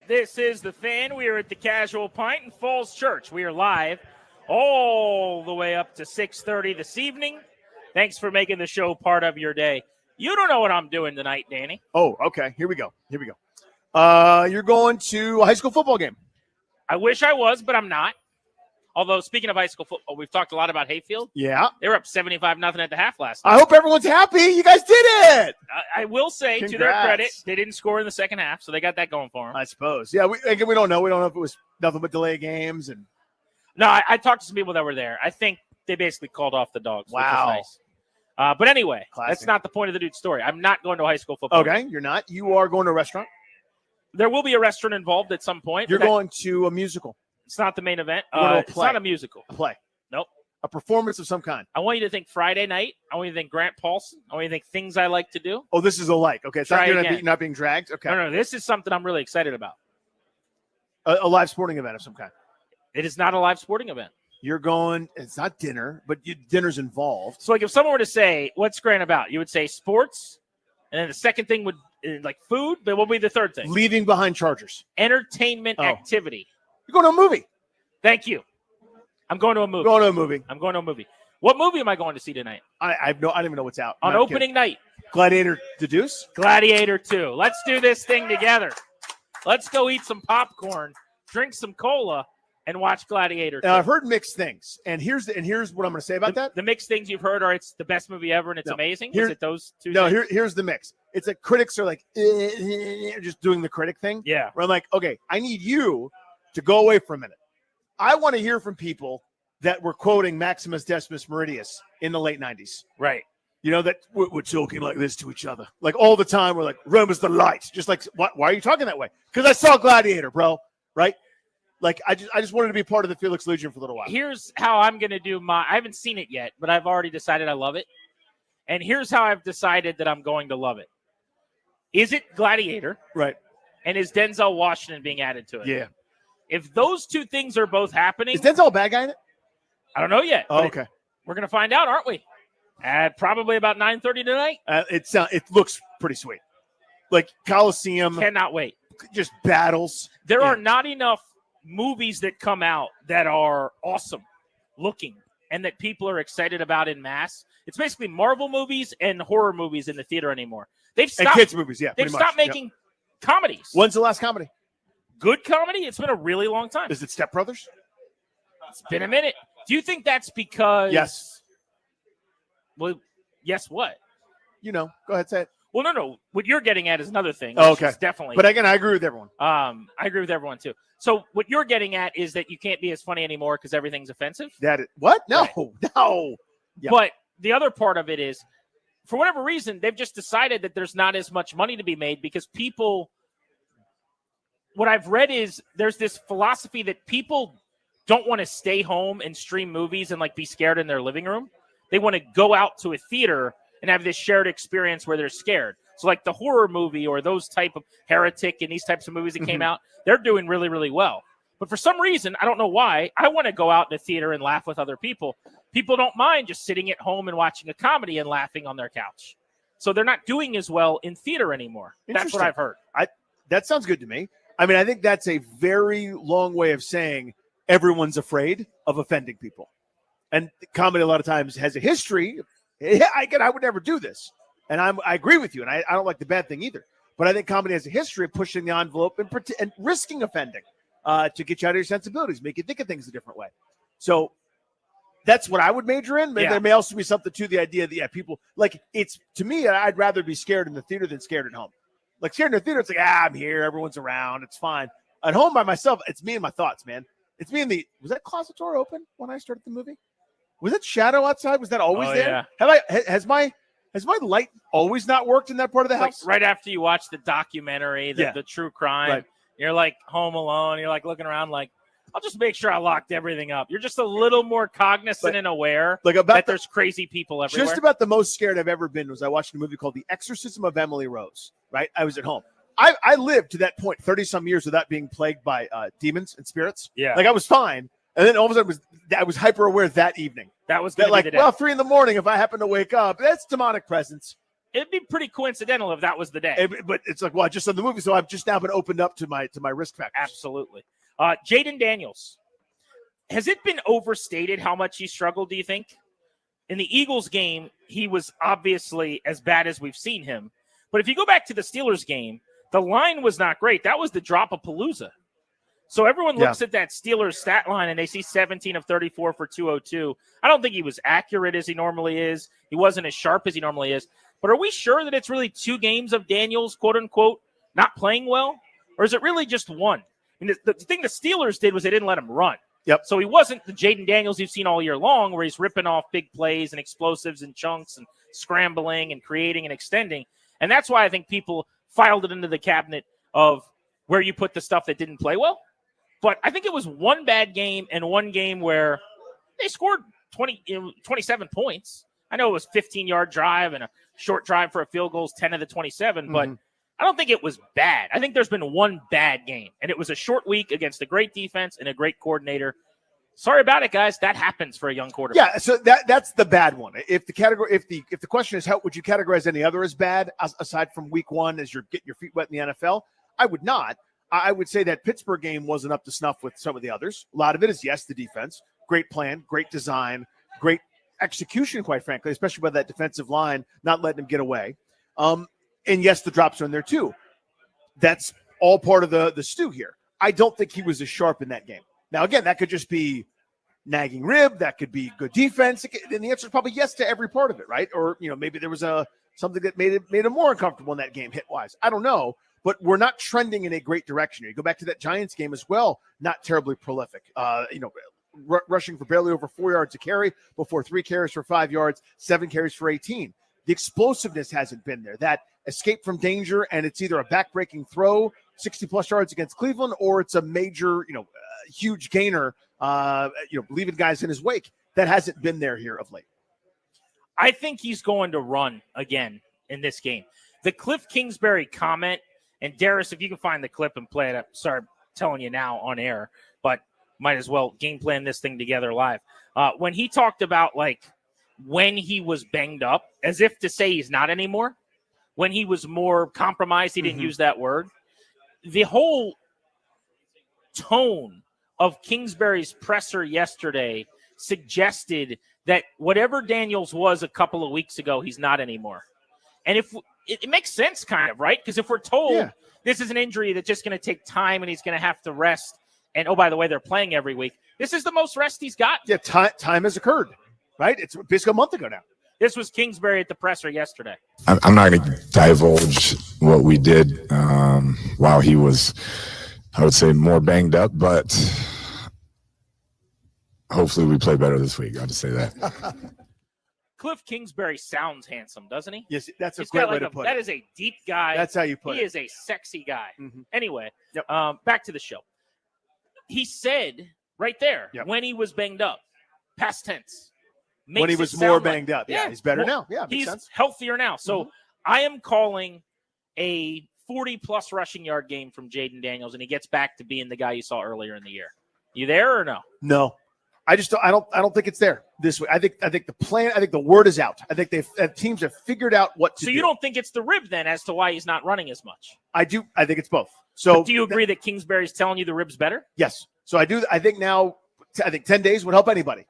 This is The Fan. We are at the Casual Pint in Falls Church. We are live all the way up to 6:30 this evening. Thanks for making the show part of your day. You don't know what I'm doing tonight, Danny. Oh, okay. Here we go. You're going to a high school football game. I wish I was, but I'm not. Although, speaking of high school football, we've talked a lot about Hayfield. Yeah. They were up 75-0 at the half last night. I hope everyone's happy. You guys did it. I will say, to their credit, they didn't score in the second half, so they got that going for them. I suppose. Yeah, we don't know. We don't know if it was nothing but delay games. And No, I talked to some people that were there. I think they basically called off the dogs, Wow. which is nice. But anyway, Classic. that's not the point of the dude's story. I'm not going to a high school football Okay, game. you're not. You are going to a restaurant. There will be a restaurant involved at some point. You're but going to a musical. It's not the main event. You're going to a It's play. not a musical. A play. Nope. A performance of some kind. I want you to think Friday night. I want you to think Grant Paulson. I want you to think things I like to do. Oh, this is a like. Okay, it's not, Try you're again. not being dragged. Okay. No, this is something I'm really excited about. A live sporting event of some kind. It is not a live sporting event. You're going. It's not dinner, but dinner's involved. So, like, if someone were to say, "What's Grant about?" You would say sports, and then the second thing would like food. But what would be the third thing? Leaving behind Chargers. Entertainment activity. You're going to a movie. Thank you. I'm going to a movie. Going to a movie. I'm going to a movie. What movie am I going to see tonight? I don't even know what's out. On I'm not opening kidding. night. Gladiator the Deuce. Gladiator 2. Let's do this thing together. Let's go eat some popcorn, drink some cola, and watch Gladiator 2. Now, I've heard mixed things, and here's what I'm going to say about that. The mixed things you've heard are it's the best movie ever and it's amazing. Here- Is it those two? No, things? here's the mix. It's like critics are like just doing the critic thing. Yeah. Where I'm like, okay, I need you to go away for a minute. I want to hear from people that were quoting Maximus Decimus Meridius in the late 90s. Right. You know, that we're talking like this to each other. Like all the time, we're like, Rome is the light. Just like, why are you talking that way? Because I saw Gladiator, bro. Right? Like, I just wanted to be part of the Felix Legion for a little while. Here's how I'm going to do I haven't seen it yet, but I've already decided I love it. And here's how I've decided that I'm going to love it. Is it Gladiator? Right. And is Denzel Washington being added to it? Yeah. If those two things are both happening. Is Denzel a bad guy in it? I don't know yet. Oh, but okay. We're going to find out, aren't we? At probably about 9:30 tonight. It looks pretty sweet. Like Coliseum. Cannot wait. Just battles. There are not enough movies that come out that are awesome looking and that people are excited about in mass. It's basically Marvel movies and horror movies in the theater anymore. They've stopped And kids movies, yeah. They've pretty much. stopped making comedies. When's the last comedy? Good comedy? It's been a really long time. Is it Step Brothers? It's been a minute. Do you think that's because Yes. Well, yes, what? You know, go ahead, say it. Well, no. What you're getting at is another thing. Oh, which okay. is definitely. But again, I agree with everyone. I agree with everyone too. So what you're getting at is that you can't be as funny anymore because everything's offensive. What? No, Right. no. Yeah. But the other part of it is, for whatever reason, they've just decided that there's not as much money to be made because people. What I've read is there's this philosophy that people don't want to stay home and stream movies and like be scared in their living room. They want to go out to a theater and have this shared experience where they're scared. So like the horror movie or those type of Heretic and these types of movies that came out, they're doing really, really well. But for some reason, I don't know why, I want to go out in a theater and laugh with other people. People don't mind just sitting at home and watching a comedy and laughing on their couch. So they're not doing as well in theater anymore. That's what Interesting. I've heard. That sounds good to me. I mean, I think that's a very long way of saying everyone's afraid of offending people. And comedy a lot of times has a history. I would never do this. And I agree with you. And I don't like the bad thing either. But I think comedy has a history of pushing the envelope and risking offending to get you out of your sensibilities, make you think of things a different way. So that's what I would major in. Yeah. There may also be something to the idea that, people like it's to me, I'd rather be scared in the theater than scared at home. Like scared in the theater, it's like, I'm here, everyone's around, it's fine. At home by myself, it's me and my thoughts, man. It's me and was that closet door open when I started the movie? Was it shadow outside? Was that always there? Yeah. Has my light always not worked in that part of the house? Right after you watch the documentary, the true crime, Right. You're like home alone. You're like looking around like, I'll just make sure I locked everything up. You're just a little more cognizant and aware that there's crazy people everywhere. Just about the most scared I've ever been was I watched a movie called The Exorcism of Emily Rose, right? I was at home. I lived to that point 30-some years without being plagued by demons and spirits. Yeah. Like I was fine. And then all of a sudden I was hyper aware that evening. That was that gonna be the day. 3 a.m, if I happen to wake up, that's demonic presence. It'd be pretty coincidental if that was the day. But it's like, well, I just saw the movie, so I've just now been opened up to my risk factors. Absolutely. Jaden Daniels. Has it been overstated how much he struggled, do you think? In the Eagles game, he was obviously as bad as we've seen him. But if you go back to the Steelers game, the line was not great. That was the drop-a-palooza. So everyone looks at that Steelers stat line and they see 17 of 34 for 202. I don't think he was accurate as he normally is. He wasn't as sharp as he normally is. But are we sure that it's really 2 games of Daniels, quote-unquote, not playing well? Or is it really just one? I mean, the thing the Steelers did was they didn't let him run. Yep. So he wasn't the Jaden Daniels you've seen all year long where he's ripping off big plays and explosives and chunks and scrambling and creating and extending. And that's why I think people filed it into the cabinet of where you put the stuff that didn't play well. But I think it was one bad game and one game where they scored 27 points. I know it was a 15-yard drive and a short drive for a field goal, 10 of the 27, but I don't think it was bad. I think there's been one bad game, and it was a short week against a great defense and a great coordinator. Sorry about it, guys. That happens for a young quarterback. Yeah, so that's the bad one. If the question is how would you categorize any other as bad aside from week one as you're getting your feet wet in the NFL, I would not. I would say that Pittsburgh game wasn't up to snuff with some of the others. A lot of it is, yes, the defense, great plan, great design, great execution, quite frankly, especially by that defensive line, not letting them get away. And yes, the drops are in there too. That's all part of the stew here. I don't think he was as sharp in that game. Now, again, that could just be nagging rib. That could be good defense. And the answer is probably yes to every part of it, right? Or, maybe there was something that made him more uncomfortable in that game hit-wise. I don't know. But we're not trending in a great direction here. You go back to that Giants game as well, not terribly prolific. Rushing for barely over 4 yards a carry before 3 carries for 5 yards, 7 carries for 18. The explosiveness hasn't been there. That escape from danger, and it's either a back-breaking throw, 60-plus yards against Cleveland, or it's a major, huge gainer, leaving guys in his wake. That hasn't been there here of late. I think he's going to run again in this game. The Cliff Kingsbury comment, and Darius, if you can find the clip and play it up. Sorry, I'm telling you now on air, but might as well game plan this thing together live. When he talked about when he was banged up, as if to say he's not anymore, when he was more compromised, he didn't use that word. The whole tone of Kingsbury's presser yesterday suggested that whatever Daniels was a couple of weeks ago, he's not anymore. And if it makes sense, kind of, right? Because if we're told this is an injury that's just going to take time and he's going to have to rest, and oh, by the way, they're playing every week, this is the most rest he's got. Yeah, time has occurred, right? It's basically a month ago now. This was Kingsbury at the presser yesterday. I'm not going to divulge what we did while he was, I would say, more banged up, but hopefully we play better this week. I'll just say that. Cliff Kingsbury sounds handsome, doesn't he? Yes, that's a great way to put it. That is a deep guy. That's how you put it. He is a sexy guy. Anyway, back to the show. He said right there, when he was banged up, past tense. When he was more banged up. Yeah, he's better now. Yeah, he's makes sense. healthier now. So I am calling a 40-plus rushing yard game from Jaden Daniels, and he gets back to being the guy you saw earlier in the year. You there or no? No. I don't think it's there this week. I think the plan. I think the word is out. I think teams have figured out what to do. So you don't think it's the rib then as to why he's not running as much? I do. I think it's both. So but do you agree that Kingsbury's telling you the rib's better? Yes. So I do. I think now. I think 10 days would help anybody.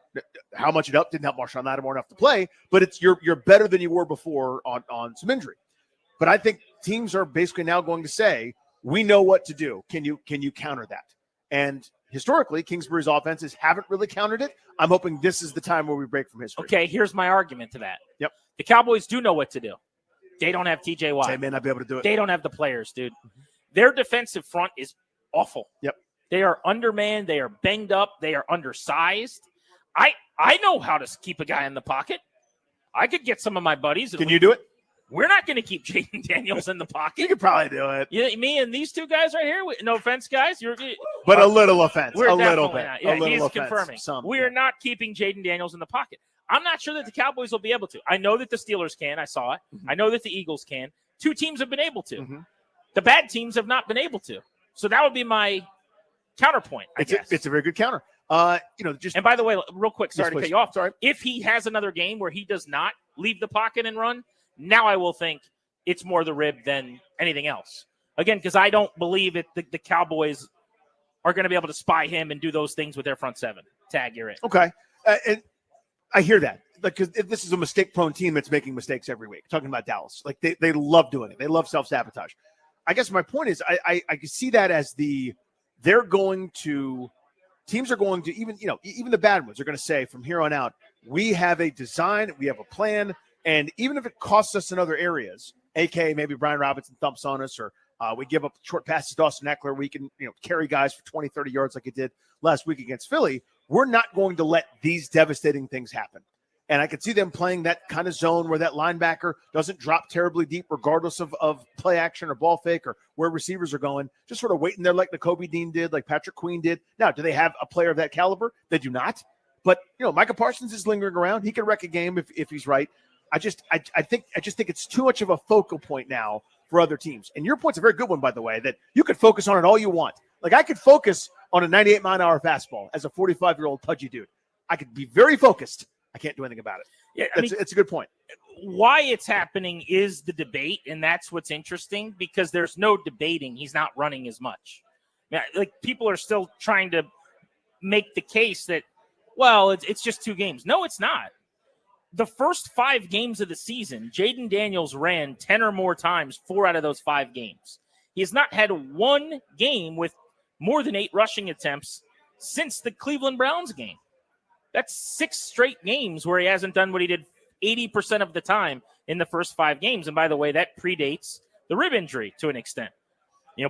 How much it helped didn't help Marshawn Lattimore enough to play, but it's you're better than you were before on some injury. But I think teams are basically now going to say, we know what to do. Can you counter that? And historically, Kingsbury's offenses haven't really countered it. I'm hoping this is the time where we break from history. Okay, here's my argument to that. Yep. The Cowboys do know what to do. They don't have TJ Watt. They may not be able to do it. They don't have the players, dude. Their defensive front is awful. Yep. They are undermanned. They are banged up. They are undersized. I know how to keep a guy in the pocket. I could get some of my buddies. Can you do it? We're not going to keep Jaden Daniels in the pocket. You could probably do it. Yeah, me and these two guys right here. No offense, guys. But a little offense. We're a little bit. Not. Yeah, he's offense. confirming. We are not keeping Jaden Daniels in the pocket. I'm not sure that the Cowboys will be able to. I know that the Steelers can. I saw it. I know that the Eagles can. 2 teams have been able to. The bad teams have not been able to. So that would be my counterpoint, I guess. It's a very good counter. And by the way, real quick, sorry to cut you off. Sorry. If he has another game where he does not leave the pocket and run, Now I will think it's more the rib than anything else. Again, because I don't believe the Cowboys are going to be able to spy him and do those things with their front seven. Tag, you're it. Okay. And I hear that. Because this is a mistake-prone team that's making mistakes every week. Talking about Dallas. Like, they love doing it. They love self-sabotage. I guess my point is I can see that as teams are going to, even the bad ones are going to say from here on out, we have a design, we have a plan, and even if it costs us in other areas, aka maybe Brian Robinson thumps on us, or we give up short passes to Austin Eckler, we can carry guys for 20, 30 yards like it did last week against Philly, we're not going to let these devastating things happen. And I could see them playing that kind of zone where that linebacker doesn't drop terribly deep regardless of play action or ball fake or where receivers are going, just sort of waiting there like Nakobe Dean did, like Patrick Queen did. Now, do they have a player of that caliber? They do not. But, Micah Parsons is lingering around. He can wreck a game if he's right. I just think it's too much of a focal point now for other teams. And your point's a very good one, by the way, that you could focus on it all you want. Like, I could focus on a 98-mile-an-hour fastball as a 45-year-old pudgy dude. I could be very focused. I can't do anything about it. Yeah, it's a good point. Why it's happening is the debate, and that's what's interesting because there's no debating. He's not running as much. Like, people are still trying to make the case that, well, it's just 2 games. No, it's not. The first 5 games of the season, Jaden Daniels ran 10 or more times 4 out of those 5 games. He has not had one game with more than 8 rushing attempts since the Cleveland Browns game. That's 6 straight games where he hasn't done what he did 80% of the time in the first 5 games. And by the way, that predates the rib injury to an extent,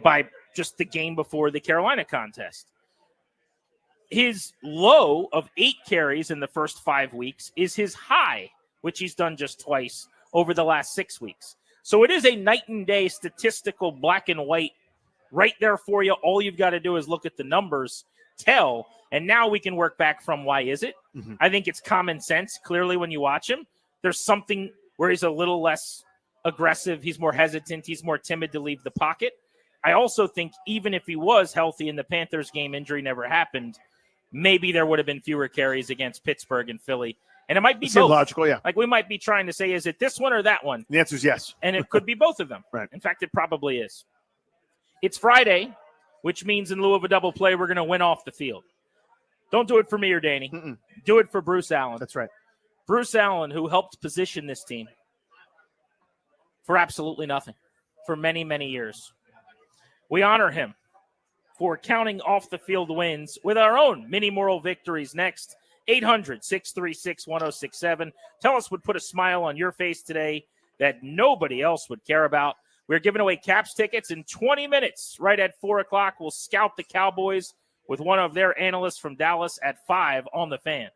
by just the game before the Carolina contest. His low of 8 carries in the first 5 weeks is his high, which he's done just twice over the last 6 weeks. So it is a night and day statistical black and white right there for you. All you've got to do is look at the numbers, tell, and now we can work back from why is it. Mm-hmm. I think it's common sense. Clearly, when you watch him, there's something where he's a little less aggressive. He's more hesitant. He's more timid to leave the pocket. I also think even if he was healthy in the Panthers game, injury never happened, maybe there would have been fewer carries against Pittsburgh and Philly. And it might be both. Logical, yeah. Like, we might be trying to say, is it this one or that one? The answer is yes. And it could be both of them. Right. In fact, it probably is. It's Friday, which means in lieu of a double play, we're going to win off the field. Don't do it for me or Danny. Mm-mm. Do it for Bruce Allen. That's right. Bruce Allen, who helped position this team for absolutely nothing for many, many years. We honor him for counting off the field wins with our own mini moral victories next. 800-636-1067. Tell us what put a smile on your face today that nobody else would care about. We're giving away Caps tickets in 20 minutes. Right at 4 o'clock, we'll scout the Cowboys with one of their analysts from Dallas at 5 on the Fan.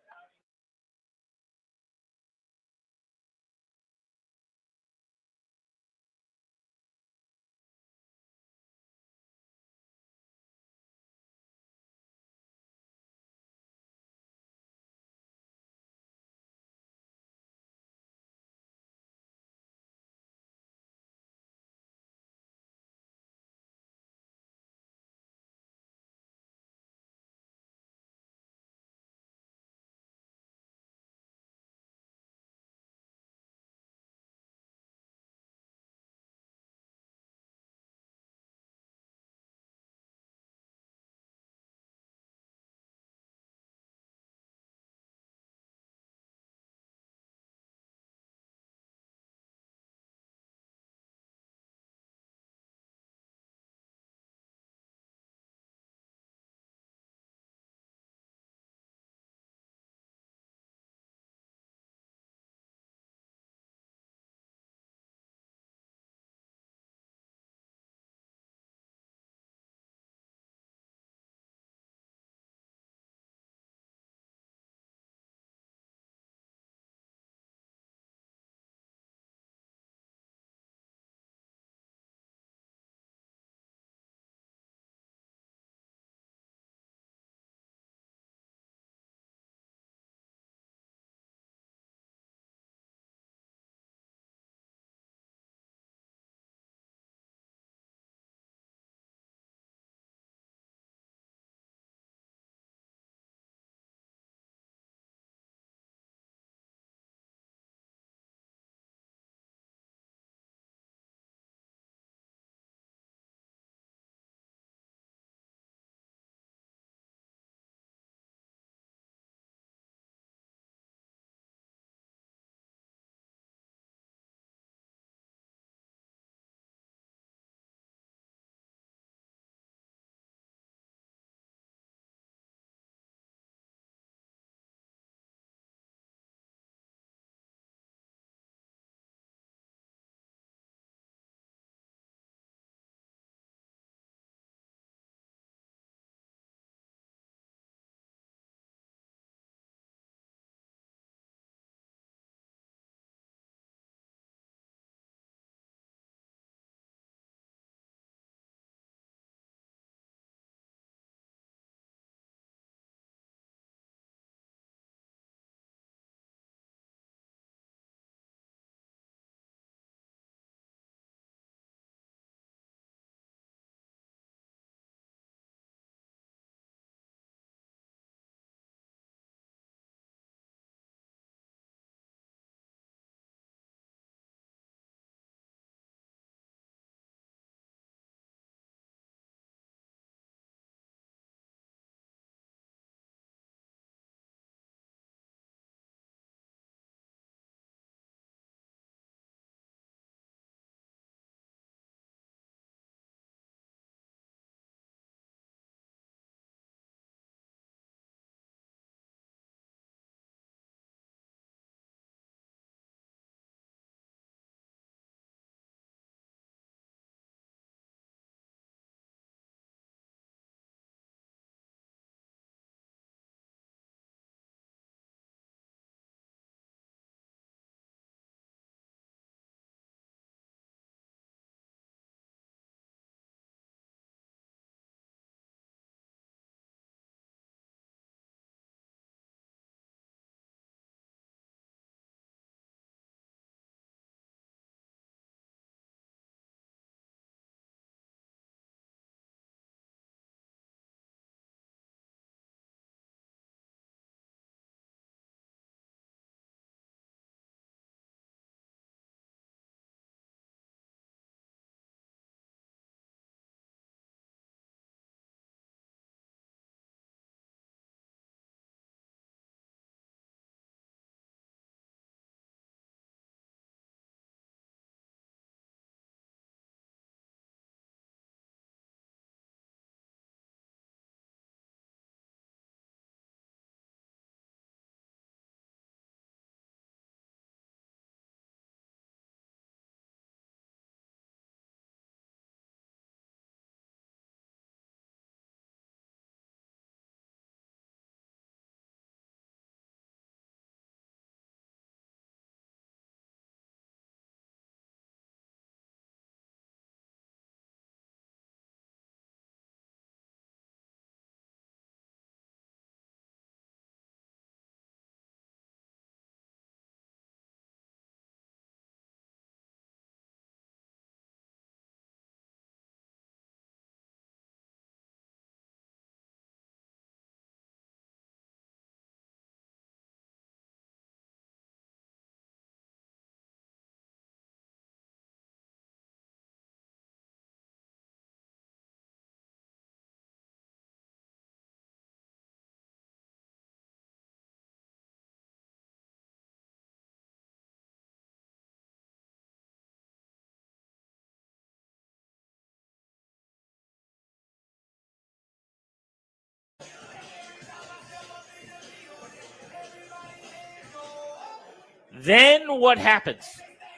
Then what happens?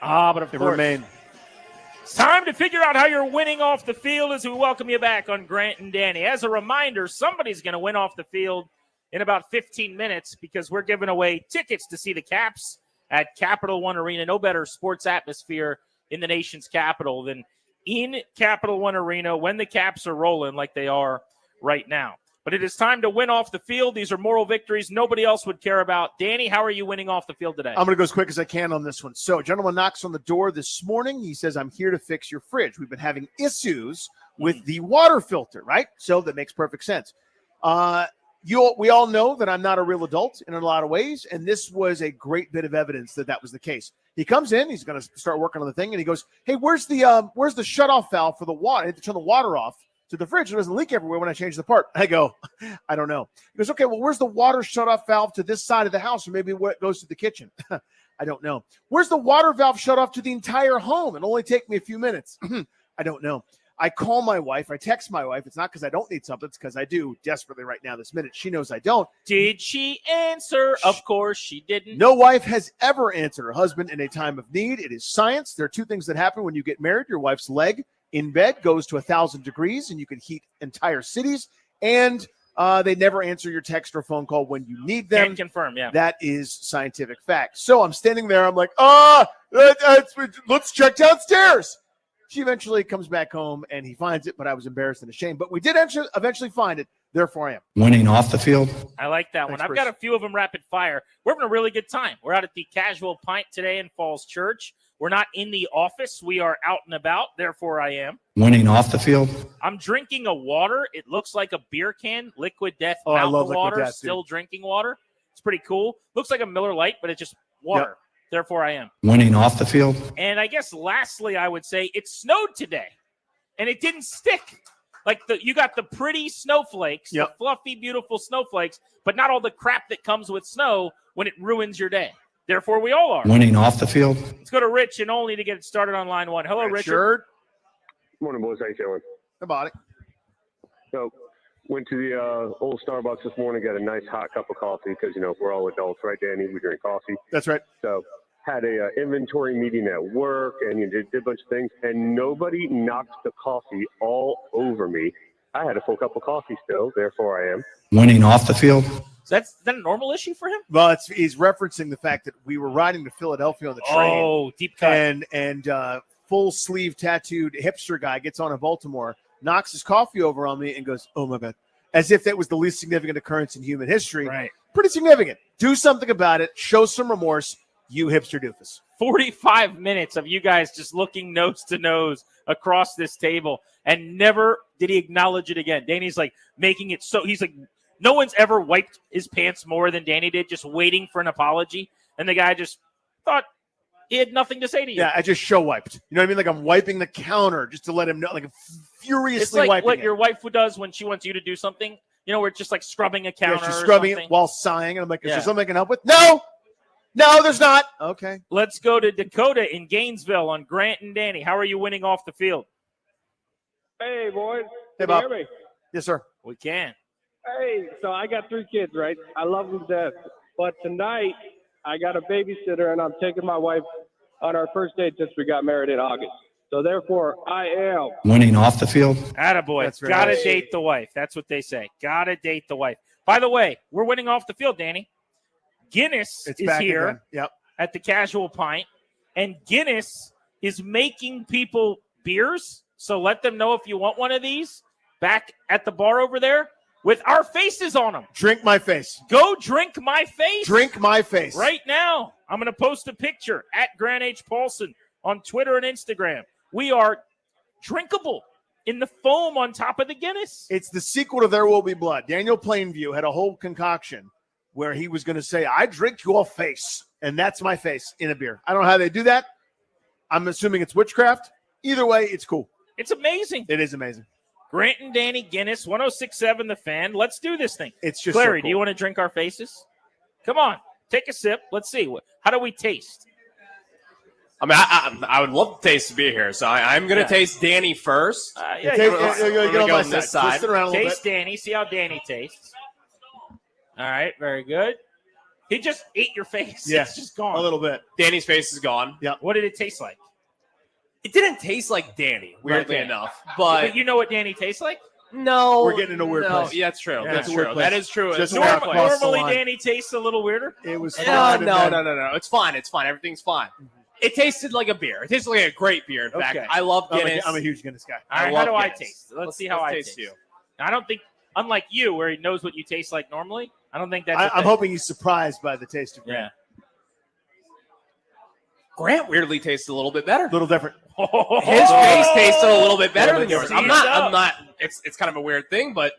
But of They course, remain. it's time to figure out how you're winning off the field as we welcome you back on Grant and Danny. As a reminder, somebody's going to win off the field in about 15 minutes because we're giving away tickets to see the Caps at Capital One Arena. No better sports atmosphere in the nation's capital than in Capital One Arena when the Caps are rolling like they are right now. But it is time to win off the field. These are moral victories nobody else would care about. Danny, how are you winning off the field today? I'm going to go as quick as I can on this one. So, a gentleman knocks on the door this morning. He says, I'm here to fix your fridge. We've been having issues with the water filter, right? So that makes perfect sense. We all know that I'm not a real adult in a lot of ways, and this was a great bit of evidence that that was the case. He comes in, he's going to start working on the thing, and he goes, hey, where's the shutoff valve for the water? I had to turn the water off to the fridge. It doesn't leak everywhere when I change the part. I go, I don't know. He goes, okay, well, where's the water shutoff valve to this side of the house, or maybe where it goes to the kitchen? I don't know. Where's the water valve shut off to the entire home? It'll only take me a few minutes. I don't know. I call my wife. I text my wife. It's not because I don't need something. It's because I do desperately right now this minute. She knows I don't. Did she answer? Of course she didn't. No wife has ever answered her husband in a time of need. It is science. There are two things that happen when you get married. Your wife's leg in bed goes to 1,000 degrees, and you can heat entire cities. And they never answer your text or phone call when you need them. Can confirm, yeah. That is scientific fact. So I'm standing there. I'm like, let's check downstairs. She eventually comes back home, and he finds it, but I was embarrassed and ashamed. But we did eventually find it. Therefore, I am winning off the field. I like that one. Thanks, I've got a few of them rapid fire. We're having a really good time. We're out at the Casual Pint today in Falls Church. We're not in the office. We are out and about. Therefore, I am Winning off the field. I'm drinking a water. It looks like a beer can. Liquid Death Oh, I Mountain love Liquid water. Death, Still drinking water. It's pretty cool. Looks like a Miller Lite, but it's just water. Yep. Therefore, I am Winning off the field. And I guess lastly, I would say it snowed today, and it didn't stick. Like you got the pretty snowflakes, the fluffy, beautiful snowflakes, but not all the crap that comes with snow when it ruins your day. Therefore, we all are Winning off the field. Let's go to Rich and Only to get it started on line one. Hello, Richard. Sure. Morning, boys. How you feeling? About it. So, went to the old Starbucks this morning, got a nice hot cup of coffee because, we're all adults, right, Danny? We drink coffee. That's right. So, had a inventory meeting at work, and did a bunch of things, and nobody knocked the coffee all over me. I had a full cup of coffee still, therefore I am Winning off the field. So is that a normal issue for him? Well, he's referencing the fact that we were riding to Philadelphia on the train. Oh, deep cut. And full sleeve tattooed hipster guy gets on in Baltimore, knocks his coffee over on me and goes, oh, my bad. As if that was the least significant occurrence in human history. Right. Pretty significant. Do something about it. Show some remorse, you hipster doofus. 45 minutes of you guys just looking nose to nose across this table, and never did he acknowledge it again. Danny's like making it so he's like, no one's ever wiped his pants more than Danny did, just waiting for an apology. And the guy just thought he had nothing to say to you. Yeah, I just show wiped. You know what I mean? Like I'm wiping the counter just to let him know, like furiously It's like wiping what it. your wife does when she wants you to do something. Where it's just like scrubbing a counter. Yeah, she's or scrubbing something. it while sighing. And I'm like, is Yeah. there something I can help with? No, there's not. Okay. Let's go to Dakota in Gainesville on Grant and Danny. How are you winning off the field? Hey, boys. Hey, Can Bob. you hear me? Yes, sir. We can. Hey, so I got 3 kids, right? I love them to death. But tonight, I got a babysitter, and I'm taking my wife on our first date since we got married in August. So, therefore, I am Winning off the field. Attaboy. That's right. Gotta date the wife. That's what they say. Gotta date the wife. By the way, we're winning off the field, Danny. Guinness It's is back here again. Yep. at the Casual Pint, and Guinness is making people beers. So let them know if you want one of these back at the bar over there with our faces on them. Drink my face. Go drink my face. Drink my face. Right now. I'm going to post a picture at Grant H. Paulson on Twitter and Instagram. We are drinkable in the foam on top of the Guinness. It's the sequel to There Will Be Blood. Daniel Plainview had a whole concoction where he was going to say, I drink your face, and that's my face in a beer. I don't know how they do that. I'm assuming it's witchcraft. Either way, it's cool. It's amazing. It is amazing. Grant and Danny Guinness, 106.7 The Fan. Let's do this thing. It's just Clary, so cool. do you want to drink our faces? Come on. Take a sip. Let's see. How do we taste? I mean, I would love to taste the beer here, so I'm going to taste Danny first. Yeah, Get I'm on gonna my go on side. this side. Twist it around a little Taste bit. Danny. See how Danny tastes. All right. Very good. He just ate your face. Yeah, It's just gone. a little bit. Danny's face is gone. Yeah. What did it taste like? It didn't taste like Danny, weirdly Okay. enough. But you know what Danny tastes like? no, We're getting in a weird place. Yeah, that's true. Yeah, That's it's a weird true. place. That is true. Just It's a walk weird place. across the Normally, line. Danny tastes a little weirder. It was No, fine. no. It's fine. It's fine. Everything's fine. It tasted like a beer. It tasted like a great beer. In fact, Okay. I love Guinness. I'm a huge Guinness guy. All right, how love do I Guinness. taste? Let's see how I taste. you. I don't think, unlike you, where he knows what you taste like normally, I don't think that's. I'm hoping he's surprised by the taste of Grant. Grant weirdly tastes a little bit better. A little different. His face tasted a little bit better than yours. See I'm yourself. not. It's kind of a weird thing, but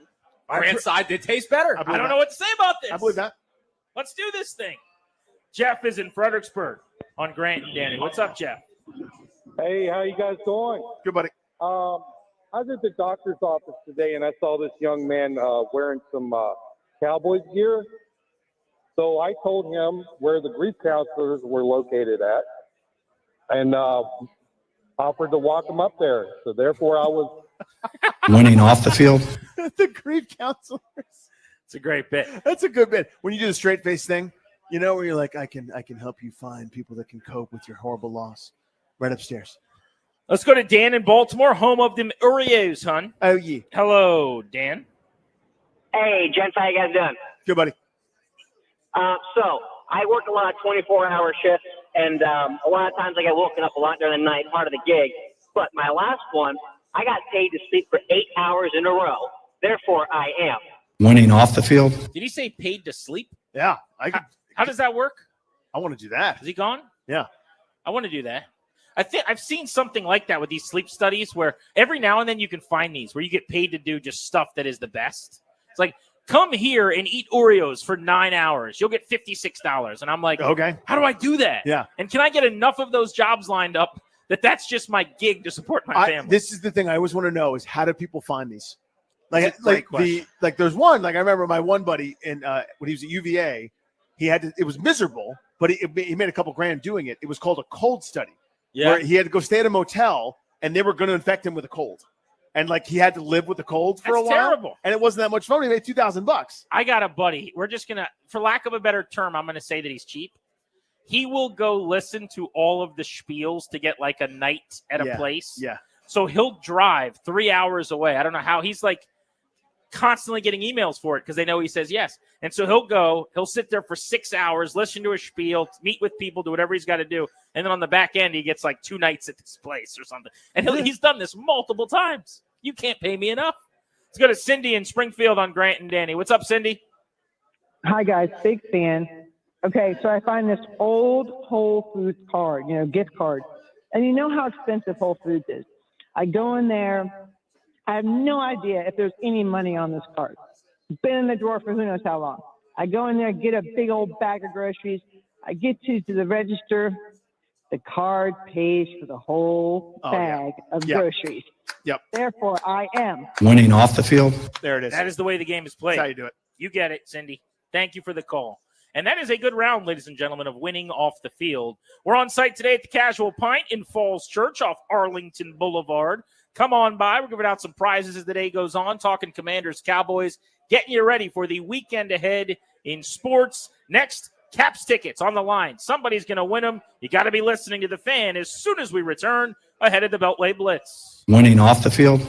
Grant's side did taste better. I don't know what to say about this. I believe that. Let's do this thing. Jeff is in Fredericksburg on Grant and Danny. What's up, Jeff? Hey, how you guys doing? Good, buddy. I was at the doctor's office today, and I saw this young man wearing some Cowboys gear. So I told him where the grief counselors were located at, and offered to walk him up there. So therefore, I was Winning off the field. The grief counselors. It's a great bit. That's a good bit. When you do the straight face thing, you know, where you're like, I can help you find people that can cope with your horrible loss. Right upstairs. Let's go to Dan in Baltimore, home of the Oreos, hon. Oh, yeah. Hello, Dan. Hey, gents, how you guys doing? Good, buddy. So I work a lot of 24-hour shifts, and a lot of times I get woken up a lot during the night, part of the gig. But my last one, I got paid to sleep for 8 hours in a row. Therefore, I am. Winning off the field. Did he say paid to sleep? Yeah. How does that work? I want to do that. Is he gone? Yeah. I want to do that. I think I've seen something like that with these sleep studies where every now and then you can find these where you get paid to do just stuff that is the best. It's like, come here and eat Oreos for 9 hours. You'll get $56. And I'm like, okay, how do I do that? Yeah. And can I get enough of those jobs lined up that that's just my gig to support my family? This is the thing I always want to know is how do people find these? That's a great question. There's one, like I remember my one buddy in when he was at UVA, he had to, it was miserable, but he made a couple grand doing it. It was called a cold study. Yeah. Where he had to go stay at a motel and they were going to infect him with a cold. And like he had to live with the cold for a while. Terrible. And it wasn't that much fun. He made $2,000. I got a buddy. We're just going to, for lack of a better term, I'm going to say that he's cheap. He will go listen to all of the spiels to get like a night at a place. Yeah. So he'll drive 3 hours away. I don't know how. He's like constantly getting emails for it because they know he says yes. And so he'll sit there for 6 hours, listen to a spiel, meet with people, do whatever he's got to do. And then on the back end, he gets like 2 nights at this place or something. And he's done this multiple times. You can't pay me enough. Let's go to Cindy in Springfield on Grant and Danny. What's up, Cindy? Hi, guys. Big fan. Okay, so I find this old Whole Foods card, gift card. And you know how expensive Whole Foods is. I go in there. I have no idea if there's any money on this card. It's been in the drawer for who knows how long. I go in there, get a big old bag of groceries. I get to the register. The card pays for the whole bag of groceries. Yep. Therefore, I am. Winning off the field. There it is. That is the way the game is played. That's how you do it. You get it, Cindy. Thank you for the call. And that is a good round, ladies and gentlemen, of winning off the field. We're on site today at the Casual Pint in Falls Church off Arlington Boulevard. Come on by. We're giving out some prizes as the day goes on, talking Commanders, Cowboys, getting you ready for the weekend ahead in sports. Next, Caps tickets on the line. Somebody's going to win them. You got to be listening to the Fan as soon as we return ahead of the Beltway Blitz. Winning off the field.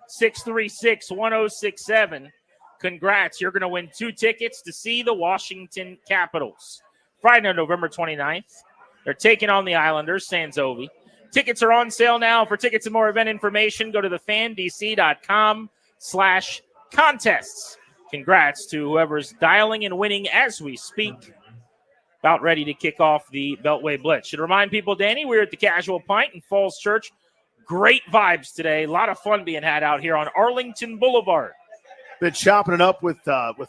636-1067. Congrats. You're going to win 2 tickets to see the Washington Capitals. Friday, November 29th. They're taking on the Islanders, Sanzovi. Tickets are on sale now. For tickets and more event information, go to thefandc.com/contests. Congrats to whoever's dialing and winning as we speak. About ready to kick off the Beltway Blitz. Should remind people, Danny, we're at the Casual Pint in Falls Church. Great vibes today. A lot of fun being had out here on Arlington Boulevard. Been chopping it up with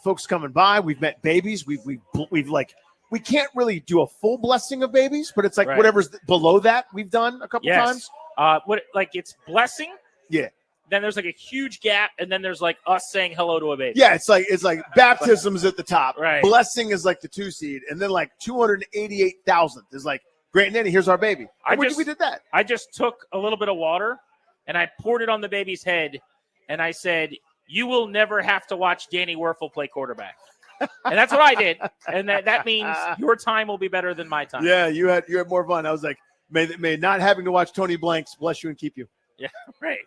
folks coming by. We've met babies. We've like, we can't really do a full blessing of babies, but it's like Right. whatever's below that we've done a couple times. It's blessing. Yeah. Then there's like a huge gap, and then there's like us saying hello to a baby. Yeah, it's like baptism is at the top. Right. Blessing is like the 2 seed, and then like 288,000th is like, great Nanny, here's our baby. And we did that. I just took a little bit of water and I poured it on the baby's head, and I said, "You will never have to watch Danny Werfel play quarterback." And that's what I did. And that means your time will be better than my time. Yeah, you had more fun. I was like, may not having to watch Tony Blanks bless you and keep you. Yeah, right.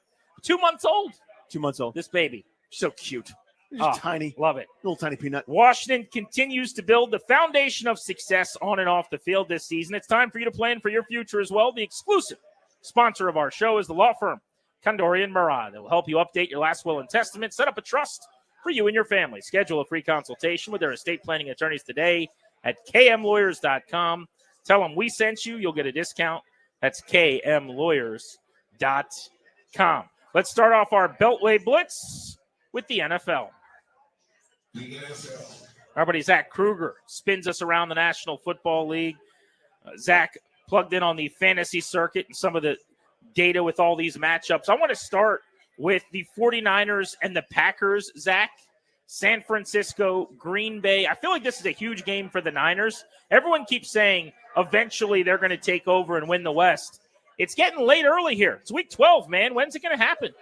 2 months old. 2 months old. This baby. So cute. Just tiny. Love it. Little tiny peanut. Washington continues to build the foundation of success on and off the field this season. It's time for you to plan for your future as well. The exclusive sponsor of our show is the law firm Condori & Murrah. That will help you update your last will and testament, set up a trust for you and your family. Schedule a free consultation with their estate planning attorneys today at kmlawyers.com. Tell them we sent you. You'll get a discount. That's kmlawyers.com. Let's start off our Beltway Blitz with the NFL. Our buddy Zach Kruger spins us around the National Football League. Zach plugged in on the fantasy circuit and some of the data with all these matchups. I want to start with the 49ers and the Packers, Zach. San Francisco, Green Bay. I feel like this is a huge game for the Niners. Everyone keeps saying eventually they're going to take over and win the West. It's getting late early here. It's week 12, man. When's it going to happen?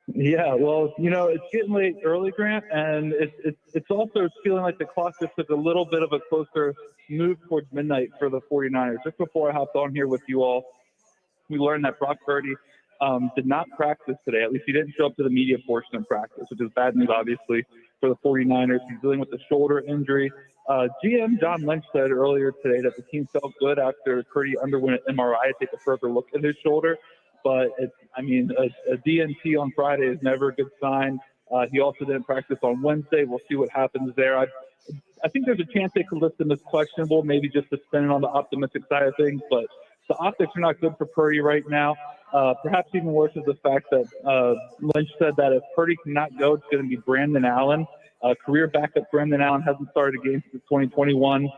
Yeah, well, it's getting late early, Grant, and it's also feeling like the clock just took a little bit of a closer move towards midnight for the 49ers. Just before I hopped on here with you all, we learned that Brock Purdy did not practice today. At least he didn't show up to the media portion of practice, which is bad news, obviously, for the 49ers. He's dealing with a shoulder injury. GM John Lynch said earlier today that the team felt good after Purdy underwent an MRI to take a further look at his shoulder. But, a DNT on Friday is never a good sign. He also didn't practice on Wednesday. We'll see what happens there. I think there's a chance they could list him as questionable, maybe just to spin it on the optimistic side of things. But the optics are not good for Purdy right now. Perhaps even worse is the fact that Lynch said that if Purdy cannot go, it's going to be Brandon Allen. Career backup Brandon Allen hasn't started a game since 2021.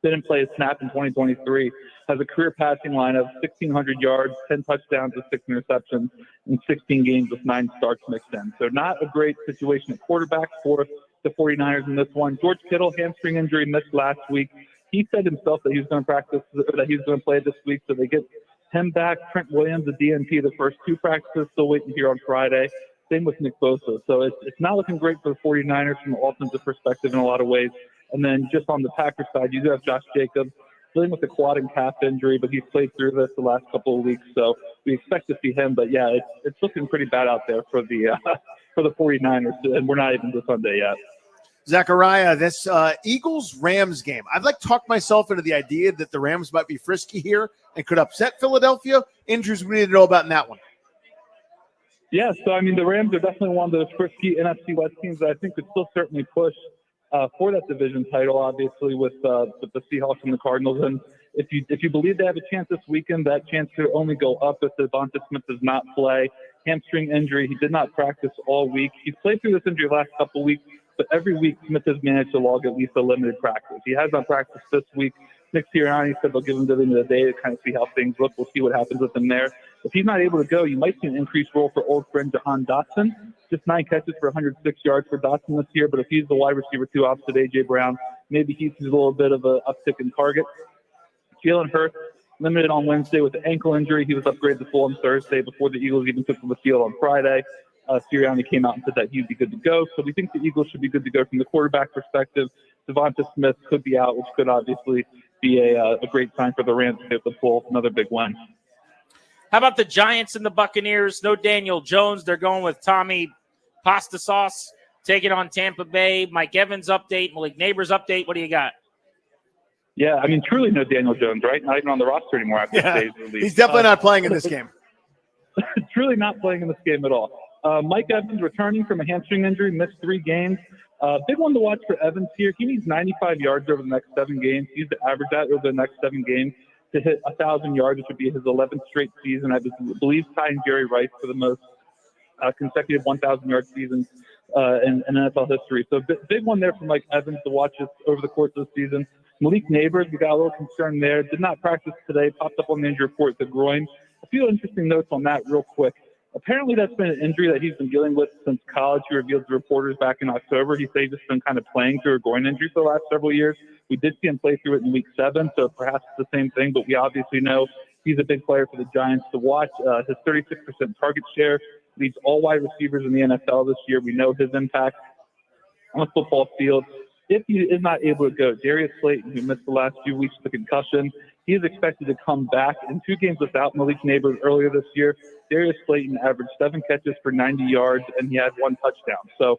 Didn't play a snap in 2023. Has a career passing line of 1,600 yards, 10 touchdowns with 6 interceptions in 16 games with 9 starts mixed in. So not a great situation at quarterback for the 49ers in this one. George Kittle, hamstring injury, missed last week. He said himself that he was going to practice, that he was going to play this week. So they get him back. Trent Williams, the DNP, the first 2 practices, still waiting here on Friday. Same with Nick Bosa. So it's not looking great for the 49ers from an offensive perspective in a lot of ways. And then just on the Packers side, you do have Josh Jacobs dealing with a quad and calf injury, but he's played through this the last couple of weeks. So we expect to see him. But, yeah, it's looking pretty bad out there for the 49ers, and we're not even to Sunday yet. Zachariah, this Eagles-Rams game. I've talked myself into the idea that the Rams might be frisky here and could upset Philadelphia. Injuries we need to know about in that one. Yeah, so, the Rams are definitely one of those frisky NFC West teams that I think could still certainly push for that division title, obviously, with the Seahawks and the Cardinals. And if you believe they have a chance this weekend, that chance could only go up if Devonta Smith does not play. Hamstring injury. He did not practice all week. He's played through this injury the last couple of weeks, but every week Smith has managed to log at least a limited practice. He has not practiced this week. Nick Sirianni said they'll give him to the end of the day to kind of see how things look. We'll see what happens with him there. If he's not able to go, you might see an increased role for old friend Jahan Dotson. Just 9 catches for 106 yards for Dotson this year. But if he's the wide receiver 2 opposite A.J. Brown, maybe he sees a little bit of an uptick in target. Jalen Hurts, limited on Wednesday with an ankle injury. He was upgraded to full on Thursday before the Eagles even took to the field on Friday. Sirianni came out and said that he'd be good to go. So we think the Eagles should be good to go from the quarterback perspective. Devonta Smith could be out, which could obviously be a great sign for the Rams to be able to pull another big win. How about the Giants and the Buccaneers? No Daniel Jones. They're going with Tommy Pasta Sauce, taking on Tampa Bay. Mike Evans update, Malik Neighbors update. What do you got? Yeah, I mean, truly no Daniel Jones, right? Not even on the roster anymore after today's release. He's definitely not playing in this game. Truly not playing in this game at all. Mike Evans returning from a hamstring injury, missed 3 games. Big one to watch for Evans here. He needs 95 yards over the next 7 games. He needs to average that over the next 7 games to hit 1,000 yards, which would be his 11th straight season. I believe tying Jerry Rice for the most consecutive 1,000-yard seasons in NFL history. So big one there for Mike Evans to watch this over the course of the season. Malik Neighbors, we got a little concern there. Did not practice today. Popped up on the injury report, the groin. A few interesting notes on that real quick. Apparently that's been an injury that he's been dealing with since college. He revealed to reporters back in October. He said he's just been kind of playing through a groin injury for the last several years. We did see him play through it in week 7, so perhaps it's the same thing, but we obviously know he's a big player for the Giants to watch. His 36% target share leads all wide receivers in the NFL this year. We know his impact on the football field. If he is not able to go, Darius Slayton, who missed the last few weeks with a concussion, he is expected to come back. In 2 games without Malik Neighbors earlier this year, Darius Slayton averaged 7 catches for 90 yards, and he had 1 touchdown. So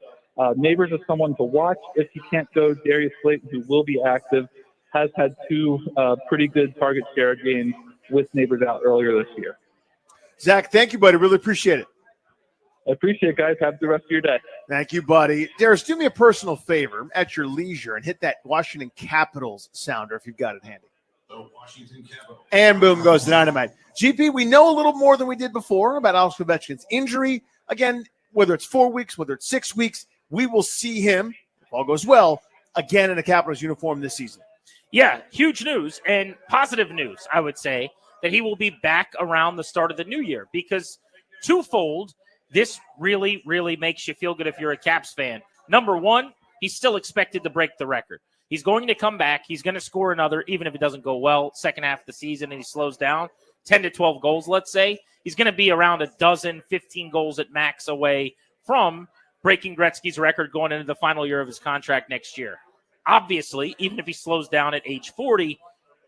Neighbors is someone to watch. If he can't go, Darius Slayton, who will be active, has had 2 pretty good target share games with Neighbors out earlier this year. Zach, thank you, buddy. Really appreciate it. I appreciate it, guys. Have the rest of your day. Thank you, buddy. Darius, do me a personal favor at your leisure and hit that Washington Capitals sounder if you've got it handy. Washington Capitals. And boom goes the dynamite. GP, we know a little more than we did before about Alex Ovechkin's injury. Again, whether it's 4 weeks, whether it's 6 weeks, we will see him, if all goes well, again in a Capitals uniform this season. Yeah, huge news and positive news, I would say, that he will be back around the start of the new year because twofold, this really, really makes you feel good if you're a Caps fan. Number one, he's still expected to break the record. He's going to come back. He's going to score another, even if it doesn't go well, second half of the season and he slows down, 10 to 12 goals, let's say. He's going to be around 12, 15 goals at max away from breaking Gretzky's record going into the final year of his contract next year. Obviously, even if he slows down at age 40,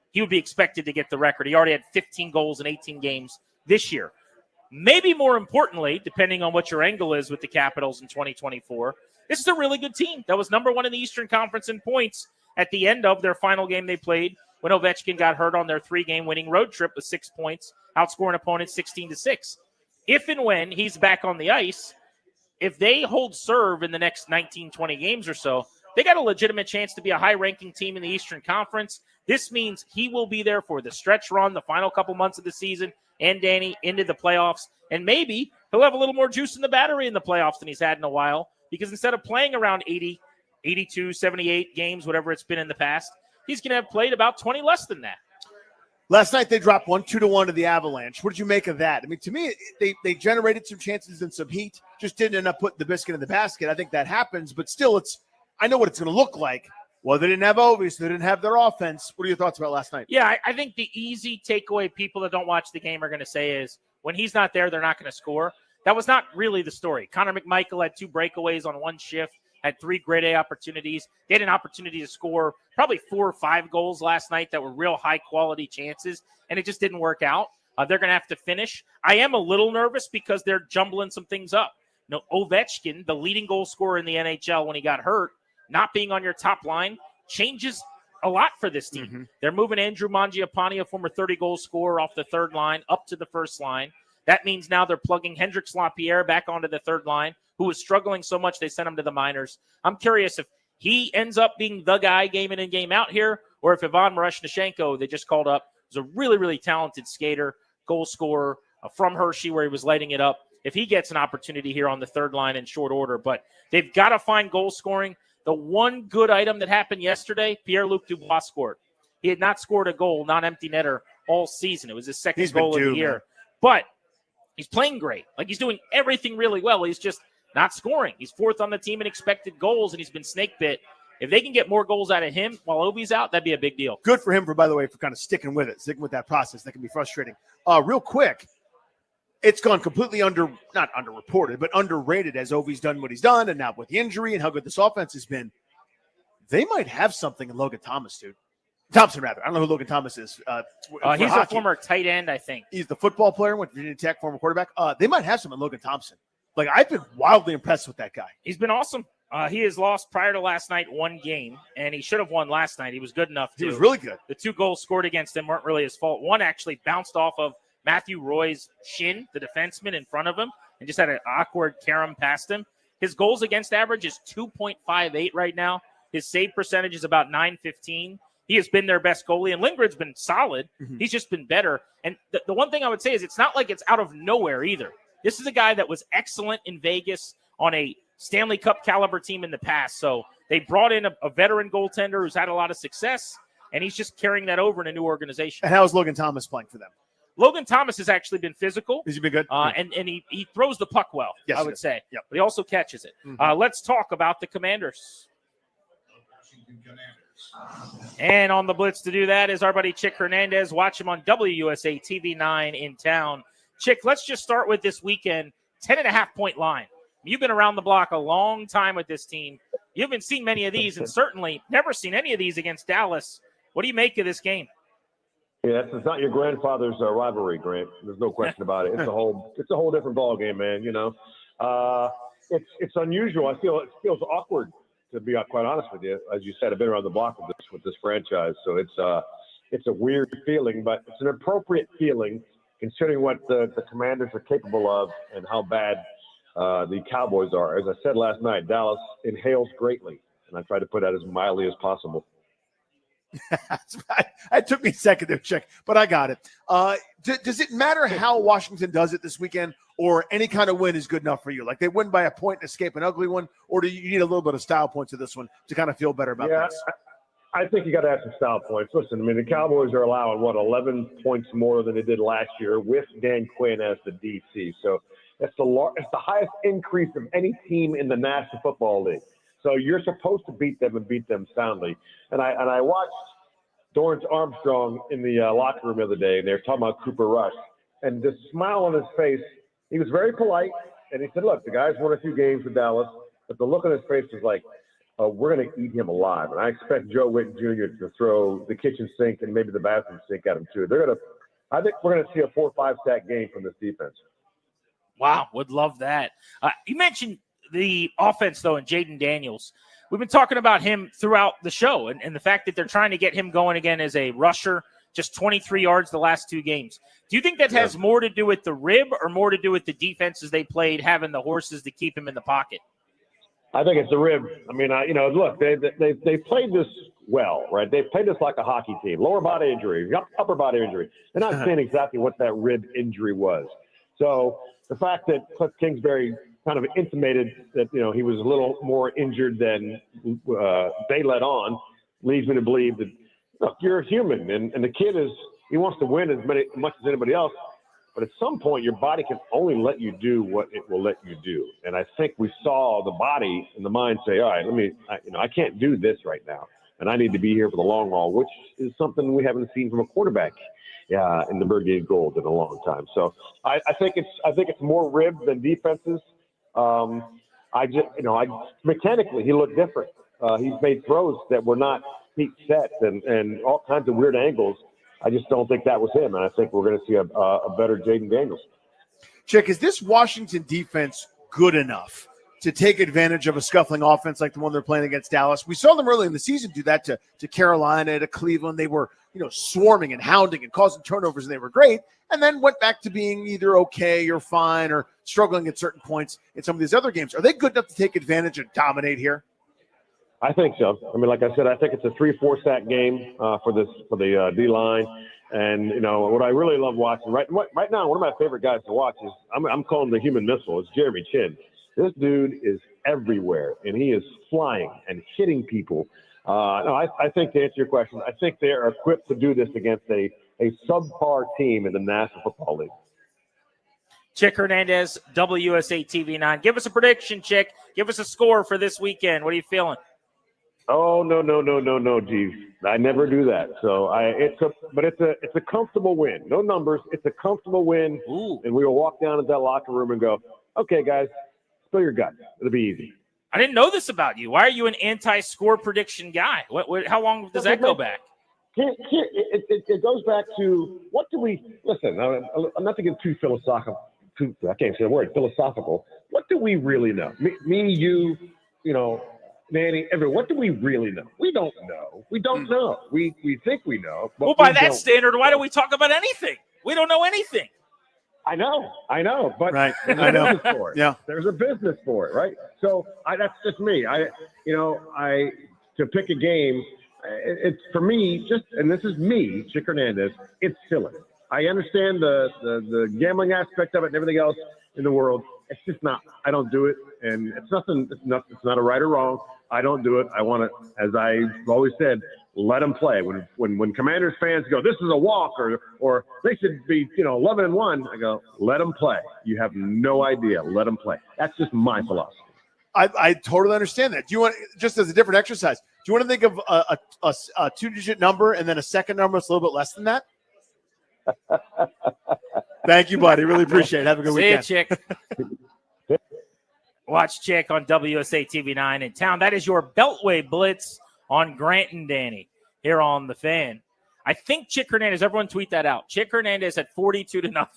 he would be expected to get the record. He already had 15 goals in 18 games this year. Maybe more importantly, depending on what your angle is with the Capitals in 2024, this is a really good team that was number 1 in the Eastern Conference in points at the end of their final game they played when Ovechkin got hurt on their 3-game winning road trip with 6 points, outscoring opponents 16-6. If and when he's back on the ice, if they hold serve in the next 19, 20 games or so, they got a legitimate chance to be a high-ranking team in the Eastern Conference. This means he will be there for the stretch run, the final couple months of the season, and Danny into the playoffs. And maybe he'll have a little more juice in the battery in the playoffs than he's had in a while, because instead of playing around 80, 82, 78 games, whatever it's been in the past, he's going to have played about 20 less than that. Last night they dropped 2-1 to the Avalanche. What did you make of that? I mean, to me, they generated some chances and some heat, just didn't end up putting the biscuit in the basket. I think that happens, but still, I know what it's going to look like. Well, they didn't have Ovies. They didn't have their offense. What are your thoughts about last night? Yeah, I think the easy takeaway people that don't watch the game are going to say is when he's not there, they're not going to score. That was not really the story. Connor McMichael had 2 breakaways on 1 shift, had 3 grade A opportunities. They had an opportunity to score probably 4 or 5 goals last night that were real high-quality chances, and it just didn't work out. They're going to have to finish. I am a little nervous because they're jumbling some things up. You know, Ovechkin, the leading goal scorer in the NHL when he got hurt, not being on your top line changes a lot for this team. Mm-hmm. They're moving Andrew Mangiapane, a former 30-goal scorer, off the 3rd line up to the 1st line. That means now they're plugging Hendrix Lapierre back onto the 3rd line, who was struggling so much they sent him to the minors. I'm curious if he ends up being the guy game in and game out here, or if Ivan Miroshnichenko, they just called up, is a really, really talented skater, goal scorer from Hershey where he was lighting it up, if he gets an opportunity here on the 3rd line in short order. But they've got to find goal scoring. The one good item that happened yesterday, Pierre-Luc Dubois scored. He had not scored a goal, non-empty netter, all season. It was his 2nd goal of the year. Man. But he's playing great. Like, he's doing everything really well. He's just not scoring. He's 4th on the team in expected goals, and he's been snake bit. If they can get more goals out of him while Ovi's out, that'd be a big deal. Good for him, by the way, for kind of sticking with that process. That can be frustrating. Real quick, it's gone completely not underreported, but underrated as Ovi's done what he's done, and now with the injury and how good this offense has been, they might have something in Logan Thomas, dude. Thompson, rather. I don't know who Logan Thomas is. He's a former tight end, I think. He's the football player, went to Virginia Tech, former quarterback. They might have some in Logan Thompson. Like, I've been wildly impressed with that guy. He's been awesome. He has lost prior to last night one game, and he should have won last night. He was good enough to. He was really good. The 2 goals scored against him weren't really his fault. One actually bounced off of Matthew Roy's shin, the defenseman in front of him, and just had an awkward carom past him. His goals against average is 2.58 right now. His save percentage is about .915. He has been their best goalie, and Lindgren's been solid. Mm-hmm. He's just been better. And the one thing I would say is it's not like it's out of nowhere either. This is a guy that was excellent in Vegas on a Stanley Cup caliber team in the past. So they brought in a veteran goaltender who's had a lot of success, and he's just carrying that over in a new organization. And how is Logan Thomas playing for them? Logan Thomas has actually been physical. Has he been good? And he throws the puck well, Yes, I he would does. say. Yep. But he also catches it. Let's talk about the Commanders. And on the blitz to do that is our buddy Chick Hernandez. Watch him on WUSA TV 9 in town. Chick, let's just start with this weekend. 10.5-point line. You've been around the block a long time with this team. You haven't seen many of these, and certainly never seen any of these against Dallas. What do you make of this game? Yeah, it's not your grandfather's rivalry, Grant. There's no question about it. It's a whole different ball game, man. You know, it's unusual. I feel it feels awkward, to be quite honest with you. As you said, I've been around the block with this franchise, so it's a weird feeling, but it's an appropriate feeling considering what the Commanders are capable of and how bad the Cowboys are. As I said last night, Dallas inhales greatly, and I try to put that as mildly as possible. It took me a second there, Chick, but I got it. Does it matter how Washington does it this weekend, or any kind of win is good enough for you? Like they win by a point and escape an ugly one, or do you need a little bit of style points to this one to kind of feel better about this? I think you got to have some style points. Listen, I mean, the Cowboys are allowing, 11 points more than they did last year with Dan Quinn as the DC. So it's the highest increase of any team in the National Football League. So you're supposed to beat them and beat them soundly. And I watched Dorrance Armstrong in the locker room the other day, and they were talking about Cooper Rush. And the smile on his face, he was very polite, and he said, look, the guy's won a few games for Dallas, but the look on his face was like, we're going to eat him alive. And I expect Joe Witten Jr. to throw the kitchen sink and maybe the bathroom sink at him too. I think we're going to see a 4 or 5 sack game from this defense. Wow, would love that. You mentioned the offense, though, and Jaden Daniels. We've been talking about him throughout the show and the fact that they're trying to get him going again as a rusher, just 23 yards the last 2 games. Do you think that has more to do with the rib or more to do with the defenses they played, having the horses to keep him in the pocket? I think it's the rib. I mean, look, they played this well, right? They played this like a hockey team. Lower body injury, upper body injury. They're not saying exactly what that rib injury was. So the fact that Cliff Kingsbury kind of intimated that, he was a little more injured than they let on leads me to believe that, look, you're a human, and the kid he wants to win as much as anybody else. But at some point, your body can only let you do what it will let you do. And I think we saw the body and the mind say, all right, I can't do this right now. And I need to be here for the long haul, which is something we haven't seen from a quarterback in the Brigade Gold in a long time. So I think it's more rib than defenses. Mechanically, he looked different. He's made throws that were not feet set and all kinds of weird angles. I just don't think that was him, and I think we're going to see a better Jaden Daniels. Chick, is this Washington defense good enough to take advantage of a scuffling offense like the one they're playing against Dallas? We saw them early in the season do that to Carolina, to Cleveland. They were, swarming and hounding and causing turnovers, and they were great, and then went back to being either okay or fine or struggling at certain points in some of these other games. Are they good enough to take advantage and dominate here? I think so. I mean, like I said, I think it's a 3-4 sack game for the D line. And what I really love watching right now, one of my favorite guys to watch is I'm calling the human missile. It's Jeremy Chin. This dude is everywhere, and he is flying and hitting people. I think to answer your question, I think they are equipped to do this against a subpar team in the National Football League. Chick Hernandez, WUSA TV 9. Give us a prediction, Chick. Give us a score for this weekend. What are you feeling? Oh, no, geez. I never do that. So it's a comfortable win. No numbers. It's a comfortable win. Ooh. And we will walk down into that locker room and go, okay, guys, spill your guts. It'll be easy. I didn't know this about you. Why are you an anti-score prediction guy? How long does that go back? It goes back to what do we listen? I'm not to get too philosophical. I can't say the word philosophical. What do we really know? Me, you, Manny, everyone. What do we really know? We don't know. We don't know. We think we know. But Well, by we that don't. standard, why do we talk about anything? We don't know anything. I know, but right. there's a I know. business for it. Yeah. There's a business for it, right? So that's just me. To pick a game, it's for me, and this is me, Chick Hernandez, it's silly. I understand the gambling aspect of it and everything else in the world. It's just not. I don't do it, and it's nothing. It's not a right or wrong. I don't do it. I want to, as I've always said, let them play. When Commanders fans go, this is a walk, or they should be 11-1, I go, let them play. You have no idea. Let them play. That's just my philosophy. I totally understand that. Do you want, just as a different exercise, do you want to think of a two-digit number and then a second number that's a little bit less than that? Thank you, buddy. Really appreciate it. Have a good weekend. See you, Chick. Watch Chick on WSA TV 9 in town. That is your Beltway Blitz on Grant and Danny here on The Fan. I think Chick Hernandez, everyone tweet that out. Chick Hernandez at 42-0.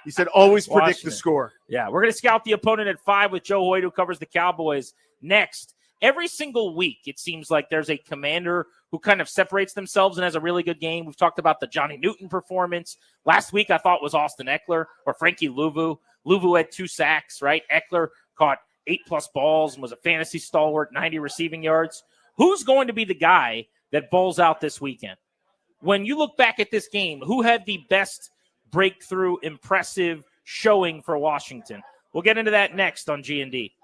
He said always predict the score. Yeah, we're going to scout the opponent at 5 with Joe Hoyt, who covers the Cowboys next. Every single week, it seems like there's a commander who kind of separates themselves and has a really good game. We've talked about the Johnny Newton performance. Last week, I thought was Austin Eckler or Frankie Louvu. Louvu had 2 sacks, right? Eckler caught 8+ balls and was a fantasy stalwart, 90 receiving yards. Who's going to be the guy that balls out this weekend? When you look back at this game, who had the best breakthrough, impressive showing for Washington? We'll get into that next on G&D.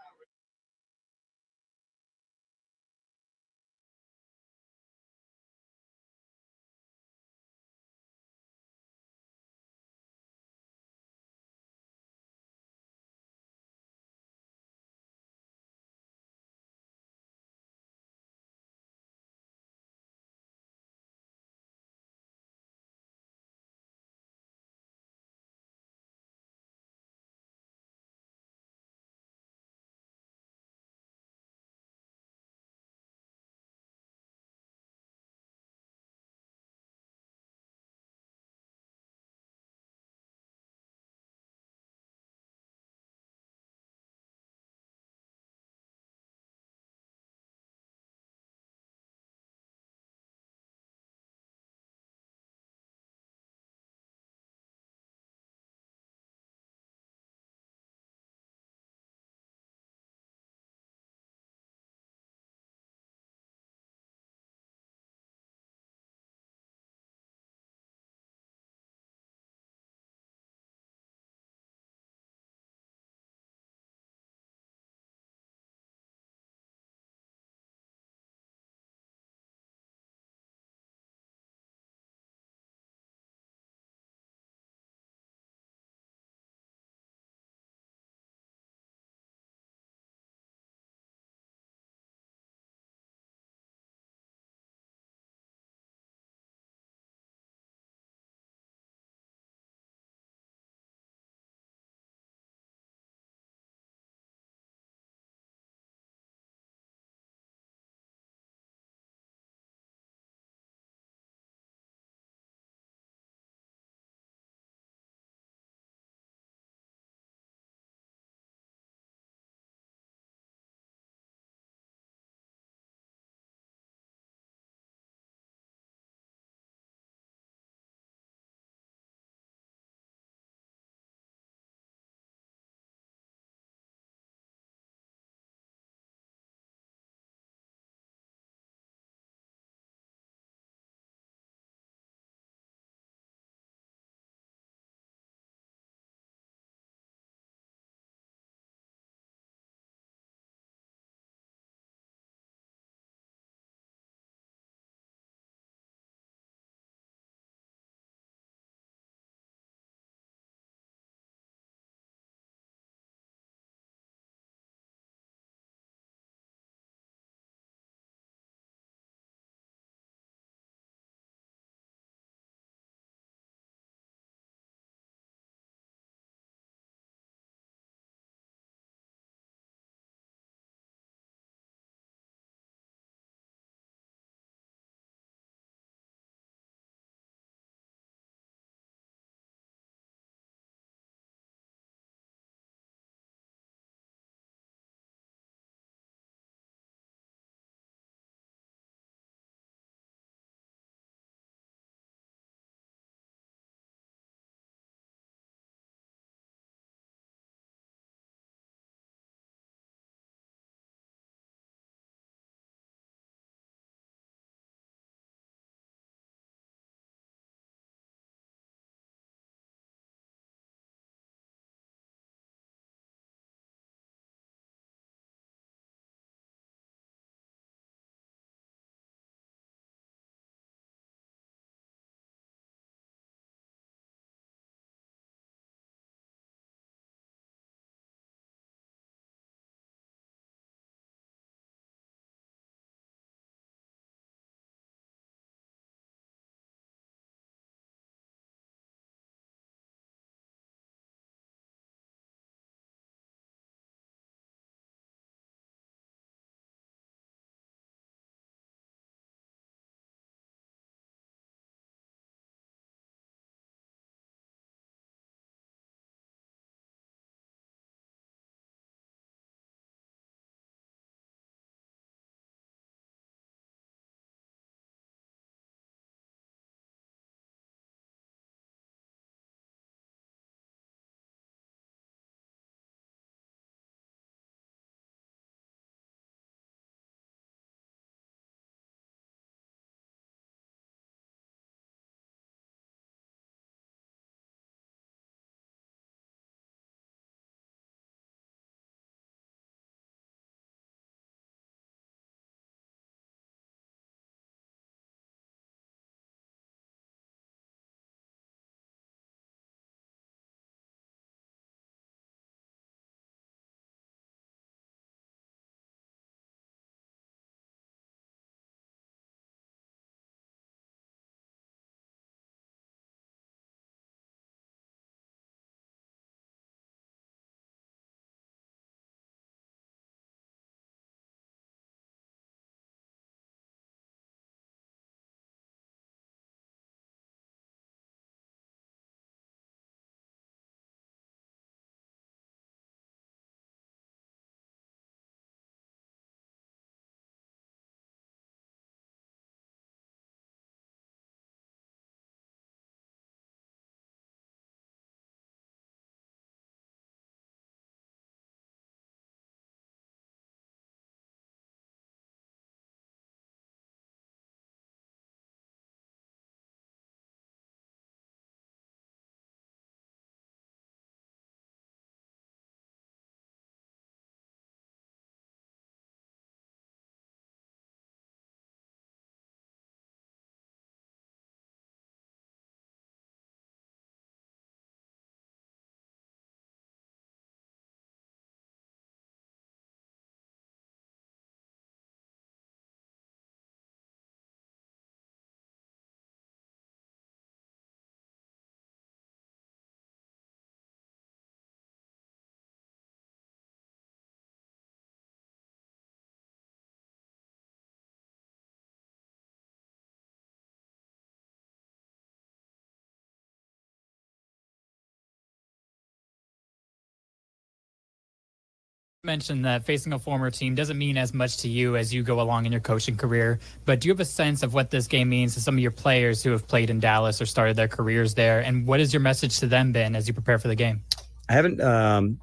Mentioned that facing a former team doesn't mean as much to you as you go along in your coaching career, but do you have a sense of what this game means to some of your players who have played in Dallas or started their careers there, and what has your message to them been as you prepare for the game? I haven't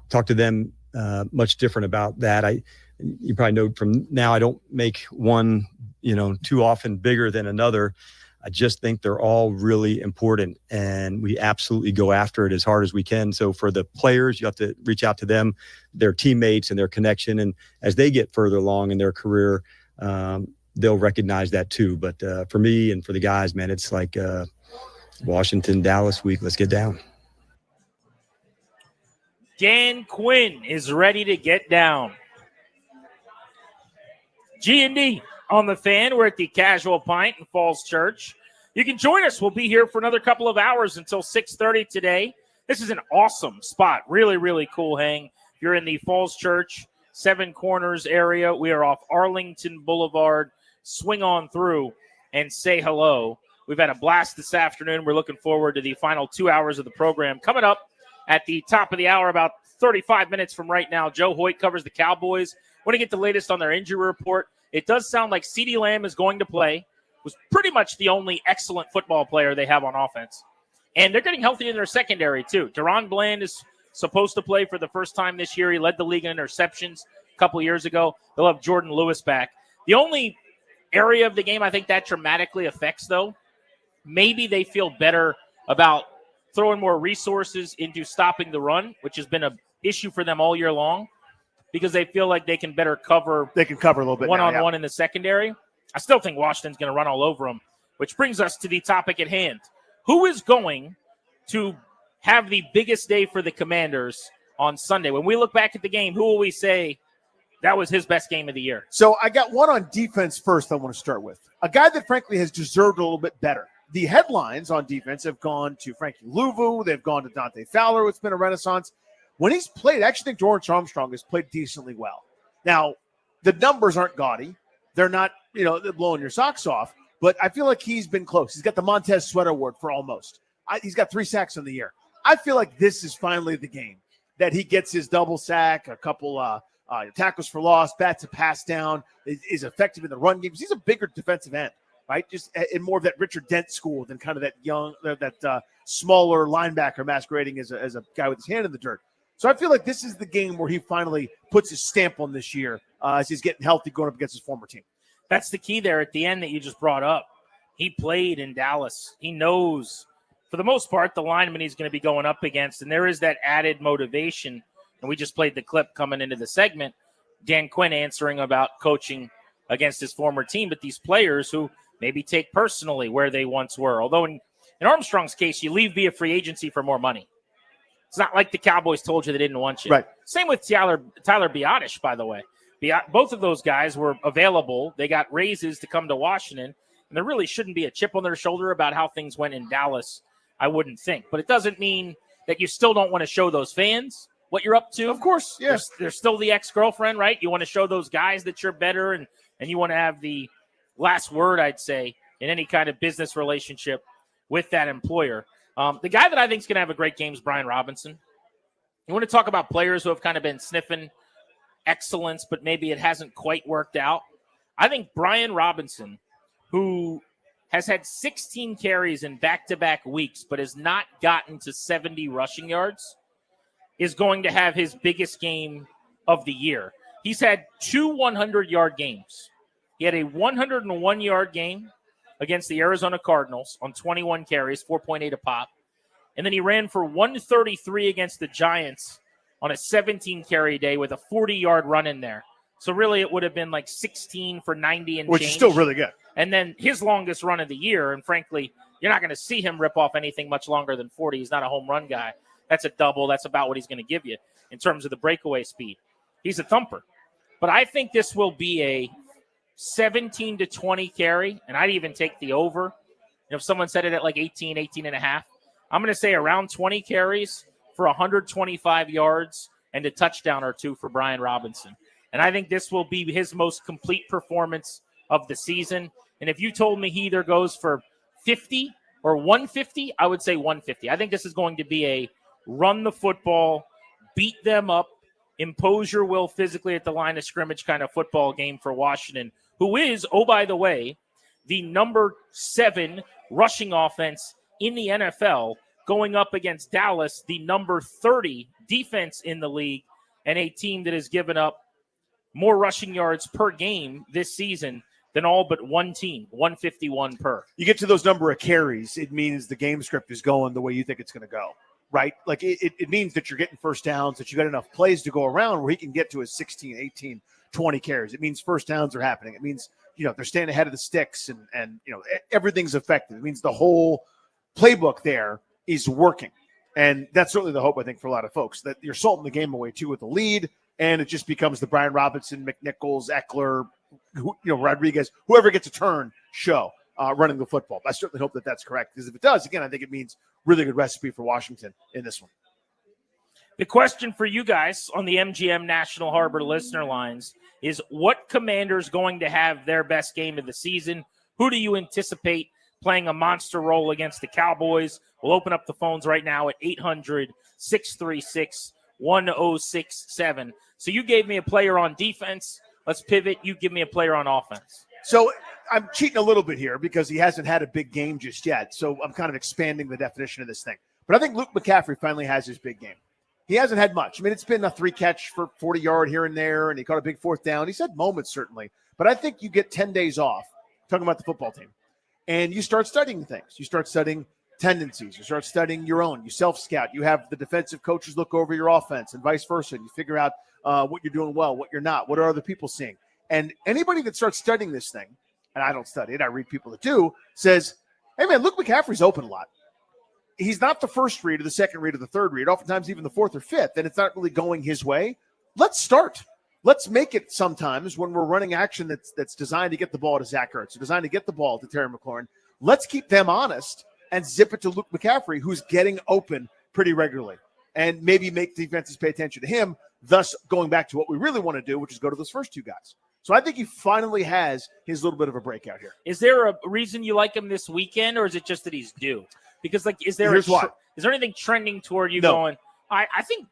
talked to them much different about that. You probably know from now I don't make one too often bigger than another. I just think they're all really important, and we absolutely go after it as hard as we can. So for the players, you have to reach out to them, their teammates, and their connection. And as they get further along in their career, they'll recognize that too. But for me and for the guys, man, it's like Washington, Dallas week. Let's get down. Dan Quinn is ready to get down. G&D on the Fan. We're at the Casual Pint in Falls Church. You can join us. We'll be here for another couple of hours until 6:30 today. This is an awesome spot. Really, really cool hang. If you're in the Falls Church, Seven Corners area, we are off Arlington Boulevard. Swing on through and say hello. We've had a blast this afternoon. We're looking forward to the final 2 hours of the program. Coming up at the top of the hour, about 35 minutes from right now, Joe Hoyt covers the Cowboys. Want to get the latest on their injury report. It does sound like CeeDee Lamb is going to play. Was pretty much the only excellent football player they have on offense. And they're getting healthy in their secondary, too. Deron Bland is supposed to play for the first time this year. He led the league in interceptions a couple years ago. They'll have Jordan Lewis back. The only area of the game I think that dramatically affects, though, maybe they feel better about throwing more resources into stopping the run, which has been an issue for them all year long, because they feel like they can better cover. They can cover a little bit one-on-one in the secondary. I still think Washington's going to run all over them, which brings us to the topic at hand. Who is going to have the biggest day for the Commanders on Sunday? When we look back at the game, who will we say that was his best game of the year? So I got one on defense first I want to start with. A guy that, frankly, has deserved a little bit better. The headlines on defense have gone to Frankie Louvu. They've gone to Dante Fowler. It's been a renaissance. When he's played, I actually think Dorrance Armstrong has played decently well. Now, the numbers aren't gaudy. They're not, they're blowing your socks off. But I feel like he's been close. He's got the Montez Sweat Award for almost. He's got 3 sacks in the year. I feel like this is finally the game that he gets his double sack, a couple tackles for loss, bats a pass down, is effective in the run games. He's a bigger defensive end, right? Just in more of that Richard Dent school than kind of that young, that smaller linebacker masquerading as a guy with his hand in the dirt. So I feel like this is the game where he finally puts his stamp on this year as he's getting healthy going up against his former team. That's the key there at the end that you just brought up. He played in Dallas. He knows, for the most part, the lineman he's going to be going up against, and there is that added motivation. And we just played the clip coming into the segment, Dan Quinn answering about coaching against his former team, but these players who maybe take personally where they once were. Although in Armstrong's case, you leave via free agency for more money. It's not like the Cowboys told you they didn't want you. Right. Same with Tyler Biadasz, by the way. Both of those guys were available. They got raises to come to Washington, and there really shouldn't be a chip on their shoulder about how things went in Dallas, I wouldn't think. But it doesn't mean that you still don't want to show those fans what you're up to. Of course, yeah. There's still the ex-girlfriend, right? You want to show those guys that you're better, and you want to have the last word, I'd say, in any kind of business relationship with that employer. The guy that I think is going to have a great game is Brian Robinson. You want to talk about players who have kind of been sniffing excellence, but maybe it hasn't quite worked out. I think Brian Robinson, who has had 16 carries in back-to-back weeks, but has not gotten to 70 rushing yards, is going to have his biggest game of the year. He's had 2 100-yard games. He had a 101-yard game against the Arizona Cardinals on 21 carries, 4.8 a pop. And then he ran for 133 against the Giants on a 17-carry day with a 40-yard run in there. So really it would have been like 16 for 90 and which change. is still really good. And then his longest run of the year, and frankly, you're not going to see him rip off anything much longer than 40. He's not a home run guy. That's a double. That's about what he's going to give you in terms of the breakaway speed. He's a thumper. But I think this will be a 17 to 20 carry, and I'd even take the over. If someone said it at like 18 and a half, I'm going to say around 20 carries for 125 yards and a touchdown or 2 for Brian Robinson. And I think this will be his most complete performance of the season. And if you told me he either goes for 50 or 150, I would say 150. I think this is going to be a run the football, beat them up, impose your will physically at the line of scrimmage kind of football game for Washington, who is, oh, by the way, the number 7 rushing offense in the NFL, going up against Dallas, the number 30 defense in the league, and a team that has given up more rushing yards per game this season than all but one team, 151 per. You get to those number of carries, it means the game script is going the way you think it's going to go, right? Like it means that you're getting first downs, that you got enough plays to go around where he can get to his 16, 18, 20 carries. It means first downs are happening. It means, they're staying ahead of the sticks and everything's effective. It means the whole playbook there is working. And that's certainly the hope, I think, for a lot of folks, that you're salting the game away too with the lead, and it just becomes the Brian Robinson, McNichols, Eckler, Rodriguez, whoever gets a turn show running the football. I certainly hope that that's correct, because if it does, again, I think it means really good recipe for Washington in this one. The question for you guys on the MGM National Harbor listener lines is, what commander is going to have their best game of the season? Who do you anticipate playing a monster role against the Cowboys? We'll open up the phones right now at 800-636-1067. So you gave me a player on defense. Let's pivot. You give me a player on offense. So I'm cheating a little bit here because he hasn't had a big game just yet. So I'm kind of expanding the definition of this thing. But I think Luke McCaffrey finally has his big game. He hasn't had much. I mean, it's been a 3-catch for 40-yard here and there, and he caught a big 4th down. He's had moments, certainly. But I think you get 10 days off, talking about the football team, and you start studying things. You start studying tendencies. You start studying your own. You self-scout. You have the defensive coaches look over your offense and vice versa. And you figure out what you're doing well, what you're not, what are other people seeing. And anybody that starts studying this thing, and I don't study it, I read people that do, says, hey, man, Luke McCaffrey's open a lot. He's not the first read or the second read or the third read, oftentimes even the 4th or 5th, and it's not really going his way. Let's start. Let's make it sometimes when we're running action that's designed to get the ball to Zach Ertz, or designed to get the ball to Terry McLaurin. Let's keep them honest and zip it to Luke McCaffrey, who's getting open pretty regularly, and maybe make defenses pay attention to him, thus going back to what we really want to do, which is go to those first 2 guys. So I think he finally has his little bit of a breakout here. Is there a reason you like him this weekend, or is it just that he's due? Because, is there Here's why. Is there anything trending toward you No. going, I think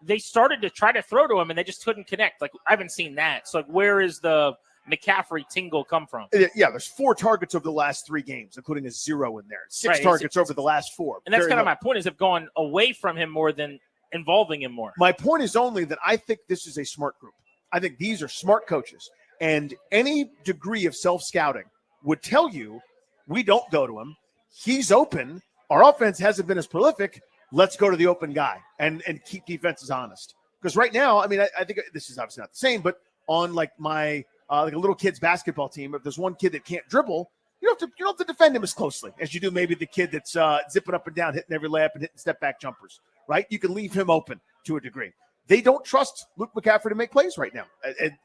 they started to try to throw to him and they just couldn't connect. Like, I haven't seen that. So, where is the McCaffrey tingle come from? Yeah, there's 4 targets over the last 3 games, including a 0 in there. 6 targets over the last 4. And that's Very kind of low. my point, is have gone away from him more than involving him more. My point is only that I think this is a smart group. I think these are smart coaches. And any degree of self-scouting would tell you, we don't go to him. He's open. Our offense hasn't been as prolific. Let's go to the open guy and keep defenses honest. Because right now, I mean, I think this is obviously not the same, but on like my like a little kid's basketball team, if there's one kid that can't dribble, you don't have to defend him as closely as you do maybe the kid that's zipping up and down, hitting every layup and hitting step back jumpers, right? You can leave him open to a degree. They don't trust Luke McCaffrey to make plays right now.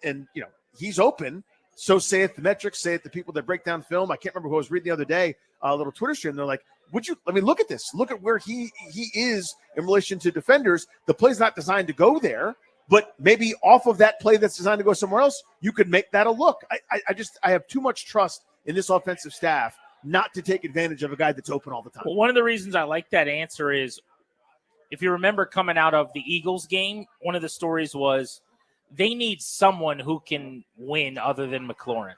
And he's open. So saith the metrics, say it the people that break down film. I can't remember who I was reading the other day, a little Twitter stream. They're like, look at this. Look at where he is in relation to defenders. The play's not designed to go there, but maybe off of that play that's designed to go somewhere else, you could make that a look. I have too much trust in this offensive staff not to take advantage of a guy that's open all the time. Well, one of the reasons I like that answer is, if you remember coming out of the Eagles game, one of the stories was they need someone who can win other than McLaurin.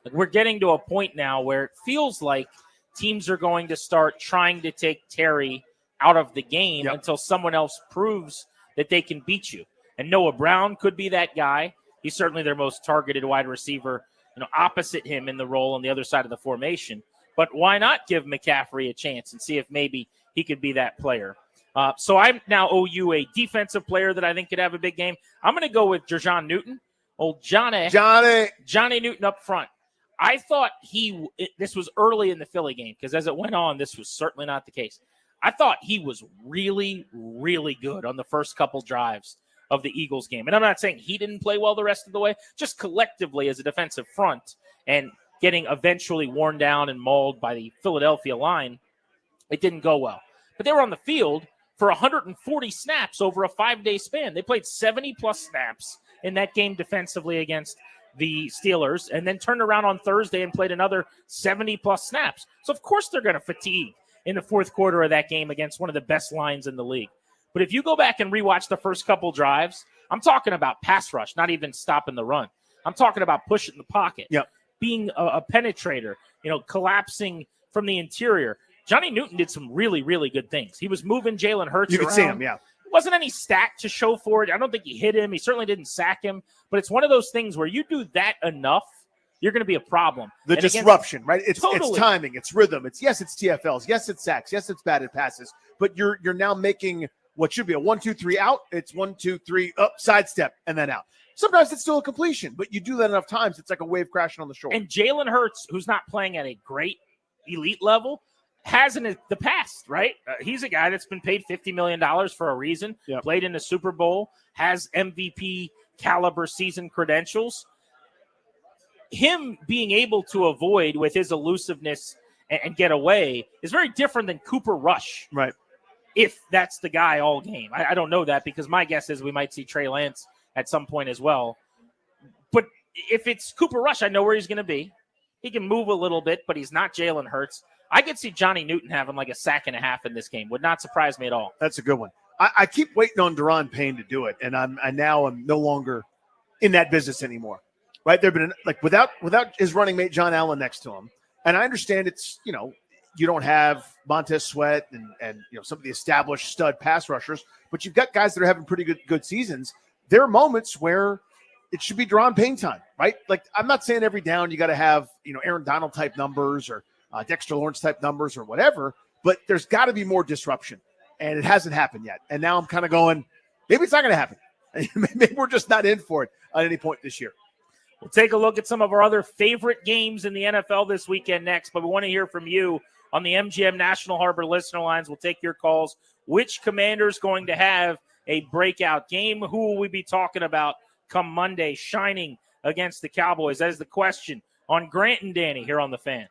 Like, we're getting to a point now where it feels like teams are going to start trying to take Terry out of the game until someone else proves that they can beat you. And Noah Brown could be that guy. He's certainly their most targeted wide receiver, opposite him in the role on the other side of the formation. But why not give McCaffrey a chance and see if maybe he could be that player? So I now owe you a defensive player that I think could have a big game. I'm going to go with Jerjon Newton. Old Johnny Newton up front. I thought this was early in the Philly game, because as it went on, this was certainly not the case. I thought he was really, really good on the first couple drives of the Eagles game. And I'm not saying he didn't play well the rest of the way, just collectively as a defensive front and getting eventually worn down and mauled by the Philadelphia line, it didn't go well. But they were on the field for 140 snaps over a 5-day span. They played 70-plus snaps in that game defensively against the Steelers, and then turned around on Thursday and played another 70-plus snaps. So, of course, they're going to fatigue in the fourth quarter of that game against one of the best lines in the league. But if you go back and rewatch the first couple drives, I'm talking about pass rush, not even stopping the run. I'm talking about pushing the pocket, being a penetrator, collapsing from the interior. Johnny Newton did some really, really good things. He was moving Jalen Hurts You around. could see him, yeah. It wasn't any stat to show for it. I don't think he hit him. He certainly didn't sack him. But it's one of those things where you do that enough, you're going to be a problem. The And disruption, right? It's Totally. timing, it's rhythm. It's TFLs, yes, it's sacks, yes, it's batted passes. But you're now making what should be a 1-2-3 out. It's 1-2-3 up, sidestep, and then out. Sometimes it's still a completion, but you do that enough times, it's like a wave crashing on the shore. And Jalen Hurts, who's not playing at a great elite level, has in the past, right? He's a guy that's been paid $50 million for a reason, played in the Super Bowl, has MVP caliber season credentials. Him being able to avoid with his elusiveness and get away is very different than Cooper Rush. Right. If that's the guy all game. I don't know that because my guess is we might see Trey Lance at some point as well. But if it's Cooper Rush, I know where he's going to be. He can move a little bit, but he's not Jalen Hurts. I could see Johnny Newton having like a sack and a half in this game. Would not surprise me at all. That's a good one. I keep waiting on Deron Payne to do it, and I'm no longer in that business anymore. Right? There've been without his running mate John Allen next to him, and I understand it's you don't have Montez Sweat and some of the established stud pass rushers, but you've got guys that are having pretty good seasons. There are moments where it should be Deron Payne time, right? Like I'm not saying every down you got to have Aaron Donald type numbers or Dexter Lawrence type numbers or whatever, but there's got to be more disruption, and it hasn't happened yet. And now I'm kind of going, maybe it's not going to happen. Maybe we're just not in for it at any point this year. We'll take a look at some of our other favorite games in the NFL this weekend next, but we want to hear from you on the MGM National Harbor listener lines. We'll take your calls. Which commander's going to have a breakout game? Who will we be talking about come Monday shining against the Cowboys? That is the question on Grant and Danny here on The Fan.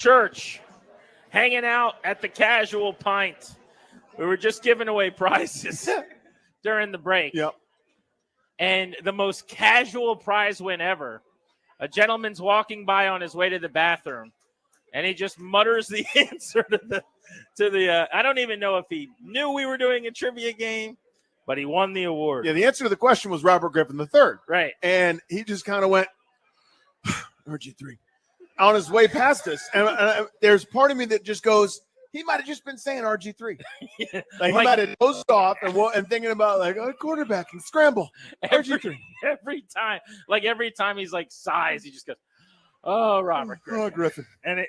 Church, hanging out at the Casual Pint. We were just giving away prizes during the break. Yep. And the most casual prize win ever. A gentleman's walking by on his way to the bathroom, and he just mutters the answer to the. I don't even know if he knew we were doing a trivia game, but he won the award. Yeah, the answer to the question was Robert Griffin III. Right. And he just kind of went, RG3, on his way past us. And there's part of me that just goes, he might have just been saying RG3. Like he might have dozed off and thinking about like quarterback and scramble. RG3. Every time he's like sighs, he just goes, "Oh, Robert Griffin." Oh, Griffin.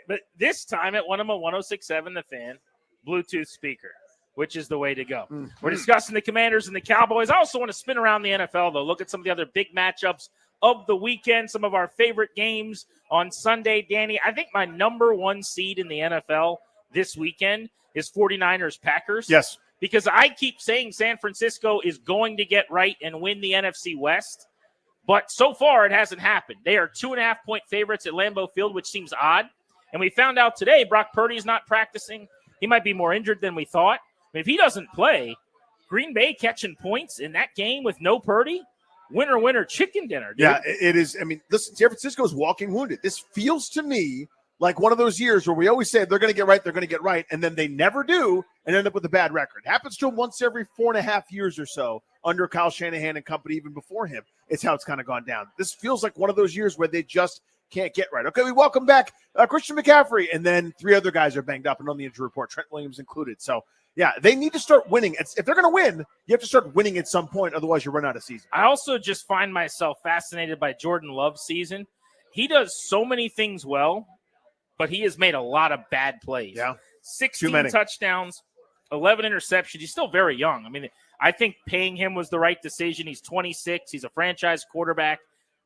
But this time it won him a 106.7 The Fan Bluetooth speaker, which is the way to go. Mm-hmm. We're discussing the Commanders and the Cowboys. I also want to spin around the NFL though. Look at some of the other big matchups of the weekend. Some of our favorite games on Sunday. Danny, I think my number one seed in the NFL this weekend is 49ers Packers. Yes. Because I keep saying San Francisco is going to get right and win the NFC West. But so far, it hasn't happened. They are 2.5-point favorites at Lambeau Field, which seems odd. And we found out today Brock Purdy's not practicing. He might be more injured than we thought. But if he doesn't play, Green Bay catching points in that game with no Purdy, winner, chicken dinner, dude. Yeah, it is. I mean, listen, San Francisco is walking wounded. This feels to me like one of those years where we always say they're going to get right, and then they never do and end up with a bad record. Happens to them once every 4.5 years or so under Kyle Shanahan and company, even before him. It's how it's kind of gone down. This feels like one of those years where they just can't get right. Okay, we welcome back Christian McCaffrey, and then 3 other guys are banged up and on the injury report, Trent Williams included. So, yeah, they need to start winning. If they're going to win, you have to start winning at some point. Otherwise, you run out of season. I also just find myself fascinated by Jordan Love's season. He does so many things well, but he has made a lot of bad plays. Yeah. 16 touchdowns, 11 interceptions. He's still very young. I mean, I think paying him was the right decision. He's 26. He's a franchise quarterback.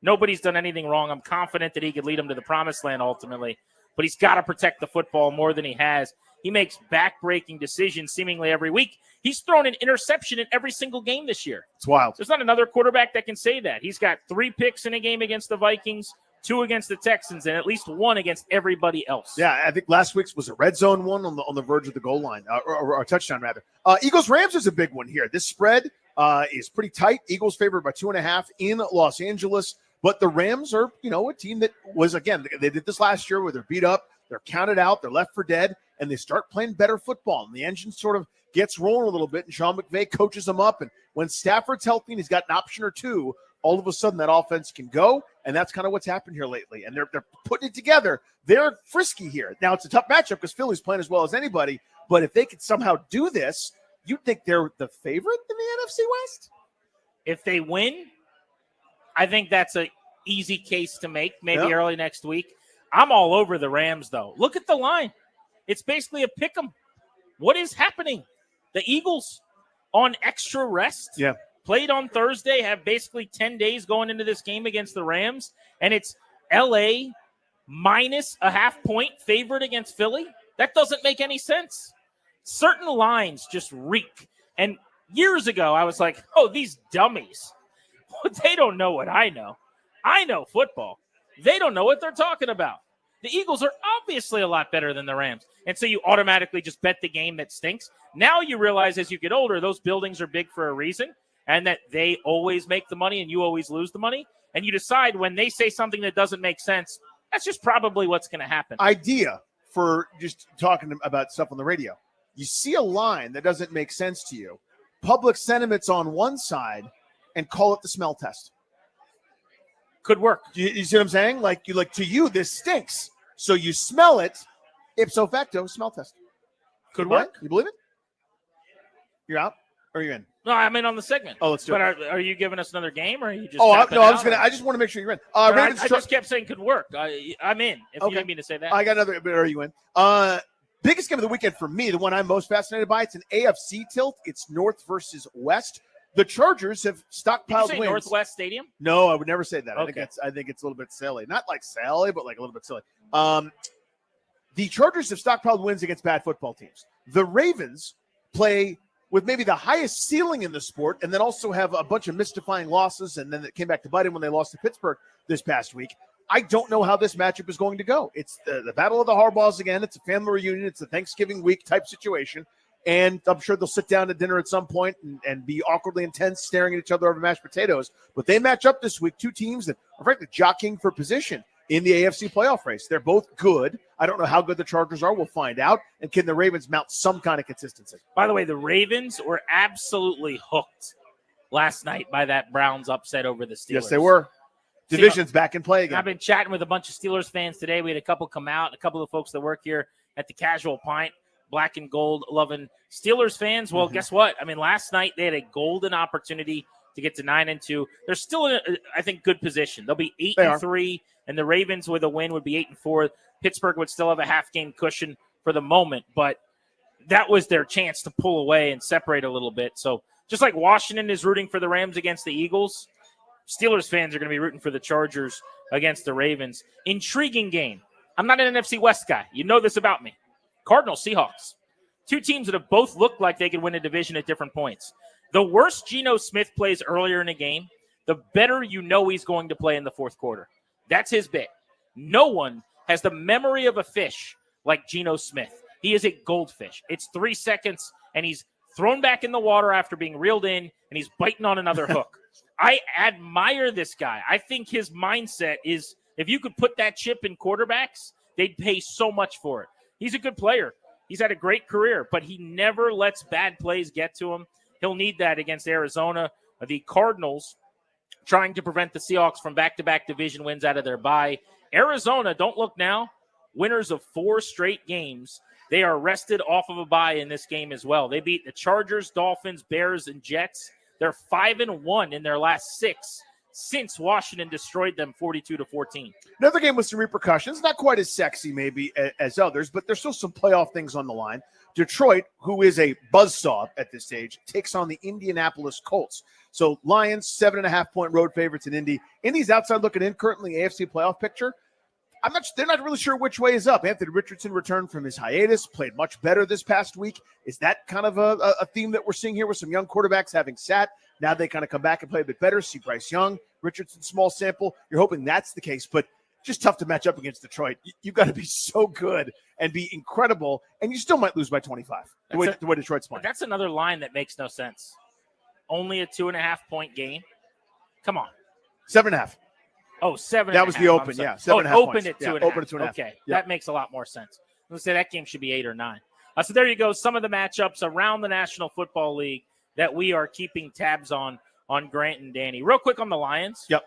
Nobody's done anything wrong. I'm confident that he could lead him to the promised land ultimately, but he's got to protect the football more than he has. He makes back-breaking decisions seemingly every week. He's thrown an interception in every single game this year. It's wild. There's not another quarterback that can say that. He's got 3 picks in a game against the Vikings, 2 against the Texans, and at least 1 against everybody else. Yeah, I think last week's was a red zone one on the verge of the goal line, or a touchdown rather. Eagles-Rams is a big one here. This spread is pretty tight. Eagles favored by 2.5 in Los Angeles, but the Rams are, a team that was, again, they did this last year where they're beat up, they're counted out, they're left for dead, and they start playing better football. And the engine sort of gets rolling a little bit, and Sean McVay coaches them up. And when Stafford's healthy and he's got an option or 2, all of a sudden that offense can go, and that's kind of what's happened here lately. And they're putting it together. They're frisky here. Now, it's a tough matchup because Philly's playing as well as anybody, but if they could somehow do this, you'd think they're the favorite in the NFC West? If they win, I think that's an easy case to make, maybe early next week. I'm all over the Rams, though. Look at the line. It's basically a pick 'em. What is happening? The Eagles on extra rest. Yeah. Played on Thursday, have basically 10 days going into this game against the Rams, and it's LA minus a half-point favorite against Philly. That doesn't make any sense. Certain lines just reek. And years ago, I was like, oh, these dummies. They don't know what I know. I know football. They don't know what they're talking about. The Eagles are obviously a lot better than the Rams. And so you automatically just bet the game that stinks. Now you realize as you get older, those buildings are big for a reason, and that they always make the money and you always lose the money. And you decide when they say something that doesn't make sense, that's just probably what's going to happen. Idea for just talking about stuff on the radio. You see a line that doesn't make sense to you. Public sentiment's on one side and call it the smell test. Could work. You see what I'm saying? Like to you, this stinks. So you smell it, ipso facto, smell test. Could work. You believe it? You're out or you're in? No, I'm in on the segment. Oh, let's do but it. are you giving us another game, or are you just? Oh, tapping no, out, I just want to make sure you're in. I just kept saying could work. I'm in. If you need me to say that, I got another. But are you in? Biggest game of the weekend for me, the one I'm most fascinated by. It's an AFC tilt. It's North versus West. The Chargers have stockpiled Did you say wins. Northwest Stadium? No, I would never say that. Okay. I think it's a little bit silly. Not like silly, but like a little bit silly. The Chargers have stockpiled wins against bad football teams. The Ravens play with maybe the highest ceiling in the sport, and then also have a bunch of mystifying losses, and then it came back to bite them when they lost to Pittsburgh this past week. I don't know how this matchup is going to go. It's the battle of the Harbaughs again. It's a family reunion. It's a Thanksgiving week type situation. And I'm sure they'll sit down to dinner at some point and be awkwardly intense, staring at each other over mashed potatoes. But they match up this week, two teams that are frankly jockeying for position in the AFC playoff race. They're both good. I don't know how good the Chargers are. We'll find out. And can the Ravens mount some kind of consistency? By the way, the Ravens were absolutely hooked last night by that Browns upset over the Steelers. Yes, they were. Division's back in play again. I've been chatting with a bunch of Steelers fans today. We had a couple come out, a couple of folks that work here at the Casual Pint, black and gold loving Steelers fans. Well, guess what? I mean, last night they had a golden opportunity to get to 9-2. They're still in, I think, good position. They'll be 8-3, and the Ravens with a win would be 8-4. Pittsburgh would still have a half-game cushion for the moment, but that was their chance to pull away and separate a little bit. So just like Washington is rooting for the Rams against the Eagles, Steelers fans are going to be rooting for the Chargers against the Ravens. Intriguing game. I'm not an NFC West guy. You know this about me. Cardinals, Seahawks. Two teams that have both looked like they could win a division at different points. The worse Geno Smith plays earlier in a game, the better you know he's going to play in the fourth quarter. That's his bit. No one has the memory of a fish like Geno Smith. He is a goldfish. It's 3 seconds, and he's thrown back in the water after being reeled in, and he's biting on another hook. I admire this guy. I think his mindset is, if you could put that chip in quarterbacks, they'd pay so much for it. He's a good player. He's had a great career, but he never lets bad plays get to him. He'll need that against Arizona. The Cardinals trying to prevent the Seahawks from back-to-back division wins out of their bye. Arizona, don't look now, winners of 4 straight games. They are rested off of a bye in this game as well. They beat the Chargers, Dolphins, Bears, and Jets. They're 5-1 in their last 6 since Washington destroyed them 42-14. Another game with some repercussions, not quite as sexy maybe as others, but there's still some playoff things on the line. Detroit, who is a buzzsaw at this stage, takes on the Indianapolis Colts. So Lions, 7.5-point road favorites in Indy. Indy's outside looking in currently AFC playoff picture. They're not really sure which way is up. Anthony Richardson returned from his hiatus, played much better this past week. Is that kind of a theme that we're seeing here with some young quarterbacks having sat? Now they kind of come back and play a bit better. See Bryce Young, Richardson, small sample. You're hoping that's the case, but just tough to match up against Detroit. You've got to be so good and be incredible, and you still might lose by 25, the way Detroit's playing. That's another line that makes no sense. Only a 2.5-point game? Come on. 7.5. Oh, 7.5. That was the open, yeah. 7.5 opened points. at 2.5. Open at 2.5. Okay, Yeah. that makes a lot more sense. Let's say that game should be 8 or 9. So there you go. Some of the matchups around the National Football League that we are keeping tabs on Grant and Danny. Real quick on the Lions. Yep.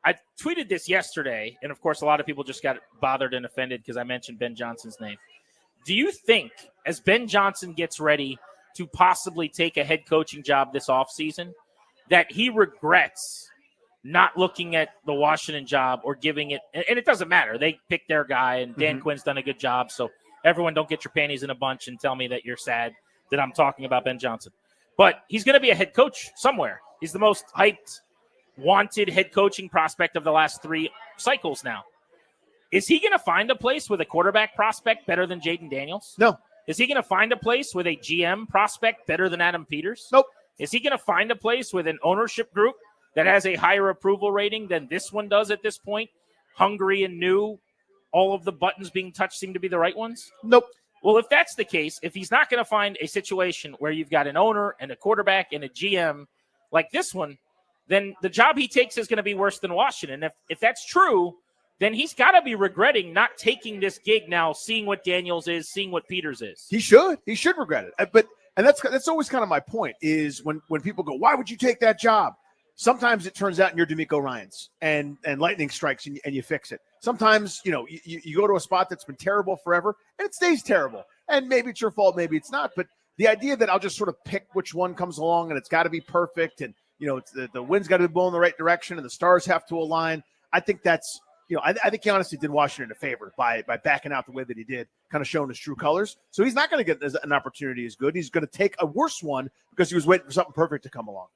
I tweeted this yesterday, and of course, a lot of people just got bothered and offended because I mentioned Ben Johnson's name. Do you think, as Ben Johnson gets ready to possibly take a head coaching job this offseason, that he regrets not looking at the Washington job or giving it, and it doesn't matter. They picked their guy, and Dan Quinn's done a good job, so everyone don't get your panties in a bunch and tell me that you're sad that I'm talking about Ben Johnson. But he's going to be a head coach somewhere. He's the most hyped, wanted head coaching prospect of the last 3 cycles now. Is he going to find a place with a quarterback prospect better than Jaden Daniels? No. Is he going to find a place with a GM prospect better than Adam Peters? Nope. Is he going to find a place with an ownership group that has a higher approval rating than this one does at this point? Hungry and new, all of the buttons being touched seem to be the right ones? Nope. Well, if that's the case, if he's not going to find a situation where you've got an owner and a quarterback and a GM like this one, then the job he takes is going to be worse than Washington. If that's true, then he's got to be regretting not taking this gig now, seeing what Daniels is, seeing what Peters is. He should regret it. And that's always kind of my point is when people go, why would you take that job? Sometimes it turns out you're D'Amico Ryans and lightning strikes and you fix it. Sometimes, you go to a spot that's been terrible forever and it stays terrible. And maybe it's your fault, maybe it's not. But the idea that I'll just sort of pick which one comes along and it's got to be perfect and, it's the wind's got to be blowing in the right direction and the stars have to align. I think that's, I think he honestly did Washington a favor by backing out the way that he did, kind of showing his true colors. So he's not going to get an opportunity as good. He's going to take a worse one because he was waiting for something perfect to come along.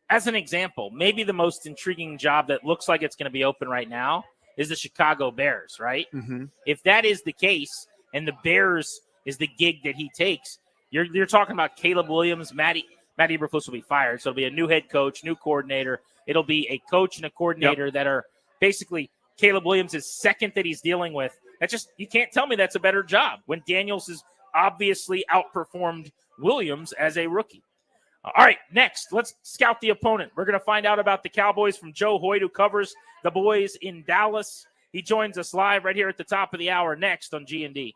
As an example, maybe the most intriguing job that looks like it's going to be open right now is the Chicago Bears, right? Mm-hmm. If that is the case and the Bears is the gig that he takes, you're talking about Caleb Williams, Matt Eberflus will be fired. So it'll be a new head coach, new coordinator. It'll be a coach and a coordinator that are basically Caleb Williams' second that he's dealing with. You can't tell me that's a better job when Daniels has obviously outperformed Williams as a rookie. All right, next, let's scout the opponent. We're going to find out about the Cowboys from Joe Hoyt, who covers the boys in Dallas. He joins us live right here at the top of the hour next on G&D.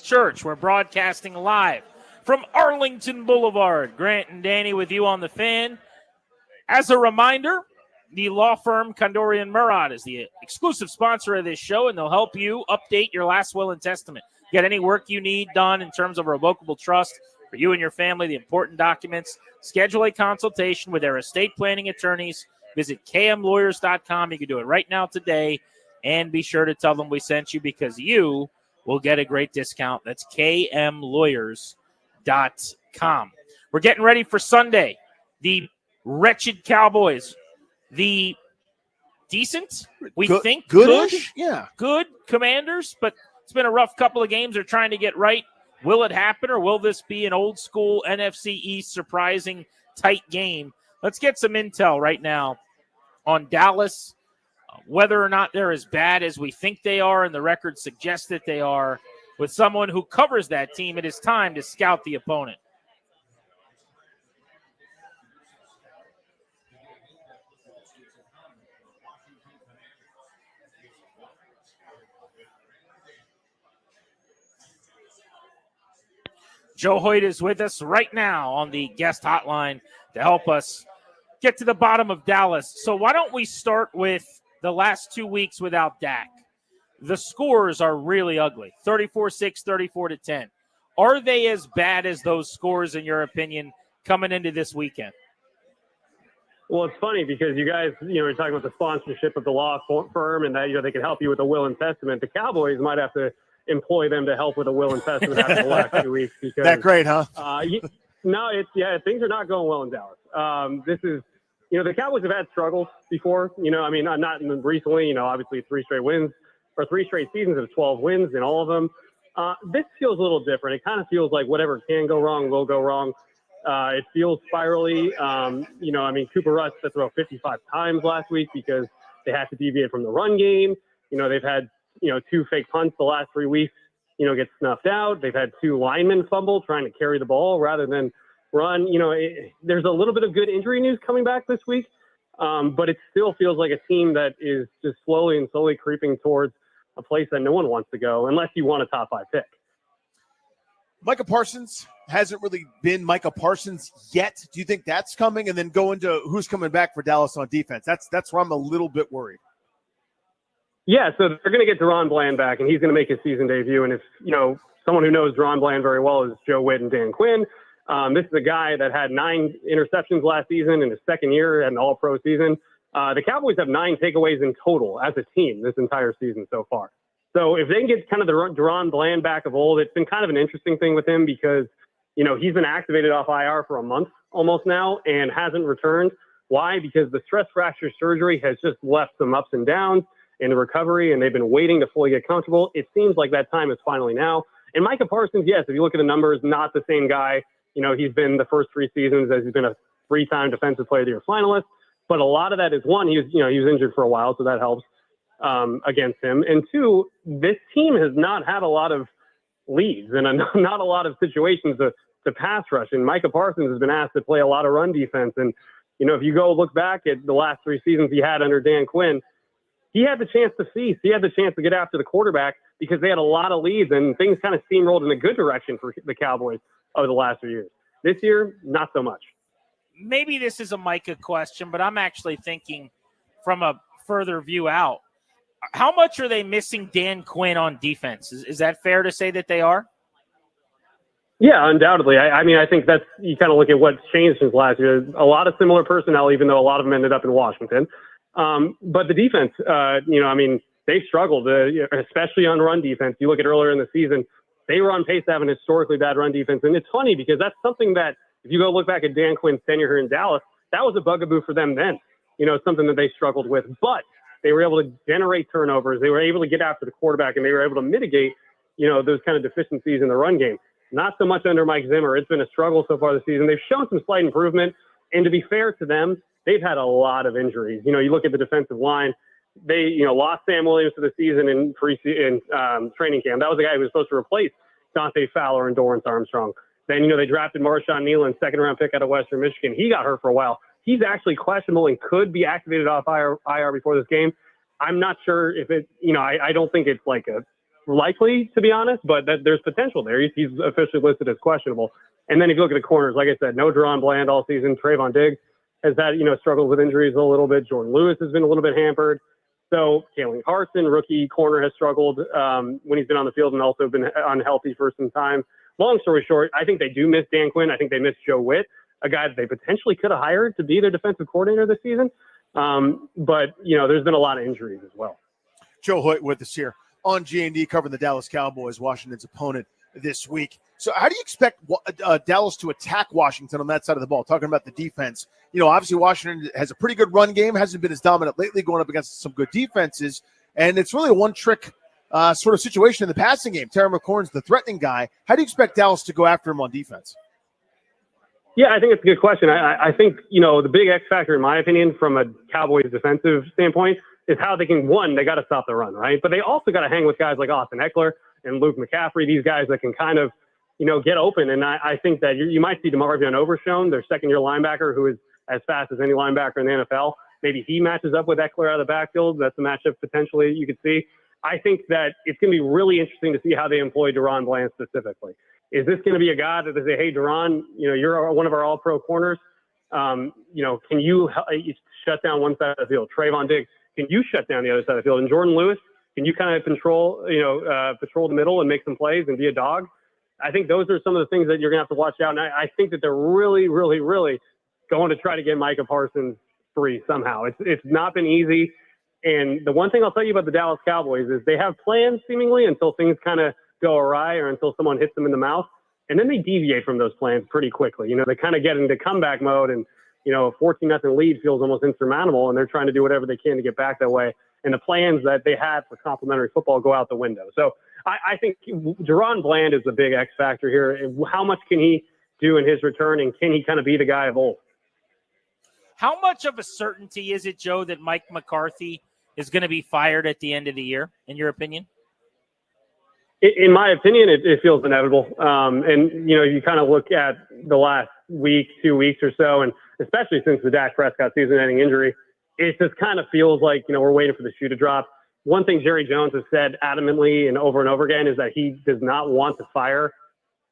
Church. We're broadcasting live from Arlington Boulevard. Grant and Danny with you on the Fan. As a reminder, the law firm Kondorian Murad is the exclusive sponsor of this show, and they'll help you update your last will and testament. Get any work you need done in terms of a revocable trust for you and your family, the important documents. Schedule a consultation with their estate planning attorneys. Visit kmlawyers.com. You can do it right now today, and be sure to tell them we sent you because you will get a great discount. That's kmlawyers.com. We're getting ready for Sunday. The wretched Cowboys, the decent, think good Commanders, but it's been a rough couple of games. They're trying to get right. Will it happen, or will this be an old school NFC East surprising tight game? Let's get some intel right now on Dallas, whether or not they're as bad as we think they are, and the record suggests that they are. With someone who covers that team, it is time to scout the opponent. Joe Hoyt is with us right now on the guest hotline to help us get to the bottom of Dallas. So why don't we start with the last 2 weeks without Dak? The scores are really ugly, 34-6, 34-10. Are they as bad as those scores, in your opinion, coming into this weekend? Well, it's funny because you guys, you're talking about the sponsorship of the law firm and that, they can help you with a will and testament. The Cowboys might have to employ them to help with a will and testament after the last 2 weeks. Because, that great, huh? No, things are not going well in Dallas. This is, the Cowboys have had struggles before, not recently, obviously 3 straight wins or 3 straight seasons of 12 wins in all of them. This feels a little different. It kind of feels like whatever can go wrong will go wrong. It feels spirally. Cooper Russ had to throw 55 times last week because they had to deviate from the run game. They've had, 2 fake punts the last 3 weeks, get snuffed out. They've had 2 linemen fumble trying to carry the ball rather than run. There's a little bit of good injury news coming back this week, but it still feels like a team that is just slowly creeping towards a place that no one wants to go unless you want a top 5 pick. Micah Parsons hasn't really been Micah Parsons yet. Do you think that's coming? And then go into who's coming back for Dallas on defense. That's where I'm a little bit worried. Yeah, so they're going to get Deron Bland back, and he's going to make his season debut. And if, someone who knows Deron Bland very well is Joe Witt and Dan Quinn. This is a guy that had 9 interceptions last season in his second year and all-pro season. The Cowboys have 9 takeaways in total as a team this entire season so far. So if they can get kind of the Deron Bland back of old, it's been kind of an interesting thing with him because, he's been activated off IR for a month almost now and hasn't returned. Why? Because the stress fracture surgery has just left some ups and downs in the recovery, and they've been waiting to fully get comfortable. It seems like that time is finally now. And Micah Parsons, yes, if you look at the numbers, not the same guy. He's been the first 3 seasons as he's been a 3-time Defensive Player of the Year finalist. But a lot of that is, one, he was injured for a while, so that helps against him. And 2, this team has not had a lot of leads and not a lot of situations to pass rush. And Micah Parsons has been asked to play a lot of run defense. And, if you go look back at the last 3 seasons he had under Dan Quinn, he had the chance to feast. He had the chance to get after the quarterback because they had a lot of leads and things kind of steamrolled in a good direction for the Cowboys over the last few years. This year, not so much. Maybe this is a Micah question, but I'm actually thinking from a further view out. How much are they missing Dan Quinn on defense? Is that fair to say that they are? Yeah, undoubtedly. I think that's, you kind of look at what's changed since last year. A lot of similar personnel, even though a lot of them ended up in Washington. But the defense, they struggled, especially on run defense. You look at earlier in the season, they were on pace to have an historically bad run defense. And it's funny because that's something that, if you go look back at Dan Quinn's tenure here in Dallas, that was a bugaboo for them then. Something that they struggled with. But they were able to generate turnovers. They were able to get after the quarterback, and they were able to mitigate, those kind of deficiencies in the run game. Not so much under Mike Zimmer. It's been a struggle so far this season. They've shown some slight improvement. And to be fair to them, they've had a lot of injuries. You look at the defensive line. They, lost Sam Williams for the season in training camp. That was the guy who was supposed to replace Dante Fowler and Dorrance Armstrong. Then, they drafted Marshawn Nealon, second-round pick out of Western Michigan. He got hurt for a while. He's actually questionable and could be activated off IR before this game. I'm not sure if it, I don't think it's like a likely, to be honest, but there's potential there. He's officially listed as questionable. And then if you look at the corners, like I said, no Deron Bland all season. Trayvon Diggs has had, struggled with injuries a little bit. Jordan Lewis has been a little bit hampered. So Kalen Carson, rookie corner, has struggled when he's been on the field and also been unhealthy for some time. Long story short, I think they do miss Dan Quinn. I think they miss Joe Witt, a guy that they potentially could have hired to be their defensive coordinator this season. But there's been a lot of injuries as well. Joe Hoyt with us here on G&D covering the Dallas Cowboys, Washington's opponent this week. So how do you expect Dallas to attack Washington on that side of the ball? Talking about the defense, obviously Washington has a pretty good run game, hasn't been as dominant lately, going up against some good defenses, and it's really a one-trick sort of situation in the passing game. Terry McLaurin's the threatening guy. How do you expect Dallas to go after him on defense? Yeah, I think it's a good question. I think, the big X factor, in my opinion, from a Cowboys defensive standpoint, is how they can, they got to stop the run, right? But they also got to hang with guys like Austin Eckler and Luke McCaffrey, these guys that can kind of, get open. And I think that you might see DeMarvion Overshown, their second-year linebacker, who is as fast as any linebacker in the NFL. Maybe he matches up with Eckler out of the backfield. That's a matchup potentially you could see. I think that it's going to be really interesting to see how they employ Deron Bland specifically. Is this going to be a guy that they say, hey, Deron, you're one of our all-pro corners. Can you shut down one side of the field? Trayvon Diggs, can you shut down the other side of the field? And Jordan Lewis, can you kind of patrol the middle and make some plays and be a dog? I think those are some of the things that you're going to have to watch out. And I think that they're really, really, really going to try to get Micah Parsons free somehow. It's not been easy. And the one thing I'll tell you about the Dallas Cowboys is they have plans seemingly until things kind of go awry or until someone hits them in the mouth. And then they deviate from those plans pretty quickly. They kind of get into comeback mode and, a 14-0 lead feels almost insurmountable, and they're trying to do whatever they can to get back that way. And the plans that they had for complimentary football go out the window. So I think Deron Bland is the big X factor here. How much can he do in his return, and can he kind of be the guy of old? How much of a certainty is it, Joe, that Mike McCarthy is going to be fired at the end of the year, in your opinion? In my opinion, it feels inevitable. And, you kind of look at the last week, 2 weeks or so, and especially since the Dak Prescott season-ending injury, it just kind of feels like, we're waiting for the shoe to drop. One thing Jerry Jones has said adamantly and over again is that he does not want to fire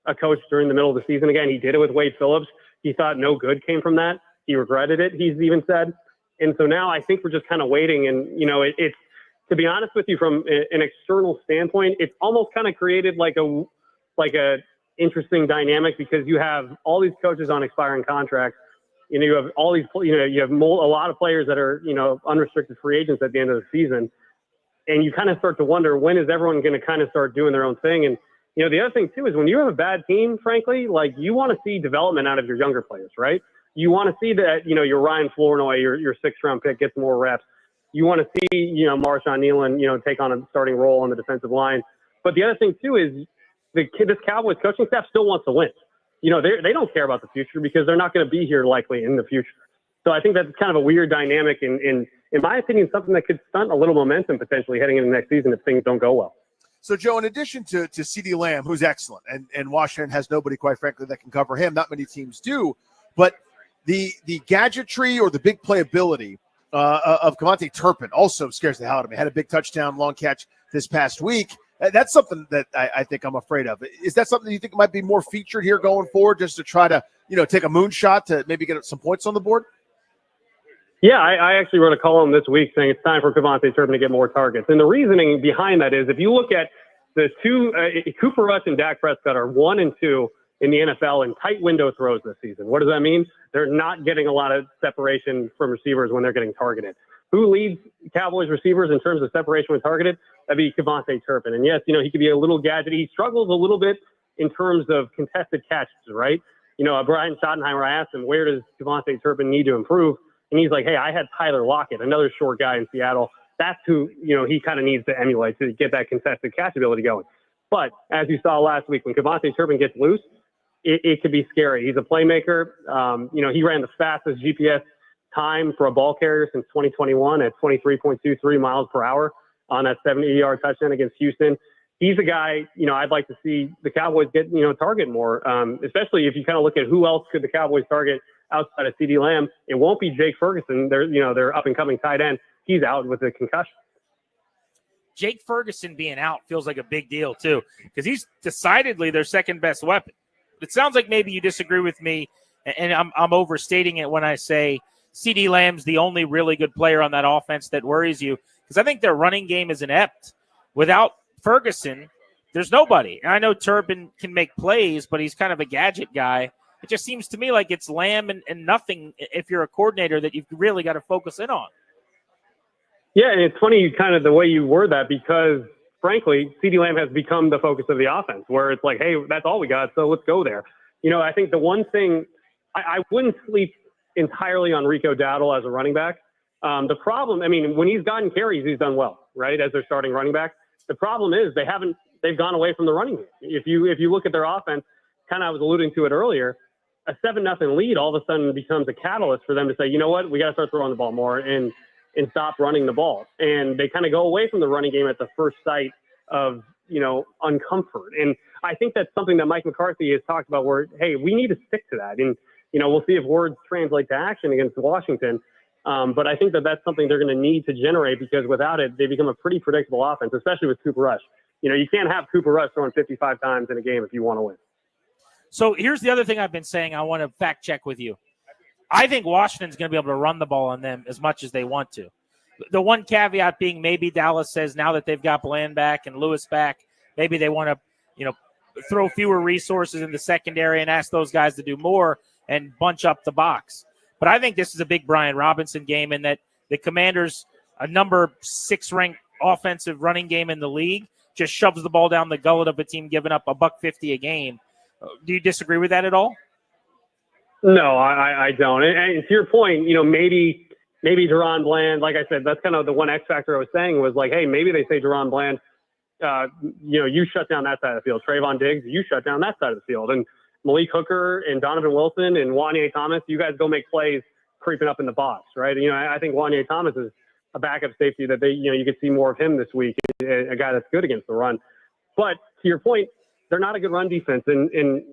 a coach during the middle of the season again. He did it with Wade Phillips. He thought no good came from that. He regretted it, he's even said. And so now I think we're just kind of waiting. And, it's, to be honest with you, from an external standpoint, it's almost kind of created like a interesting dynamic because you have all these coaches on expiring contracts. You have all these, you have a lot of players that are, unrestricted free agents at the end of the season. And you kind of start to wonder, when is everyone going to kind of start doing their own thing? And, the other thing too is when you have a bad team, frankly, like you want to see development out of your younger players, right? You want to see that, your Ryan Flournoy, your 6th round pick gets more reps. You want to see, Marshawn Nealon, take on a starting role on the defensive line. But the other thing too is this Cowboys coaching staff still wants to win. They don't care about the future because they're not going to be here likely in the future. So I think that's kind of a weird dynamic. And in my opinion, something that could stunt a little momentum potentially heading into next season if things don't go well. So, Joe, in addition to CeeDee Lamb, who's excellent, and Washington has nobody, quite frankly, that can cover him. Not many teams do. But the gadgetry or the big playability of Cavante Turpin also scares the hell out of me. Had a big touchdown, long catch this past week. That's something that I think I'm afraid of. Is that something you think might be more featured here going forward, just to try to, take a moonshot to maybe get some points on the board? Yeah, I actually wrote a column this week saying it's time for Cavante Turpin to get more targets. And the reasoning behind that is if you look at the two, Cooper Rush and Dak Prescott are 1 and 2 in the NFL in tight window throws this season. What does that mean? They're not getting a lot of separation from receivers when they're getting targeted. Who leads Cowboys receivers in terms of separation when targeted? That'd be Cavante Turpin. And yes, he could be a little gadgety. He struggles a little bit in terms of contested catches, right? Brian Schottenheimer, I asked him, where does Cavante Turpin need to improve? And he's like, hey, I had Tyler Lockett, another short guy in Seattle. That's who, he kind of needs to emulate to get that contested catch ability going. But as you saw last week, when Cavante Turpin gets loose, it could be scary. He's a playmaker. He ran the fastest GPS time for a ball carrier since 2021 at 23.23 miles per hour on that 70-yard touchdown against Houston. He's a guy, I'd like to see the Cowboys get, target more, especially if you kind of look at who else could the Cowboys target outside of CeeDee Lamb. It won't be Jake Ferguson. They're up-and-coming tight end. He's out with a concussion. Jake Ferguson being out feels like a big deal too, because he's decidedly their second best weapon. It sounds like maybe you disagree with me, and I'm overstating it when I say CeeDee Lamb's the only really good player on that offense that worries you, because I think their running game is inept. Without Ferguson, there's nobody. And I know Turbin can make plays, but he's kind of a gadget guy. It just seems to me like it's Lamb and nothing if you're a coordinator that you've really got to focus in on. Yeah, and it's funny kind of the way you word that, because frankly, CeeDee Lamb has become the focus of the offense, where it's like, hey, that's all we got, so let's go there. I think the one thing I wouldn't sleep entirely on Rico Dowdle as a running back. The problem, when he's gotten carries, he's done well, right, as their starting running back. The problem is they've gone away from the running game. If you look at their offense, kind of I was alluding to it earlier, a 7-0 lead all of a sudden becomes a catalyst for them to say, you know what, we got to start throwing the ball more and stop running the ball. And they kind of go away from the running game at the first sight of, uncomfort. And I think that's something that Mike McCarthy has talked about where, hey, we need to stick to that. And, we'll see if words translate to action against Washington. But I think that that's something they're going to need to generate, because without it, they become a pretty predictable offense, especially with Cooper Rush. You can't have Cooper Rush throwing 55 times in a game if you want to win. So here's the other thing I've been saying I want to fact check with you. I think Washington's going to be able to run the ball on them as much as they want to. The one caveat being maybe Dallas says now that they've got Bland back and Lewis back, maybe they want to, throw fewer resources in the secondary and ask those guys to do more and bunch up the box. But I think this is a big Brian Robinson game, in that the Commanders, a number 6 ranked offensive running game in the league, just shoves the ball down the gullet of a team giving up $150 a game. Do you disagree with that at all? No, I don't. And to your point, maybe Deron Bland, like I said, that's kind of the one X factor I was saying was like, hey, maybe they say Deron Bland, you shut down that side of the field. Trayvon Diggs, you shut down that side of the field. And Malik Hooker and Donovan Wilson and Wanye Thomas, you guys go make plays creeping up in the box, right? I think Wanye Thomas is a backup safety that you could see more of him this week, a guy that's good against the run. But to your point, they're not a good run defense. And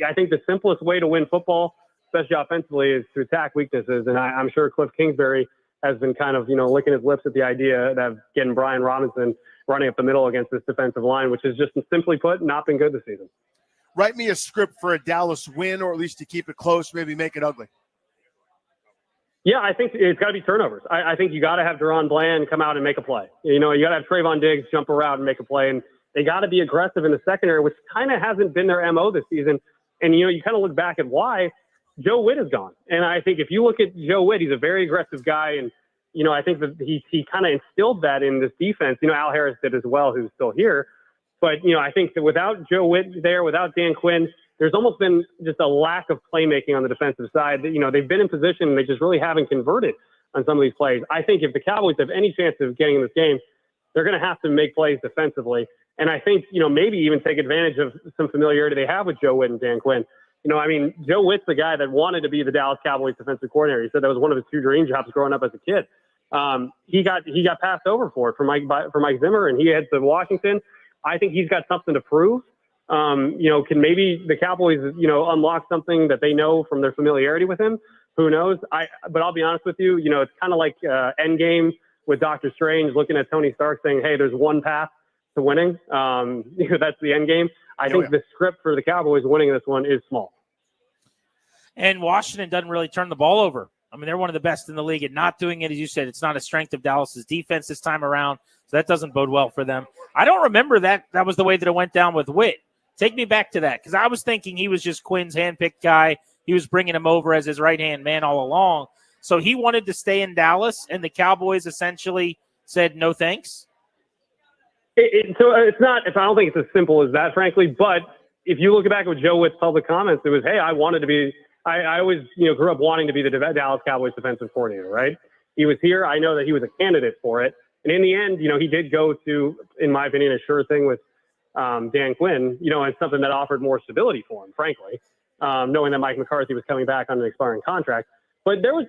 I think the simplest way to win football, especially offensively, is to attack weaknesses. And I'm sure Cliff Kingsbury has been kind of, licking his lips at the idea of getting Brian Robinson running up the middle against this defensive line, which is just simply put, not been good this season. Write me a script for a Dallas win, or at least to keep it close, maybe make it ugly. Yeah, I think it's got to be turnovers. I think you got to have Deron Bland come out and make a play. You got to have Trayvon Diggs jump around and make a play. And they got to be aggressive in the secondary, which kind of hasn't been their MO this season. And, you kind of look back at why Joe Witt is gone. And I think if you look at Joe Witt, he's a very aggressive guy. And, I think that he kind of instilled that in this defense. Al Harris did as well, who's still here. But, I think that without Joe Witt there, without Dan Quinn, there's almost been just a lack of playmaking on the defensive side. They've been in position and they just really haven't converted on some of these plays. I think if the Cowboys have any chance of getting in this game, they're going to have to make plays defensively. And I think, maybe even take advantage of some familiarity they have with Joe Witt and Dan Quinn. Joe Witt's the guy that wanted to be the Dallas Cowboys defensive coordinator. He said that was one of his 2 dream jobs growing up as a kid. He got passed over for it for Mike Zimmer, and he heads to Washington. I think he's got something to prove. Can maybe the Cowboys, unlock something that they know from their familiarity with him? Who knows? But I'll be honest with you, it's kind of like Endgame with Doctor Strange looking at Tony Stark saying, hey, there's one path to winning. That's the end game. I think the script for the Cowboys winning this one is small. And Washington doesn't really turn the ball over. They're one of the best in the league at not doing it. As you said, it's not a strength of Dallas's defense this time around, so that doesn't bode well for them. I don't remember that was the way that it went down with Witt. Take me back to that, because I was thinking he was just Quinn's handpicked guy. He was bringing him over as his right-hand man all along. So he wanted to stay in Dallas, and the Cowboys essentially said no thanks? So it's not – I don't think it's as simple as that, frankly. But if you look back at Joe Witt's public comments, it was, hey, I wanted to be – I always grew up wanting to be the Dallas Cowboys defensive coordinator, right? He was here. I know that he was a candidate for it. And in the end, he did go to, in my opinion, a sure thing with Dan Quinn, and something that offered more stability for him, frankly, knowing that Mike McCarthy was coming back on an expiring contract. But there was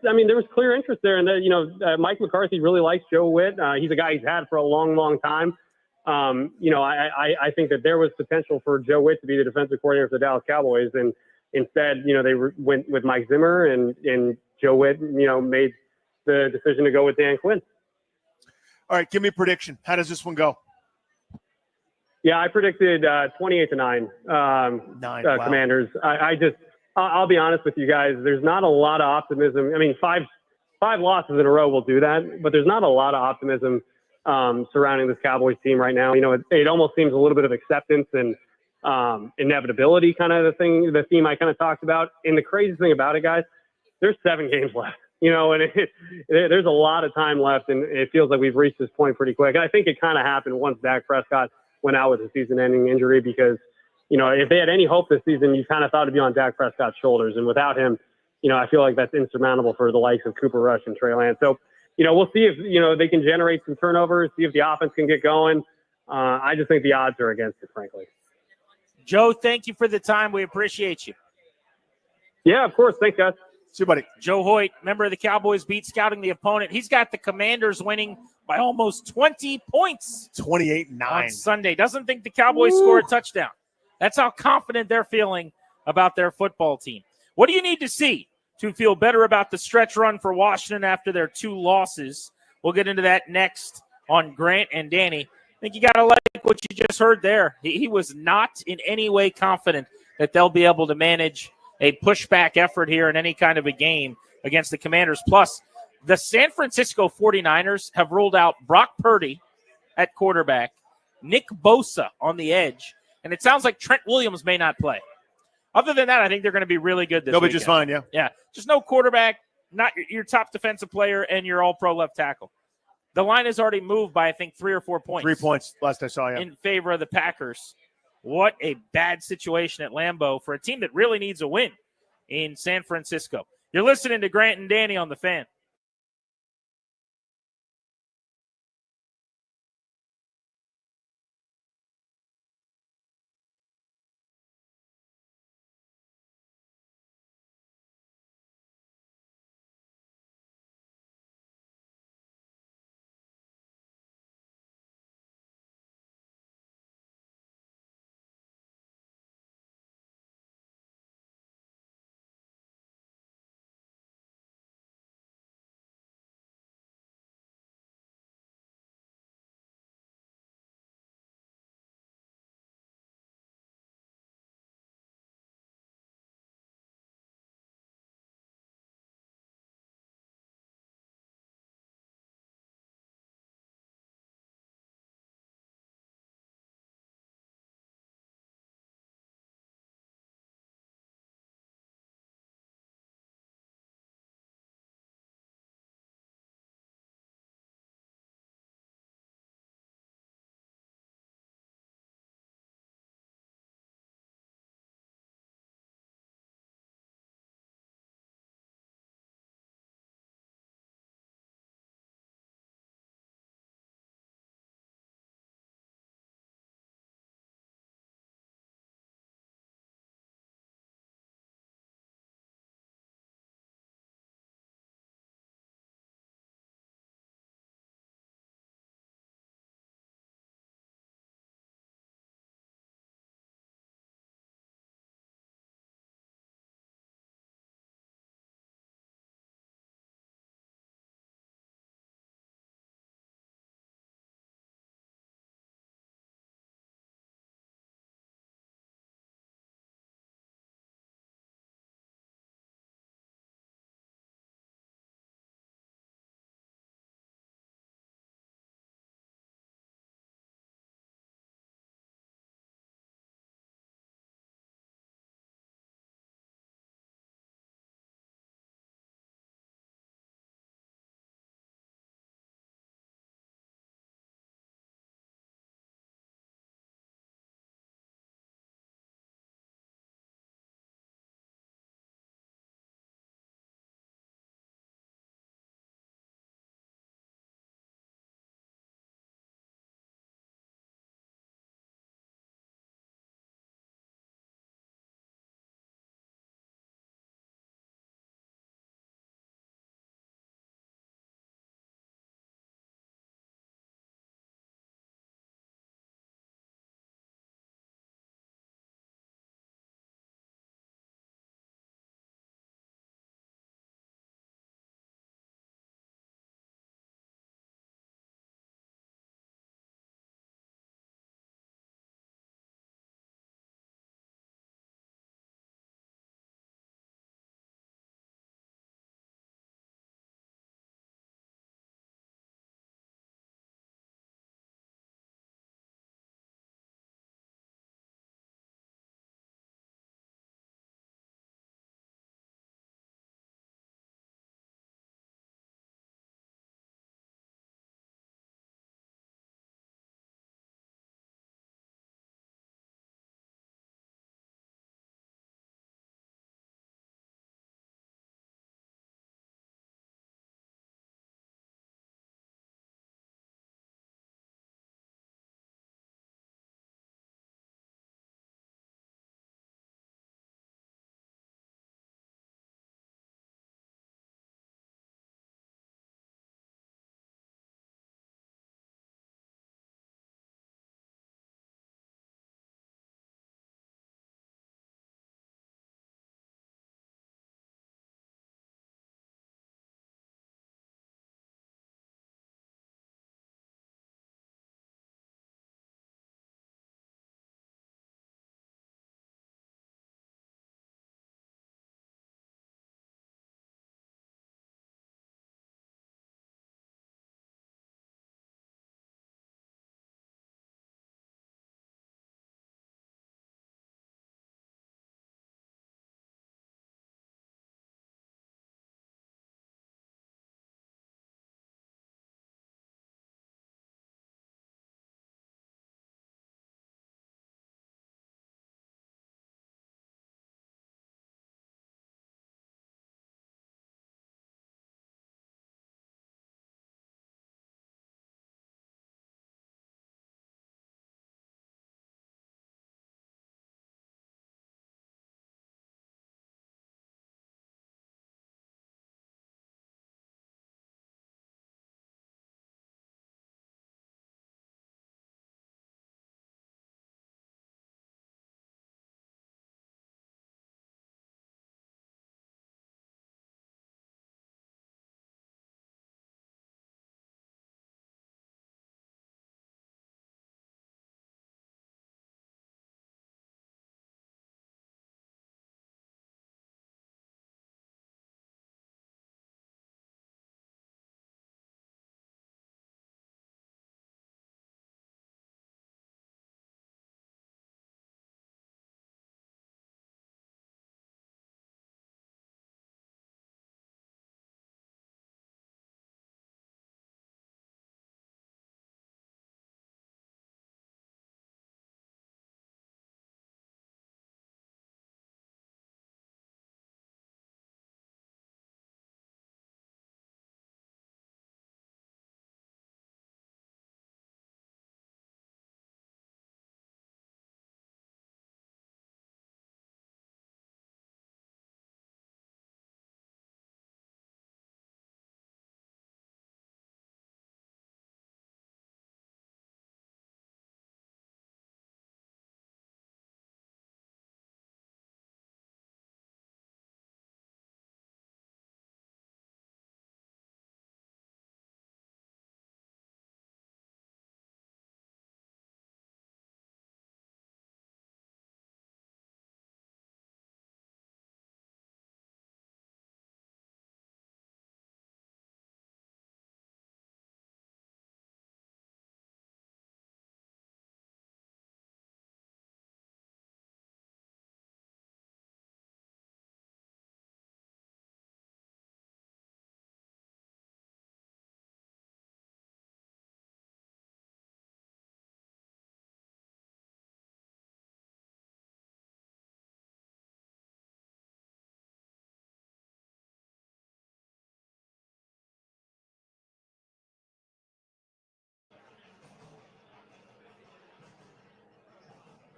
clear interest there. And that, Mike McCarthy really likes Joe Witt. He's a guy he's had for a long, long time. I think that there was potential for Joe Witt to be the defensive coordinator for the Dallas Cowboys. And instead, they went with Mike Zimmer, and Joe Witt, made the decision to go with Dan Quinn. All right, give me a prediction. How does this one go? Yeah, I predicted 28-9 wow. Commanders. I'll be honest with you guys. There's not a lot of optimism. I mean, five losses in a row will do that, but there's not a lot of optimism surrounding this Cowboys team right now. You know, it almost seems a little bit of acceptance and inevitability, kind of the theme I kind of talked about. And the crazy thing about it, guys, there's 7 games left. You know, and there's a lot of time left, and it feels like we've reached this point pretty quick. And I think it kind of happened once Dak Prescott went out with a season-ending injury because, you know, if they had any hope this season, you kind of thought it'd be on Dak Prescott's shoulders. And without him, you know, I feel like that's insurmountable for the likes of Cooper Rush and Trey Lance. So, you know, we'll see if, you know, they can generate some turnovers, see if the offense can get going. I just think the odds are against it, frankly. Joe, thank you for the time. We appreciate you. Yeah, of course. Thanks, guys. See you, buddy. Joe Hoyt, member of the Cowboys beat, scouting the opponent. He's got the Commanders winning by almost 20 points. 28-9. On Sunday. Doesn't think the Cowboys score a touchdown. That's how confident they're feeling about their football team. What do you need to see to feel better about the stretch run for Washington after their 2 losses? We'll get into that next on Grant and Danny. I think you got to like what you just heard there. He was not in any way confident that they'll be able to manage a pushback effort here in any kind of a game against the Commanders. Plus, the San Francisco 49ers have ruled out Brock Purdy at quarterback, Nick Bosa on the edge, and it sounds like Trent Williams may not play. Other than that, I think they're going to be really good this They'll be weekend. just fine, yeah. Yeah, just no quarterback, not your top defensive player, and your all-pro left tackle. The line has already moved by, I think, 3 or 4 points. 3 points last I saw, yeah. In favor of the Packers. What a bad situation at Lambeau for a team that really needs a win in San Francisco. You're listening to Grant and Danny on The Fan.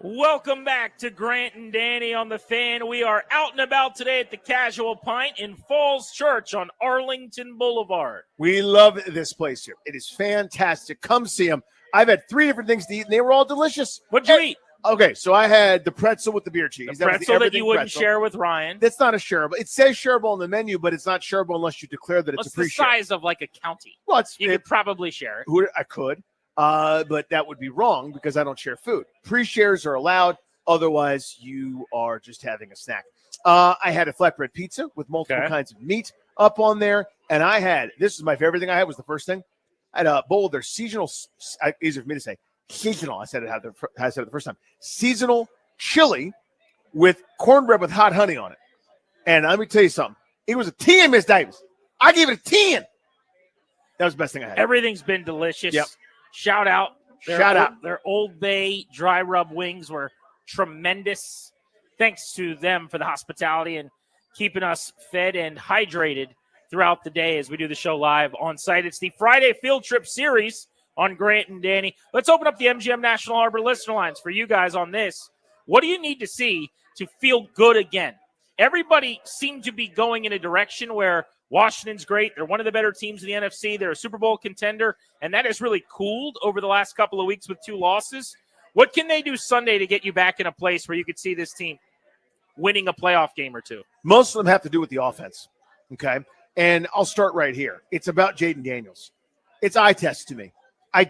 Welcome back to Grant and Danny on the Fan. We are out and about today at the Casual Pint in Falls Church on Arlington Boulevard. We love this place here. It is fantastic. Come see them. I've had 3 different things to eat, and they were all delicious. What'd you eat? Okay, so I had the pretzel with the beer cheese. The pretzel that you wouldn't share with Ryan. That's not a shareable. It says shareable on the menu, but it's not shareable unless you declare that it's What's a the pre-share. size of like a county? Well, you could probably share it. I could, but that would be wrong because I don't share food. Pre-shares are allowed. Otherwise, you are just having a snack. I had a flatbread pizza with multiple kinds of meat up on there. And I had, this is my favorite thing I had, was the first thing. I had a bowl of their seasonal, easier for me to say, seasonal. I said it the first time. Seasonal chili with cornbread with hot honey on it. And let me tell you something. It was a 10, Miss Davis. I gave it a 10. That was the best thing I had. Everything's been delicious. Yep. Shout out. Shout out. Their Old Bay dry rub wings were tremendous. Thanks to them for the hospitality and keeping us fed and hydrated throughout the day as we do the show live on site. It's the Friday Field Trip Series on Grant and Danny. Let's open up the MGM National Harbor listener lines for you guys on this. What do you need to see to feel good again? Everybody seemed to be going in a direction where Washington's great. They're one of the better teams in the NFC. They're a Super Bowl contender, and that has really cooled over the last couple of weeks with 2 losses. What can they do Sunday to get you back in a place where you could see this team winning a playoff game or 2? Most of them have to do with the offense, okay? And I'll start right here. It's about Jaden Daniels. It's eye test to me. I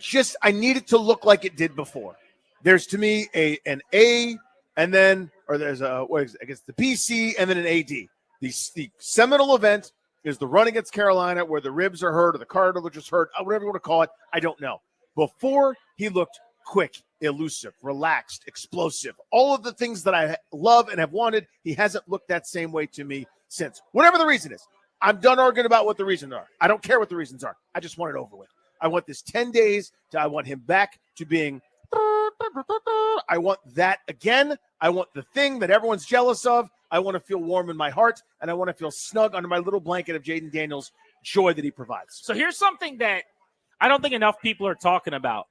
need it to look like it did before. There's, to me, an A, and then, or there's a, I guess the BC, and then an AD. The seminal event is the run against Carolina where the ribs are hurt or the cartilage is hurt, whatever you want to call it. I don't know. Before, he looked quick, elusive, relaxed, explosive. All of the things that I love and have wanted, he hasn't looked that same way to me since. Whatever the reason is, I'm done arguing about what the reasons are. I don't care what the reasons are. I just want it over with. I want this 10 days. I want him back to being, I want that again. I want the thing that everyone's jealous of. I want to feel warm in my heart, and I want to feel snug under my little blanket of Jaden Daniels' joy that he provides. So here's something that I don't think enough people are talking about.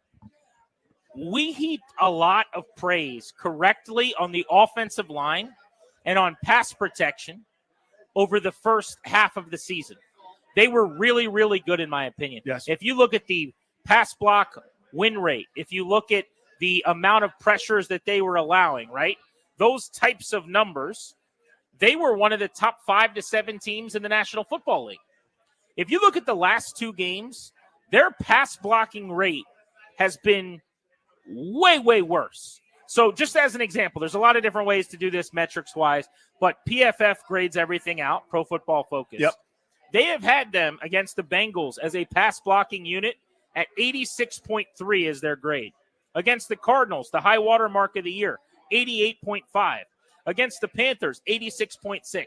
We heaped a lot of praise correctly on the offensive line and on pass protection over the first half of the season. They were really, really good, in my opinion. Yes. If you look at the pass block win rate, if you look at the amount of pressures that they were allowing, right? Those types of numbers, they were one of the top 5 to 7 teams in the National Football League. If you look at the last 2 games, their pass blocking rate has been way, way worse. So just as an example, there's a lot of different ways to do this metrics-wise, but PFF grades everything out, Pro Football Focus. Yep. They have had them against the Bengals as a pass blocking unit at 86.3 is their grade. Against the Cardinals, the high water mark of the year, 88.5. Against the Panthers, 86.6.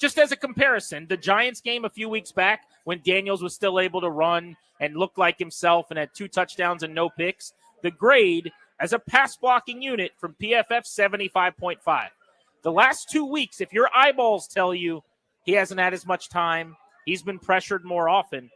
Just as a comparison, the Giants game a few weeks back when Daniels was still able to run and look like himself and had 2 touchdowns and no picks, the grade as a pass blocking unit from PFF, 75.5. The last 2 weeks, if your eyeballs tell you he hasn't had as much time, he's been pressured more often,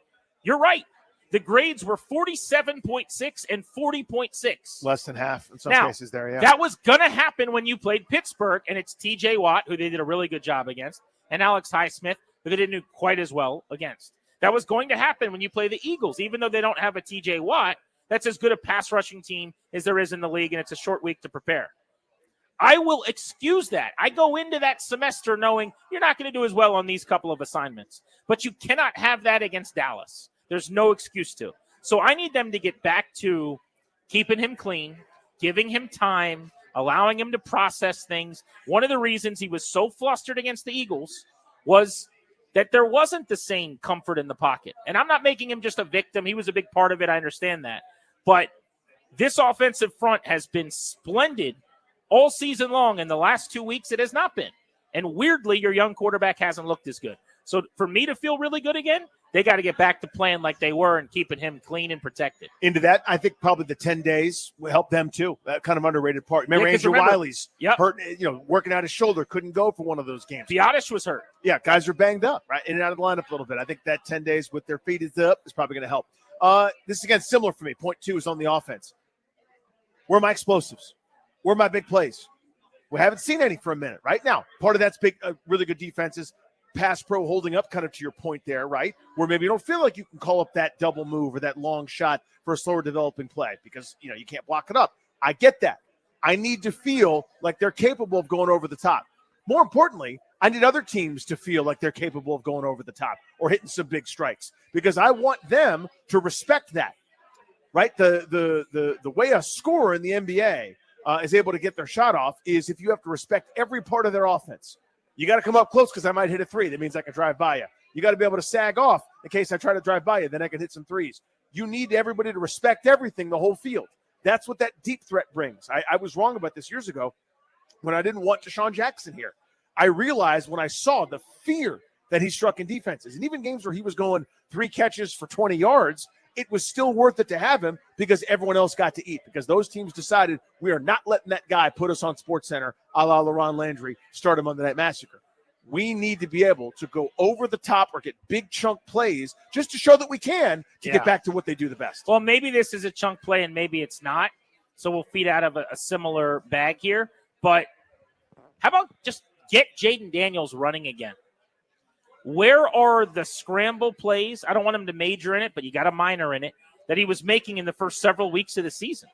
you're right. The grades were 47.6 and 40.6. Less than half in some cases there, yeah. That was going to happen when you played Pittsburgh, and it's TJ Watt, who they did a really good job against, and Alex Highsmith, who they didn't do quite as well against. That was going to happen when you play the Eagles. Even though they don't have a TJ Watt, that's as good a pass rushing team as there is in the league, and it's a short week to prepare. I will excuse that. I go into that semester knowing you're not going to do as well on these couple of assignments, but you cannot have that against Dallas. There's no excuse to. So I need them to get back to keeping him clean, giving him time, allowing him to process things. One of the reasons he was so flustered against the Eagles was that there wasn't the same comfort in the pocket. And I'm not making him just a victim. He was a big part of it. I understand that. But this offensive front has been splendid all season long. In the last 2 weeks, it has not been. And weirdly, your young quarterback hasn't looked as good. So for me to feel really good again, they got to get back to playing like they were and keeping him clean and protected. Into that, I think probably the 10 days will help them too. That kind of underrated part. Remember, Andrew Wiley's hurt, working out his shoulder, couldn't go for one of those games. Biotish was hurt. Yeah, guys are banged up, right? In and out of the lineup a little bit. I think that 10 days with their feet is up is probably going to help. This is, again, similar for me. Point 2 is on the offense. Where are my explosives? Where are my big plays? We haven't seen any for a minute, right? Now, part of that's big, really good defenses, pass pro holding up, kind of to your point there, right? Where maybe you don't feel like you can call up that double move or that long shot for a slower developing play because, you can't block it up. I get that. I need to feel like they're capable of going over the top. More importantly, I need other teams to feel like they're capable of going over the top or hitting some big strikes because I want them to respect that, right? The way a scorer in the NBA is able to get their shot off is if you have to respect every part of their offense. You got to come up close because I might hit a three. That means I can drive by you. You got to be able to sag off in case I try to drive by you. Then I can hit some threes. You need everybody to respect everything, the whole field. That's what that deep threat brings. I was wrong about this years ago when I didn't want Deshaun Jackson here. I realized when I saw the fear that he struck in defenses, and even games where he was going 3 catches for 20 yards, it was still worth it to have him because everyone else got to eat, because those teams decided we are not letting that guy put us on SportsCenter a la LaRon Landry, start him Monday Night Massacre. We need to be able to go over the top or get big chunk plays just to show that we can get back to what they do the best. Well, maybe this is a chunk play and maybe it's not. So we'll feed out of a similar bag here. But how about just get Jaden Daniels running again? Where are the scramble plays? I don't want him to major in it, but you got a minor in it that he was making in the first several weeks of the season.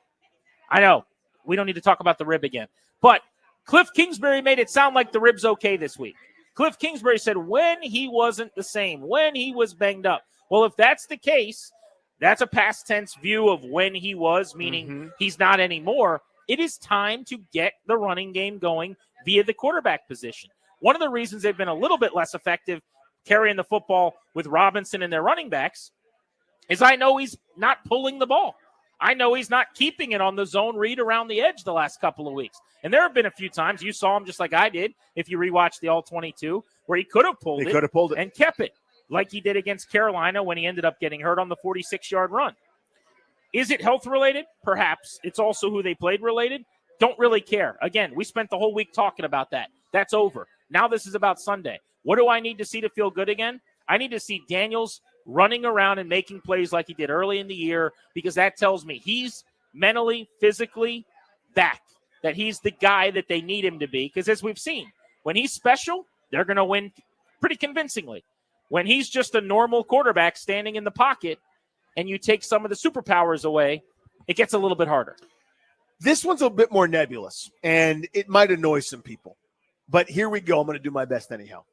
I know we don't need to talk about the rib again, but Cliff Kingsbury made it sound like the rib's okay this week. Cliff Kingsbury said when he wasn't the same, when he was banged up. Well, if that's the case, that's a past tense view of when he was, meaning he's not anymore. It is time to get the running game going via the quarterback position. One of the reasons they've been a little bit less effective carrying the football with Robinson and their running backs is I know he's not pulling the ball. I know he's not keeping it on the zone read around the edge the last couple of weeks. And there have been a few times, you saw him just like I did, if you rewatch the All-22, where he could have pulled it and kept it, like he did against Carolina when he ended up getting hurt on the 46-yard run. Is it health-related? Perhaps. It's also who they played related. Don't really care. Again, we spent the whole week talking about that. That's over. Now this is about Sunday. What do I need to see to feel good again? I need to see Daniels running around and making plays like he did early in the year, because that tells me he's mentally, physically back, that he's the guy that they need him to be. Because as we've seen, when he's special, they're going to win pretty convincingly. When he's just a normal quarterback standing in the pocket and you take some of the superpowers away, it gets a little bit harder. This one's a bit more nebulous, and it might annoy some people. But here we go. I'm going to do my best anyhow.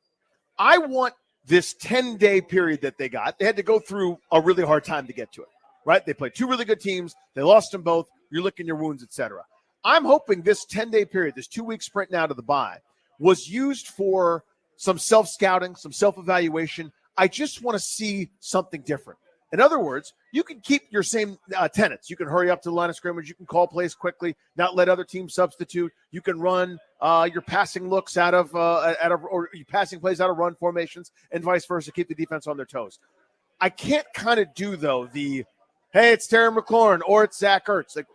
I want this 10-day period that they got. They had to go through a really hard time to get to it, right? They played 2 really good teams. They lost them both. You're licking your wounds, etc. I'm hoping this 10-day period, this 2-week sprint now to the bye, was used for some self-scouting, some self-evaluation. I just want to see something different. In other words, you can keep your same tenets. You can hurry up to the line of scrimmage. You can call plays quickly, not let other teams substitute. You can run your passing looks out of or your passing plays out of run formations, and vice versa. Keep the defense on their toes. I can't kind of do though hey, it's Terry McLaurin or it's Zach Ertz. Like,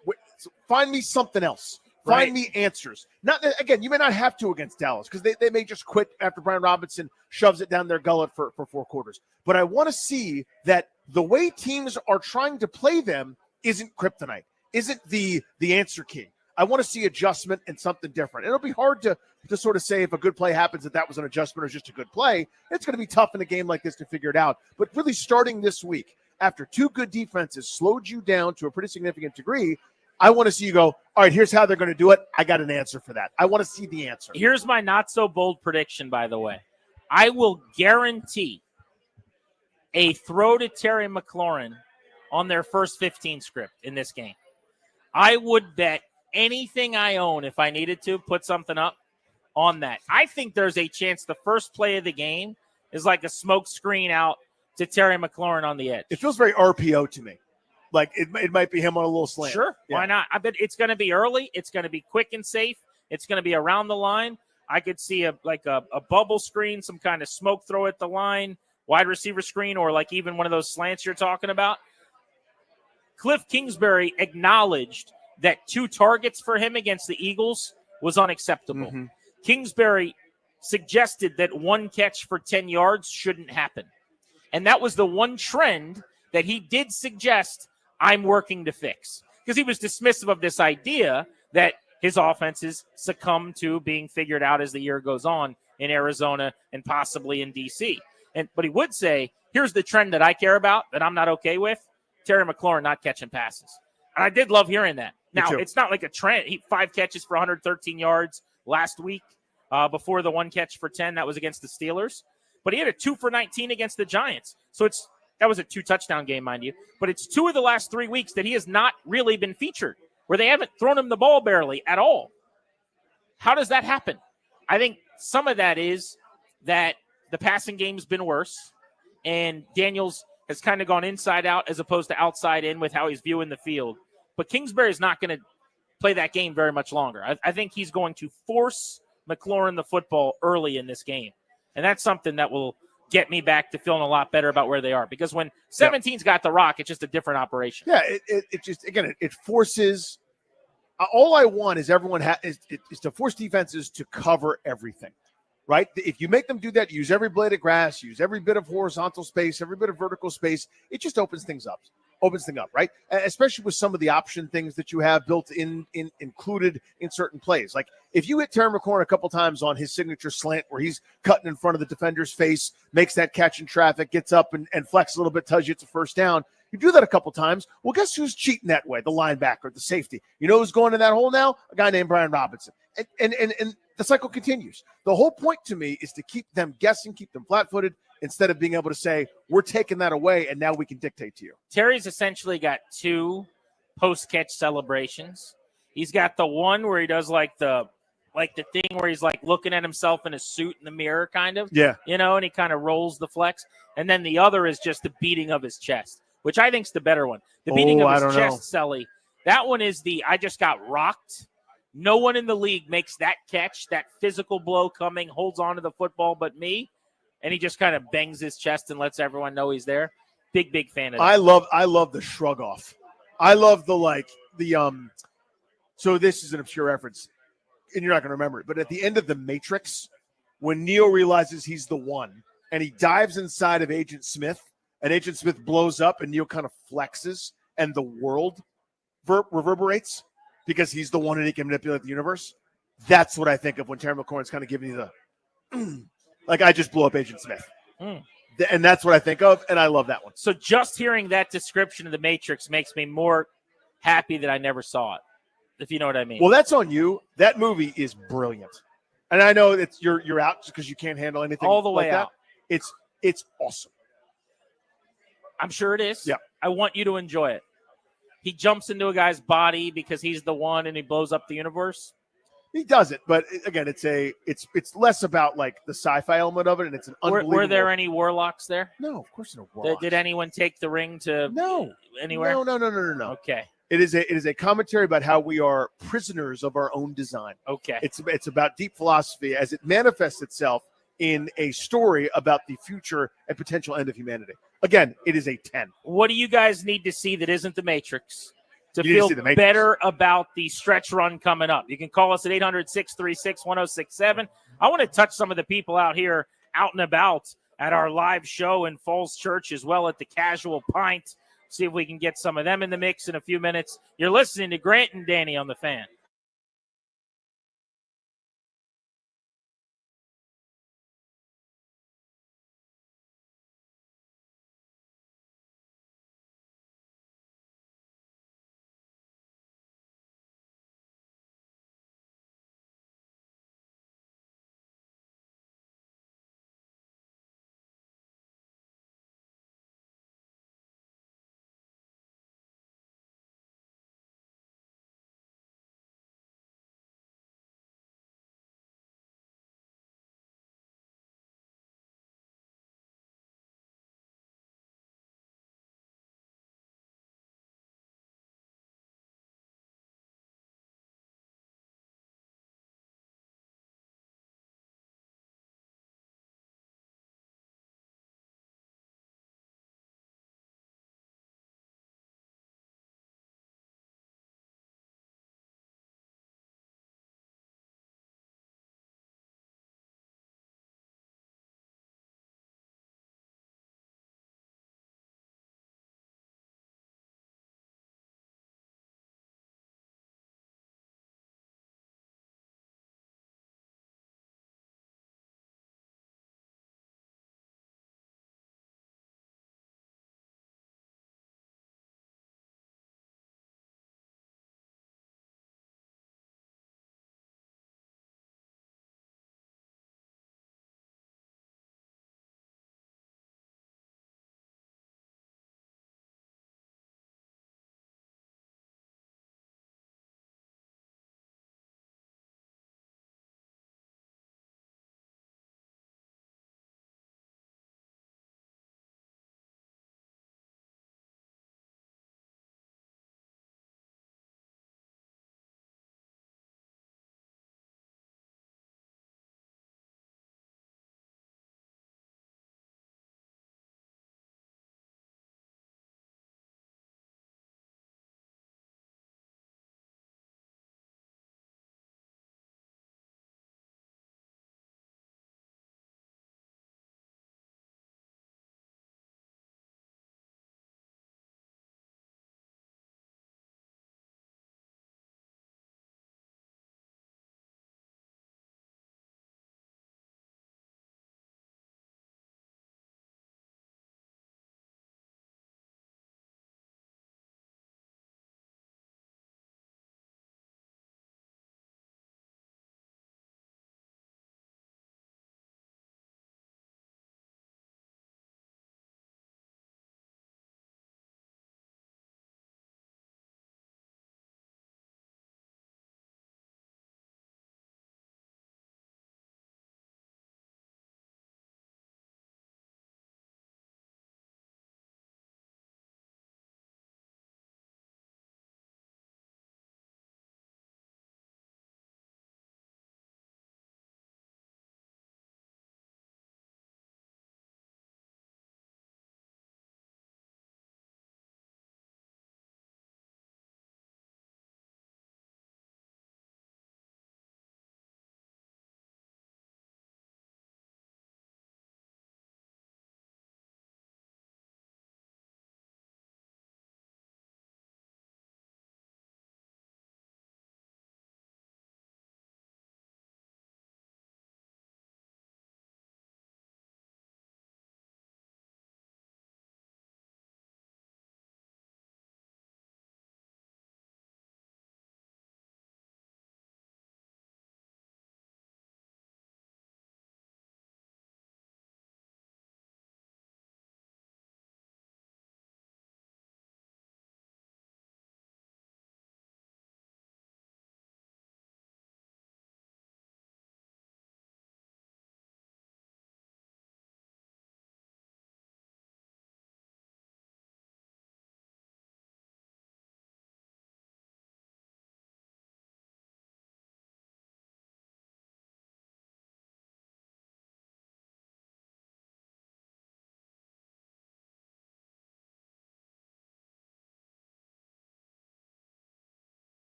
find me something else. Find me answers. Not again. You may not have to against Dallas because they may just quit after Brian Robinson shoves it down their gullet for 4 quarters. But I want to see that the way teams are trying to play them isn't kryptonite, isn't the answer key. I want to see adjustment and something different. It'll be hard to sort of say if a good play happens that was an adjustment or just a good play. It's going to be tough in a game like this to figure it out. But really starting this week, after 2 good defenses slowed you down to a pretty significant degree, I want to see you go, all right, here's how they're going to do it. I got an answer for that. I want to see the answer. Here's my not so bold prediction, by the way. I will guarantee a throw to Terry McLaurin on their first 15 script in this game. I would bet anything I own, if I needed to, put something up on that. I think there's a chance the first play of the game is like a smoke screen out to Terry McLaurin on the edge. It feels very RPO to me. Like it might be him on a little slant. Sure, why not? I bet it's going to be early. It's going to be quick and safe. It's going to be around the line. I could see a bubble screen, some kind of smoke throw at the line, wide receiver screen, or like even one of those slants you're talking about. Cliff Kingsbury acknowledged that 2 targets for him against the Eagles was unacceptable. Mm-hmm. Kingsbury suggested that 1 catch for 10 yards shouldn't happen. And that was the one trend that he did suggest I'm working to fix. Because he was dismissive of this idea that his offenses succumb to being figured out as the year goes on in Arizona and possibly in DC. But he would say, here's the trend that I care about that I'm not okay with: Terry McLaurin not catching passes. And I did love hearing that. Now, it's not like a trend. 5 catches for 113 yards last week before the 1 catch for 10. That was against the Steelers. But he had a 2 for 19 against the Giants. So that was a 2-touchdown game, mind you. But it's 2 of the last 3 weeks that he has not really been featured, where they haven't thrown him the ball barely at all. How does that happen? I think some of that is that the passing game's been worse, and Daniels has kind of gone inside out as opposed to outside in with how he's viewing the field. But Kingsbury is not going to play that game very much longer. I think he's going to force McLaurin the football early in this game. And that's something that will get me back to feeling a lot better about where they are. Because when 17's got the rock, it's just a different operation. Yeah, it just, again, it forces – all I want is everyone is to force defenses to cover everything, right? If you make them do that, use every blade of grass, use every bit of horizontal space, every bit of vertical space, it just opens things up, right? Especially with some of the option things that you have built in included in certain plays. Like if you hit Terry McLaurin a couple times on his signature slant where he's cutting in front of the defender's face, makes that catch in traffic, gets up and flexes a little bit, tells you it's a first down. You do that a couple times. Well, guess who's cheating that way? The linebacker, the safety. You know who's going in that hole now? A guy named Brian Robinson. And the cycle continues. The whole point to me is to keep them guessing, keep them flat-footed, instead of being able to say, we're taking that away, and now we can dictate to you. Terry's essentially got 2 post-catch celebrations. He's got the one where he does like the thing where he's like looking at himself in a suit in the mirror, kind of. Yeah. And he kind of rolls the flex. And then the other is just the beating of his chest, which I think's the better one. The beating of his chest, Selly. That one is I just got rocked. No one in the league makes that catch, that physical blow coming, holds on to the football but me. And he just kind of bangs his chest and lets everyone know he's there. Big fan of that. I love the shrug off. I love so this is an obscure reference, and you're not going to remember it, but at the end of The Matrix, when Neo realizes he's the one, and he dives inside of Agent Smith, and Agent Smith blows up, and Neo kind of flexes, and the world reverberates because he's the one and he can manipulate the universe. That's what I think of when Terry McLaurin's kind of giving you the like, I just blew up Agent Smith. And that's what I think of, and I love that one. So just hearing that description of The Matrix makes me more happy that I never saw it, if you know what I mean. Well, that's on you. That movie is brilliant. And I know that you're out just because you can't handle anything all the way like that. out. It's awesome. I'm sure it is. Yeah. I want you to enjoy it. He jumps into a guy's body because he's the one and he blows up the universe. He does it, but again, it's less about like the sci-fi element of it, and it's an unbelievable. Were there any warlocks there? No, of course no warlocks. Did anyone take the ring to anywhere? No. Okay. It is a commentary about how we are prisoners of our own design. Okay. It's about deep philosophy as it manifests itself in a story about the future and potential end of humanity. Again, it is a 10. What do you guys need to see that isn't The Matrix to You need to feel see The Matrix. better about the stretch run coming up? You can call us at 800-636-1067. I want to touch some of the people out here out and about at our live show in Falls Church, as well at the Casual Pint. See if we can get some of them in the mix in a few minutes. You're listening to Grant and Danny on The Fan.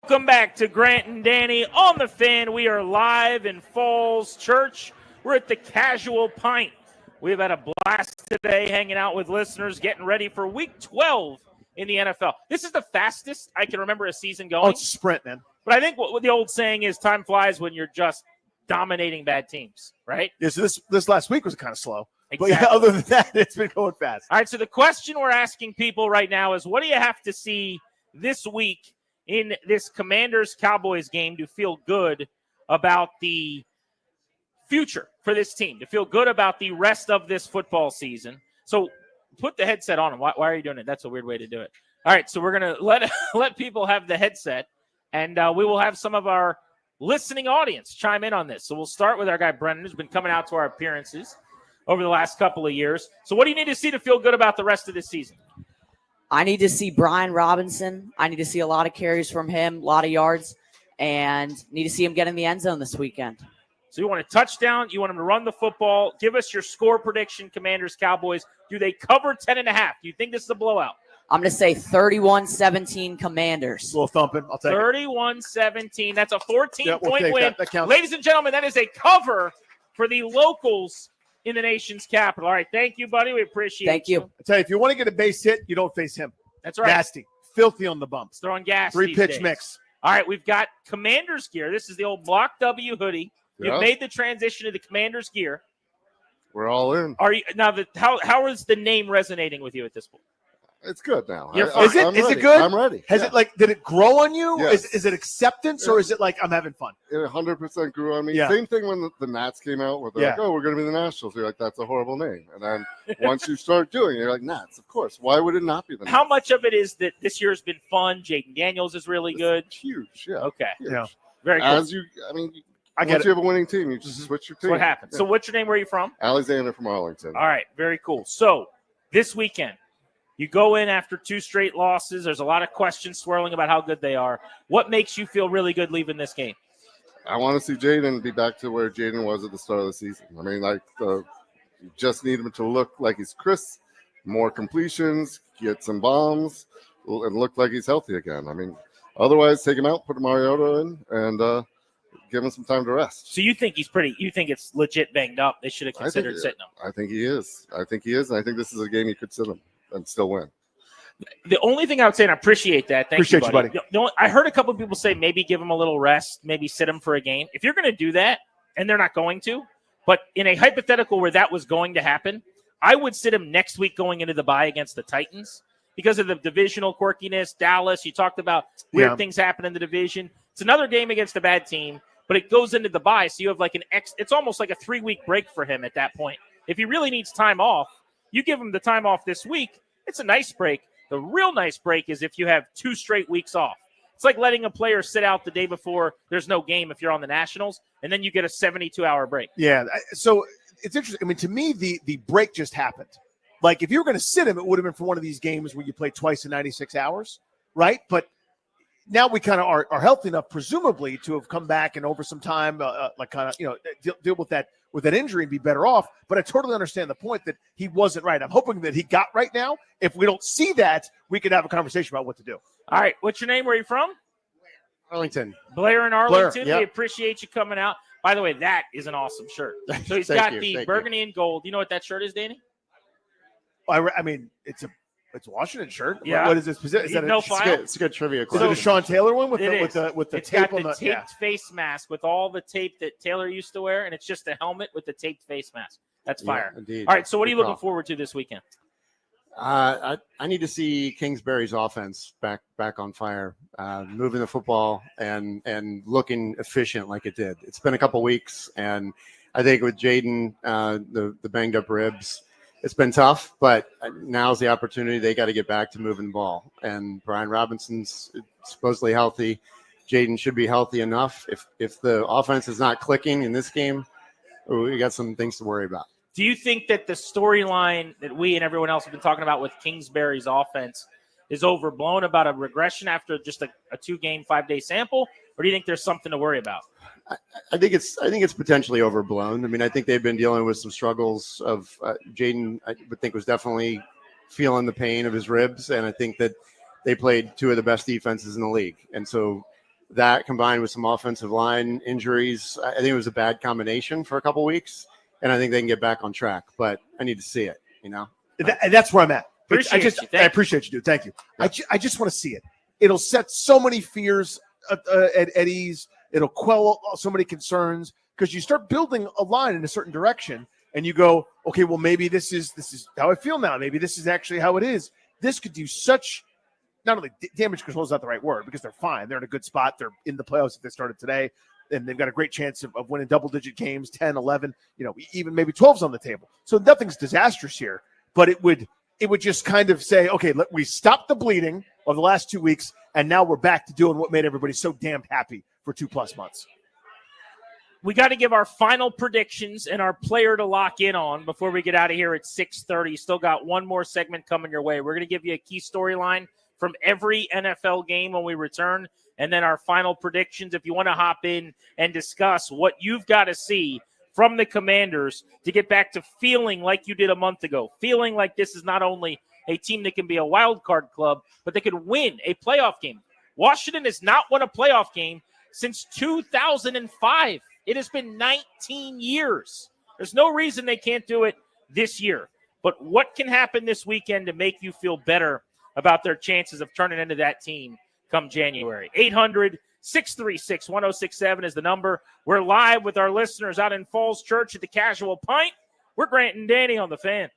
Welcome back to Grant and Danny on the Fan. We are live in Falls Church. We're at the Casual Pint. We've had a blast today hanging out with listeners, getting ready for Week 12 in the NFL. This is the fastest I can remember a season going. Oh, it's a sprint, man. But I think what the old saying is time flies when you're just dominating bad teams, right? Yeah, so this last week was kind of slow. Exactly. But yeah, other than that, it's been going fast. All right, so the question we're asking people right now is, what do you have to see this week in this Commanders-Cowboys game to feel good about the future for this team, to feel good about the rest of this football season? So put the headset on. Why are you doing it? That's a weird way to do it. All right, so we're going to let people have the headset, and we will have some of our listening audience chime in on this. So we'll start with our guy Brendan, who's been coming out to our appearances over the last couple of years. So what do you need to see to feel good about the rest of this season? I need to see Brian Robinson. I need to see a lot of carries from him, a lot of yards, and need to see him get in the end zone this weekend. So you want a touchdown, you want him to run the football. Give us your score prediction, Commanders, Cowboys. Do they cover 10.5? Do you think this is a blowout? I'm going to say 31-17 Commanders. A little thumping. I'll take 31-17. That's a 14-point win. That counts. Ladies and gentlemen, that is a cover for the locals in the nation's capital. All right, thank you, buddy. We appreciate it. Thank you. I tell you, if you want to get a base hit, you don't face him. That's right. Nasty. Filthy on the bumps. Throwing gas. Three-pitch these days. mix. All right, we've got Commanders gear. This is the old Block W hoodie. Yeah. You've made the transition to the Commanders gear. We're all in. Are you now? How is the name resonating with you at this point? It's good now. You're Is fine. it good? I'm ready. Has it did it grow on you? Yes. Is it acceptance or is it like I'm having fun? It 100% grew on me. Yeah. Same thing when the Nats came out, where they're like, "Oh, we're going to be the Nationals." You're like, "That's a horrible name." And then once you start doing it, you're like, "Nats, of course. Why would it not be the Nats?" How much of it is that this year has been fun? Jaden Daniels is really good. Huge, yeah. Okay. Huge. Yeah. Very cool. Once you have a winning team, you just switch your That's team. what happens. Yeah. So what's your name? Where are you from? Alexander from Arlington. All right. Very cool. So this weekend, you go in after 2 straight losses. There's a lot of questions swirling about how good they are. What makes you feel really good leaving this game? I want to see Jaden be back to where Jaden was at the start of the season. I mean, you just need him to look like he's crisp, more completions, get some bombs, and look like he's healthy again. I mean, otherwise, take him out, put Mariota in, and give him some time to rest. So you think you think it's legit banged up? They should have considered sitting him. I think he is. And I think this is a game you could sit him and still win. The only thing I would say, and I appreciate that. Appreciate you, buddy. I heard a couple of people say maybe give him a little rest, maybe sit him for a game. If you're going to do that, and they're not going to, but in a hypothetical where that was going to happen, I would sit him next week going into the bye against the Titans because of the divisional quirkiness. Dallas, you talked about weird things happen in the division. It's another game against a bad team, but it goes into the bye, so you have like it's almost like a 3-week break for him at that point. If he really needs time off, you give him the time off this week, it's a nice break. The real nice break is if you have 2 straight weeks off. It's like letting a player sit out the day before there's no game if you're on the Nationals, and then you get a 72-hour break. Yeah. So it's interesting. I mean, to me, the break just happened. Like, if you were going to sit him, it would have been for one of these games where you play twice in 96 hours, right? But now we kind of are healthy enough, presumably, to have come back and over some time, deal with that injury and be better off. But I totally understand the point that he wasn't right. I'm hoping that he got right now. If we don't see that, we can have a conversation about what to do. All right. What's your name? Where are you from? Arlington. Blair in Arlington. Blair, yep. We appreciate you coming out. By the way, that is an awesome shirt. So he's got the burgundy and gold. You know what that shirt is, Danny? I mean, it's a Washington shirt. Yeah. What is this? Is that No file? It's a good trivia Is question. it a Sean Taylor one with It the is. It's tape got on the the taped face mask with all the tape that Taylor used to wear, and it's just a helmet with the taped face mask. That's fire. Yeah, indeed. All right, so what are you Good looking call. forward to this weekend? I need to see Kingsbury's offense back on fire, moving the football and looking efficient like it did. It's been a couple weeks, and I think with Jaden, the banged up ribs, it's been tough. But now's the opportunity. They got to get back to moving the ball. And Brian Robinson's supposedly healthy. Jaden should be healthy enough. If the offense is not clicking in this game, we got some things to worry about. Do you think that the storyline that we and everyone else have been talking about with Kingsbury's offense is overblown about a regression after just a 2-game, 5-day sample, or do you think there's something to worry about? I think it's potentially overblown. I mean, I think they've been dealing with some struggles of Jaden. I would think was definitely feeling the pain of his ribs, and I think that they played 2 of the best defenses in the league, and so that combined with some offensive line injuries, I think it was a bad combination for a couple weeks, and I think they can get back on track. But I need to see it, And that's where I'm at. I appreciate you, dude. Thank you. I just want to see it. It'll set so many fears at ease. It'll quell so many concerns because you start building a line in a certain direction, and you go, okay, well, maybe this is how I feel now. Maybe this is actually how it is. This could do such not only damage control is not the right word because they're fine. They're in a good spot. They're in the playoffs if they started today, and they've got a great chance of winning double-digit games, 10, 11, even maybe 12's on the table. So nothing's disastrous here, but it would just kind of say, okay, we stopped the bleeding of the last 2 weeks, and now we're back to doing what made everybody so damn happy for 2+ months. We got to give our final predictions and our player to lock in on before we get out of here at 6:30. Still got one more segment coming your way. We're going to give you a key storyline from every NFL game when we return, and then our final predictions. If you want to hop in and discuss what you've got to see from the Commanders to get back to feeling like you did a month ago, feeling like this is not only a team that can be a wild card club, but they could win a playoff game. Washington has not won a playoff game since 2005. It has been 19 years. There's no reason they can't do it this year. But what can happen this weekend to make you feel better about their chances of turning into that team come January? 800-636-1067 is the number. We're live with our listeners out in Falls Church at the Casual Pint. We're Grant and Danny on the Fan.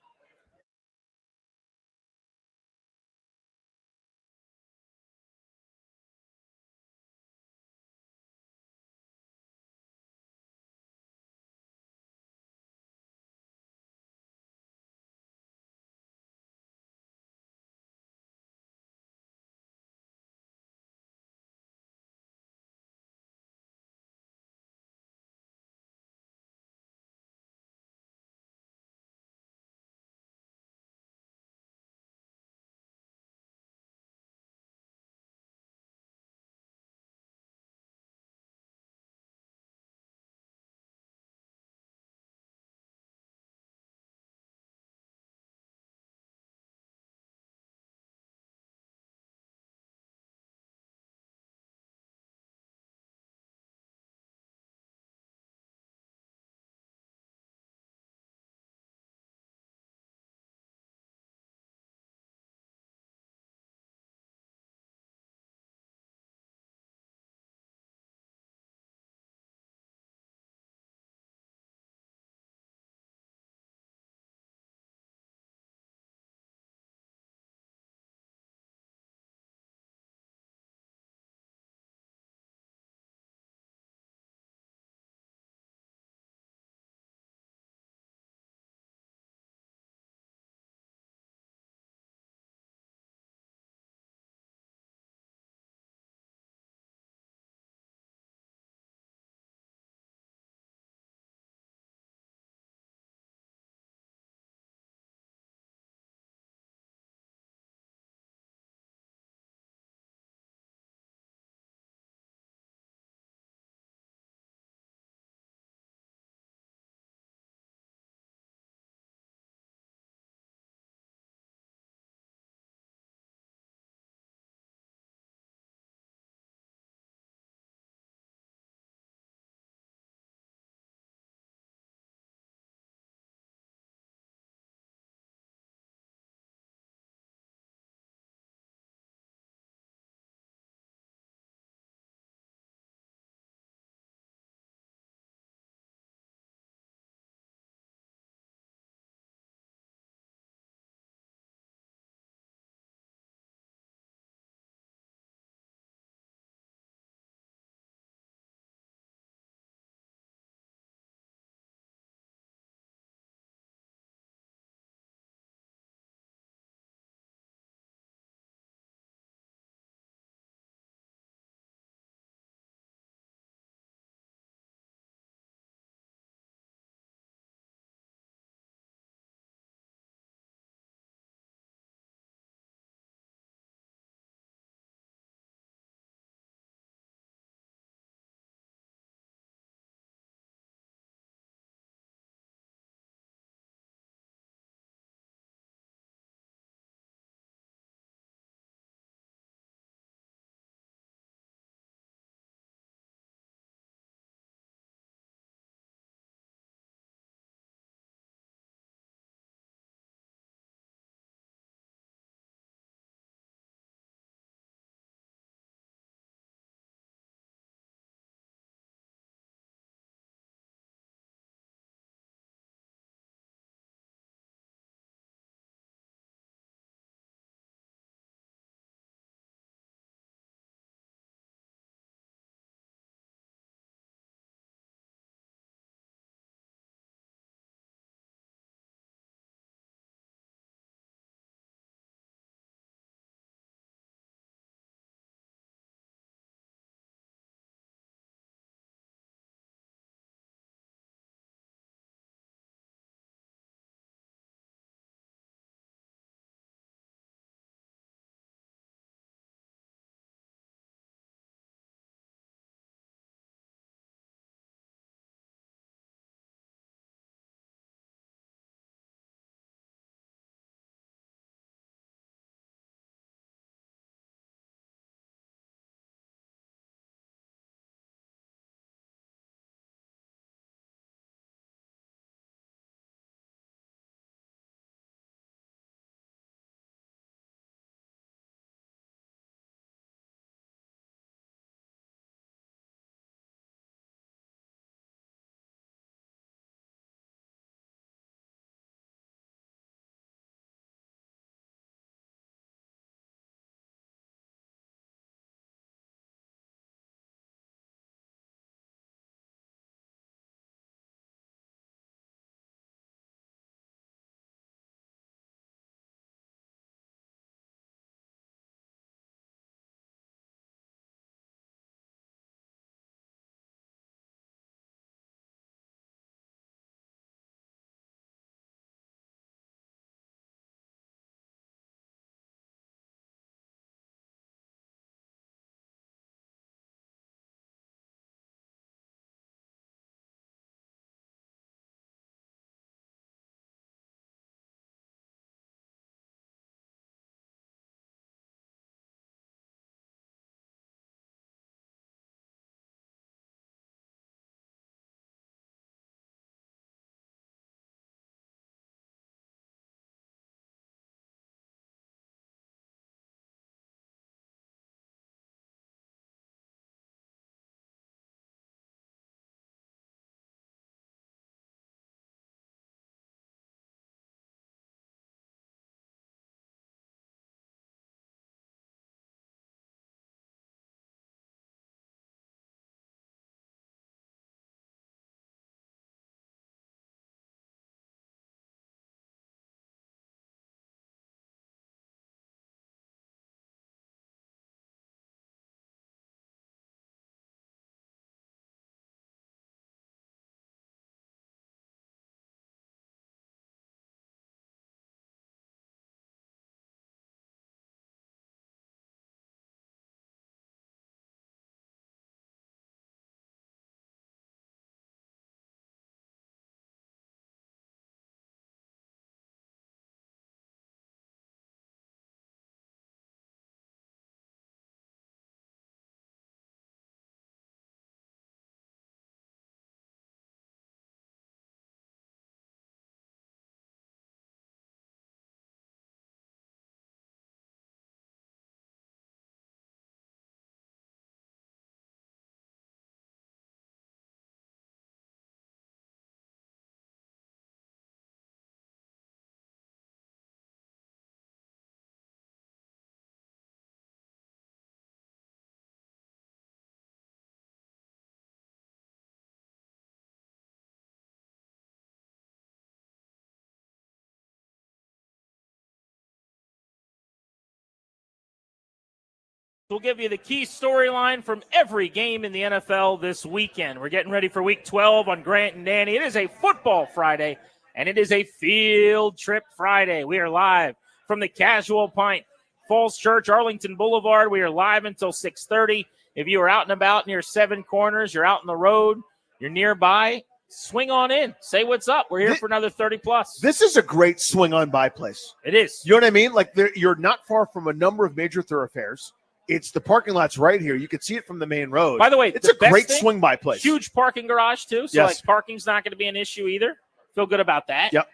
We'll give you the key storyline from every game in the NFL this weekend. We're getting ready for Week 12 on Grant and Danny. It is a football Friday, and it is a field trip Friday. We are live from the Casual Pint, Falls Church, Arlington Boulevard. We are live until 6:30. If you are out and about near Seven Corners, you're out on the road, you're nearby, swing on in. Say what's up. We're here for another 30+. This is a great swing on by place. It is. You know what I mean? Like you're not far from a number of major thoroughfares. It's the parking lot's right here. You can see it from the main road. By the way, it's a great swing by place. Huge parking garage, too. So, Yes. parking's not going to be an issue either. Feel good about that. Yep.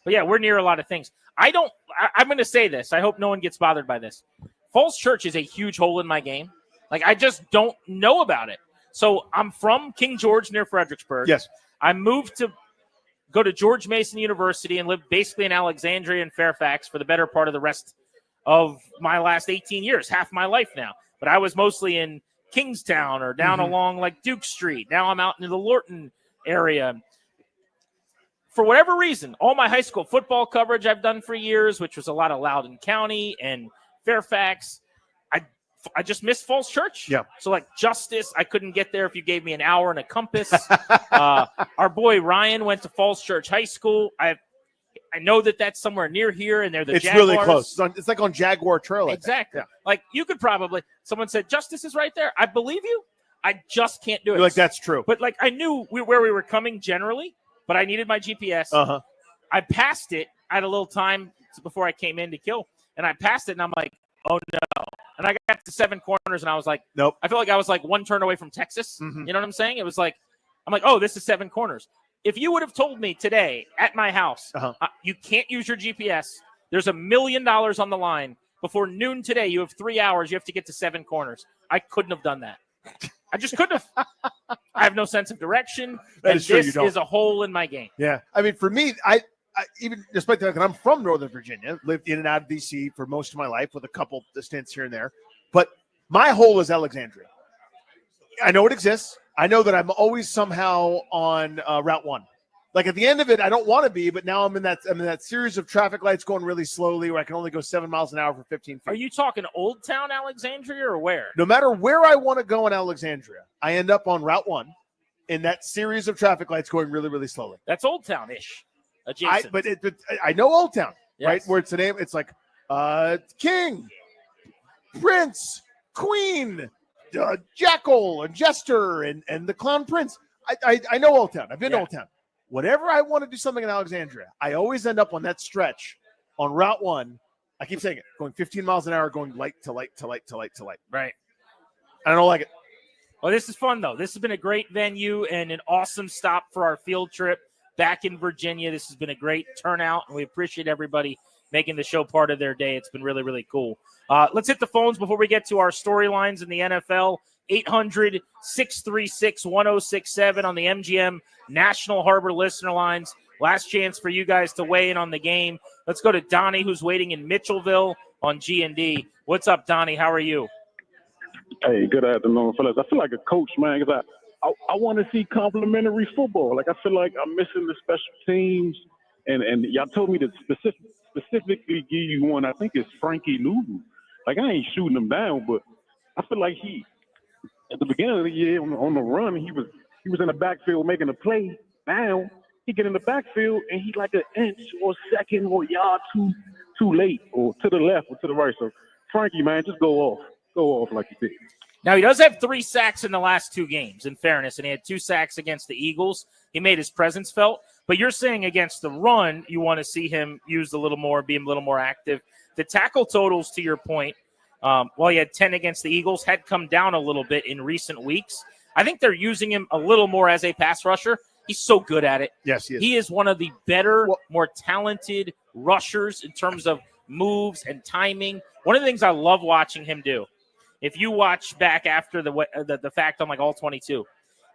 But, yeah, we're near a lot of things. I'm going to say this. I hope no one gets bothered by this. Falls Church is a huge hole in my game. Like, I just don't know about it. So, I'm from King George near Fredericksburg. Yes. I moved to go to George Mason University and lived basically in Alexandria and Fairfax for the better part of the rest of my last 18 years, half my life now. But I was mostly in Kingstown or down along like Duke Street. Now I'm out in the Lorton area. For whatever reason, all my high school football coverage I've done for years, which was a lot of Loudoun County and Fairfax, I just missed Falls Church. Yeah. So like Justice, I couldn't get there if you gave me an hour and a compass. Our boy Ryan went to Falls Church High School. I know that that's somewhere near here, and they're the It's Jaguars. really close. It's like on Jaguar Trail. Exactly. Like you could probably. Someone said Justice is right there. I believe you. I just can't do it. You're like, that's true. But like I knew where we were coming generally, but I needed my GPS. I passed it. I had a little time before I came in to kill, and I passed it, and I'm like, oh no. And I got to Seven Corners, and I was like, nope. I feel like I was like one turn away from Texas. You know what I'm saying? It was like, I'm like, oh, this is Seven Corners. If you would have told me today at my house, you can't use your GPS, there's $1 million on the line. Before noon today, you have 3 hours. You have to get to Seven Corners. I couldn't have done that. I just couldn't have. I have no sense of direction. And this is a hole in my game. Yeah. I mean, for me, I even despite the fact that I'm from Northern Virginia, lived in and out of D.C. for most of my life with a couple stints here and there. But my hole is Alexandria. I know it exists. I know that I'm always somehow on Route 1. Like at the end of it, I don't want to be, but now I'm in that series of traffic lights going really slowly where I can only go 7 miles an hour for 15 feet. Are you talking Old Town Alexandria or where? No matter where I want to go in Alexandria, I end up on Route 1 in that series of traffic lights going really, really slowly. That's Old Town-ish. Adjacent. But I know Old Town, right? Yes. Where it's the name. It's like King, Prince, Queen, Jackal, and Jester, and the Clown Prince. I know Old Town. I've been to Old Town. Whenever I want to do something in Alexandria, I always end up on that stretch on Route 1. I keep saying it, going 15 miles an hour, going light to light to light to light to light. Right. I don't like it. Well, this is fun, though. This has been a great venue and an awesome stop for our field trip back in Virginia. This has been a great turnout, and we appreciate everybody making the show part of their day. It's been really, really cool. Let's hit the phones before we get to our storylines in the NFL. 800-636-1067 on the MGM National Harbor listener lines. Last chance for you guys to weigh in on the game. Let's go to Donnie, who's waiting in Mitchellville on G&D. What's up, Donnie? How are you? Hey, good afternoon, fellas. I feel like a coach, man, because I want to see complimentary football. Like, I feel like I'm missing the special teams, and y'all told me to specifically give you one. I think it's Frankie Louvu. Like, I ain't shooting him down, but I feel like at the beginning of the year on the run, he was in the backfield making a play. Now he get in the backfield and he's like an inch or second or yard too late, or to the left or to the right. So Frankie, man, just go off like you did. Now, he does have 3 sacks in the last 2 games, in fairness, and he had 2 sacks against the Eagles. He made his presence felt. But you're saying against the run, you want to see him used a little more, be a little more active. The tackle totals, to your point, while he had 10 against the Eagles, had come down a little bit in recent weeks. I think they're using him a little more as a pass rusher. He's so good at it. Yes, he is. He is one of the better, more talented rushers in terms of moves and timing. One of the things I love watching him do, if you watch back after the fact on like all 22,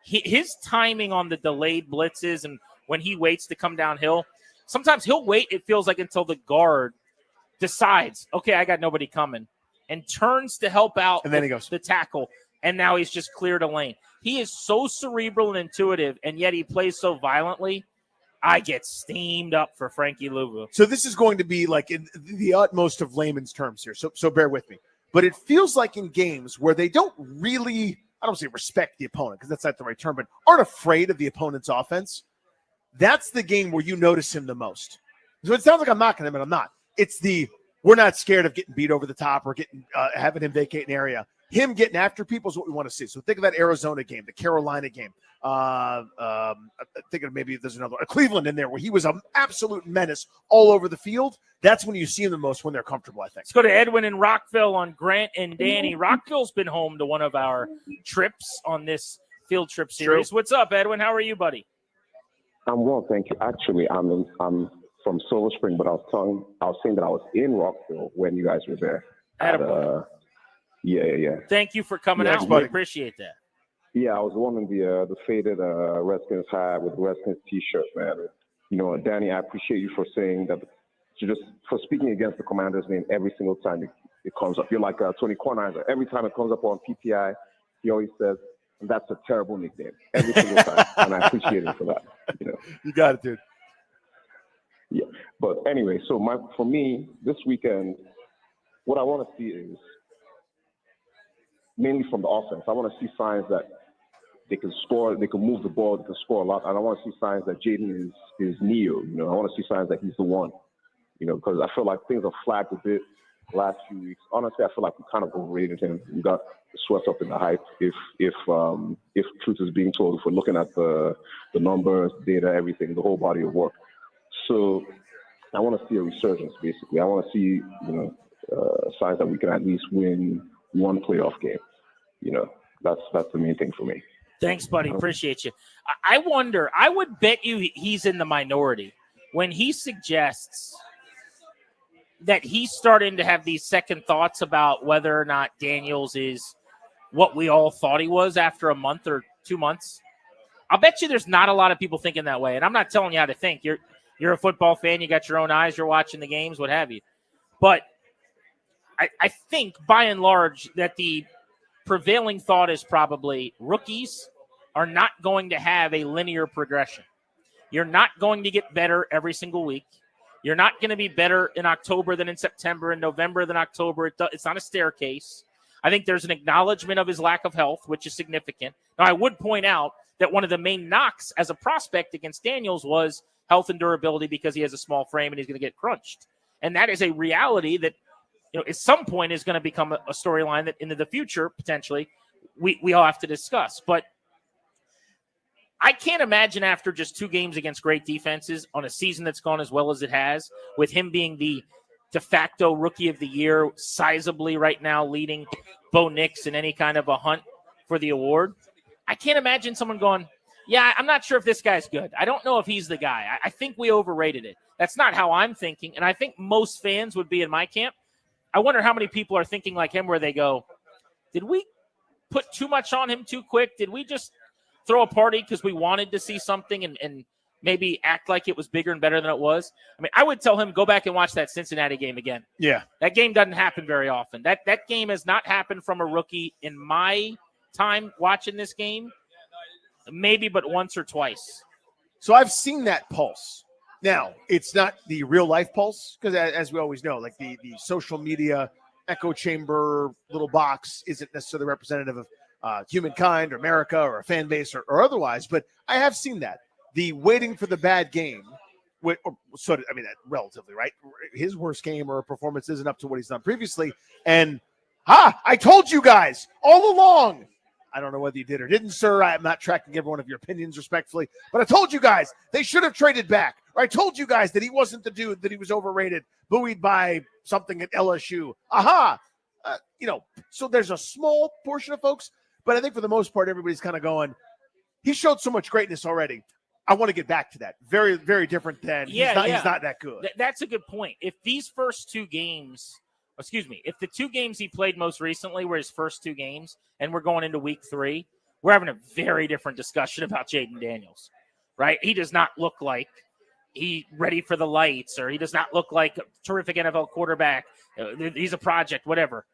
his timing on the delayed blitzes and when he waits to come downhill, sometimes he'll wait, it feels like, until the guard decides, okay, I got nobody coming, and turns to help out and then he goes the tackle, and now he's just cleared a lane. He is so cerebral and intuitive, and yet he plays so violently. I get steamed up for Frankie Louvu. So this is going to be like in the utmost of layman's terms here. So bear with me. But it feels like in games where they don't really, I don't say respect the opponent because that's not the right term, but aren't afraid of the opponent's offense, that's the game where you notice him the most. So it sounds like I'm knocking him, and I'm not. It's we're not scared of getting beat over the top or getting having him vacate an area. Him getting after people is what we want to see. So think of that Arizona game, the Carolina game. Thinking maybe there's another one, Cleveland in there where he was an absolute menace all over the field. That's when you see him the most when they're comfortable, I think. Let's go to Edwin in Rockville on Grant and Danny. Rockville's been home to one of our trips on this field trip series. True. What's up, Edwin? How are you, buddy? I'm well, thank you. Actually, I'm from Silver Spring, but I was saying that I was in Rockville when you guys were there. Yeah. Thank you for coming out. We appreciate that. Yeah, I was wearing the faded Redskins hat with the Redskins T-shirt, man. You know, Danny, I appreciate you for saying that, for speaking against the Commander's name every single time it comes up. You're like Tony Kornheiser. Every time it comes up on PPI, he always says, "That's a terrible nickname," every single time, and I appreciate him for that. You know, you got it, dude. Yeah, but anyway, so for me this weekend, what I want to see is mainly from the offense. I want to see signs that they can score, they can move the ball, they can score a lot, and I want to see signs that Jaden is Neo. You know, I want to see signs that he's the one. You know, because I feel like things have flagged a bit the last few weeks. Honestly, I feel like we kind of overrated him. We got swept up in the hype. If truth is being told, if we're looking at the numbers, data, everything, the whole body of work. So I want to see a resurgence, basically. I want to see, signs that we can at least win one playoff game. You know, that's the main thing for me. Thanks, buddy. Appreciate you. I wonder, I would bet you he's in the minority when he suggests that he's starting to have these second thoughts about whether or not Daniels is what we all thought he was after a month or 2 months. I'll bet you there's not a lot of people thinking that way. And I'm not telling you how to think. You're a football fan. You got your own eyes. You're watching the games, what have you. But I think, by and large, that the prevailing thought is probably rookies are not going to have a linear progression. You're not going to get better every single week. You're not going to be better in October than in September, in November than October. It's not a staircase. I think there's an acknowledgement of his lack of health, which is significant. Now, I would point out that one of the main knocks as a prospect against Daniels was health and durability because he has a small frame and he's going to get crunched. And that is a reality that, at some point is going to become a storyline that into the future, potentially, we all have to discuss. But I can't imagine after just 2 games against great defenses on a season that's gone as well as it has, with him being the de facto rookie of the year, sizably right now leading Bo Nix in any kind of a hunt for the award. I can't imagine someone going, yeah, I'm not sure if this guy's good. I don't know if he's the guy. I think we overrated it. That's not how I'm thinking. And I think most fans would be in my camp. I wonder how many people are thinking like him where they go, did we put too much on him too quick? Did we just throw a party because we wanted to see something and maybe act like it was bigger and better than it was? I mean, I would tell him, go back and watch that Cincinnati game again. Yeah. That game doesn't happen very often. That game has not happened from a rookie in my time watching this game, maybe but once or twice. So I've seen that pulse. Now, it's not the real life pulse because, as we always know, like the social media echo chamber little box isn't necessarily representative of humankind or America or a fan base or otherwise. But I have seen that. The waiting for the bad game, relatively, right? His worst game or performance isn't up to what he's done previously. And, I told you guys all along. I don't know whether you did or didn't, sir. I'm not tracking every one of your opinions respectfully, but I told you guys they should have traded back. Or I told you guys that he wasn't the dude, that he was overrated, buoyed by something at LSU. So there's a small portion of folks, but I think for the most part, everybody's kind of going, he showed so much greatness already. I want to get back to that. Very, very different than he's not that good. That's a good point. If these first 2 games, if the 2 games he played most recently were his first 2 games and we're going into week 3, we're having a very different discussion about Jaden Daniels, right? He does not look like he's ready for the lights, or he does not look like a terrific NFL quarterback. He's a project, whatever.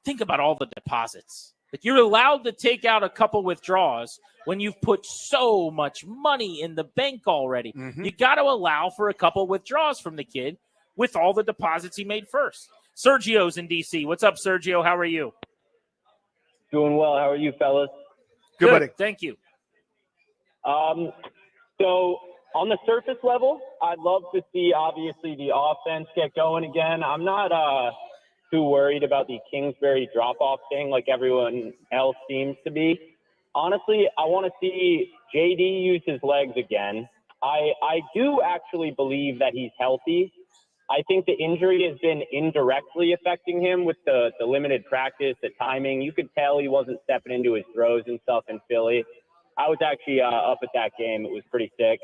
Think about all the deposits. Like, you're allowed to take out a couple withdrawals when you've put so much money in the bank already. Mm-hmm. You got to allow for a couple withdrawals from the kid with all the deposits he made first. Sergio's in DC. What's up, Sergio? How are you? Doing well. How are you, fellas? Good, buddy. Thank you. So on the surface level, I'd love to see obviously the offense get going again. I'm not too worried about the Kingsbury drop-off thing like everyone else seems to be. Honestly, I want to see JD use his legs again. I do actually believe that he's healthy. I think the injury has been indirectly affecting him with the limited practice, the timing. You could tell he wasn't stepping into his throws and stuff in Philly. I was actually up at that game. It was pretty sick.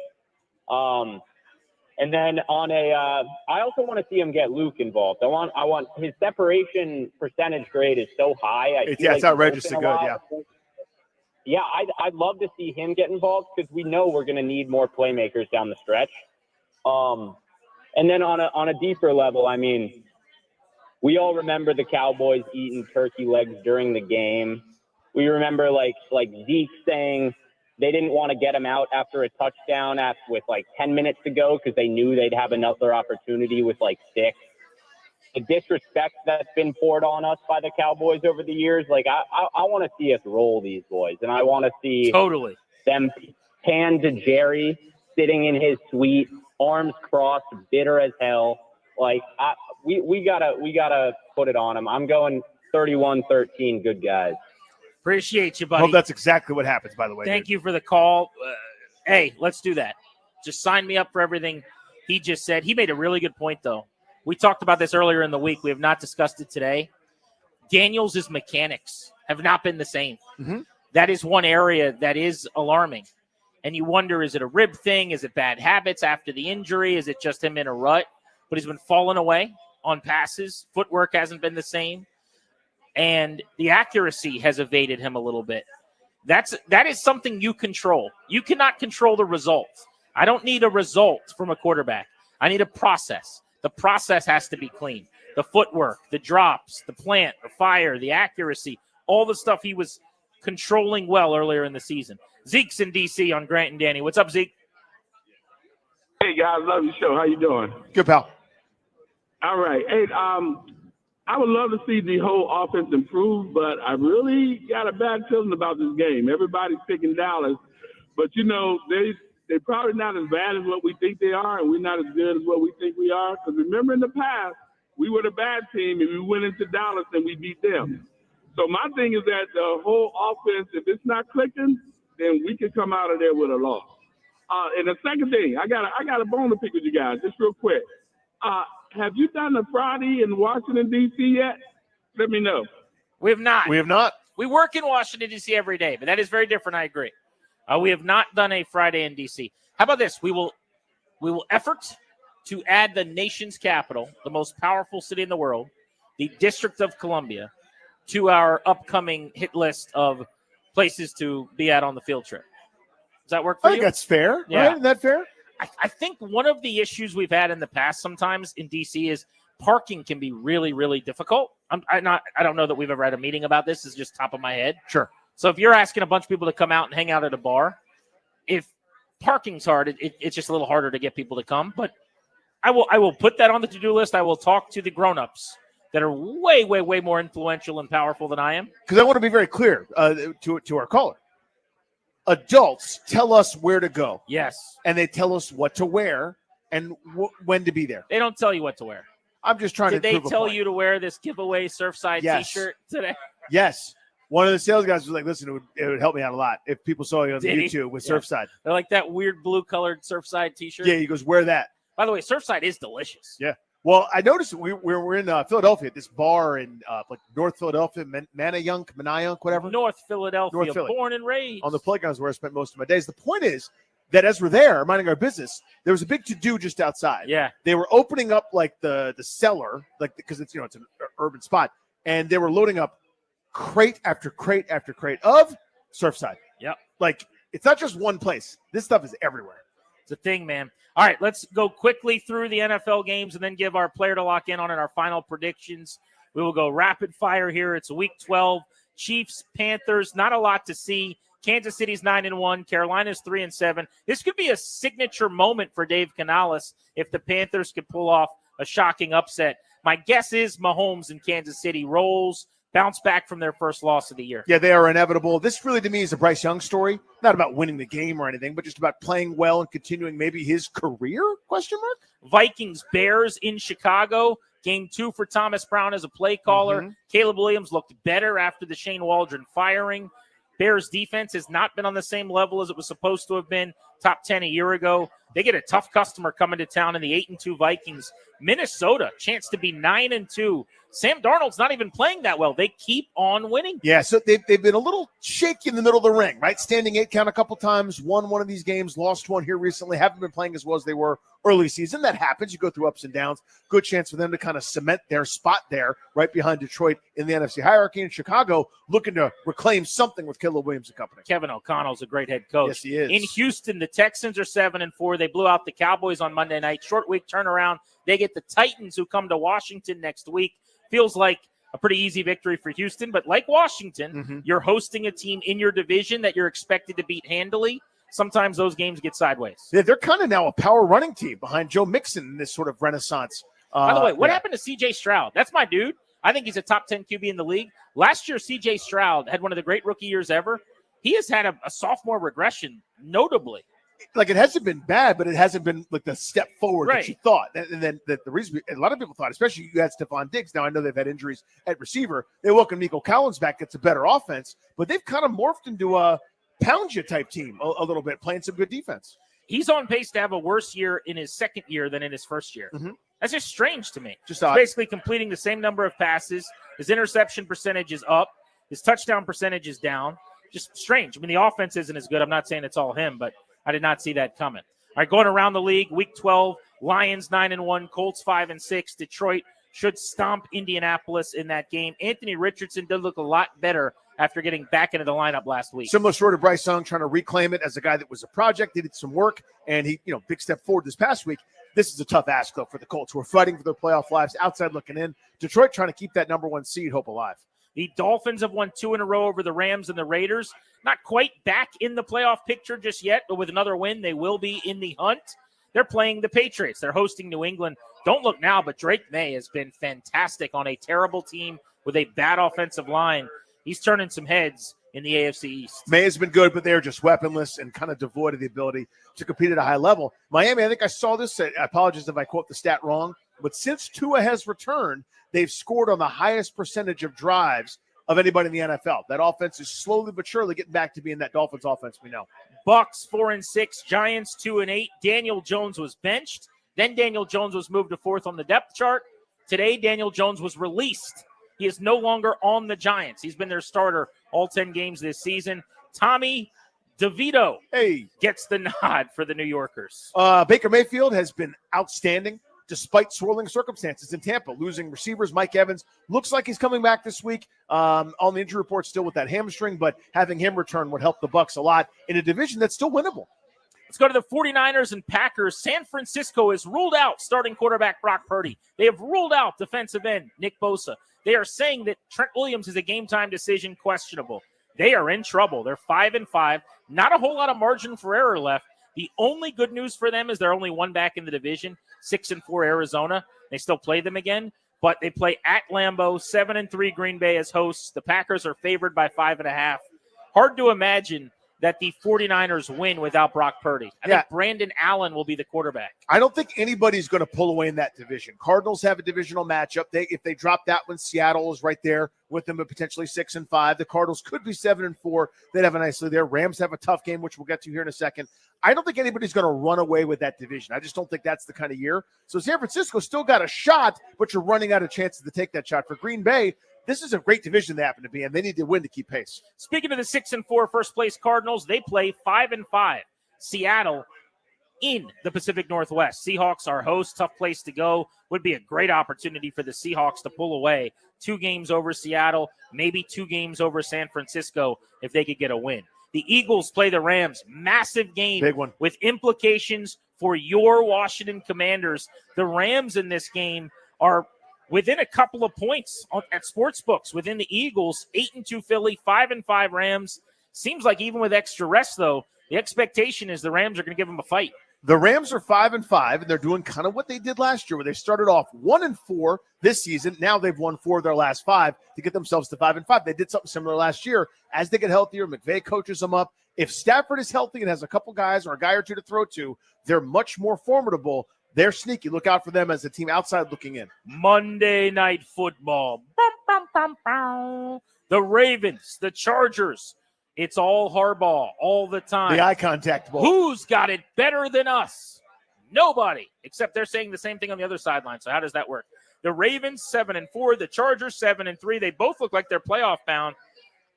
And then I also want to see him get Luke involved. I want his separation percentage grade is so high. It's outrageously good. Yeah. Yeah, I'd love to see him get involved because we know we're going to need more playmakers down the stretch. And then on a deeper level, I mean, we all remember the Cowboys eating turkey legs during the game. We remember like Zeke saying they didn't want to get him out after a touchdown with like 10 minutes to go because they knew they'd have another opportunity with like 6. The disrespect that's been poured on us by the Cowboys over the years, like I want to see us roll these boys, and I want to see them pan to Jerry sitting in his suite, arms crossed, bitter as hell. Like we gotta put it on him. I'm going 31-13. Good guys. Appreciate you, buddy. Hope that's exactly what happens. By the way, Thank you for the call. Hey, let's do that. Just sign me up for everything he just said. He made a really good point, though. We talked about this earlier in the week. We have not discussed it today. Daniels' mechanics have not been the same. Mm-hmm. That is one area that is alarming. And you wonder, is it a rib thing? Is it bad habits after the injury? Is it just him in a rut? But he's been falling away on passes. Footwork hasn't been the same. And the accuracy has evaded him a little bit. That is something you control. You cannot control the result. I don't need a result from a quarterback. I need a process. The process has to be clean. The footwork, the drops, the plant, the fire, the accuracy, all the stuff he was controlling well earlier in the season. Zeke's in D.C. on Grant and Danny. What's up, Zeke? Hey, guys. Love your show. How you doing? Good, pal. All right. Hey, I would love to see the whole offense improve, but I really got a bad feeling about this game. Everybody's picking Dallas, but, you know, they're probably not as bad as what we think they are, and we're not as good as what we think we are. Because remember in the past, we were the bad team, and we went into Dallas and we beat them. So my thing is that the whole offense, if it's not clicking, then we can come out of there with a loss. And the second thing, I got a bone to pick with you guys, just real quick. Have you done a Friday in Washington, D.C. yet? Let me know. We have not. We have not. We work in Washington, D.C. every day, but that is very different. I agree. We have not done a Friday in D.C. How about this? We will effort to add the nation's capital, the most powerful city in the world, the District of Columbia, to our upcoming hit list of places to be at on the field trip. Does that work for you? I think that's fair. Yeah. Right? Isn't that fair? I think one of the issues we've had in the past sometimes in D.C. is parking can be really, really difficult. I don't know that we've ever had a meeting about this. It's just top of my head. Sure. So if you're asking a bunch of people to come out and hang out at a bar, if parking's hard, it's just a little harder to get people to come. But I will put that on the to-do list. I will talk to the grown-ups that are way, way, way more influential and powerful than I am. Because I want to be very clear to our caller. Adults tell us where to go. Yes. And they tell us what to wear and when to be there. They don't tell you what to wear. I'm just trying Did to they prove a tell point. you to wear this giveaway Surfside Yes. T-shirt today? Yes. One of the sales guys was like, listen, it would help me out a lot if people saw you on Did he? YouTube with Yeah. Surfside. They're like that weird blue-colored Surfside T-shirt. Yeah, he goes, wear that. By the way, Surfside is delicious. Yeah. Well, I noticed we're in Philadelphia at this bar in like North Philadelphia, Manayunk, whatever. North Philadelphia, North Philly. born and raised. On the playgrounds where I spent most of my days. The point is that as we're there minding our business, there was a big to-do just outside. Yeah. They were opening up like the cellar, like because it's it's an urban spot, and they were loading up crate after crate after crate of Surfside. Yep. Like it's not just one place. This stuff is everywhere. It's a thing, man. All right, let's go quickly through the NFL games and then give our player to lock in on our final predictions. We will go rapid fire here. It's week 12. Chiefs, Panthers, not a lot to see. Kansas City's 9-1. Carolina's 3-7. This could be a signature moment for Dave Canales if the Panthers could pull off a shocking upset My guess is Mahomes in Kansas City rolls, bounce back from their first loss of the year. Yeah, they are inevitable. This really, to me, is a Bryce Young story. Not about winning the game or anything, but just about playing well and continuing maybe his career, question mark? Vikings, Bears in Chicago. Game 2 for Thomas Brown as a play caller. Caleb Williams looked better after the Shane Waldron firing. Bears defense has not been on the same level as it was supposed to have been. Top 10 a year ago. They get a tough customer coming to town in the 8-2 Vikings. Minnesota, chance to be 9-2. Sam Darnold's not even playing that well. They keep on winning. Yeah, so they've been a little shaky in the middle of the ring, right? Standing 8 count a couple times, won one of these games, lost one here recently, haven't been playing as well as they were early season. That happens. You go through ups and downs. Good chance for them to kind of cement their spot there right behind Detroit in the NFC hierarchy. And Chicago looking to reclaim something with Caleb Williams and company. Kevin O'Connell's a great head coach. Yes, he is. In Houston, the Texans are 7-4. They blew out the Cowboys on Monday night. Short week turnaround. They get the Titans, who come to Washington next week. Feels like a pretty easy victory for Houston, but like Washington, you're hosting a team in your division that you're expected to beat handily. Sometimes those games get sideways. Yeah, they're kind of now a power running team behind Joe Mixon in this sort of renaissance. By the way, what happened to C.J. Stroud? That's my dude. I think he's a top 10 QB in the league. Last year, C.J. Stroud had one of the great rookie years ever. He has had a sophomore regression, notably. Like, it hasn't been bad, but it hasn't been like the step forward that you thought. And then the reason a lot of people thought, especially you had Stephon Diggs. Now I know they've had injuries at receiver. They welcome Nico Collins back, gets a better offense, but they've kind of morphed into a pound you type team a little bit, playing some good defense. He's on pace to have a worse year in his second year than in his first year. That's just strange to me. Just He's basically completing the same number of passes. His interception percentage is up. His touchdown percentage is down. Just strange. I mean, the offense isn't as good. I'm not saying it's all him, but I did not see that coming. All right, going around the league, Week 12, Lions 9-1, Colts 5-6. Detroit should stomp Indianapolis in that game. Anthony Richardson did look a lot better after getting back into the lineup last week. Similar story to Bryce Young, trying to reclaim it as a guy that was a project. He did some work, and he, big step forward this past week. This is a tough ask, though, for the Colts, who are fighting for their playoff lives, outside looking in. Detroit trying to keep that number 1 seed hope alive. The Dolphins have won 2 in a row over the Rams and the Raiders. Not quite back in the playoff picture just yet, but with another win, they will be in the hunt. They're playing the Patriots. They're hosting New England. Don't look now, but Drake May has been fantastic on a terrible team with a bad offensive line. He's turning some heads in the AFC East. May has been good, but they're just weaponless and kind of devoid of the ability to compete at a high level. Miami, I think I saw this. I apologize if I quote the stat wrong, but since Tua has returned, they've scored on the highest percentage of drives of anybody in the NFL. That offense is slowly but surely getting back to being that Dolphins offense we know. Bucks 4-6, Giants 2-8. Daniel Jones was benched. Then Daniel Jones was moved to 4th on the depth chart. Today, Daniel Jones was released. He is no longer on the Giants. He's been their starter all 10 games this season. Tommy DeVito gets the nod for the New Yorkers. Baker Mayfield has been outstanding despite swirling circumstances in Tampa, losing receivers. Mike Evans looks like he's coming back this week on the injury report still with that hamstring, but having him return would help the Bucs a lot in a division that's still winnable. Let's go to the 49ers and Packers. San Francisco has ruled out starting quarterback Brock Purdy. They have ruled out defensive end Nick Bosa. They are saying that Trent Williams is a game-time decision questionable. They are in trouble. They're 5-5. Not a whole lot of margin for error left. The only good news for them is they're only one back in the division, 6-4 Arizona. They still play them again, but they play at Lambeau, 7-3 Green Bay as hosts. The Packers are favored by 5.5. Hard to imagine that the 49ers win without Brock Purdy. I think Brandon Allen will be the quarterback. I don't think anybody's going to pull away in that division. Cardinals have a divisional matchup. If they drop that one, Seattle is right there with them at potentially 6-5. The Cardinals could be 7-4. They'd have a nice lead there. Rams have a tough game, which we'll get to here in a second. I don't think anybody's going to run away with that division. I just don't think that's the kind of year. So San Francisco still got a shot, but you're running out of chances to take that shot. For Green Bay, this is a great division they happen to be in. They need to win to keep pace. Speaking of the 6-4 first place Cardinals, they play 5-5 Seattle in the Pacific Northwest. Seahawks are hosts, tough place to go. Would be a great opportunity for the Seahawks to pull away 2 games over Seattle, maybe 2 games over San Francisco if they could get a win. The Eagles play the Rams. Massive game. Big one. With implications for your Washington Commanders. The Rams in this game are within a couple of points at sportsbooks within the Eagles. 8-2 Philly, 5-5 Rams. Seems like even with extra rest, though, the expectation is the Rams are going to give them a fight. The Rams are 5-5, and they're doing kind of what they did last year, where they started off 1-4 this season. Now they've won 4 of their last 5 to get themselves to 5-5. They did something similar last year. As they get healthier, McVay coaches them up. If Stafford is healthy and has a couple guys or a guy or two to throw to, they're much more formidable. They're sneaky. Look out for them as a team outside looking in. Monday Night Football. Bum, bum, bum, bum. The Ravens, the Chargers. It's all Harbaugh all the time. The eye contact ball. Who's got it better than us? Nobody, except they're saying the same thing on the other sideline. So how does that work? The Ravens 7-4, the Chargers 7-3. They both look like they're playoff bound.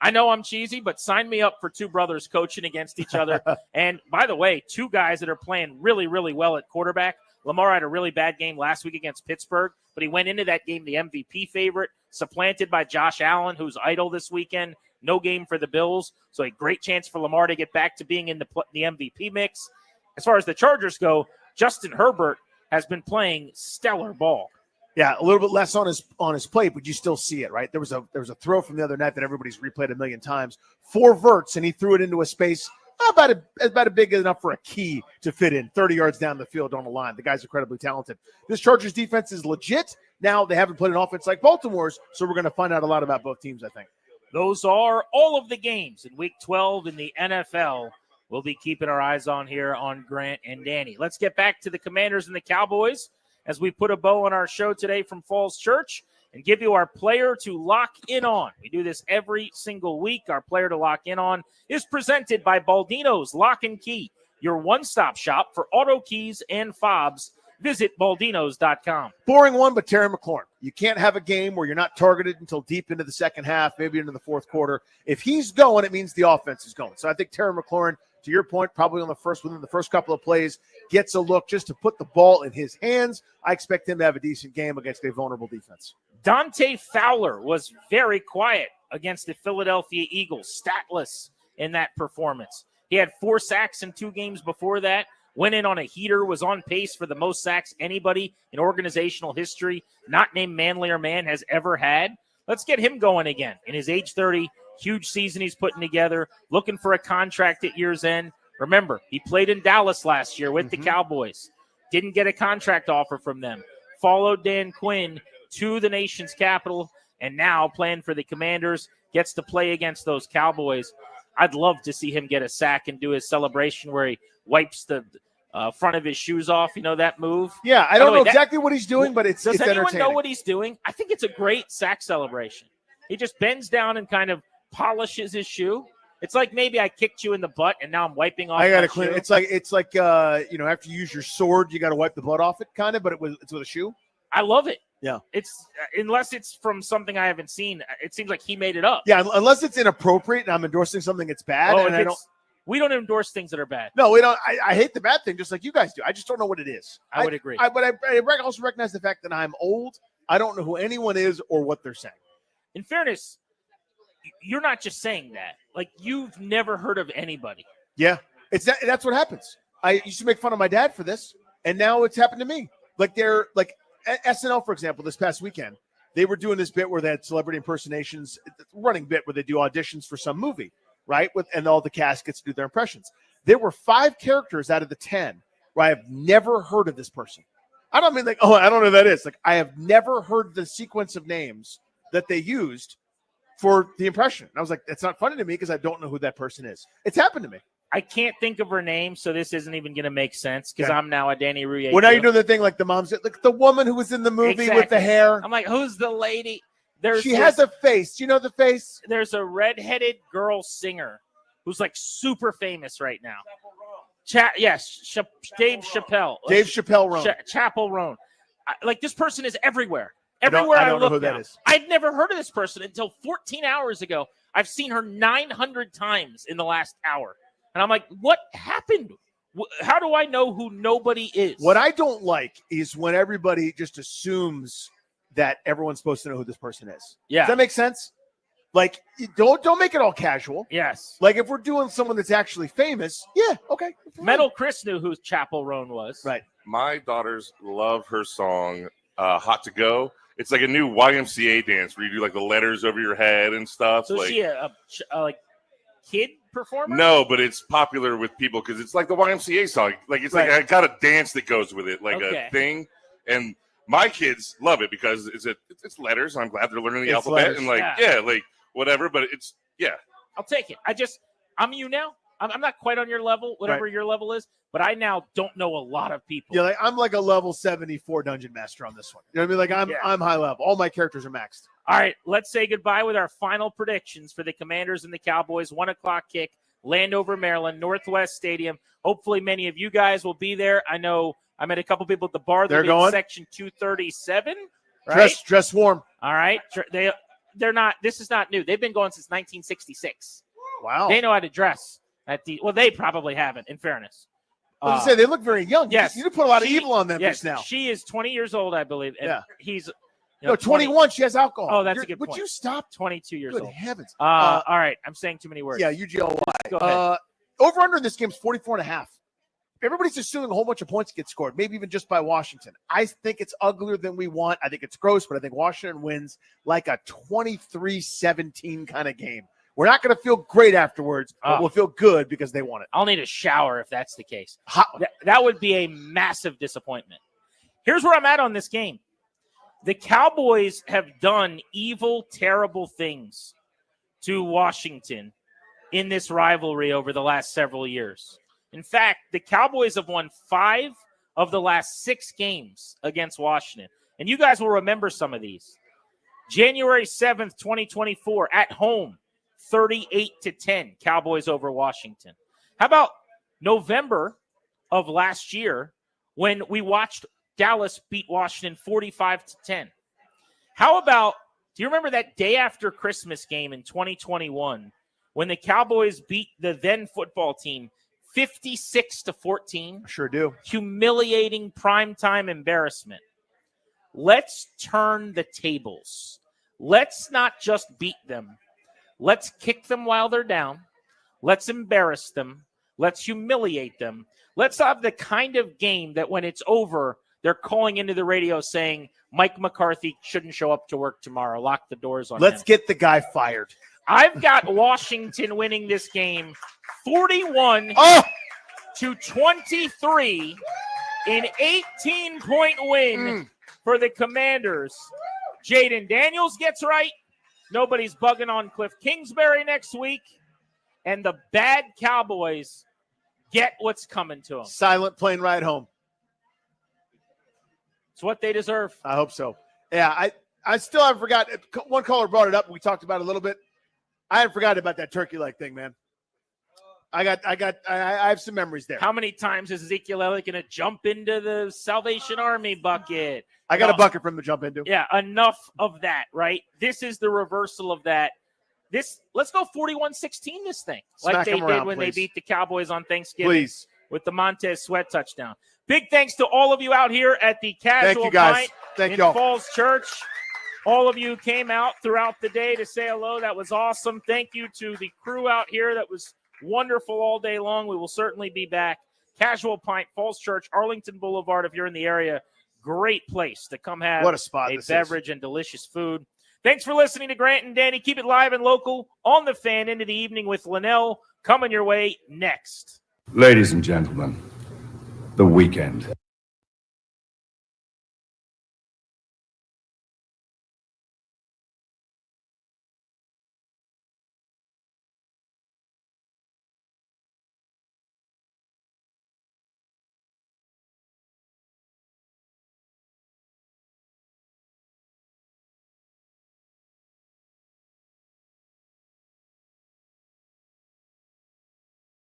I know I'm cheesy, but sign me up for two brothers coaching against each other. And by the way, two guys that are playing really, really well at quarterback. Lamar had a really bad game last week against Pittsburgh, but he went into that game the MVP favorite, supplanted by Josh Allen, who's idle this weekend. No game for the Bills, so a great chance for Lamar to get back to being in the MVP mix. As far as the Chargers go, Justin Herbert has been playing stellar ball. Yeah, a little bit less on his plate, but you still see it, right? There was a throw from the other night that everybody's replayed a million times. 4 verts, and he threw it into a space about big enough for a key to fit in 30 yards down the field on the line. The guy's incredibly talented. This Chargers defense is legit. Now they haven't played an offense like Baltimore's, so we're going to find out a lot about both teams, I think. Those are all of the games in Week 12 in the NFL. We'll be keeping our eyes on here on Grant and Danny. Let's get back to the Commanders and the Cowboys as we put a bow on our show today from Falls Church and give you our player to lock in on. We do this every single week. Our player to lock in on is presented by Baldino's Lock and Key, your one-stop shop for auto keys and fobs. Visit baldinos.com. Boring one, but Terry McLaurin. You can't have a game where you're not targeted until deep into the second half, maybe into the fourth quarter. If he's going, it means the offense is going. So I think Terry McLaurin, to your point, probably within the first couple of plays, gets a look just to put the ball in his hands. I expect him to have a decent game against a vulnerable defense. Dante Fowler was very quiet against the Philadelphia Eagles, statless in that performance. He had 4 sacks in 2 games before that. Went in on a heater, was on pace for the most sacks anybody in organizational history, not named Manlier Man, has ever had. Let's get him going again. In his age 30, huge season he's putting together, looking for a contract at year's end. Remember, he played in Dallas last year with the Cowboys. Didn't get a contract offer from them. Followed Dan Quinn to the nation's capital, and now playing for the Commanders, gets to play against those Cowboys. I'd love to see him get a sack and do his celebration where he wipes the front of his shoes off. You know that move? Yeah, I don't know exactly what he's doing, but it's entertaining. Does anyone know what he's doing? I think it's a great sack celebration. He just bends down and kind of polishes his shoe. It's like maybe I kicked you in the butt and now I'm wiping off. I got to my clean. shoe. It's like after you use your sword, you got to wipe the blood off it, kind of. But it's with a shoe. I love it. Yeah, it's unless it's from something I haven't seen. It seems like he made it up. Yeah, unless it's inappropriate and I'm endorsing something that's bad. Oh, and we don't endorse things that are bad. No, we don't. I hate the bad thing, just like you guys do. I just don't know what it is. I would agree. But I also recognize the fact that I'm old. I don't know who anyone is or what they're saying. In fairness, you're not just saying that. Like, you've never heard of anybody. Yeah, that's what happens. I used to make fun of my dad for this, and now it's happened to me. Like SNL, for example, this past weekend, they were doing this bit where they had celebrity impersonations, running bit where they do auditions for some movie, right? And all the cast gets to do their impressions. There were 5 characters out of the 10 where I have never heard of this person. I don't mean like, oh, I don't know who that is. Like, I have never heard the sequence of names that they used for the impression. And I was like, it's not funny to me because I don't know who that person is. It's happened to me. I can't think of her name, so this isn't even going to make sense because I'm now a Danny Rouye. Well, now you're doing the thing like the mom's, like the woman who was in the movie with the hair. I'm like, who's the lady? She has a face. Do you know the face? There's a redheaded girl singer who's like super famous right now. Dave Chappelle. Dave Chappelle Roan. Chapel Roan. Like, this person is everywhere. I don't know who that is. I'd never heard of this person until 14 hours ago. I've seen her 900 times in the last hour. And I'm like, what happened? How do I know who nobody is? What I don't like is when everybody just assumes that everyone's supposed to know who this person is. Yeah. Does that make sense? Like, don't make it all casual. Yes. Like, if we're doing someone that's actually famous, yeah, okay. Metal Chris knew who Chapel Roan was. Right. My daughters love her song, Hot to Go. It's like a new YMCA dance where you do like the letters over your head and stuff. So like, she kid performer? No, but it's popular with people because it's like the YMCA song. Like it's like I got a dance that goes with it, like a thing. And my kids love it because it's letters. I'm glad they're learning the alphabet and like whatever. But it's I'll take it. I'm you now. I'm not quite on your level, whatever your level is, but I now don't know a lot of people. Yeah, like I'm like a level 74 dungeon master on this one. You know what I mean? Like I'm high level. All my characters are maxed. All right, let's say goodbye with our final predictions for the Commanders and the Cowboys. 1:00 kick, Landover, Maryland, Northwest Stadium. Hopefully many of you guys will be there. I know I met a couple people at the bar. They're going. Section 237. Right? Dress warm. All right. They're not. This is not new. They've been going since 1966. Wow. They know how to dress. They probably haven't, in fairness. I was going to say, they look very young. Yes. You put a lot of evil on them just now. She is 20 years old, I believe. And he's... No, 21. She has alcohol. Oh, that's a good point. Would you stop? 22 years Good old. heavens. All right. I'm saying too many words. Yeah, UGLY. Go ahead. Over under in this game is 44.5. Everybody's assuming a whole bunch of points get scored, maybe even just by Washington. I think it's uglier than we want. I think it's gross, but I think Washington wins like a 23-17 kind of game. We're not going to feel great afterwards, but we'll feel good because they won it. I'll need a shower if that's the case. That would be a massive disappointment. Here's where I'm at on this game. The Cowboys have done evil, terrible things to Washington in this rivalry over the last several years. In fact, the Cowboys have won 5 of the last 6 games against Washington. And you guys will remember some of these. January 7th, 2024, at home, 38-10, Cowboys over Washington. How about November of last year when we watched Dallas beat Washington 45-10? How about, do you remember that day after Christmas game in 2021 when the Cowboys beat the then football team 56-14? Sure do. Humiliating primetime embarrassment. Let's turn the tables. Let's not just beat them. Let's kick them while they're down. Let's embarrass them. Let's humiliate them. Let's have the kind of game that when it's over, they're calling into the radio saying, Mike McCarthy shouldn't show up to work tomorrow. Lock the doors on him. Let's get the guy fired. I've got Washington winning this game 41 to 23, an 18-point win for the Commanders. Jaden Daniels gets right. Nobody's bugging on Cliff Kingsbury next week. And the bad Cowboys get what's coming to them. Silent plane ride home. It's what they deserve. I hope so. Yeah, I still haven't forgotten. One caller brought it up. We talked about it a little bit. I haven't forgotten about that turkey leg thing, man. I have some memories there. How many times is Ezekiel Elliott going to jump into the Salvation Army bucket? I got a bucket for him to jump into. Yeah, enough of that, right? This is the reversal of that. Let's go 41-16 this thing. Smack like they around, did when please. they beat the Cowboys on Thanksgiving. Please. With the Montez Sweat touchdown. Big thanks to all of you out here at the Casual Thank you, guys. Pint Thank in y'all. Falls Church. All of you came out throughout the day to say hello. That was awesome. Thank you to the crew out here. That was wonderful all day long. We will certainly be back. Casual Pint, Falls Church, Arlington Boulevard. If you're in the area, great place to come have What a spot this is. beverage and delicious food. Thanks for listening to Grant and Danny. Keep it live and local on the Fan into the evening with Linnell coming your way next. Ladies and gentlemen, the weekend.